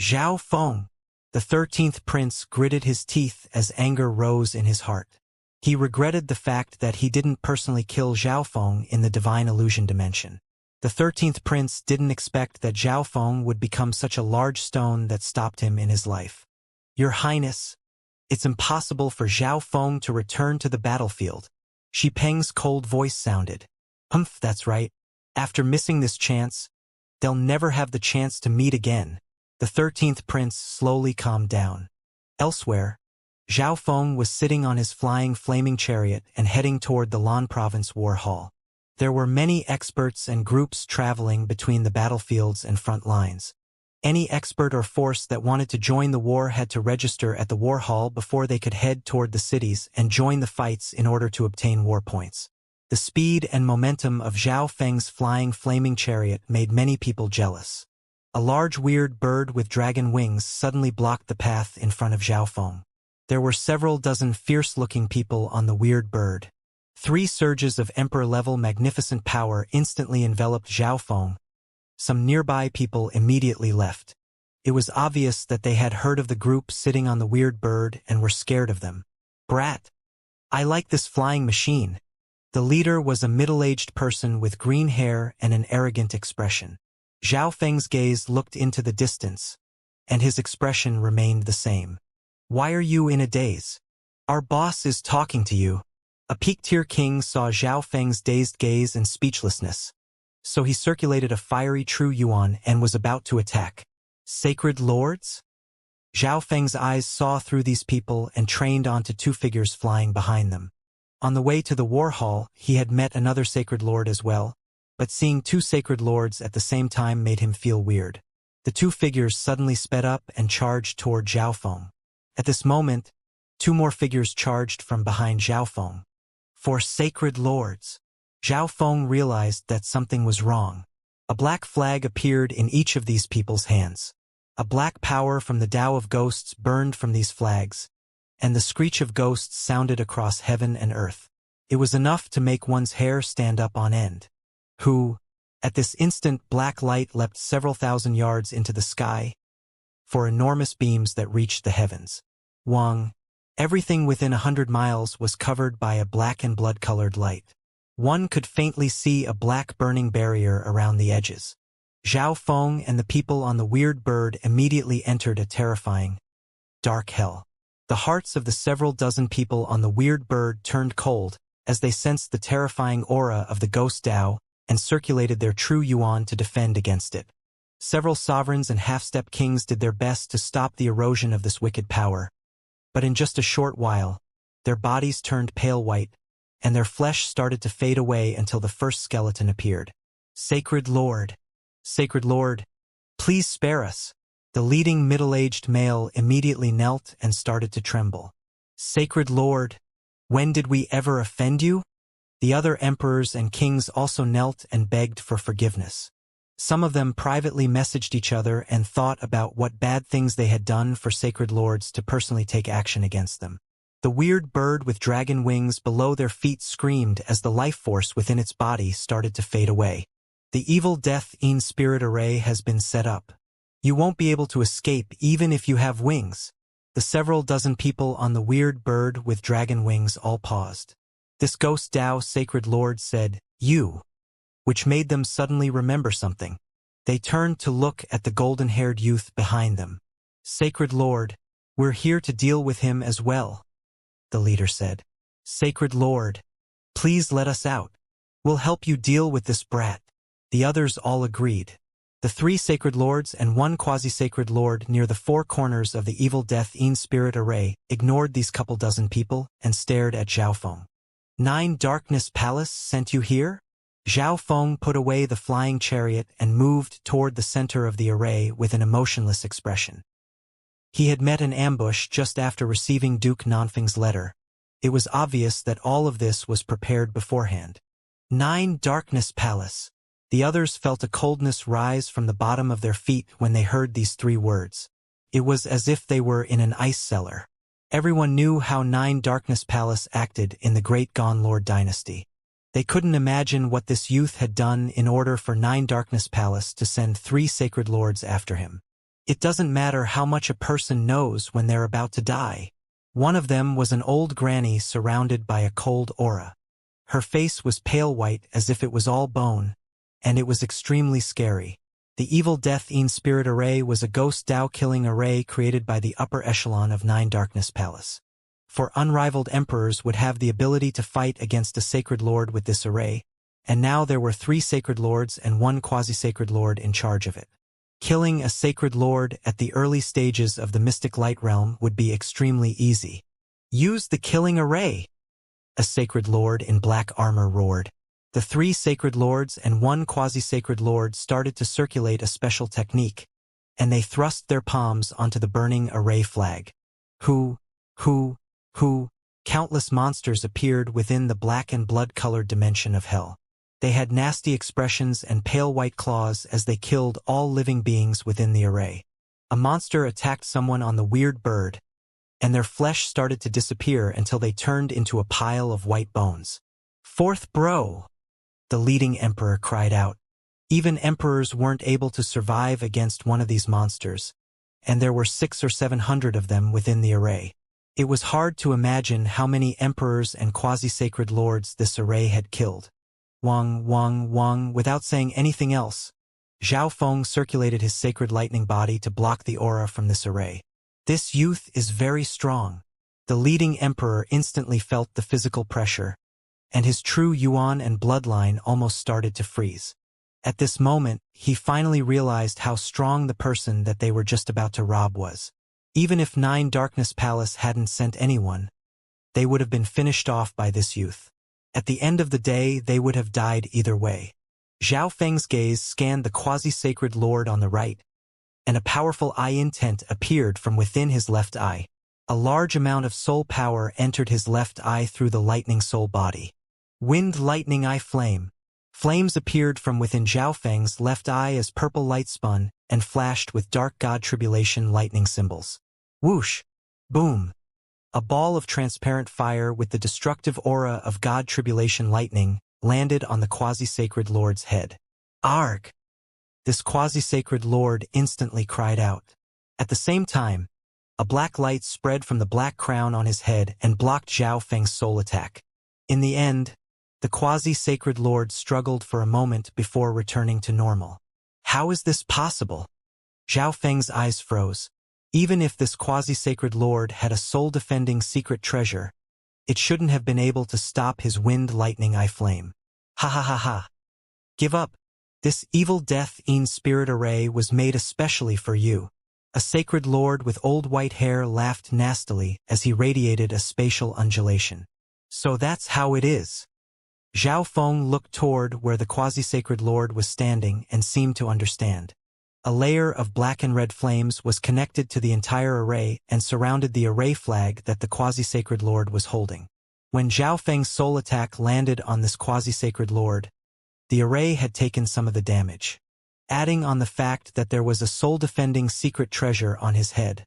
Zhao Feng. The 13th prince gritted his teeth as anger rose in his heart. He regretted the fact that he didn't personally kill Zhao Feng in the Divine Illusion dimension. The 13th prince didn't expect that Zhao Feng would become such a large stone that stopped him in his life. Your Highness, it's impossible for Zhao Feng to return to the battlefield. Shi Peng's cold voice sounded. That's right. After missing this chance, they'll never have the chance to meet again. The 13th prince slowly calmed down. Elsewhere, Zhao Feng was sitting on his flying flaming chariot and heading toward the Lan Province War Hall. There were many experts and groups traveling between the battlefields and front lines. Any expert or force that wanted to join the war had to register at the war hall before they could head toward the cities and join the fights in order to obtain war points. The speed and momentum of Zhao Feng's flying flaming chariot made many people jealous. A large weird bird with dragon wings suddenly blocked the path in front of Zhao Feng. There were several dozen fierce-looking people on the weird bird. 3 surges of emperor-level magnificent power instantly enveloped Zhao Feng. Some nearby people immediately left. It was obvious that they had heard of the group sitting on the weird bird and were scared of them. Brat! I like this flying machine. The leader was a middle-aged person with green hair and an arrogant expression. Zhao Feng's gaze looked into the distance, and his expression remained the same. Why are you in a daze? Our boss is talking to you. A peak-tier king saw Zhao Feng's dazed gaze and speechlessness, so he circulated a fiery true yuan and was about to attack. Sacred lords? Zhao Feng's eyes saw through these people and trained onto 2 figures flying behind them. On the way to the war hall, he had met another sacred lord as well, but seeing 2 sacred lords at the same time made him feel weird. The 2 figures suddenly sped up and charged toward Zhao Feng. At this moment, 2 more figures charged from behind Zhao Feng. For sacred lords. Zhao Feng realized that something was wrong. A black flag appeared in each of these people's hands. A black power from the Tao of Ghosts burned from these flags, and the screech of ghosts sounded across heaven and earth. It was enough to make one's hair stand up on end. At this instant, black light leapt several thousand yards into the sky, for enormous beams that reached the heavens. Wang. Everything within 100 miles was covered by a black and blood-colored light. One could faintly see a black burning barrier around the edges. Zhao Feng and the people on the weird bird immediately entered a terrifying, dark hell. The hearts of the several dozen people on the weird bird turned cold as they sensed the terrifying aura of the ghost Tao and circulated their true yuan to defend against it. Several sovereigns and half-step kings did their best to stop the erosion of this wicked power. But in just a short while, their bodies turned pale white, and their flesh started to fade away until the first skeleton appeared. Sacred Lord, please spare us. The leading middle-aged male immediately knelt and started to tremble. Sacred Lord, when did we ever offend you? The other emperors and kings also knelt and begged for forgiveness. Some of them privately messaged each other and thought about what bad things they had done for sacred lords to personally take action against them. The weird bird with dragon wings below their feet screamed as the life force within its body started to fade away. The evil death in spirit array has been set up. You won't be able to escape even if you have wings. The several dozen people on the weird bird with dragon wings all paused. This ghost Tao Sacred Lord said, "You," which made them suddenly remember something. They turned to look at the golden-haired youth behind them. "Sacred Lord, we're here to deal with him as well," the leader said. "Sacred Lord, please let us out. We'll help you deal with this brat." The others all agreed. The 3 sacred lords and 1 quasi-sacred lord near the 4 corners of the evil death in spirit array ignored these couple dozen people and stared at Zhao Feng. 9 Darkness Palace sent you here? Zhao Feng put away the flying chariot and moved toward the center of the array with an emotionless expression. He had met an ambush just after receiving Duke Nanfeng's letter. It was obvious that all of this was prepared beforehand. 9 Darkness Palace. The others felt a coldness rise from the bottom of their feet when they heard these 3 words. It was as if they were in an ice cellar. Everyone knew how 9 Darkness Palace acted in the Great Gone Lord dynasty. They couldn't imagine what this youth had done in order for 9 Darkness Palace to send 3 sacred lords after him. It doesn't matter how much a person knows when they're about to die. One of them was an old granny surrounded by a cold aura. Her face was pale white as if it was all bone, and it was extremely scary. The evil death in spirit array was a ghost Tao killing array created by the upper echelon of 9 Darkness Palace. For unrivaled emperors would have the ability to fight against a sacred lord with this array, and now there were 3 sacred lords and 1 quasi-sacred lord in charge of it. Killing a sacred lord at the early stages of the mystic light realm would be extremely easy. "Use the killing array!" a sacred lord in black armor roared. The 3 sacred lords and 1 quasi-sacred lord started to circulate a special technique, and they thrust their palms onto the burning array flag. Who, countless monsters appeared within the black and blood-colored dimension of hell. They had nasty expressions and pale white claws as they killed all living beings within the array. A monster attacked someone on the weird bird, and their flesh started to disappear until they turned into a pile of white bones. "Fourth bro!" the leading emperor cried out. Even emperors weren't able to survive against one of these monsters, and there were 600 or 700 of them within the array. It was hard to imagine how many emperors and quasi-sacred lords this array had killed. Wang, without saying anything else, Zhao Feng circulated his sacred lightning body to block the aura from this array. "This youth is very strong." The leading emperor instantly felt the physical pressure, and his true Yuan and bloodline almost started to freeze. At this moment, he finally realized how strong the person that they were just about to rob was. Even if 9 Darkness Palace hadn't sent anyone, they would have been finished off by this youth. At the end of the day, they would have died either way. Zhao Feng's gaze scanned the quasi-sacred lord on the right, and a powerful eye intent appeared from within his left eye. A large amount of soul power entered his left eye through the lightning soul body. Wind lightning eye flame. Flames appeared from within Zhao Feng's left eye as purple light spun and flashed with dark god tribulation lightning symbols. Whoosh! Boom! A ball of transparent fire with the destructive aura of god tribulation lightning landed on the quasi-sacred lord's head. "Arg!" This quasi-sacred lord instantly cried out. At the same time, a black light spread from the black crown on his head and blocked Zhao Feng's soul attack. In the end, the quasi-sacred lord struggled for a moment before returning to normal. How is this possible? Zhao Feng's eyes froze. Even if this quasi-sacred lord had a soul-defending secret treasure, it shouldn't have been able to stop his wind lightning eye flame. Ha ha ha ha. Give up. This evil death in spirit array was made especially for you. A sacred lord with old white hair laughed nastily as he radiated a spatial undulation. So that's how it is. Zhao Feng looked toward where the quasi-sacred lord was standing and seemed to understand. A layer of black and red flames was connected to the entire array and surrounded the array flag that the quasi-sacred lord was holding. When Zhao Feng's soul attack landed on this quasi-sacred lord, the array had taken some of the damage. Adding on the fact that there was a soul-defending secret treasure on his head,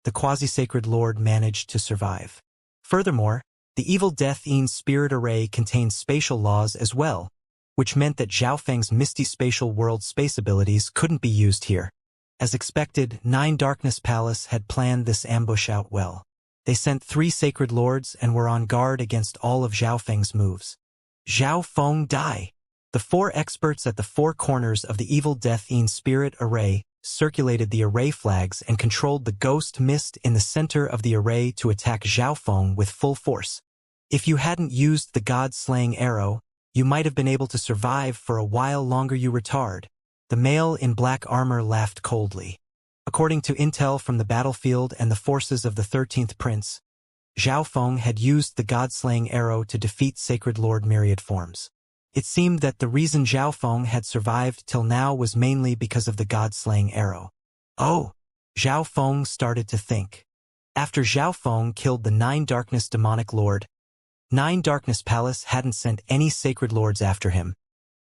the quasi-sacred lord managed to survive. Furthermore, the evil death in spirit array contained spatial laws as well, which meant that Zhao Feng's misty spatial world space abilities couldn't be used here. As expected, 9 Darkness Palace had planned this ambush out well. They sent 3 Sacred Lords and were on guard against all of Zhao Feng's moves. Zhao Feng die. The 4 experts at the 4 corners of the Evil Death in Spirit array circulated the array flags and controlled the ghost mist in the center of the array to attack Zhao Feng with full force. If you hadn't used the God-slaying arrow, you might have been able to survive for a while longer, you retard. The male in black armor laughed coldly. According to intel from the battlefield and the forces of the 13th Prince, Zhao Feng had used the God-slaying arrow to defeat Sacred Lord Myriad Forms. It seemed that the reason Zhao Feng had survived till now was mainly because of the God-slaying arrow. Oh, Zhao Feng started to think. After Zhao Feng killed the 9 Darkness Demonic Lord, 9 Darkness Palace hadn't sent any Sacred Lords after him,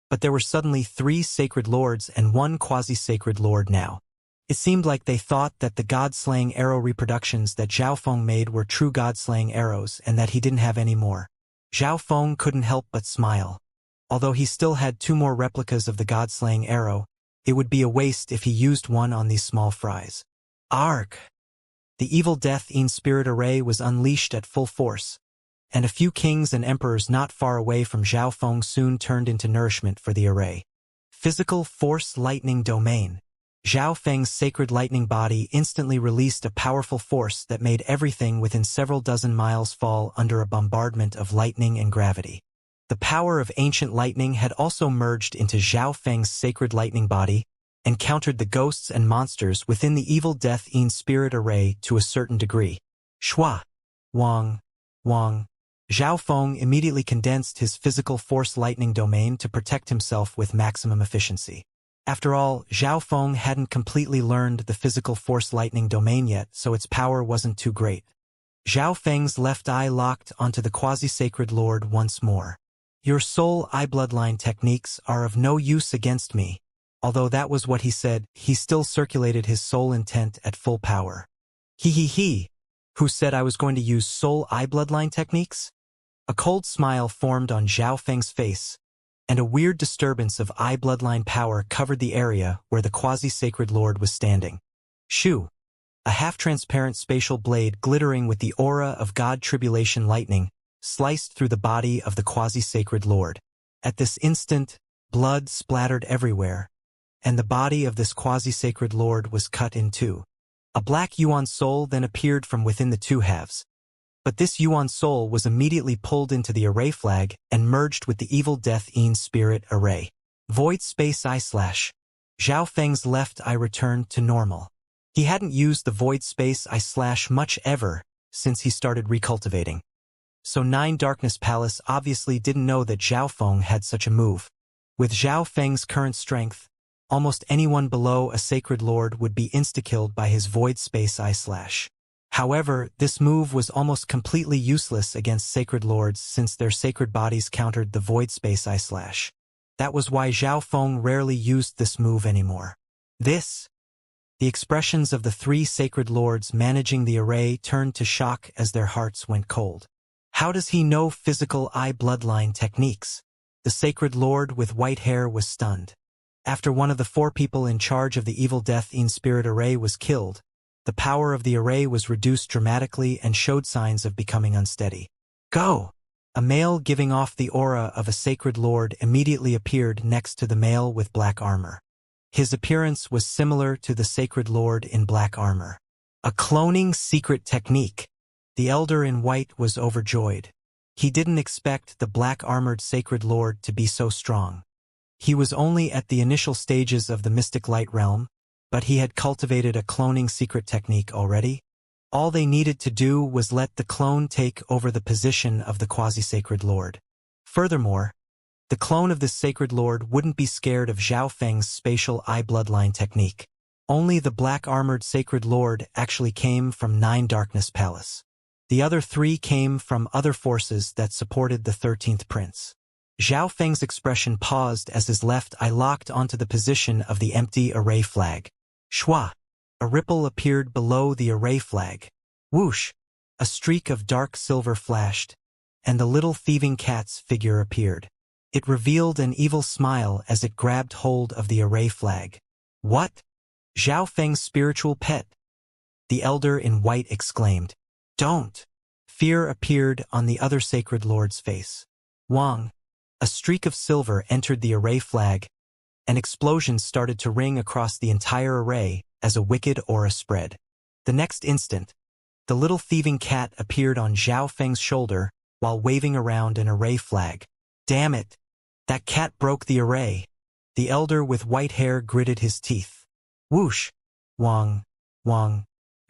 but there were suddenly 3 Sacred Lords and 1 Quasi-Sacred Lord now. It seemed like they thought that the God-slaying arrow reproductions that Zhao Feng made were true God-slaying arrows and that he didn't have any more. Zhao Feng couldn't help but smile. Although he still had 2 more replicas of the God-slaying arrow, it would be a waste if he used one on these small fries. Arg! The Evil Death in Spirit array was unleashed at full force, and a few kings and emperors not far away from Zhao Feng soon turned into nourishment for the array. Physical Force Lightning Domain. Zhao Feng's sacred lightning body instantly released a powerful force that made everything within several dozen miles fall under a bombardment of lightning and gravity. The power of ancient lightning had also merged into Zhao Feng's sacred lightning body and countered the ghosts and monsters within the Evil Death in Spirit array to a certain degree. Shua! Wang! Zhao Feng immediately condensed his physical force lightning domain to protect himself with maximum efficiency. After all, Zhao Feng hadn't completely learned the physical force lightning domain yet, so its power wasn't too great. Zhao Feng's left eye locked onto the quasi-sacred lord once more. Your soul eye bloodline techniques are of no use against me. Although that was what he said, he still circulated his soul intent at full power. He. Who said I was going to use soul eye bloodline techniques? A cold smile formed on Zhao Feng's face, and a weird disturbance of eye bloodline power covered the area where the quasi-sacred lord was standing. Shoo! A half-transparent spatial blade glittering with the aura of God Tribulation lightning sliced through the body of the quasi-sacred lord. At this instant, blood splattered everywhere, and the body of this quasi-sacred lord was cut in 2. A black Yuan soul then appeared from within the 2 halves. But this Yuan soul was immediately pulled into the array flag and merged with the Evil Death in Spirit array. Void Space Eye Slash. Zhao Feng's left eye returned to normal. He hadn't used the Void Space Eye Slash much ever since he started recultivating. So 9 Darkness Palace obviously didn't know that Zhao Feng had such a move. With Zhao Feng's current strength, almost anyone below a Sacred Lord would be insta-killed by his Void Space Eye Slash. However, this move was almost completely useless against Sacred Lords since their sacred bodies countered the Void Space Eye Slash. That was why Zhao Feng rarely used this move anymore. The expressions of the 3 Sacred Lords managing the array turned to shock as their hearts went cold. How does he know physical eye bloodline techniques? The Sacred Lord with white hair was stunned. After one of the 4 people in charge of the Evil Death in Spirit array was killed, the power of the array was reduced dramatically and showed signs of becoming unsteady. Go! A male giving off the aura of a Sacred Lord immediately appeared next to the male with black armor. His appearance was similar to the Sacred Lord in black armor. A cloning secret technique. The Elder in white was overjoyed. He didn't expect the black-armored Sacred Lord to be so strong. He was only at the initial stages of the Mystic Light Realm, but he had cultivated a cloning secret technique already. All they needed to do was let the clone take over the position of the quasi-Sacred Lord. Furthermore, the clone of this Sacred Lord wouldn't be scared of Zhao Feng's spatial eye bloodline technique. Only the black-armored Sacred Lord actually came from 9 Darkness Palace. The other 3 came from other forces that supported the 13th Prince. Zhao Feng's expression paused as his left eye locked onto the position of the empty array flag. Shua! A ripple appeared below the array flag. Whoosh! A streak of dark silver flashed, and the little thieving cat's figure appeared. It revealed an evil smile as it grabbed hold of the array flag. What? Zhao Feng's spiritual pet. The elder in white exclaimed. Don't. Fear appeared on the other sacred lord's face. Wang. A streak of silver entered the array flag, and explosions started to ring across the entire array as a wicked aura spread. The next instant, the little thieving cat appeared on Zhao Feng's shoulder while waving around an array flag. Damn it! That cat broke the array. The elder with white hair gritted his teeth. Whoosh! Wang.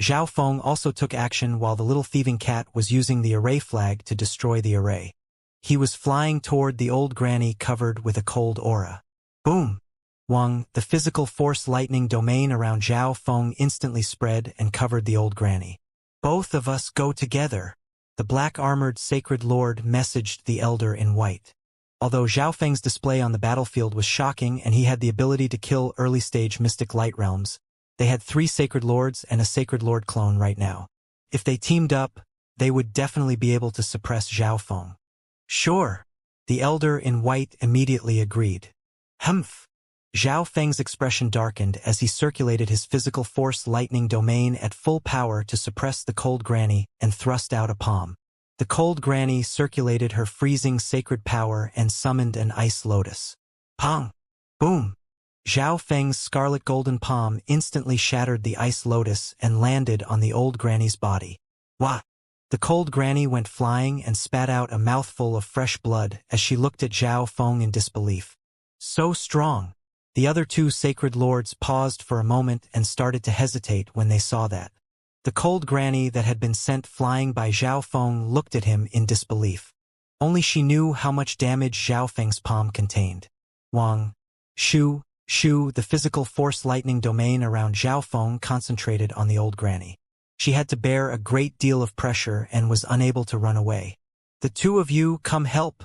Zhao Feng also took action while the little thieving cat was using the array flag to destroy the array. He was flying toward the old granny covered with a cold aura. Boom! Wang, the physical force lightning domain around Zhao Feng instantly spread and covered the old granny. Both of us go together, the black-armored sacred lord messaged the elder in white. Although Zhao Feng's display on the battlefield was shocking and he had the ability to kill early-stage mystic light realms, they had 3 sacred lords and a sacred lord clone right now. If they teamed up, they would definitely be able to suppress Zhao Feng. Sure. The elder in white immediately agreed. Humph. Zhao Feng's expression darkened as he circulated his physical force lightning domain at full power to suppress the cold granny and thrust out a palm. The cold granny circulated her freezing sacred power and summoned an ice lotus. Pong! Boom! Zhao Feng's scarlet golden palm instantly shattered the ice lotus and landed on the old granny's body. Wah! The cold granny went flying and spat out a mouthful of fresh blood as she looked at Zhao Feng in disbelief. So strong! The other 2 sacred lords paused for a moment and started to hesitate when they saw that. The cold granny that had been sent flying by Zhao Feng looked at him in disbelief. Only she knew how much damage Zhao Feng's palm contained. Wang. Shu, the physical force lightning domain around Zhao Feng concentrated on the old granny. She had to bear a great deal of pressure and was unable to run away. The 2 of you come help,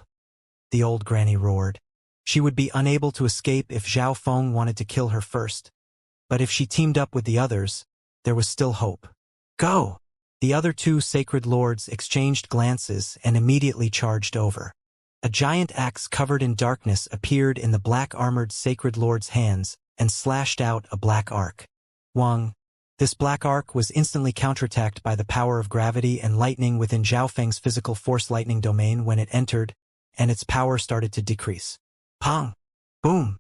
the old granny roared. She would be unable to escape if Zhao Feng wanted to kill her first. But if she teamed up with the others, there was still hope. Go! The other 2 sacred lords exchanged glances and immediately charged over. A giant axe covered in darkness appeared in the black-armored sacred lord's hands and slashed out a black arc. Wang. This black arc was instantly counterattacked by the power of gravity and lightning within Zhao Feng's physical force lightning domain when it entered, and its power started to decrease. Pong! Boom!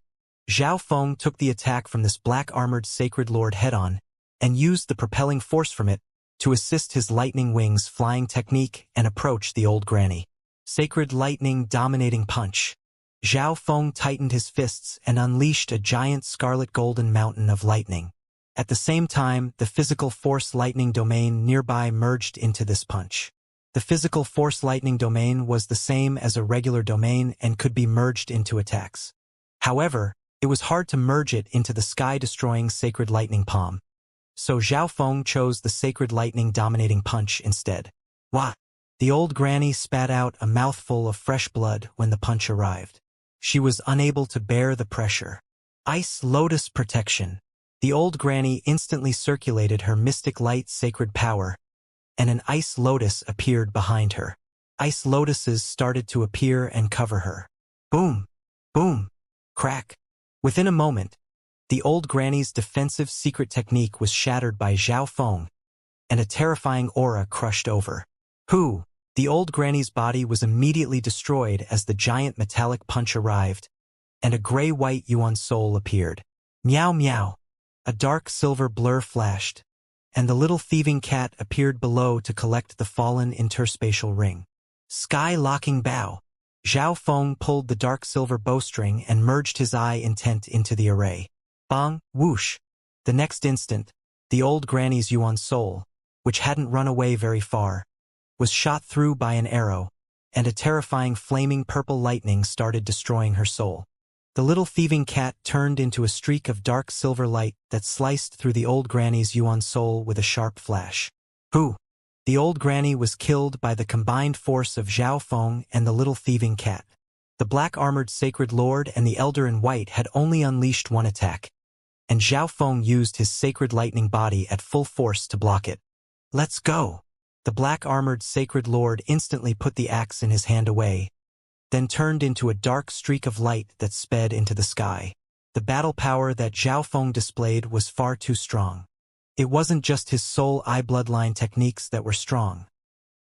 Zhao Feng took the attack from this black-armored sacred lord head-on and used the propelling force from it to assist his lightning wings flying technique and approach the old granny. Sacred lightning dominating punch. Zhao Feng tightened his fists and unleashed a giant scarlet golden mountain of lightning. At the same time, the physical force lightning domain nearby merged into this punch. The physical force lightning domain was the same as a regular domain and could be merged into attacks. However, it was hard to merge it into the sky-destroying sacred lightning palm. So Zhao Feng chose the sacred lightning dominating punch instead. Wah! The old granny spat out a mouthful of fresh blood when the punch arrived. She was unable to bear the pressure. Ice lotus protection. The old granny instantly circulated her mystic light sacred power, and an ice lotus appeared behind her. Ice lotuses started to appear and cover her. Boom! Boom! Crack! Within a moment, the old granny's defensive secret technique was shattered by Zhao Feng, and a terrifying aura crushed over. Who? The old granny's body was immediately destroyed as the giant metallic punch arrived, and a gray-white Yuan soul appeared. Meow meow! A dark silver blur flashed, and the little thieving cat appeared below to collect the fallen interspatial ring. Sky-locking bow. Zhao Feng pulled the dark silver bowstring and merged his eye intent into the array. Bang! Whoosh! The next instant, the old granny's Yuan soul, which hadn't run away very far, was shot through by an arrow, and a terrifying flaming purple lightning started destroying her soul. The little thieving cat turned into a streak of dark silver light that sliced through the old granny's Yuan soul with a sharp flash. Who? The old granny was killed by the combined force of Zhao Feng and the little thieving cat. The black-armored sacred lord and the elder in white had only unleashed one attack, and Zhao Feng used his sacred lightning body at full force to block it. Let's go! The black-armored sacred lord instantly put the axe in his hand away, then turned into a dark streak of light that sped into the sky. The battle power that Zhao Feng displayed was far too strong. It wasn't just his soul eye bloodline techniques that were strong.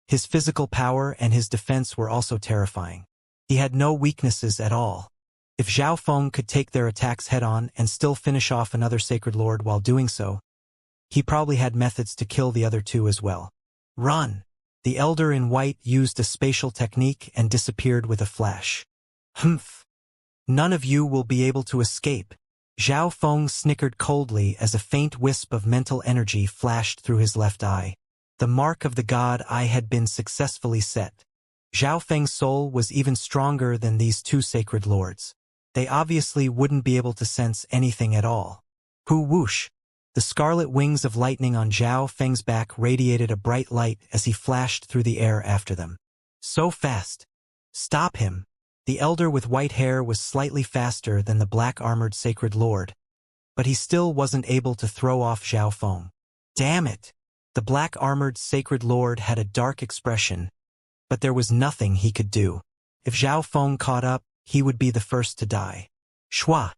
His physical power and his defense were also terrifying. He had no weaknesses at all. If Zhao Feng could take their attacks head-on and still finish off another Sacred Lord while doing so, he probably had methods to kill the other two as well. Run! The Elder in White used a spatial technique and disappeared with a flash. Humph! None of you will be able to escape. Zhao Feng snickered coldly as a faint wisp of mental energy flashed through his left eye. The mark of the god eye had been successfully set. Zhao Feng's soul was even stronger than these two Sacred Lords. They obviously wouldn't be able to sense anything at all. Whoosh! The scarlet wings of lightning on Zhao Feng's back radiated a bright light as he flashed through the air after them. So fast! Stop him! The Elder with white hair was slightly faster than the black-armored Sacred Lord, but he still wasn't able to throw off Zhao Feng. Damn it! The black-armored Sacred Lord had a dark expression, but there was nothing he could do. If Zhao Feng caught up, he would be the first to die. Shua!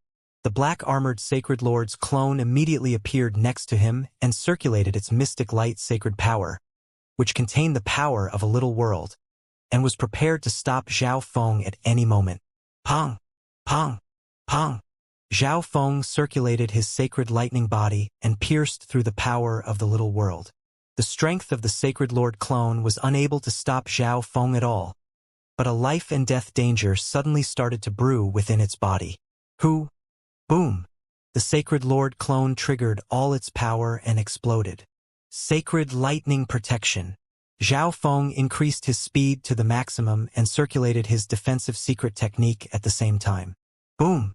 The black-armored Sacred Lord's clone immediately appeared next to him and circulated its mystic light sacred power, which contained the power of a little world, and was prepared to stop Zhao Feng at any moment. Pong! Pong! Pong! Zhao Feng circulated his sacred lightning body and pierced through the power of the little world. The strength of the Sacred Lord clone was unable to stop Zhao Feng at all, but a life-and-death danger suddenly started to brew within its body. Boom! The Sacred Lord clone triggered all its power and exploded. Sacred Lightning Protection. Zhao Feng increased his speed to the maximum and circulated his defensive secret technique at the same time. Boom!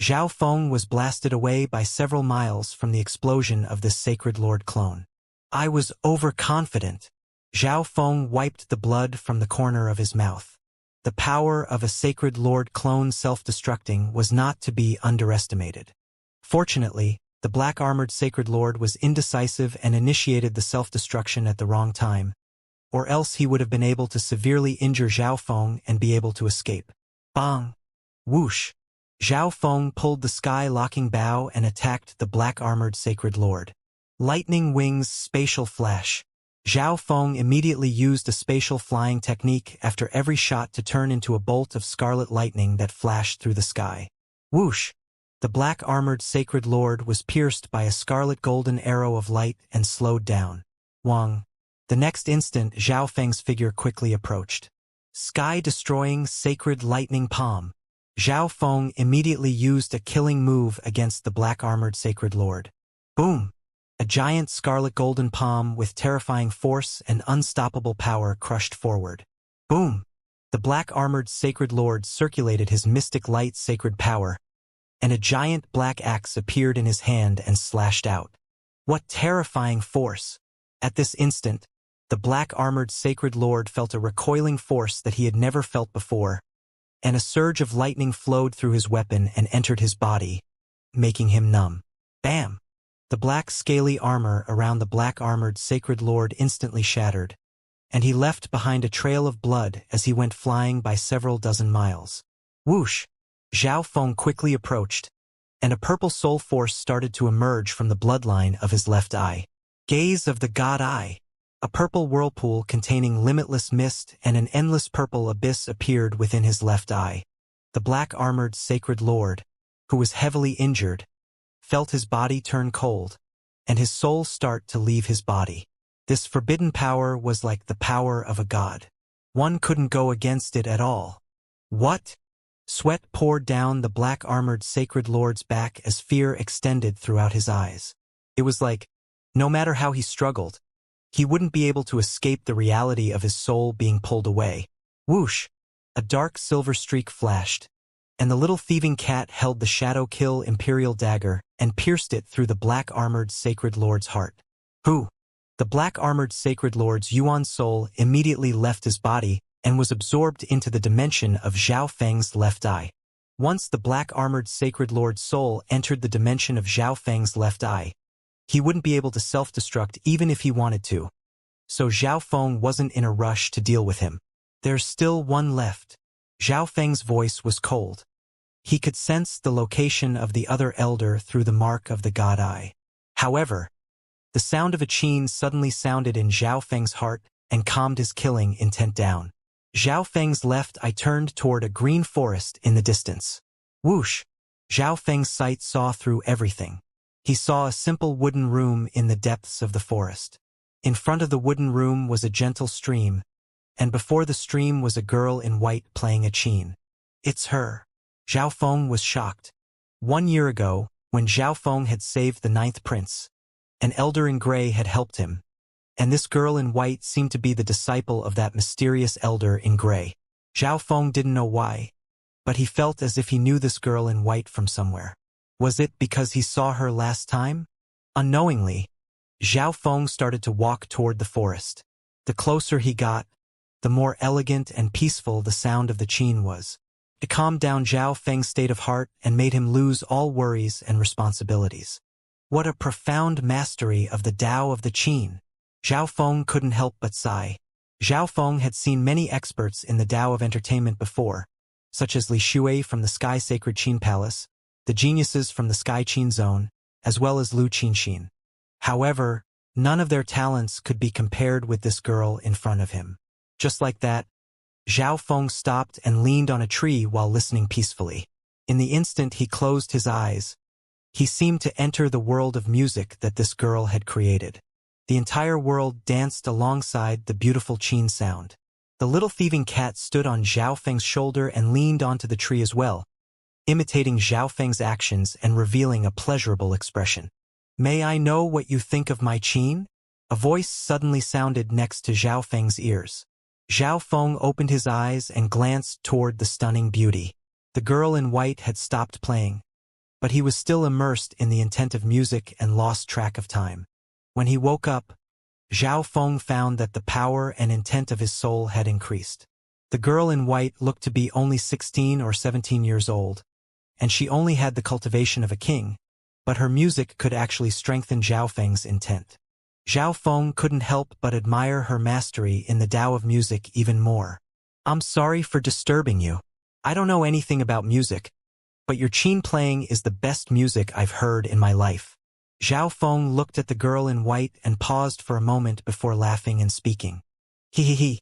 Zhao Feng was blasted away by several miles from the explosion of this Sacred Lord clone. I was overconfident. Zhao Feng wiped the blood from the corner of his mouth. The power of a Sacred Lord clone self-destructing was not to be underestimated. Fortunately, the black-armored Sacred Lord was indecisive and initiated the self-destruction at the wrong time, or else he would have been able to severely injure Zhao Feng and be able to escape. Bang! Whoosh! Zhao Feng pulled the sky-locking bow and attacked the black-armored Sacred Lord. Lightning Wings Spatial Flash. Zhao Feng immediately used a spatial flying technique after every shot to turn into a bolt of scarlet lightning that flashed through the sky. Whoosh! The black-armored Sacred Lord was pierced by a scarlet-golden arrow of light and slowed down. Wang! The next instant, Zhao Feng's figure quickly approached. Sky-destroying Sacred Lightning Palm. Zhao Feng immediately used a killing move against the black-armored Sacred Lord. Boom! A giant scarlet golden palm with terrifying force and unstoppable power crushed forward. Boom! The black-armored Sacred Lord circulated his mystic light sacred power, and a giant black axe appeared in his hand and slashed out. What terrifying force! At this instant, the black-armored Sacred Lord felt a recoiling force that he had never felt before, and a surge of lightning flowed through his weapon and entered his body, making him numb. Bam! The black scaly armor around the black-armored Sacred Lord instantly shattered, and he left behind a trail of blood as he went flying by several dozen miles. Whoosh! Zhao Feng quickly approached, and a purple soul force started to emerge from the bloodline of his left eye. Gaze of the God Eye. A purple whirlpool containing limitless mist and an endless purple abyss appeared within his left eye. The black-armored Sacred Lord, who was heavily injured, felt his body turn cold, and his soul start to leave his body. This forbidden power was like the power of a god. One couldn't go against it at all. What? Sweat poured down the black-armored Sacred Lord's back as fear extended throughout his eyes. It was like, no matter how he struggled, he wouldn't be able to escape the reality of his soul being pulled away. Whoosh! A dark silver streak flashed, and the little thieving cat held the Shadow Kill Imperial Dagger and pierced it through the black-armored Sacred Lord's heart. Who? The black-armored Sacred Lord's Yuan soul immediately left his body and was absorbed into the dimension of Zhao Feng's left eye. Once the black-armored Sacred Lord's soul entered the dimension of Zhao Feng's left eye, he wouldn't be able to self-destruct even if he wanted to. So Zhao Feng wasn't in a rush to deal with him. There's still one left. Zhao Feng's voice was cold. He could sense the location of the other elder through the mark of the god eye. However, the sound of a qin suddenly sounded in Zhao Feng's heart and calmed his killing intent down. Zhao Feng's left eye turned toward a green forest in the distance. Whoosh! Zhao Feng's sight saw through everything. He saw a simple wooden room in the depths of the forest. In front of the wooden room was a gentle stream, and before the stream was a girl in white playing a qin. It's her. Zhao Feng was shocked. 1 year ago, when Zhao Feng had saved the 9th prince, an elder in gray had helped him, and this girl in white seemed to be the disciple of that mysterious elder in gray. Zhao Feng didn't know why, but he felt as if he knew this girl in white from somewhere. Was it because he saw her last time? Unknowingly, Zhao Feng started to walk toward the forest. The closer he got, the more elegant and peaceful the sound of the qin was. It calmed down Zhao Feng's state of heart and made him lose all worries and responsibilities. What a profound mastery of the Tao of the qin! Zhao Feng couldn't help but sigh. Zhao Feng had seen many experts in the Tao of entertainment before, such as Li Shui from the Sky Sacred Qin Palace, the geniuses from the Sky Qin Zone, as well as Lu Qinxin. However, none of their talents could be compared with this girl in front of him. Just like that, Zhao Feng stopped and leaned on a tree while listening peacefully. In the instant he closed his eyes, he seemed to enter the world of music that this girl had created. The entire world danced alongside the beautiful qin sound. The little thieving cat stood on Zhao Feng's shoulder and leaned onto the tree as well, imitating Zhao Feng's actions and revealing a pleasurable expression. "May I know what you think of my qin?" A voice suddenly sounded next to Zhao Feng's ears. Zhao Feng opened his eyes and glanced toward the stunning beauty. The girl in white had stopped playing, but he was still immersed in the intent of music and lost track of time. When he woke up, Zhao Feng found that the power and intent of his soul had increased. The girl in white looked to be only 16 or 17 years old, and she only had the cultivation of a king, but her music could actually strengthen Zhao Feng's intent. Zhao Feng couldn't help but admire her mastery in the Tao of music even more. "I'm sorry for disturbing you. I don't know anything about music, but your qin playing is the best music I've heard in my life." Zhao Feng looked at the girl in white and paused for a moment before laughing and speaking. "He.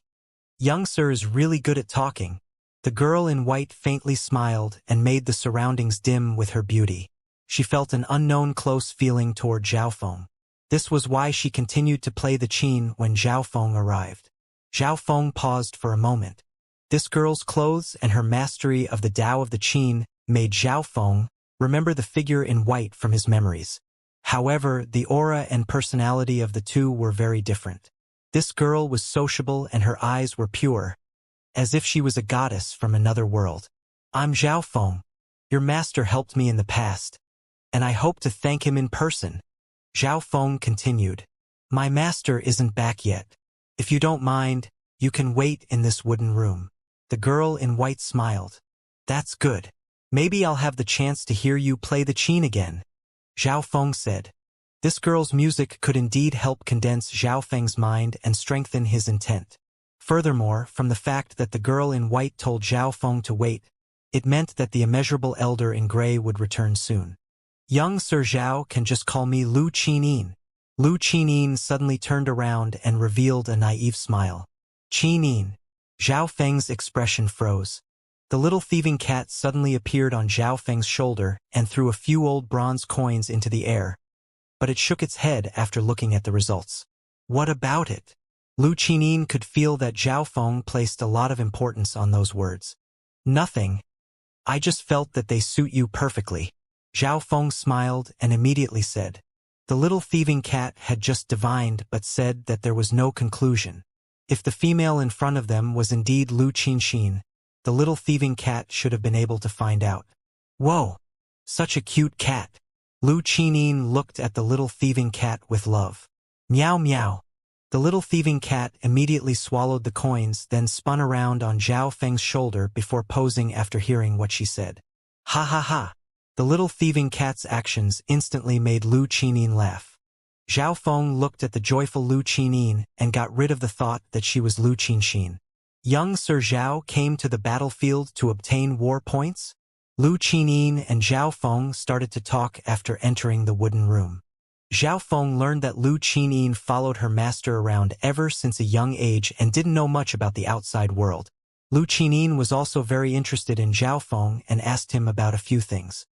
Young sir is really good at talking." The girl in white faintly smiled and made the surroundings dim with her beauty. She felt an unknown close feeling toward Zhao Feng. This was why she continued to play the qin when Zhao Feng arrived. Zhao Feng paused for a moment. This girl's clothes and her mastery of the Tao of the qin made Zhao Feng remember the figure in white from his memories. However, the aura and personality of the two were very different. This girl was sociable and her eyes were pure, as if she was a goddess from another world. "I'm Zhao Feng. Your master helped me in the past, and I hope to thank him in person." Zhao Feng continued. "My master isn't back yet. If you don't mind, you can wait in this wooden room." The girl in white smiled. "That's good. Maybe I'll have the chance to hear you play the qin again," Zhao Feng said. This girl's music could indeed help condense Zhao Feng's mind and strengthen his intent. Furthermore, from the fact that the girl in white told Zhao Feng to wait, it meant that the immeasurable elder in gray would return soon. "Young Sir Zhao can just call me Lu Qinyin." Lu Qinyin suddenly turned around and revealed a naive smile. "Qinyin." Zhao Feng's expression froze. The little thieving cat suddenly appeared on Zhao Feng's shoulder and threw a few old bronze coins into the air, but it shook its head after looking at the results. "What about it?" Lu Qinyin could feel that Zhao Feng placed a lot of importance on those words. "Nothing. I just felt that they suit you perfectly." Zhao Feng smiled and immediately said. The little thieving cat had just divined but said that there was no conclusion. If the female in front of them was indeed Lu Qinxin, the little thieving cat should have been able to find out. "Whoa! Such a cute cat." Lu Qinyin looked at the little thieving cat with love. "Meow meow." The little thieving cat immediately swallowed the coins, then spun around on Zhao Feng's shoulder before posing after hearing what she said. "Ha ha ha." The little thieving cat's actions instantly made Lu Qinyin laugh. Zhao Feng looked at the joyful Lu Qinyin and got rid of the thought that she was Lu Qinxin. "Young Sir Zhao came to the battlefield to obtain war points?" Lu Qinyin and Zhao Feng started to talk after entering the wooden room. Zhao Feng learned that Lu Qinyin followed her master around ever since a young age and didn't know much about the outside world. Lu Qinyin was also very interested in Zhao Feng and asked him about a few things.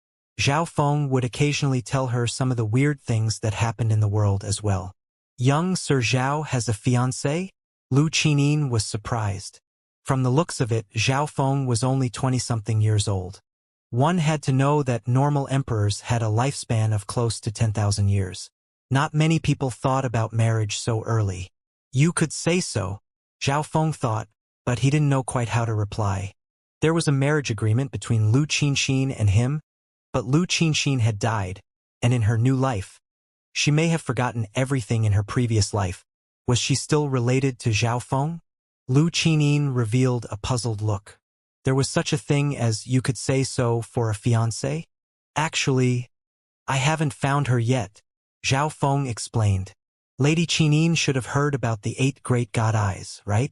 Zhao Feng would occasionally tell her some of the weird things that happened in the world as well. Young Sir Zhao has a fiancé? Lu Qinyin was surprised. From the looks of it, Zhao Feng was only 20-something years old. One had to know that normal emperors had a lifespan of close to 10,000 years. Not many people thought about marriage so early. You could say so, Zhao Feng thought, but he didn't know quite how to reply. There was a marriage agreement between Lu Qinxin and him, but Lu Qinxin had died, and in her new life, she may have forgotten everything in her previous life. Was she still related to Zhao Feng? Lu Qinyin revealed a puzzled look. There was such a thing as you could say so for a fiancé? Actually, I haven't found her yet, Zhao Feng explained. Lady Qinyin should have heard about the 8 great god eyes, right?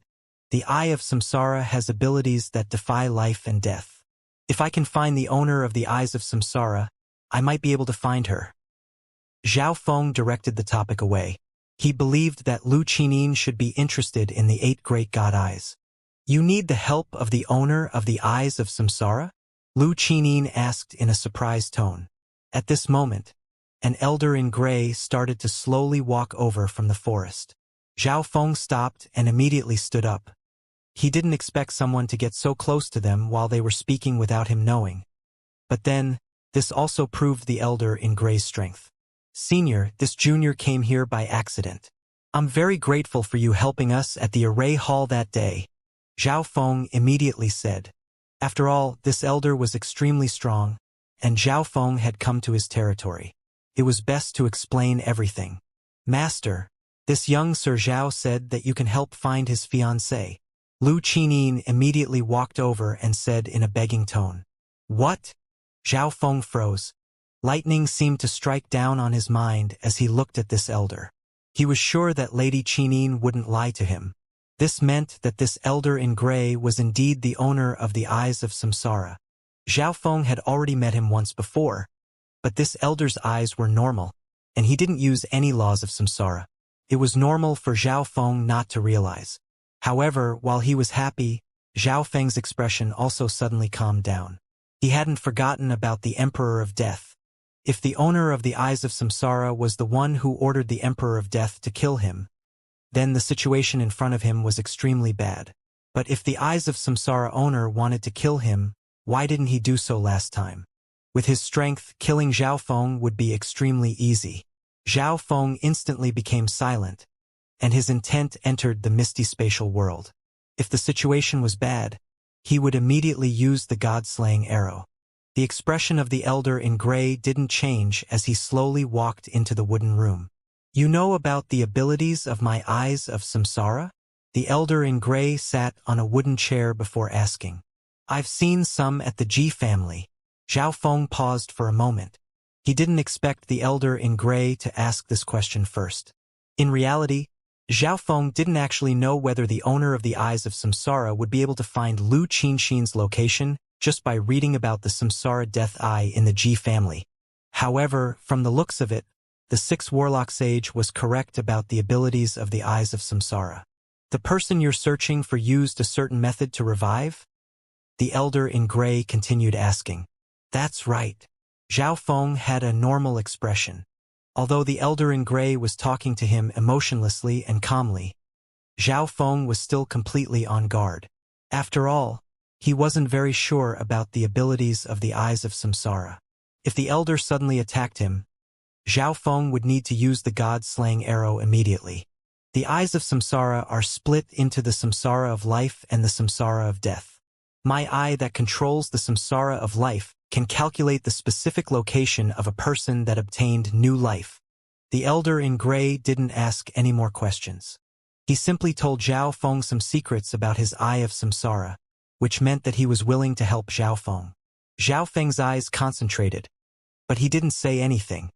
The eye of samsara has abilities that defy life and death. If I can find the owner of the eyes of samsara, I might be able to find her. Zhao Feng directed the topic away. He believed that Lu Qinyin should be interested in the 8 great god eyes. You need the help of the owner of the eyes of samsara? Lu Qinyin asked in a surprised tone. At this moment, an elder in gray started to slowly walk over from the forest. Zhao Feng stopped and immediately stood up. He didn't expect someone to get so close to them while they were speaking without him knowing. But then, this also proved the elder in gray's strength. Senior, this junior came here by accident. I'm very grateful for you helping us at the array hall that day, Zhao Feng immediately said. After all, this elder was extremely strong, and Zhao Feng had come to his territory. It was best to explain everything. Master, this young Sir Zhao said that you can help find his fiancée. Lu Qinyin immediately walked over and said in a begging tone. What? Zhao Feng froze. Lightning seemed to strike down on his mind as he looked at this elder. He was sure that Lady Qinyin wouldn't lie to him. This meant that this elder in gray was indeed the owner of the eyes of samsara. Zhao Feng had already met him once before, but this elder's eyes were normal, and he didn't use any laws of samsara. It was normal for Zhao Feng not to realize. However, while he was happy, Zhao Feng's expression also suddenly calmed down. He hadn't forgotten about the Emperor of Death. If the owner of the eyes of samsara was the one who ordered the Emperor of Death to kill him, then the situation in front of him was extremely bad. But if the eyes of samsara owner wanted to kill him, why didn't he do so last time? With his strength, killing Zhao Feng would be extremely easy. Zhao Feng instantly became silent, and his intent entered the misty spatial world. If the situation was bad, he would immediately use the god-slaying arrow. The expression of the elder in gray didn't change as he slowly walked into the wooden room. You know about the abilities of my eyes of samsara? The elder in gray sat on a wooden chair before asking. I've seen some at the Ji family. Zhao Feng paused for a moment. He didn't expect the elder in gray to ask this question first. In reality, Zhao Feng didn't actually know whether the owner of the eyes of samsara would be able to find Lu Qinxin's location just by reading about the samsara death eye in the Ji family. However, from the looks of it, the 6 warlock sage was correct about the abilities of the eyes of samsara. The person you're searching for used a certain method to revive? The elder in gray continued asking. That's right. Zhao Feng had a normal expression. Although the elder in gray was talking to him emotionlessly and calmly, Zhao Feng was still completely on guard. After all, he wasn't very sure about the abilities of the eyes of samsara. If the elder suddenly attacked him, Zhao Feng would need to use the god-slaying arrow immediately. The eyes of samsara are split into the samsara of life and the samsara of death. My eye that controls the samsara of life can calculate the specific location of a person that obtained new life. The elder in gray didn't ask any more questions. He simply told Zhao Feng some secrets about his eye of samsara, which meant that he was willing to help Zhao Feng. Zhao Feng's eyes concentrated, but he didn't say anything.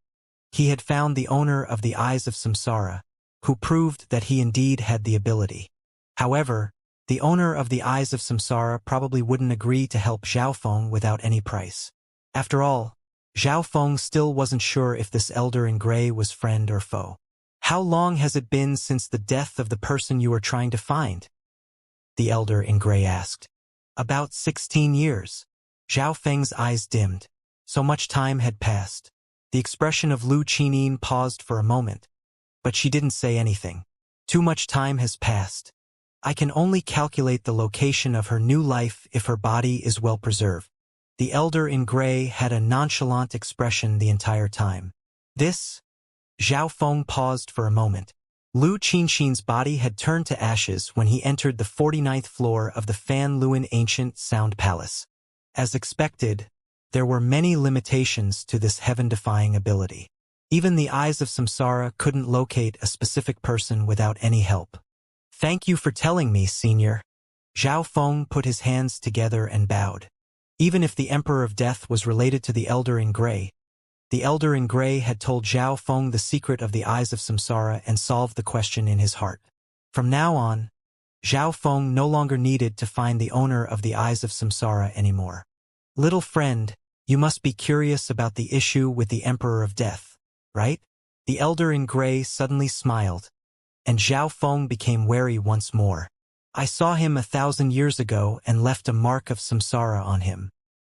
He had found the owner of the eyes of samsara, who proved that he indeed had the ability. However, The owner of the Eyes of Samsara probably wouldn't agree to help Zhao Feng without any price. After all, Zhao Feng still wasn't sure if this elder in gray was friend or foe. How long has it been since the death of the person you were trying to find? The elder in gray asked. About 16 years. Zhao Feng's eyes dimmed. So much time had passed. The expression of Lu Qinin paused for a moment, but she didn't say anything. Too much time has passed. I can only calculate the location of her new life if her body is well preserved. The elder in gray had a nonchalant expression the entire time. This? Zhao Feng paused for a moment. Lu Qinxin's body had turned to ashes when he entered the 49th floor of the Fan Luan Ancient Sound Palace. As expected, there were many limitations to this heaven-defying ability. Even the Eyes of Samsara couldn't locate a specific person without any help. Thank you for telling me, Senior. Zhao Feng put his hands together and bowed. Even if the Emperor of Death was related to the Elder in Gray, the Elder in Gray had told Zhao Feng the secret of the Eyes of Samsara and solved the question in his heart. From now on, Zhao Feng no longer needed to find the owner of the Eyes of Samsara anymore. Little friend, you must be curious about the issue with the Emperor of Death, right? The Elder in Gray suddenly smiled, and Zhao Feng became wary once more. I saw him 1,000 years ago and left a mark of samsara on him.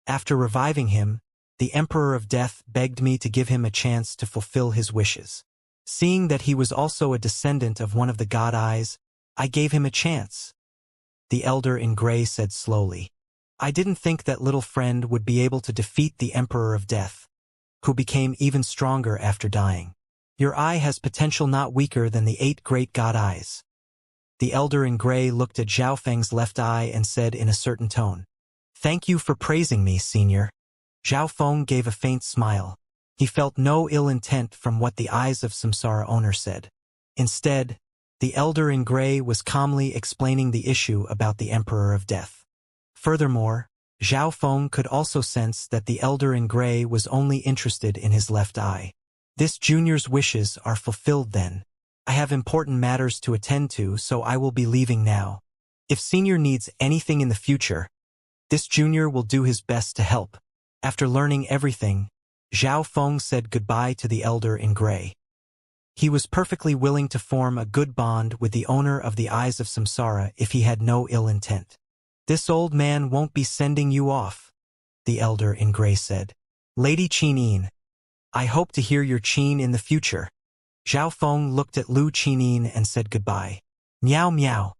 After reviving him, the Emperor of Death begged me to give him a chance to fulfill his wishes. Seeing that he was also a descendant of one of the God Eyes, I gave him a chance. The Elder in Gray said slowly. I didn't think that little friend would be able to defeat the Emperor of Death, who became even stronger after dying. Your eye has potential not weaker than the 8 great God Eyes. The Elder in Gray looked at Zhao Feng's left eye and said in a certain tone, Thank you for praising me, Senior. Zhao Feng gave a faint smile. He felt no ill intent from what the Eyes of Samsara owner said. Instead, the Elder in Gray was calmly explaining the issue about the Emperor of Death. Furthermore, Zhao Feng could also sense that the Elder in Gray was only interested in his left eye. This junior's wishes are fulfilled then. I have important matters to attend to, so I will be leaving now. If Senior needs anything in the future, this junior will do his best to help. After learning everything, Zhao Feng said goodbye to the Elder in Gray. He was perfectly willing to form a good bond with the owner of the Eyes of Samsara if he had no ill intent. This old man won't be sending you off, the Elder in Gray said. Lady Qinin, I hope to hear your Qin in the future. Zhao Feng looked at Lu Qinin and said goodbye. Meow meow.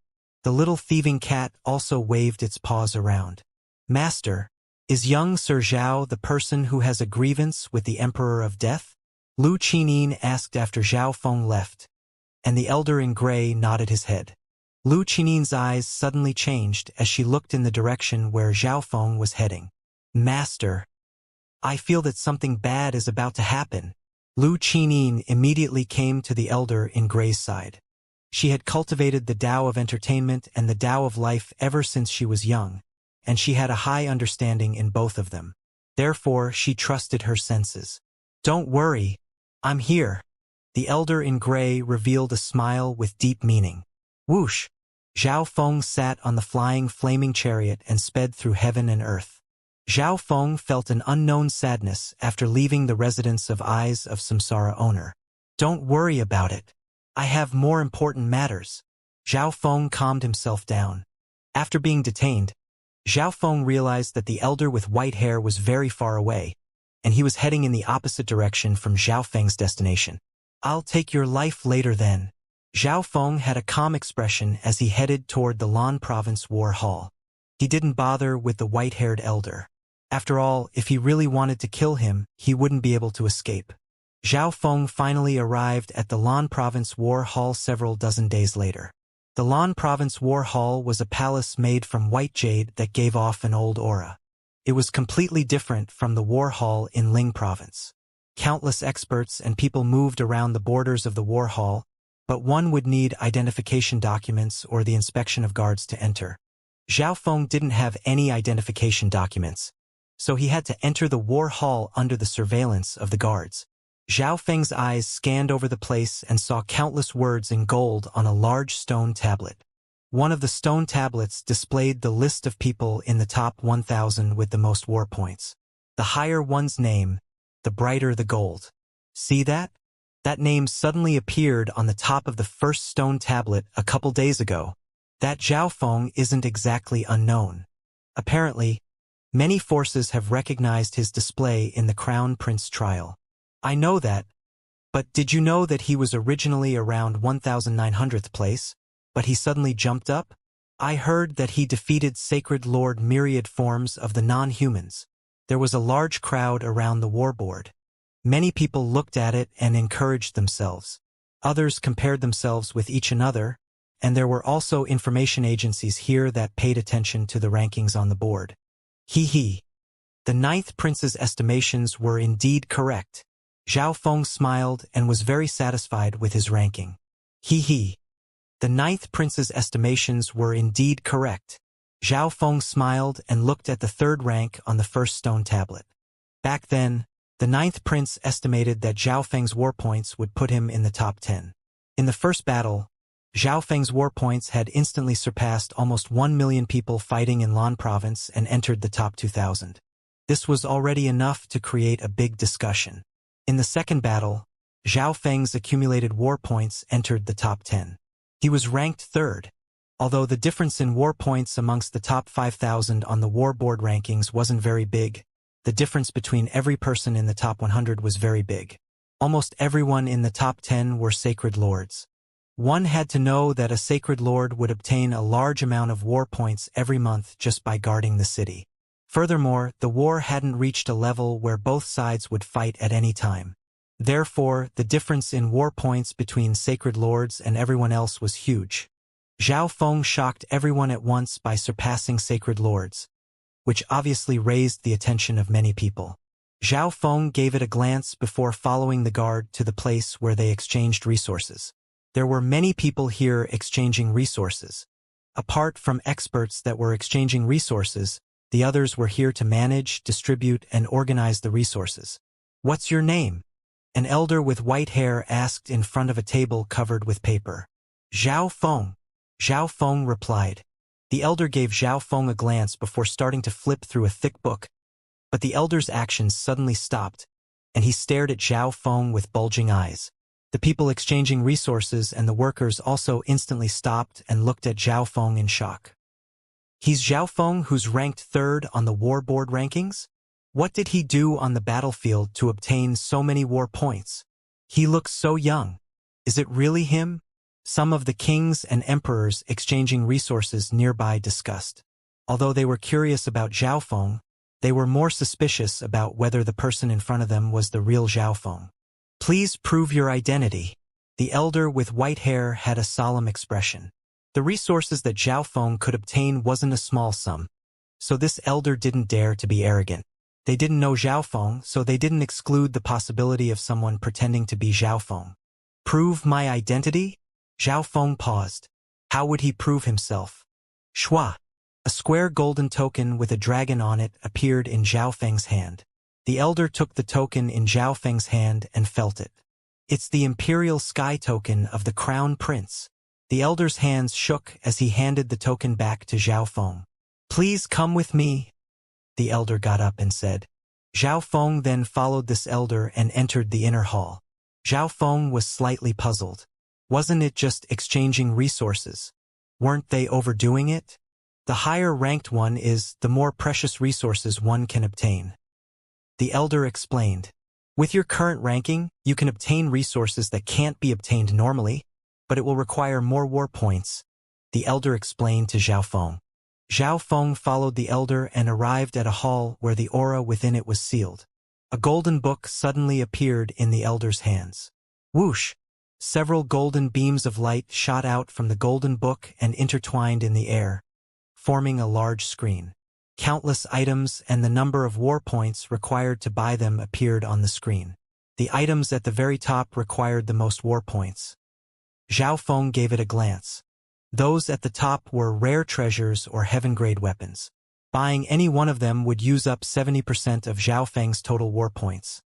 The little thieving cat also waved its paws around. Master, is young Sir Zhao the person who has a grievance with the Emperor of Death? Lu Qinin asked after Zhao Feng left, and the Elder in Gray nodded his head. Lu Qinin's eyes suddenly changed as she looked in the direction where Zhao Feng was heading. Master, I feel that something bad is about to happen. Lu Qinin immediately came to the Elder in Gray's side. She had cultivated the Tao of entertainment and the Tao of life ever since she was young, and she had a high understanding in both of them. Therefore, she trusted her senses. Don't worry, I'm here. The Elder in Gray revealed a smile with deep meaning. Whoosh! Zhao Feng sat on the flying flaming chariot and sped through heaven and earth. Zhao Feng felt an unknown sadness after leaving the residence of Eyes of Samsara owner. Don't worry about it. I have more important matters. Zhao Feng calmed himself down. After being detained, Zhao Feng realized that the elder with white hair was very far away, and he was heading in the opposite direction from Zhao Feng's destination. I'll take your life later then. Zhao Feng had a calm expression as he headed toward the Lan Province War Hall. He didn't bother with the white-haired elder. After all, if he really wanted to kill him, he wouldn't be able to escape. Zhao Feng finally arrived at the Lan Province War Hall several dozen days later. The Lan Province War Hall was a palace made from white jade that gave off an old aura. It was completely different from the War Hall in Ling Province. Countless experts and people moved around the borders of the War Hall, but one would need identification documents or the inspection of guards to enter. Zhao Feng didn't have any identification documents, so he had to enter the War Hall under the surveillance of the guards. Zhao Feng's eyes scanned over the place and saw countless words in gold on a large stone tablet. One of the stone tablets displayed the list of people in the top 1,000 with the most war points. The higher one's name, the brighter the gold. See that? That name suddenly appeared on the top of the first stone tablet a couple days ago. That Zhao Feng isn't exactly unknown. Apparently, many forces have recognized his display in the Crown Prince trial. I know that, but did you know that he was originally around 1900th place, but he suddenly jumped up? I heard that he defeated Sacred Lord myriad forms of the non-humans. There was a large crowd around the warboard. Many people looked at it and encouraged themselves. Others compared themselves with each another, and there were also information agencies here that paid attention to the rankings on the board. Hee. The 9th prince's estimations were indeed correct. Zhao Feng smiled and was very satisfied with his ranking. Hee. The 9th prince's estimations were indeed correct. Zhao Feng smiled and looked at the 3rd rank on the first stone tablet. Back then, the 9th prince estimated that Zhao Feng's war points would put him in the top 10. In the first battle, Zhao Feng's war points had instantly surpassed almost 1 million people fighting in Lan province and entered the top 2,000. This was already enough to create a big discussion. In the second battle, Zhao Feng's accumulated war points entered the top 10. He was ranked 3rd. Although the difference in war points amongst the top 5,000 on the war board rankings wasn't very big, the difference between every person in the top 100 was very big. Almost everyone in the top 10 were sacred lords. One had to know that a sacred lord would obtain a large amount of war points every month just by guarding the city. Furthermore, the war hadn't reached a level where both sides would fight at any time. Therefore, the difference in war points between sacred lords and everyone else was huge. Zhao Feng shocked everyone at once by surpassing sacred lords, which obviously raised the attention of many people. Zhao Feng gave it a glance before following the guard to the place where they exchanged resources. There were many people here exchanging resources. Apart from experts that were exchanging resources, the others were here to manage, distribute, and organize the resources. What's your name? An elder with white hair asked in front of a table covered with paper. Zhao Feng. Zhao Feng replied. The elder gave Zhao Feng a glance before starting to flip through a thick book, but the elder's actions suddenly stopped, and he stared at Zhao Feng with bulging eyes. The people exchanging resources and the workers also instantly stopped and looked at Zhao Feng in shock. He's Zhao Feng who's ranked 3rd on the war board rankings? What did he do on the battlefield to obtain so many war points? He looks so young. Is it really him? Some of the kings and emperors exchanging resources nearby discussed. Although they were curious about Zhao Feng, they were more suspicious about whether the person in front of them was the real Zhao Feng. Please prove your identity. The elder with white hair had a solemn expression. The resources that Zhao Feng could obtain wasn't a small sum, so this elder didn't dare to be arrogant. They didn't know Zhao Feng, so they didn't exclude the possibility of someone pretending to be Zhao Feng. Prove my identity? Zhao Feng paused. How would he prove himself? Shua. A square golden token with a dragon on it appeared in Zhao Feng's hand. The elder took the token in Zhao Feng's hand and felt it. It's the Imperial Sky token of the Crown Prince. The elder's hands shook as he handed the token back to Zhao Feng. Please come with me. The elder got up and said. Zhao Feng then followed this elder and entered the inner hall. Zhao Feng was slightly puzzled. Wasn't it just exchanging resources? Weren't they overdoing it? The higher ranked one is, the more precious resources one can obtain. The elder explained. With your current ranking, you can obtain resources that can't be obtained normally, but it will require more war points, the elder explained to Zhao Feng. Zhao Feng followed the elder and arrived at a hall where the aura within it was sealed. A golden book suddenly appeared in the elder's hands. Whoosh! Several golden beams of light shot out from the golden book and intertwined in the air, forming a large screen. Countless items and the number of war points required to buy them appeared on the screen. The items at the very top required the most war points. Zhao Feng gave it a glance. Those at the top were rare treasures or heaven-grade weapons. Buying any one of them would use up 70% of Zhao Feng's total war points.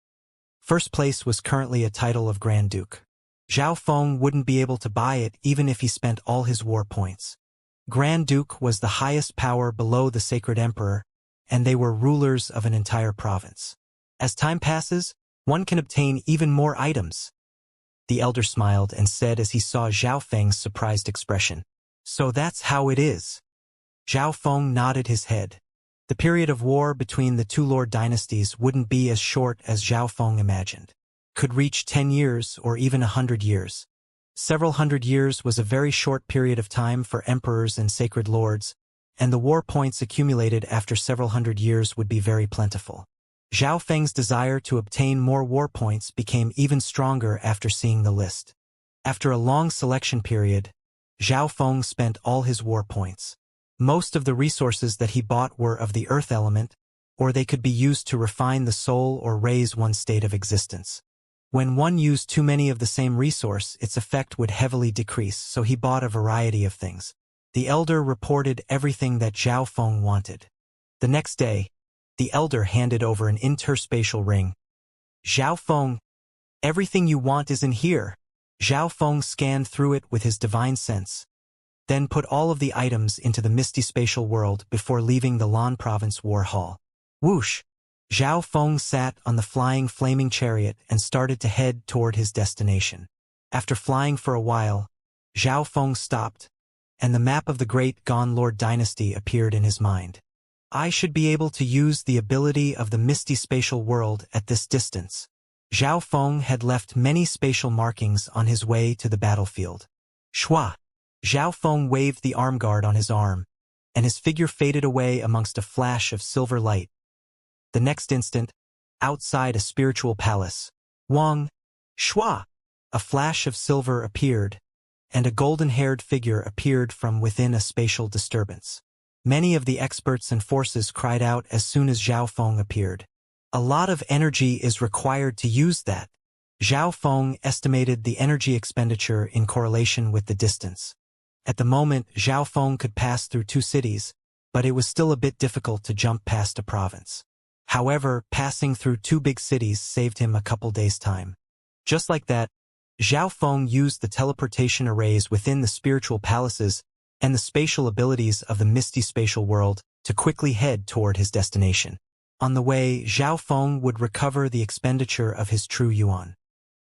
First place was currently a title of Grand Duke. Zhao Feng wouldn't be able to buy it even if he spent all his war points. Grand Duke was the highest power below the Sacred Emperor, and they were rulers of an entire province. As time passes, one can obtain even more items. The elder smiled and said as he saw Zhao Feng's surprised expression. So that's how it is. Zhao Feng nodded his head. The period of war between the two lord dynasties wouldn't be as short as Zhao Feng imagined. Could reach 10 years or even 100 years. Several hundred years was a very short period of time for emperors and sacred lords, and the war points accumulated after several hundred years would be very plentiful. Zhao Feng's desire to obtain more war points became even stronger after seeing the list. After a long selection period, Zhao Feng spent all his war points. Most of the resources that he bought were of the earth element, or they could be used to refine the soul or raise one's state of existence. When one used too many of the same resource, its effect would heavily decrease, so he bought a variety of things. The elder reported everything that Zhao Feng wanted. The next day, the elder handed over an interspatial ring. Zhao Feng, everything you want is in here. Zhao Feng scanned through it with his divine sense, then put all of the items into the misty spatial world before leaving the Lan Province War Hall. Whoosh! Zhao Feng sat on the flying flaming chariot and started to head toward his destination. After flying for a while, Zhao Feng stopped, and the map of the great Gone Lord dynasty appeared in his mind. I should be able to use the ability of the misty spatial world at this distance. Zhao Feng had left many spatial markings on his way to the battlefield. Shua! Zhao Feng waved the arm guard on his arm, and his figure faded away amongst a flash of silver light. The next instant, outside a spiritual palace, Wang! Shua! A flash of silver appeared, and a golden-haired figure appeared from within a spatial disturbance. Many of the experts and forces cried out as soon as Zhao Feng appeared. A lot of energy is required to use that. Zhao Feng estimated the energy expenditure in correlation with the distance. At the moment, Zhao Feng could pass through 2 cities, but it was still a bit difficult to jump past a province. However, passing through 2 big cities saved him a couple days' time. Just like that, Zhao Feng used the teleportation arrays within the spiritual palaces and the spatial abilities of the misty spatial world to quickly head toward his destination. On the way, Zhao Feng would recover the expenditure of his true yuan.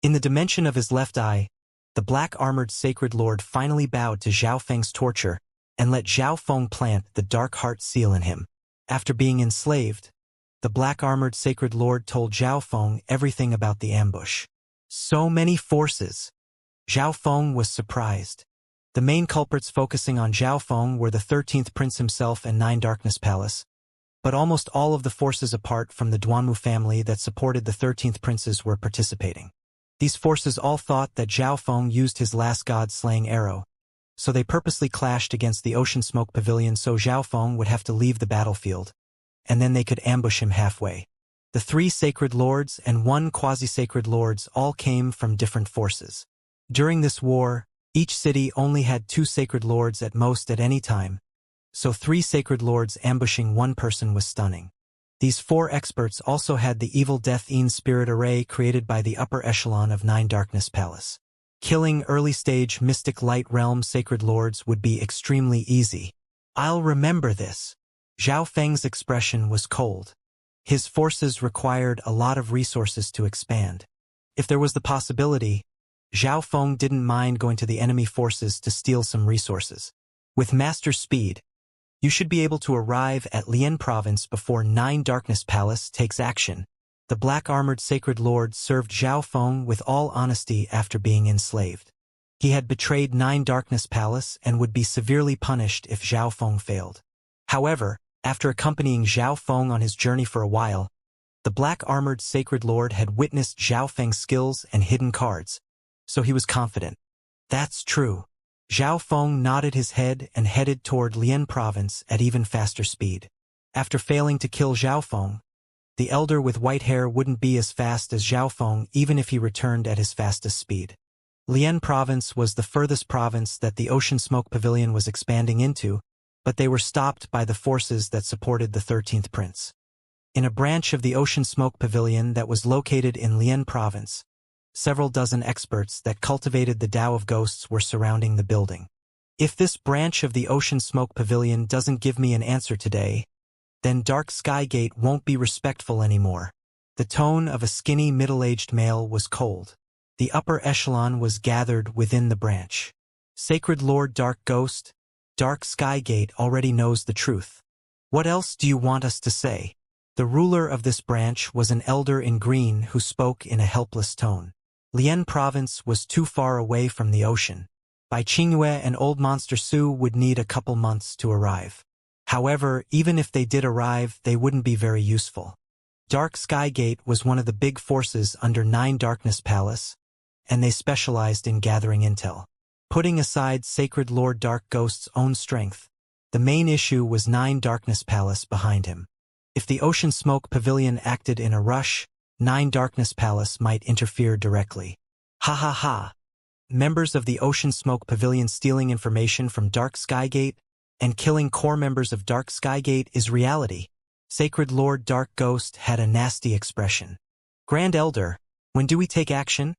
In the dimension of his left eye, the black-armored sacred lord finally bowed to Zhao Feng's torture and let Zhao Feng plant the dark heart seal in him. After being enslaved, the black-armored sacred lord told Zhao Feng everything about the ambush. So many forces! Zhao Feng was surprised. The main culprits focusing on Zhao Feng were the 13th Prince himself and 9 Darkness Palace, but almost all of the forces apart from the Duanmu family that supported the 13th Princes were participating. These forces all thought that Zhao Feng used his last god-slaying arrow, so they purposely clashed against the Ocean Smoke Pavilion so Zhao Feng would have to leave the battlefield, and then they could ambush him halfway. The 3 sacred lords and 1 quasi-sacred lords all came from different forces. During this war, each city only had 2 sacred lords at most at any time, so 3 sacred lords ambushing 1 person was stunning. These 4 experts also had the evil Death-Een spirit array created by the upper echelon of 9 Darkness Palace. Killing early-stage Mystic Light Realm sacred lords would be extremely easy. I'll remember this. Zhao Feng's expression was cold. His forces required a lot of resources to expand. If there was the possibility, Zhao Feng didn't mind going to the enemy forces to steal some resources. With master speed, you should be able to arrive at Lian Province before 9 Darkness Palace takes action. The black-armored sacred lord served Zhao Feng with all honesty after being enslaved. He had betrayed 9 Darkness Palace and would be severely punished if Zhao Feng failed. However, after accompanying Zhao Feng on his journey for a while, the black-armored sacred lord had witnessed Zhao Feng's skills and hidden cards, so he was confident. That's true. Zhao Feng nodded his head and headed toward Lian Province at even faster speed. After failing to kill Zhao Feng, the elder with white hair wouldn't be as fast as Zhao Feng even if he returned at his fastest speed. Lian Province was the furthest province that the Ocean Smoke Pavilion was expanding into, but they were stopped by the forces that supported the 13th Prince. In a branch of the Ocean Smoke Pavilion that was located in Lian Province, several dozen experts that cultivated the Tao of Ghosts were surrounding the building. If this branch of the Ocean Smoke Pavilion doesn't give me an answer today, then Dark Skygate won't be respectful anymore. The tone of a skinny middle-aged male was cold. The upper echelon was gathered within the branch. Sacred Lord Dark Ghost, Dark Skygate already knows the truth. What else do you want us to say? The ruler of this branch was an elder in green who spoke in a helpless tone. Lian province was too far away from the ocean. Bai Qingyue and Old Monster Su would need a couple months to arrive. However, even if they did arrive, they wouldn't be very useful. Dark Skygate was one of the big forces under Nine Darkness Palace, and they specialized in gathering intel. Putting aside Sacred Lord Dark Ghost's own strength, the main issue was Nine Darkness Palace behind him. If the Ocean Smoke Pavilion acted in a rush, Nine Darkness Palace might interfere directly. Ha ha ha! Members of the Ocean Smoke Pavilion stealing information from Dark Skygate and killing core members of Dark Skygate is reality. Sacred Lord Dark Ghost had a nasty expression. Grand Elder, when do we take action?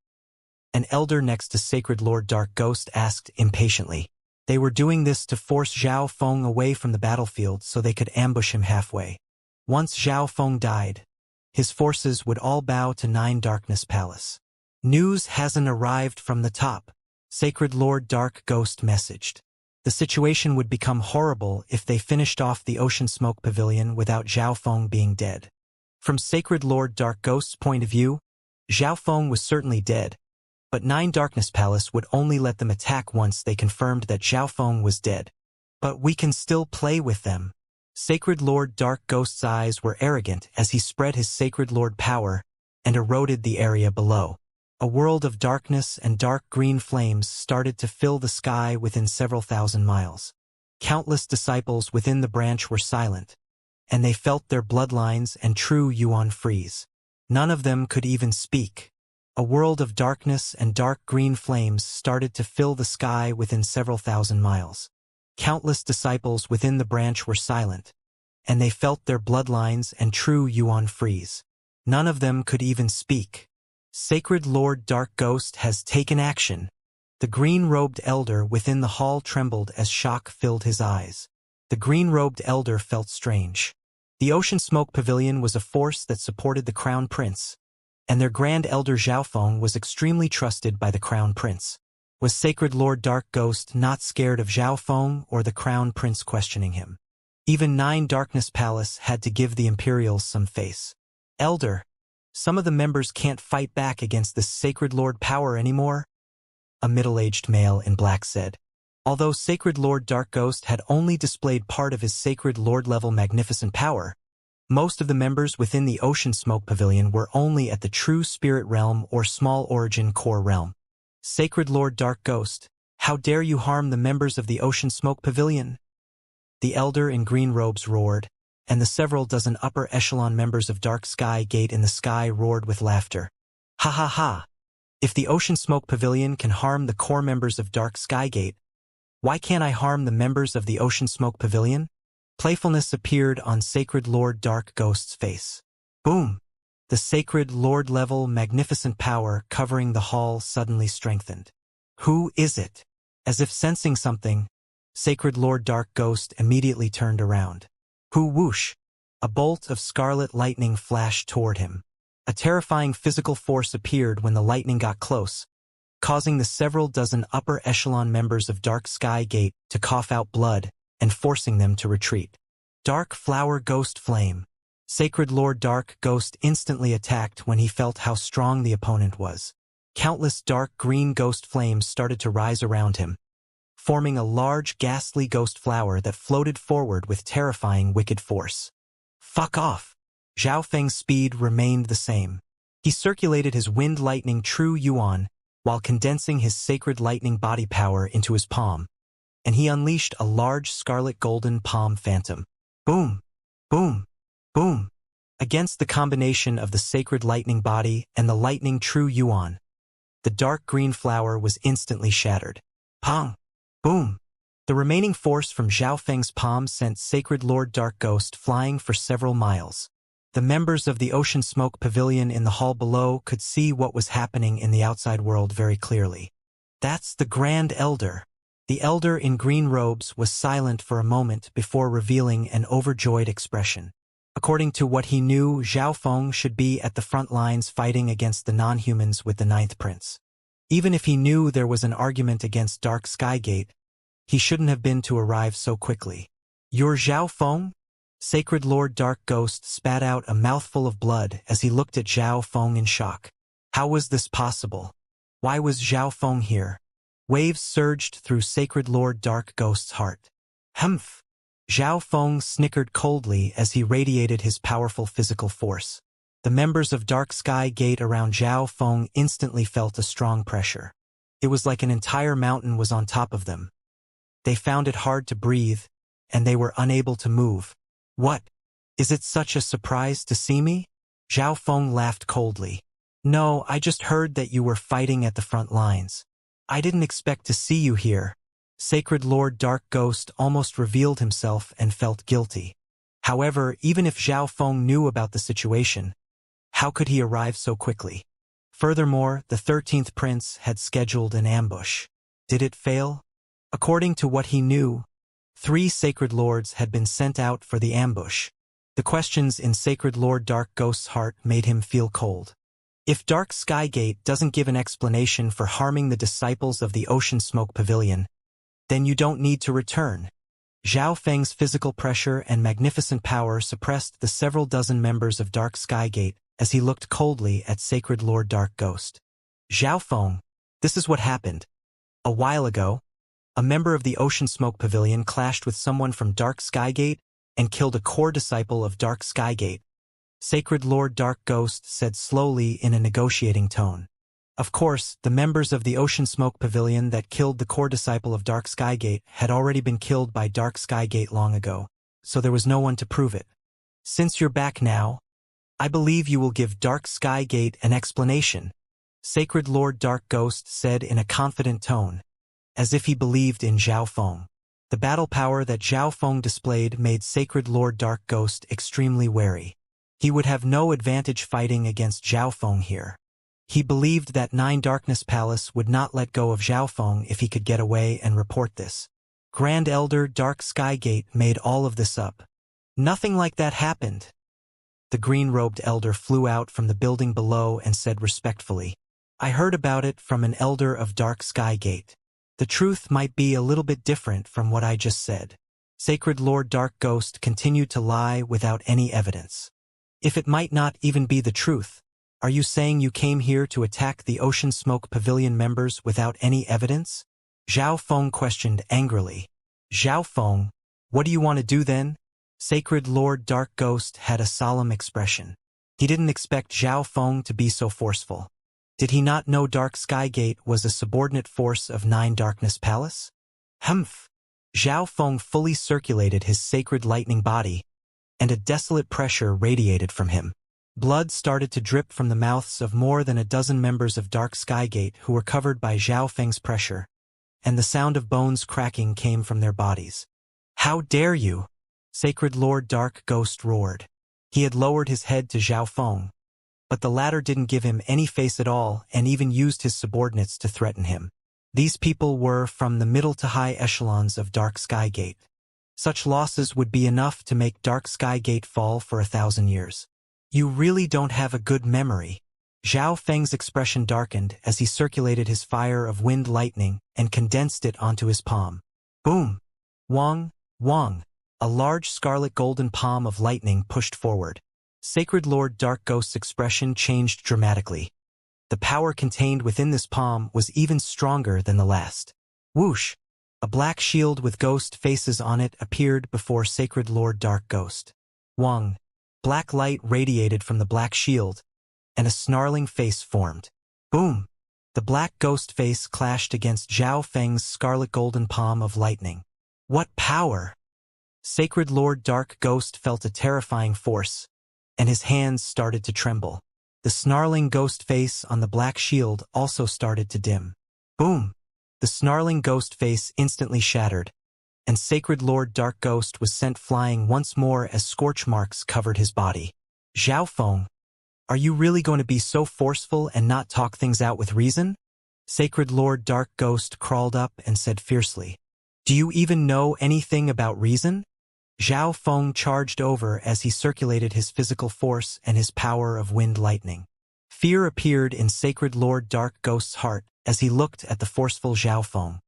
An elder next to Sacred Lord Dark Ghost asked impatiently. They were doing this to force Zhao Feng away from the battlefield so they could ambush him halfway. Once Zhao Feng died, his forces would all bow to Nine Darkness Palace. News hasn't arrived from the top, Sacred Lord Dark Ghost messaged. The situation would become horrible if they finished off the Ocean Smoke Pavilion without Zhao Feng being dead. From Sacred Lord Dark Ghost's point of view, Zhao Feng was certainly dead, but Nine Darkness Palace would only let them attack once they confirmed that Zhao Feng was dead. But we can still play with them. Sacred Lord Dark Ghost's eyes were arrogant as he spread his Sacred Lord power and eroded the area below. A world of darkness and dark green flames started to fill the sky within several thousand miles. Countless disciples within the branch were silent, and they felt their bloodlines and true Yuan freeze. None of them could even speak. A world of darkness and dark green flames started to fill the sky within several thousand miles. Countless disciples within the branch were silent, and they felt their bloodlines and true Yuan freeze. None of them could even speak. Sacred Lord Dark Ghost has taken action. The green-robed elder within the hall trembled as shock filled his eyes. The green-robed elder felt strange. The Ocean Smoke Pavilion was a force that supported the Crown Prince, and their Grand Elder Zhao Feng was extremely trusted by the Crown Prince. Was Sacred Lord Dark Ghost not scared of Zhao Feng or the Crown Prince questioning him? Even Nine Darkness Palace had to give the Imperials some face. Elder, some of the members can't fight back against this Sacred Lord power anymore, a middle-aged male in black said. Although Sacred Lord Dark Ghost had only displayed part of his Sacred Lord-level magnificent power, most of the members within the Ocean Smoke Pavilion were only at the True Spirit Realm or Small Origin Core Realm. Sacred Lord Dark Ghost, how dare you harm the members of the Ocean Smoke Pavilion? The elder in green robes roared, and the several dozen upper echelon members of Dark Sky Gate in the sky roared with laughter. Ha ha ha! If the Ocean Smoke Pavilion can harm the core members of Dark Sky Gate, why can't I harm the members of the Ocean Smoke Pavilion? Playfulness appeared on Sacred Lord Dark Ghost's face. Boom! The Sacred Lord-level magnificent power covering the hall suddenly strengthened. Who is it? As if sensing something, Sacred Lord Dark Ghost immediately turned around. Whoosh! A bolt of scarlet lightning flashed toward him. A terrifying physical force appeared when the lightning got close, causing the several dozen upper echelon members of Dark Sky Gate to cough out blood and forcing them to retreat. Dark Flower Ghost Flame. Sacred Lord Dark Ghost instantly attacked when he felt how strong the opponent was. Countless dark green ghost flames started to rise around him, forming a large ghastly ghost flower that floated forward with terrifying wicked force. Fuck off! Zhao Feng's speed remained the same. He circulated his wind lightning true Yuan while condensing his sacred lightning body power into his palm, and he unleashed a large scarlet golden palm phantom. Boom! Boom! Boom! Against the combination of the sacred lightning body and the lightning true Yuan, the dark green flower was instantly shattered. Pong! Boom! The remaining force from Zhao Feng's palm sent Sacred Lord Dark Ghost flying for several miles. The members of the Ocean Smoke Pavilion in the hall below could see what was happening in the outside world very clearly. That's the Grand Elder. The elder in green robes was silent for a moment before revealing an overjoyed expression. According to what he knew, Zhao Feng should be at the front lines fighting against the non-humans with the Ninth Prince. Even if he knew there was an argument against Dark Sky Gate, he shouldn't have been to arrive so quickly. "You're Zhao Feng?" Sacred Lord Dark Ghost spat out a mouthful of blood as he looked at Zhao Feng in shock. How was this possible? Why was Zhao Feng here? Waves surged through Sacred Lord Dark Ghost's heart. Humph! Zhao Feng snickered coldly as he radiated his powerful physical force. The members of Dark Sky Gate around Zhao Feng instantly felt a strong pressure. It was like an entire mountain was on top of them. They found it hard to breathe, and they were unable to move. "What? Is it such a surprise to see me?" Zhao Feng laughed coldly. "No, I just heard that you were fighting at the front lines. I didn't expect to see you here." Sacred Lord Dark Ghost almost revealed himself and felt guilty. However, even if Zhao Feng knew about the situation, how could he arrive so quickly? Furthermore, the 13th Prince had scheduled an ambush. Did it fail? According to what he knew, 3 Sacred Lords had been sent out for the ambush. The questions in Sacred Lord Dark Ghost's heart made him feel cold. If Dark Sky Gate doesn't give an explanation for harming the disciples of the Ocean Smoke Pavilion, then you don't need to return. Zhao Feng's physical pressure and magnificent power suppressed the several dozen members of Dark Sky Gate as he looked coldly at Sacred Lord Dark Ghost. "Zhao Feng, this is what happened. A while ago, a member of the Ocean Smoke Pavilion clashed with someone from Dark Sky Gate and killed a core disciple of Dark Sky Gate," Sacred Lord Dark Ghost said slowly in a negotiating tone. Of course, the members of the Ocean Smoke Pavilion that killed the core disciple of Dark Sky Gate had already been killed by Dark Sky Gate long ago, so there was no one to prove it. "Since you're back now, I believe you will give Dark Sky Gate an explanation," Sacred Lord Dark Ghost said in a confident tone, as if he believed in Zhao Feng. The battle power that Zhao Feng displayed made Sacred Lord Dark Ghost extremely wary. He would have no advantage fighting against Zhao Feng here. He believed that 9 Darkness Palace would not let go of Zhao Feng if he could get away and report this. Grand Elder Dark Sky Gate made all of this up. Nothing like that happened. The green-robed elder flew out from the building below and said respectfully, "I heard about it from an elder of Dark Sky Gate. The truth might be a little bit different from what I just said." Sacred Lord Dark Ghost continued to lie without any evidence. "If it might not even be the truth, are you saying you came here to attack the Ocean Smoke Pavilion members without any evidence?" Zhao Feng questioned angrily. "Zhao Feng, what do you want to do then?" Sacred Lord Dark Ghost had a solemn expression. He didn't expect Zhao Feng to be so forceful. Did he not know Dark Sky Gate was a subordinate force of 9 Darkness Palace? Humph! Zhao Feng fully circulated his sacred lightning body, and a desolate pressure radiated from him. Blood started to drip from the mouths of more than a dozen members of Dark Sky Gate who were covered by Zhao Feng's pressure, and the sound of bones cracking came from their bodies. "How dare you!" Sacred Lord Dark Ghost roared. He had lowered his head to Zhao Feng, but the latter didn't give him any face at all and even used his subordinates to threaten him. These people were from the middle to high echelons of Dark Sky Gate. Such losses would be enough to make Dark Sky Gate fall for 1,000 years. "You really don't have a good memory." Zhao Feng's expression darkened as he circulated his fire of wind lightning and condensed it onto his palm. Boom! Wong! Wong! A large scarlet golden palm of lightning pushed forward. Sacred Lord Dark Ghost's expression changed dramatically. The power contained within this palm was even stronger than the last. Whoosh! A black shield with ghost faces on it appeared before Sacred Lord Dark Ghost. Wong! Black light radiated from the black shield, and a snarling face formed. Boom! The black ghost face clashed against Zhao Feng's scarlet golden palm of lightning. What power! Sacred Lord Dark Ghost felt a terrifying force, and his hands started to tremble. The snarling ghost face on the black shield also started to dim. Boom! The snarling ghost face instantly shattered, and Sacred Lord Dark Ghost was sent flying once more as scorch marks covered his body. Zhao Feng, are you really going to be so forceful and not talk things out with reason? Sacred Lord Dark Ghost crawled up and said fiercely, "Do you even know anything about reason?" Zhao Feng charged over as he circulated his physical force and his power of wind lightning. Fear appeared in Sacred Lord Dark Ghost's heart as he looked at the forceful Zhao Feng.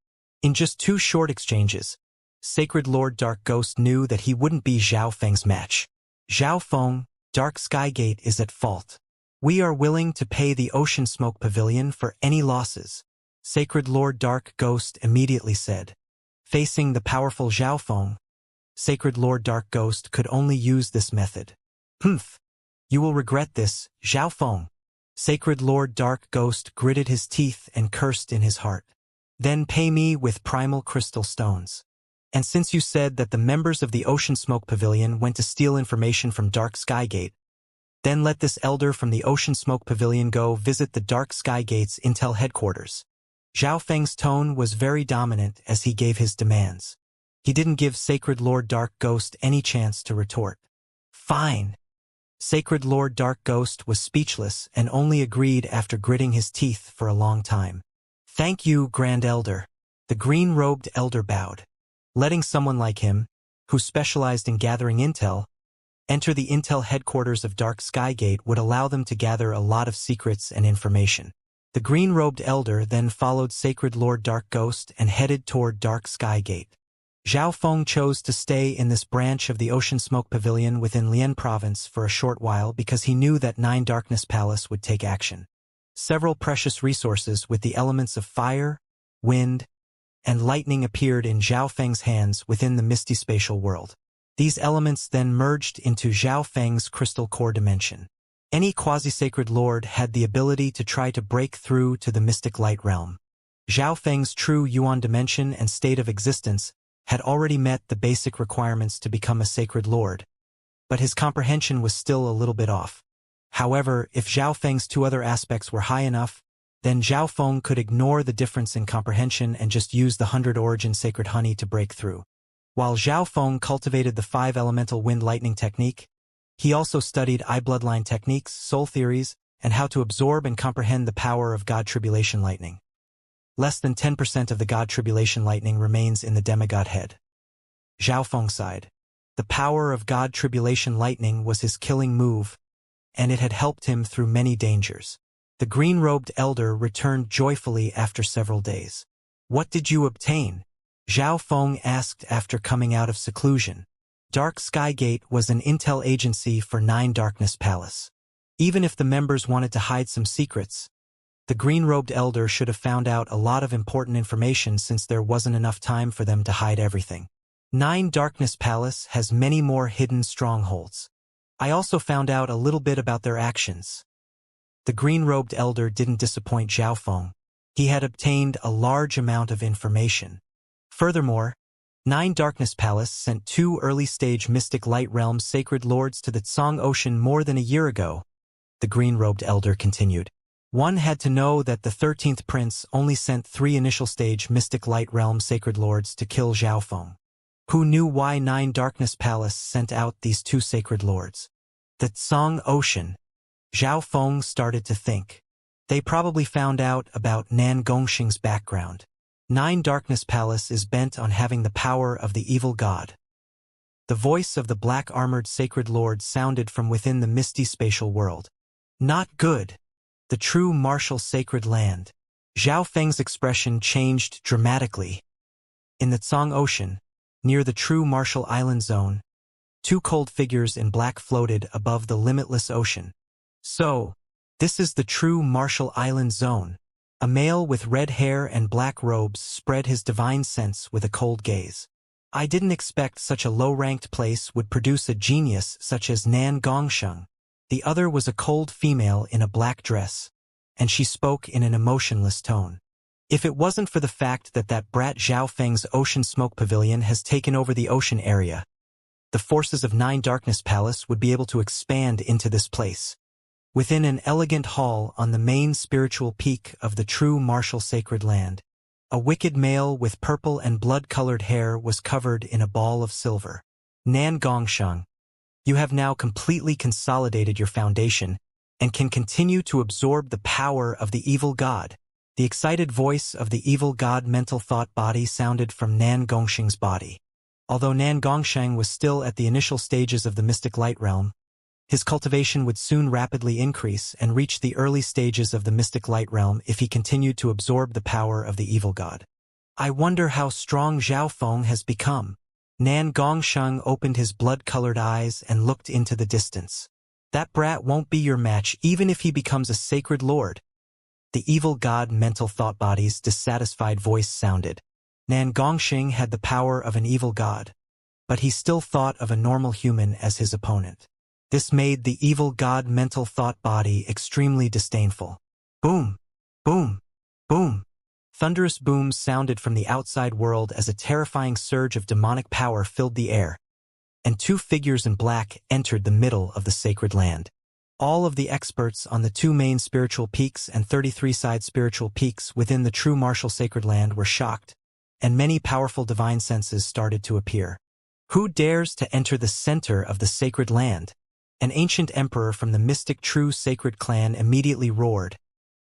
In just 2 short exchanges, Sacred Lord Dark Ghost knew that he wouldn't be Zhao Feng's match. "Zhao Feng, Dark Skygate is at fault. We are willing to pay the Ocean Smoke Pavilion for any losses," Sacred Lord Dark Ghost immediately said. Facing the powerful Zhao Feng, Sacred Lord Dark Ghost could only use this method. "Humph! You will regret this, Zhao Feng." Sacred Lord Dark Ghost gritted his teeth and cursed in his heart. "Then pay me with primal crystal stones. And since you said that the members of the Ocean Smoke Pavilion went to steal information from Dark Skygate, then let this elder from the Ocean Smoke Pavilion go visit the Dark Skygate's intel headquarters." Zhao Feng's tone was very dominant as he gave his demands. He didn't give Sacred Lord Dark Ghost any chance to retort. "Fine." Sacred Lord Dark Ghost was speechless and only agreed after gritting his teeth for a long time. "Thank you, Grand Elder." The green-robed elder bowed. Letting someone like him, who specialized in gathering intel, enter the intel headquarters of Dark Skygate would allow them to gather a lot of secrets and information. The green-robed elder then followed Sacred Lord Dark Ghost and headed toward Dark Skygate. Zhao Feng chose to stay in this branch of the Ocean Smoke Pavilion within Lian Province for a short while because he knew that 9 Darkness Palace would take action. Several precious resources with the elements of fire, wind, and lightning appeared in Zhao Feng's hands within the misty spatial world. These elements then merged into Zhao Feng's crystal core dimension. Any quasi-sacred lord had the ability to try to break through to the mystic light realm. Zhao Feng's true Yuan dimension and state of existence had already met the basic requirements to become a sacred lord, but his comprehension was still a little bit off. However, if Zhao Feng's 2 other aspects were high enough, then Zhao Feng could ignore the difference in comprehension and just use the 100 origin sacred honey to break through. While Zhao Feng cultivated the 5 elemental wind lightning technique, he also studied bloodline techniques, soul theories, and how to absorb and comprehend the power of God Tribulation lightning. Less than 10% of the God Tribulation lightning remains in the demigod head. Zhao Feng sighed. The power of God Tribulation lightning was his killing move, and it had helped him through many dangers. The green-robed elder returned joyfully after several days. "What did you obtain?" Zhao Feng asked after coming out of seclusion. Dark Skygate was an intel agency for 9 Darkness Palace. Even if the members wanted to hide some secrets, the green-robed elder should have found out a lot of important information since there wasn't enough time for them to hide everything. 9 Darkness Palace has many more hidden strongholds. I also found out a little bit about their actions. The green-robed elder didn't disappoint Zhao Feng. He had obtained a large amount of information. Furthermore, 9 Darkness Palace sent 2 early-stage Mystic Light Realm Sacred Lords to the Tsong Ocean more than a year ago, the green-robed elder continued. One had to know that the 13th Prince only sent 3 initial-stage Mystic Light Realm Sacred Lords to kill Zhao Feng. Who knew why 9 Darkness Palace sent out these 2 Sacred Lords? The Tsong Ocean. Zhao Feng started to think. They probably found out about Nan Gongxing's background. 9 Darkness Palace is bent on having the power of the evil god. The voice of the black-armored Sacred Lord sounded from within the misty spatial world. Not good. The true martial sacred land. Zhao Feng's expression changed dramatically. In the Tsong Ocean, near the true martial island zone, 2 cold figures in black floated above the limitless ocean. So, this is the true martial island zone. A male with red hair and black robes spread his divine sense with a cold gaze. I didn't expect such a low-ranked place would produce a genius such as Nan Gongsheng. The other was a cold female in a black dress, and she spoke in an emotionless tone. If it wasn't for the fact that that brat Zhao Feng's Ocean Smoke Pavilion has taken over the ocean area, the forces of 9 Darkness Palace would be able to expand into this place. Within an elegant hall on the main spiritual peak of the true martial sacred land, a wicked male with purple and blood-colored hair was covered in a ball of silver. Nan Gongsheng, you have now completely consolidated your foundation and can continue to absorb the power of the evil god. The excited voice of the evil god mental thought body sounded from Nan Gongsheng's body. Although Nan Gongsheng was still at the initial stages of the mystic light realm, his cultivation would soon rapidly increase and reach the early stages of the mystic light realm if he continued to absorb the power of the evil god. I wonder how strong Zhao Feng has become. Nan Gongsheng opened his blood-colored eyes and looked into the distance. That brat won't be your match even if he becomes a sacred lord. The evil god mental thought body's dissatisfied voice sounded. Nan Gongsheng had the power of an evil god, but he still thought of a normal human as his opponent. This made the evil god mental thought body extremely disdainful. Boom! Boom! Boom! Thunderous booms sounded from the outside world as a terrifying surge of demonic power filled the air, and two figures in black entered the middle of the sacred land. All of the experts on the 2 main spiritual peaks and 33 side spiritual peaks within the true martial sacred land were shocked, and many powerful divine senses started to appear. Who dares to enter the center of the sacred land? An ancient emperor from the mystic true sacred clan immediately roared,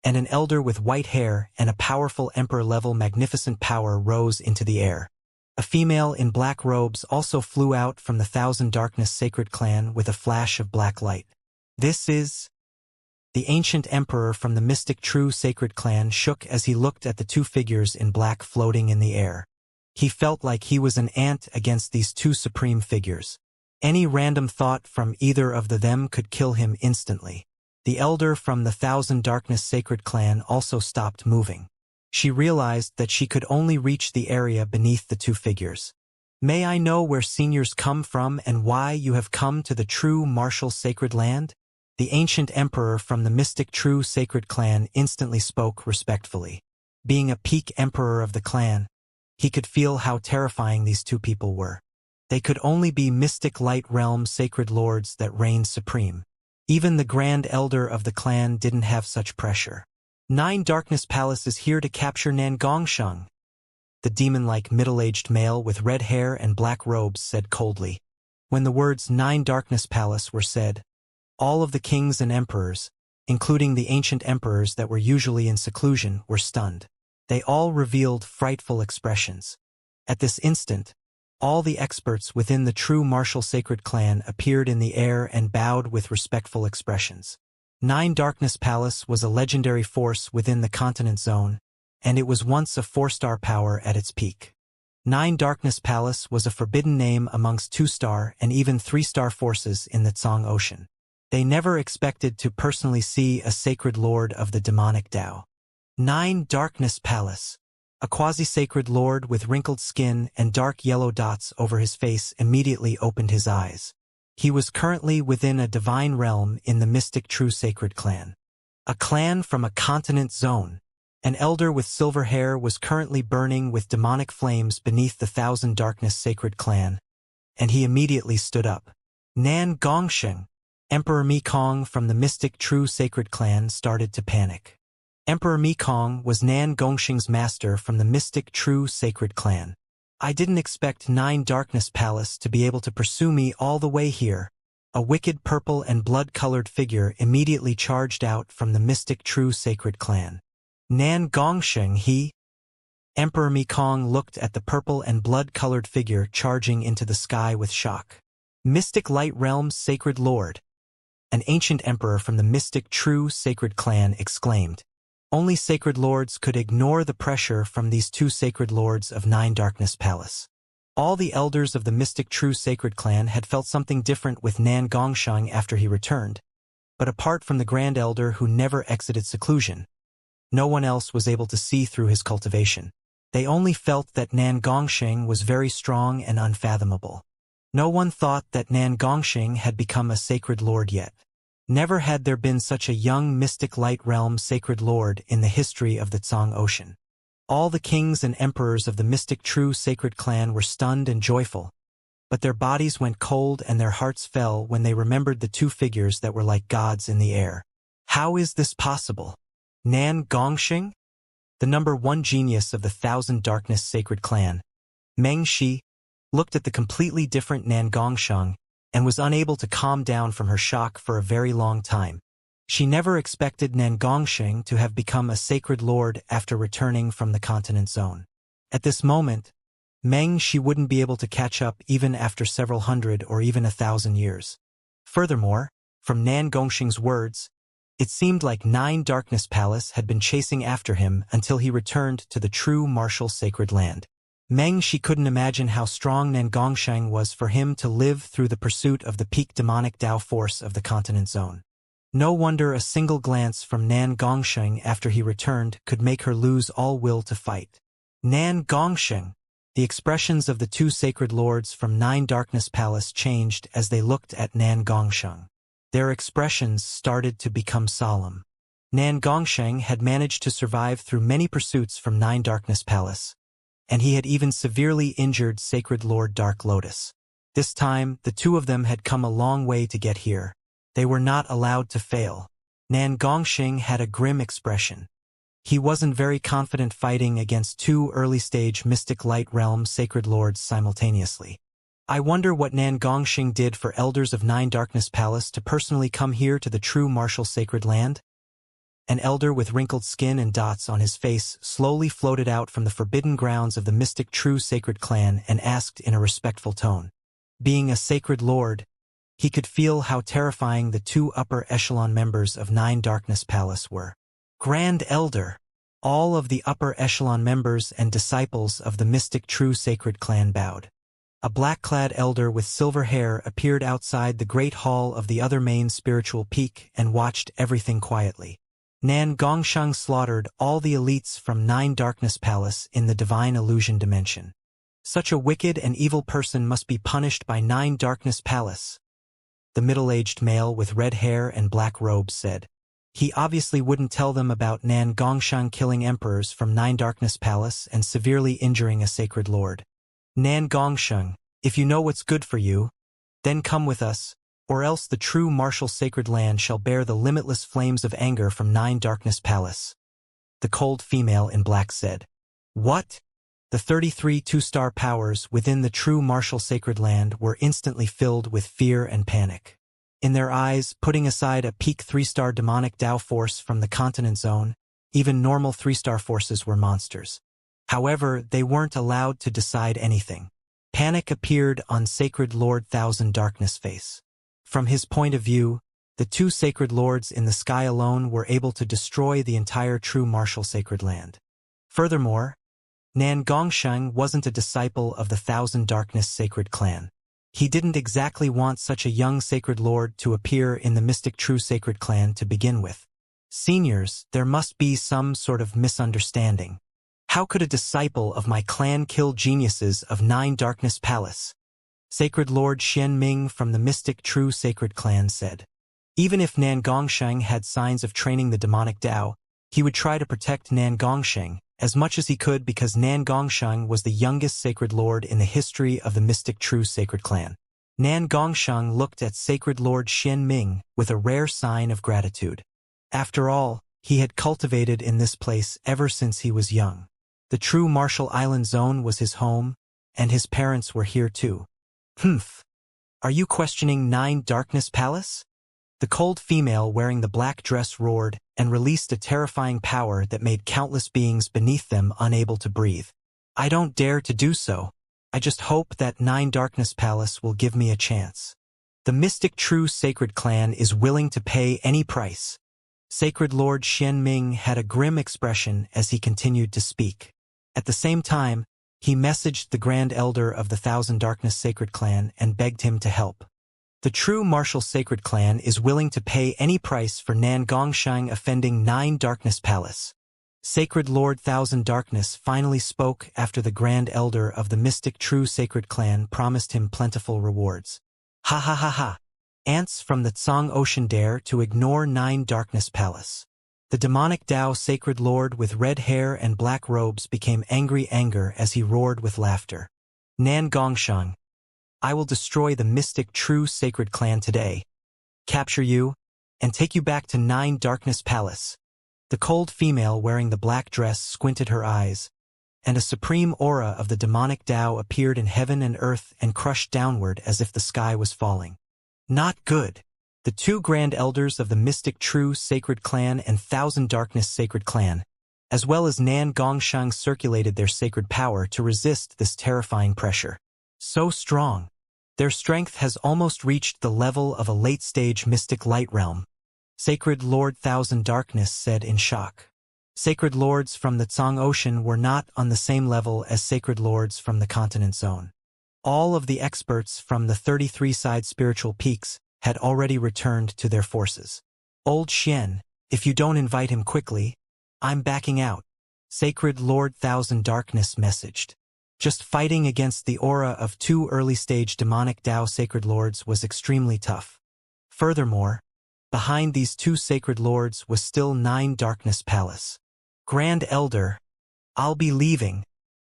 and an elder with white hair and a powerful emperor-level magnificent power rose into the air. A female in black robes also flew out from the Thousand Darkness sacred clan with a flash of black light. This is... The ancient emperor from the mystic true sacred clan shook as he looked at the two figures in black floating in the air. He felt like he was an ant against these two supreme figures. Any random thought from either of them could kill him instantly. The elder from the Thousand Darkness sacred clan also stopped moving. She realized that she could only reach the area beneath the two figures. May I know where seniors come from and why you have come to the true martial sacred land? The ancient emperor from the mystic true sacred clan instantly spoke respectfully. Being a peak emperor of the clan, he could feel how terrifying these two people were. They could only be mystic light realm sacred lords that reigned supreme. Even the grand elder of the clan didn't have such pressure. 9 Darkness Palace is here to capture Nan Gongsheng. The demon-like middle-aged male with red hair and black robes said coldly. When the words 9 Darkness Palace were said, all of the kings and emperors, including the ancient emperors that were usually in seclusion, were stunned. They all revealed frightful expressions. At this instant, all the experts within the true martial sacred clan appeared in the air and bowed with respectful expressions. 9 Darkness Palace was a legendary force within the continent zone, and it was once a 4-star power at its peak. 9 Darkness Palace was a forbidden name amongst 2-star and even 3-star forces in the Tsang Ocean. They never expected to personally see a sacred lord of the demonic Tao. 9 Darkness Palace. A quasi-sacred lord with wrinkled skin and dark yellow dots over his face immediately opened his eyes. He was currently within a divine realm in the mystic true sacred clan. A clan from a continent zone. An elder with silver hair was currently burning with demonic flames beneath the Thousand Darkness sacred clan, and he immediately stood up. Nan Gongsheng. Emperor Mekong from the mystic true sacred clan started to panic. Emperor Mekong was Nan Gongsheng's master from the mystic true sacred clan. I didn't expect 9 Darkness Palace to be able to pursue me all the way here. A wicked purple and blood-colored figure immediately charged out from the mystic true sacred clan. Nan Gongsheng, he? Emperor Mekong looked at the purple and blood-colored figure charging into the sky with shock. Mystic Light Realm's Sacred Lord. An ancient emperor from the mystic true sacred clan exclaimed. Only sacred lords could ignore the pressure from these 2 sacred lords of 9 Darkness Palace. All the elders of the mystic true sacred clan had felt something different with Nan Gongsheng after he returned. But apart from the grand elder who never exited seclusion, no one else was able to see through his cultivation. They only felt that Nan Gongsheng was very strong and unfathomable. No one thought that Nan Gongsheng had become a sacred lord yet. Never had there been such a young mystic light realm sacred lord in the history of the Tsang Ocean. All the kings and emperors of the mystic true sacred clan were stunned and joyful, but their bodies went cold and their hearts fell when they remembered the 2 figures that were like gods in the air. How is this possible? Nan Gongsheng? The number 1 genius of the Thousand Darkness sacred clan, Meng Shi, looked at the completely different Nan Gongsheng and was unable to calm down from her shock for a very long time. She never expected Nangongsheng to have become a sacred lord after returning from the continent zone. At this moment, she wouldn't be able to catch up even after several hundred or even 1,000 years. Furthermore, from Nangongsheng's words, it seemed like 9 Darkness Palace had been chasing after him until he returned to the true martial sacred land. She couldn't imagine how strong Nangongsheng was for him to live through the pursuit of the peak demonic Tao force of the continent zone. No wonder a single glance from Nangongsheng after he returned could make her lose all will to fight. Nangongsheng! The expressions of the 2 sacred lords from 9 Darkness Palace changed as they looked at Nangongsheng. Their expressions started to become solemn. Nangongsheng had managed to survive through many pursuits from 9 Darkness Palace, and he had even severely injured Sacred Lord Dark Lotus. This time, the 2 of them had come a long way to get here. They were not allowed to fail. Nangongsheng had a grim expression. He wasn't very confident fighting against 2 early-stage Mystic Light Realm Sacred Lords simultaneously. I wonder what Nangongsheng did for elders of 9 Darkness Palace to personally come here to the true martial sacred land? An elder with wrinkled skin and dots on his face slowly floated out from the forbidden grounds of the mystic true sacred clan and asked in a respectful tone. Being a sacred lord, he could feel how terrifying the 2 upper echelon members of 9 Darkness Palace were. Grand Elder! All of the upper echelon members and disciples of the mystic true sacred clan bowed. A black-clad elder with silver hair appeared outside the great hall of the other main spiritual peak and watched everything quietly. Nangongsheng slaughtered all the elites from 9 Darkness Palace in the divine illusion dimension. Such a wicked and evil person must be punished by 9 Darkness Palace. The middle-aged male with red hair and black robes said. He obviously wouldn't tell them about Nangongsheng killing emperors from 9 Darkness Palace and severely injuring a sacred lord. Nangongsheng, if you know what's good for you, then come with us, or else the true martial sacred land shall bear the limitless flames of anger from 9 Darkness Palace. The cold female in black said. What? The 33 2-star powers within the true martial sacred land were instantly filled with fear and panic. In their eyes, putting aside a peak 3-star demonic Tao force from the continent zone, even normal 3-star forces were monsters. However, they weren't allowed to decide anything. Panic appeared on Sacred Lord Thousand Darkness' face. From his point of view, the 2 sacred lords in the sky alone were able to destroy the entire true martial sacred land. Furthermore, Nangongsheng wasn't a disciple of the Thousand Darkness sacred clan. He didn't exactly want such a young sacred lord to appear in the mystic true sacred clan to begin with. Seniors, there must be some sort of misunderstanding. How could a disciple of my clan kill geniuses of 9 Darkness Palace? Sacred Lord Xianming from the mystic true sacred clan said. Even if Nangongsheng had signs of training the demonic Tao, he would try to protect Nangongsheng as much as he could because Nangongsheng was the youngest sacred lord in the history of the mystic true sacred clan. Nangongsheng looked at Sacred Lord Xianming with a rare sign of gratitude. After all, he had cultivated in this place ever since he was young. The true Martial Island Zone was his home, and his parents were here too. Humph! Are you questioning 9 Darkness Palace? The cold female wearing the black dress roared and released a terrifying power that made countless beings beneath them unable to breathe. I don't dare to do so. I just hope that 9 Darkness Palace will give me a chance. The mystic true sacred clan is willing to pay any price. Sacred Lord Xianming had a grim expression as he continued to speak. At the same time, he messaged the Grand Elder of the Thousand Darkness Sacred Clan and begged him to help. The true martial sacred clan is willing to pay any price for Nangongsheng offending 9 Darkness Palace. Sacred Lord Thousand Darkness finally spoke after the Grand Elder of the mystic true sacred clan promised him plentiful rewards. Ha ha ha ha! Ants from the Tsang Ocean dare to ignore 9 Darkness Palace. The demonic Tao sacred lord with red hair and black robes became angry anger as he roared with laughter. Nangongsheng, I will destroy the mystic true sacred clan today, capture you, and take you back to 9 Darkness Palace. The cold female wearing the black dress squinted her eyes, and a supreme aura of the demonic Tao appeared in heaven and earth and crushed downward as if the sky was falling. Not good. The two grand elders of the Mystic True Sacred Clan and Thousand Darkness Sacred Clan, as well as Nan Gongshang, circulated their sacred power to resist this terrifying pressure. So strong. Their strength has almost reached the level of a late-stage mystic light realm, Sacred Lord Thousand Darkness said in shock. Sacred lords from the Tsang Ocean were not on the same level as sacred lords from the continent zone. All of the experts from the 33-side spiritual peaks had already returned to their forces. Old Xian, if you don't invite him quickly, I'm backing out, Sacred Lord Thousand Darkness messaged. Just fighting against the aura of two early-stage demonic Tao sacred lords was extremely tough. Furthermore, behind these two sacred lords was still 9 Darkness Palace. Grand Elder, I'll be leaving.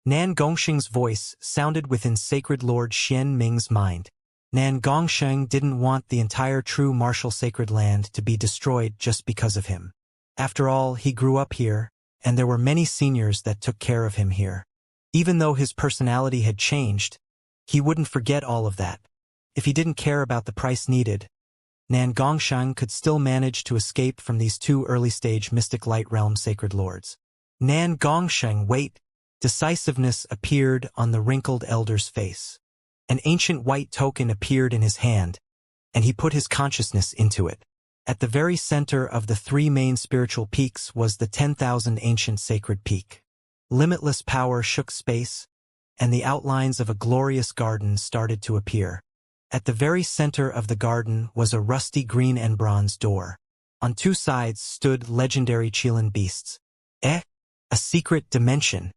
Nan Gongsheng's voice sounded within Sacred Lord Xian Ming's mind. Nan Gongsheng didn't want the entire true martial sacred land to be destroyed just because of him. After all, he grew up here, and there were many seniors that took care of him here. Even though his personality had changed, he wouldn't forget all of that. If he didn't care about the price needed, Nan Gongsheng could still manage to escape from these two early-stage mystic light realm sacred lords. Nan Gongsheng, wait! Decisiveness appeared on the wrinkled elder's face. An ancient white token appeared in his hand, and he put his consciousness into it. At the very center of the 3 main spiritual peaks was the 10,000 ancient sacred peak. Limitless power shook space, and the outlines of a glorious garden started to appear. At the very center of the garden was a rusty green and bronze door. On 2 sides stood legendary Qilin beasts. A secret dimension.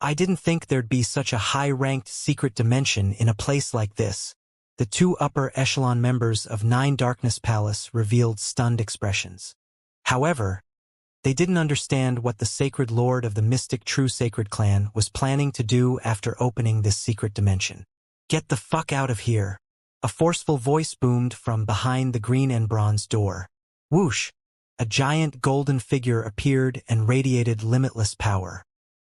I didn't think there'd be such a high-ranked secret dimension in a place like this. The 2 upper echelon members of 9 Darkness Palace revealed stunned expressions. However, they didn't understand what the Sacred Lord of the Mystic True Sacred Clan was planning to do after opening this secret dimension. Get the fuck out of here! A forceful voice boomed from behind the green and bronze door. Whoosh! A giant golden figure appeared and radiated limitless power.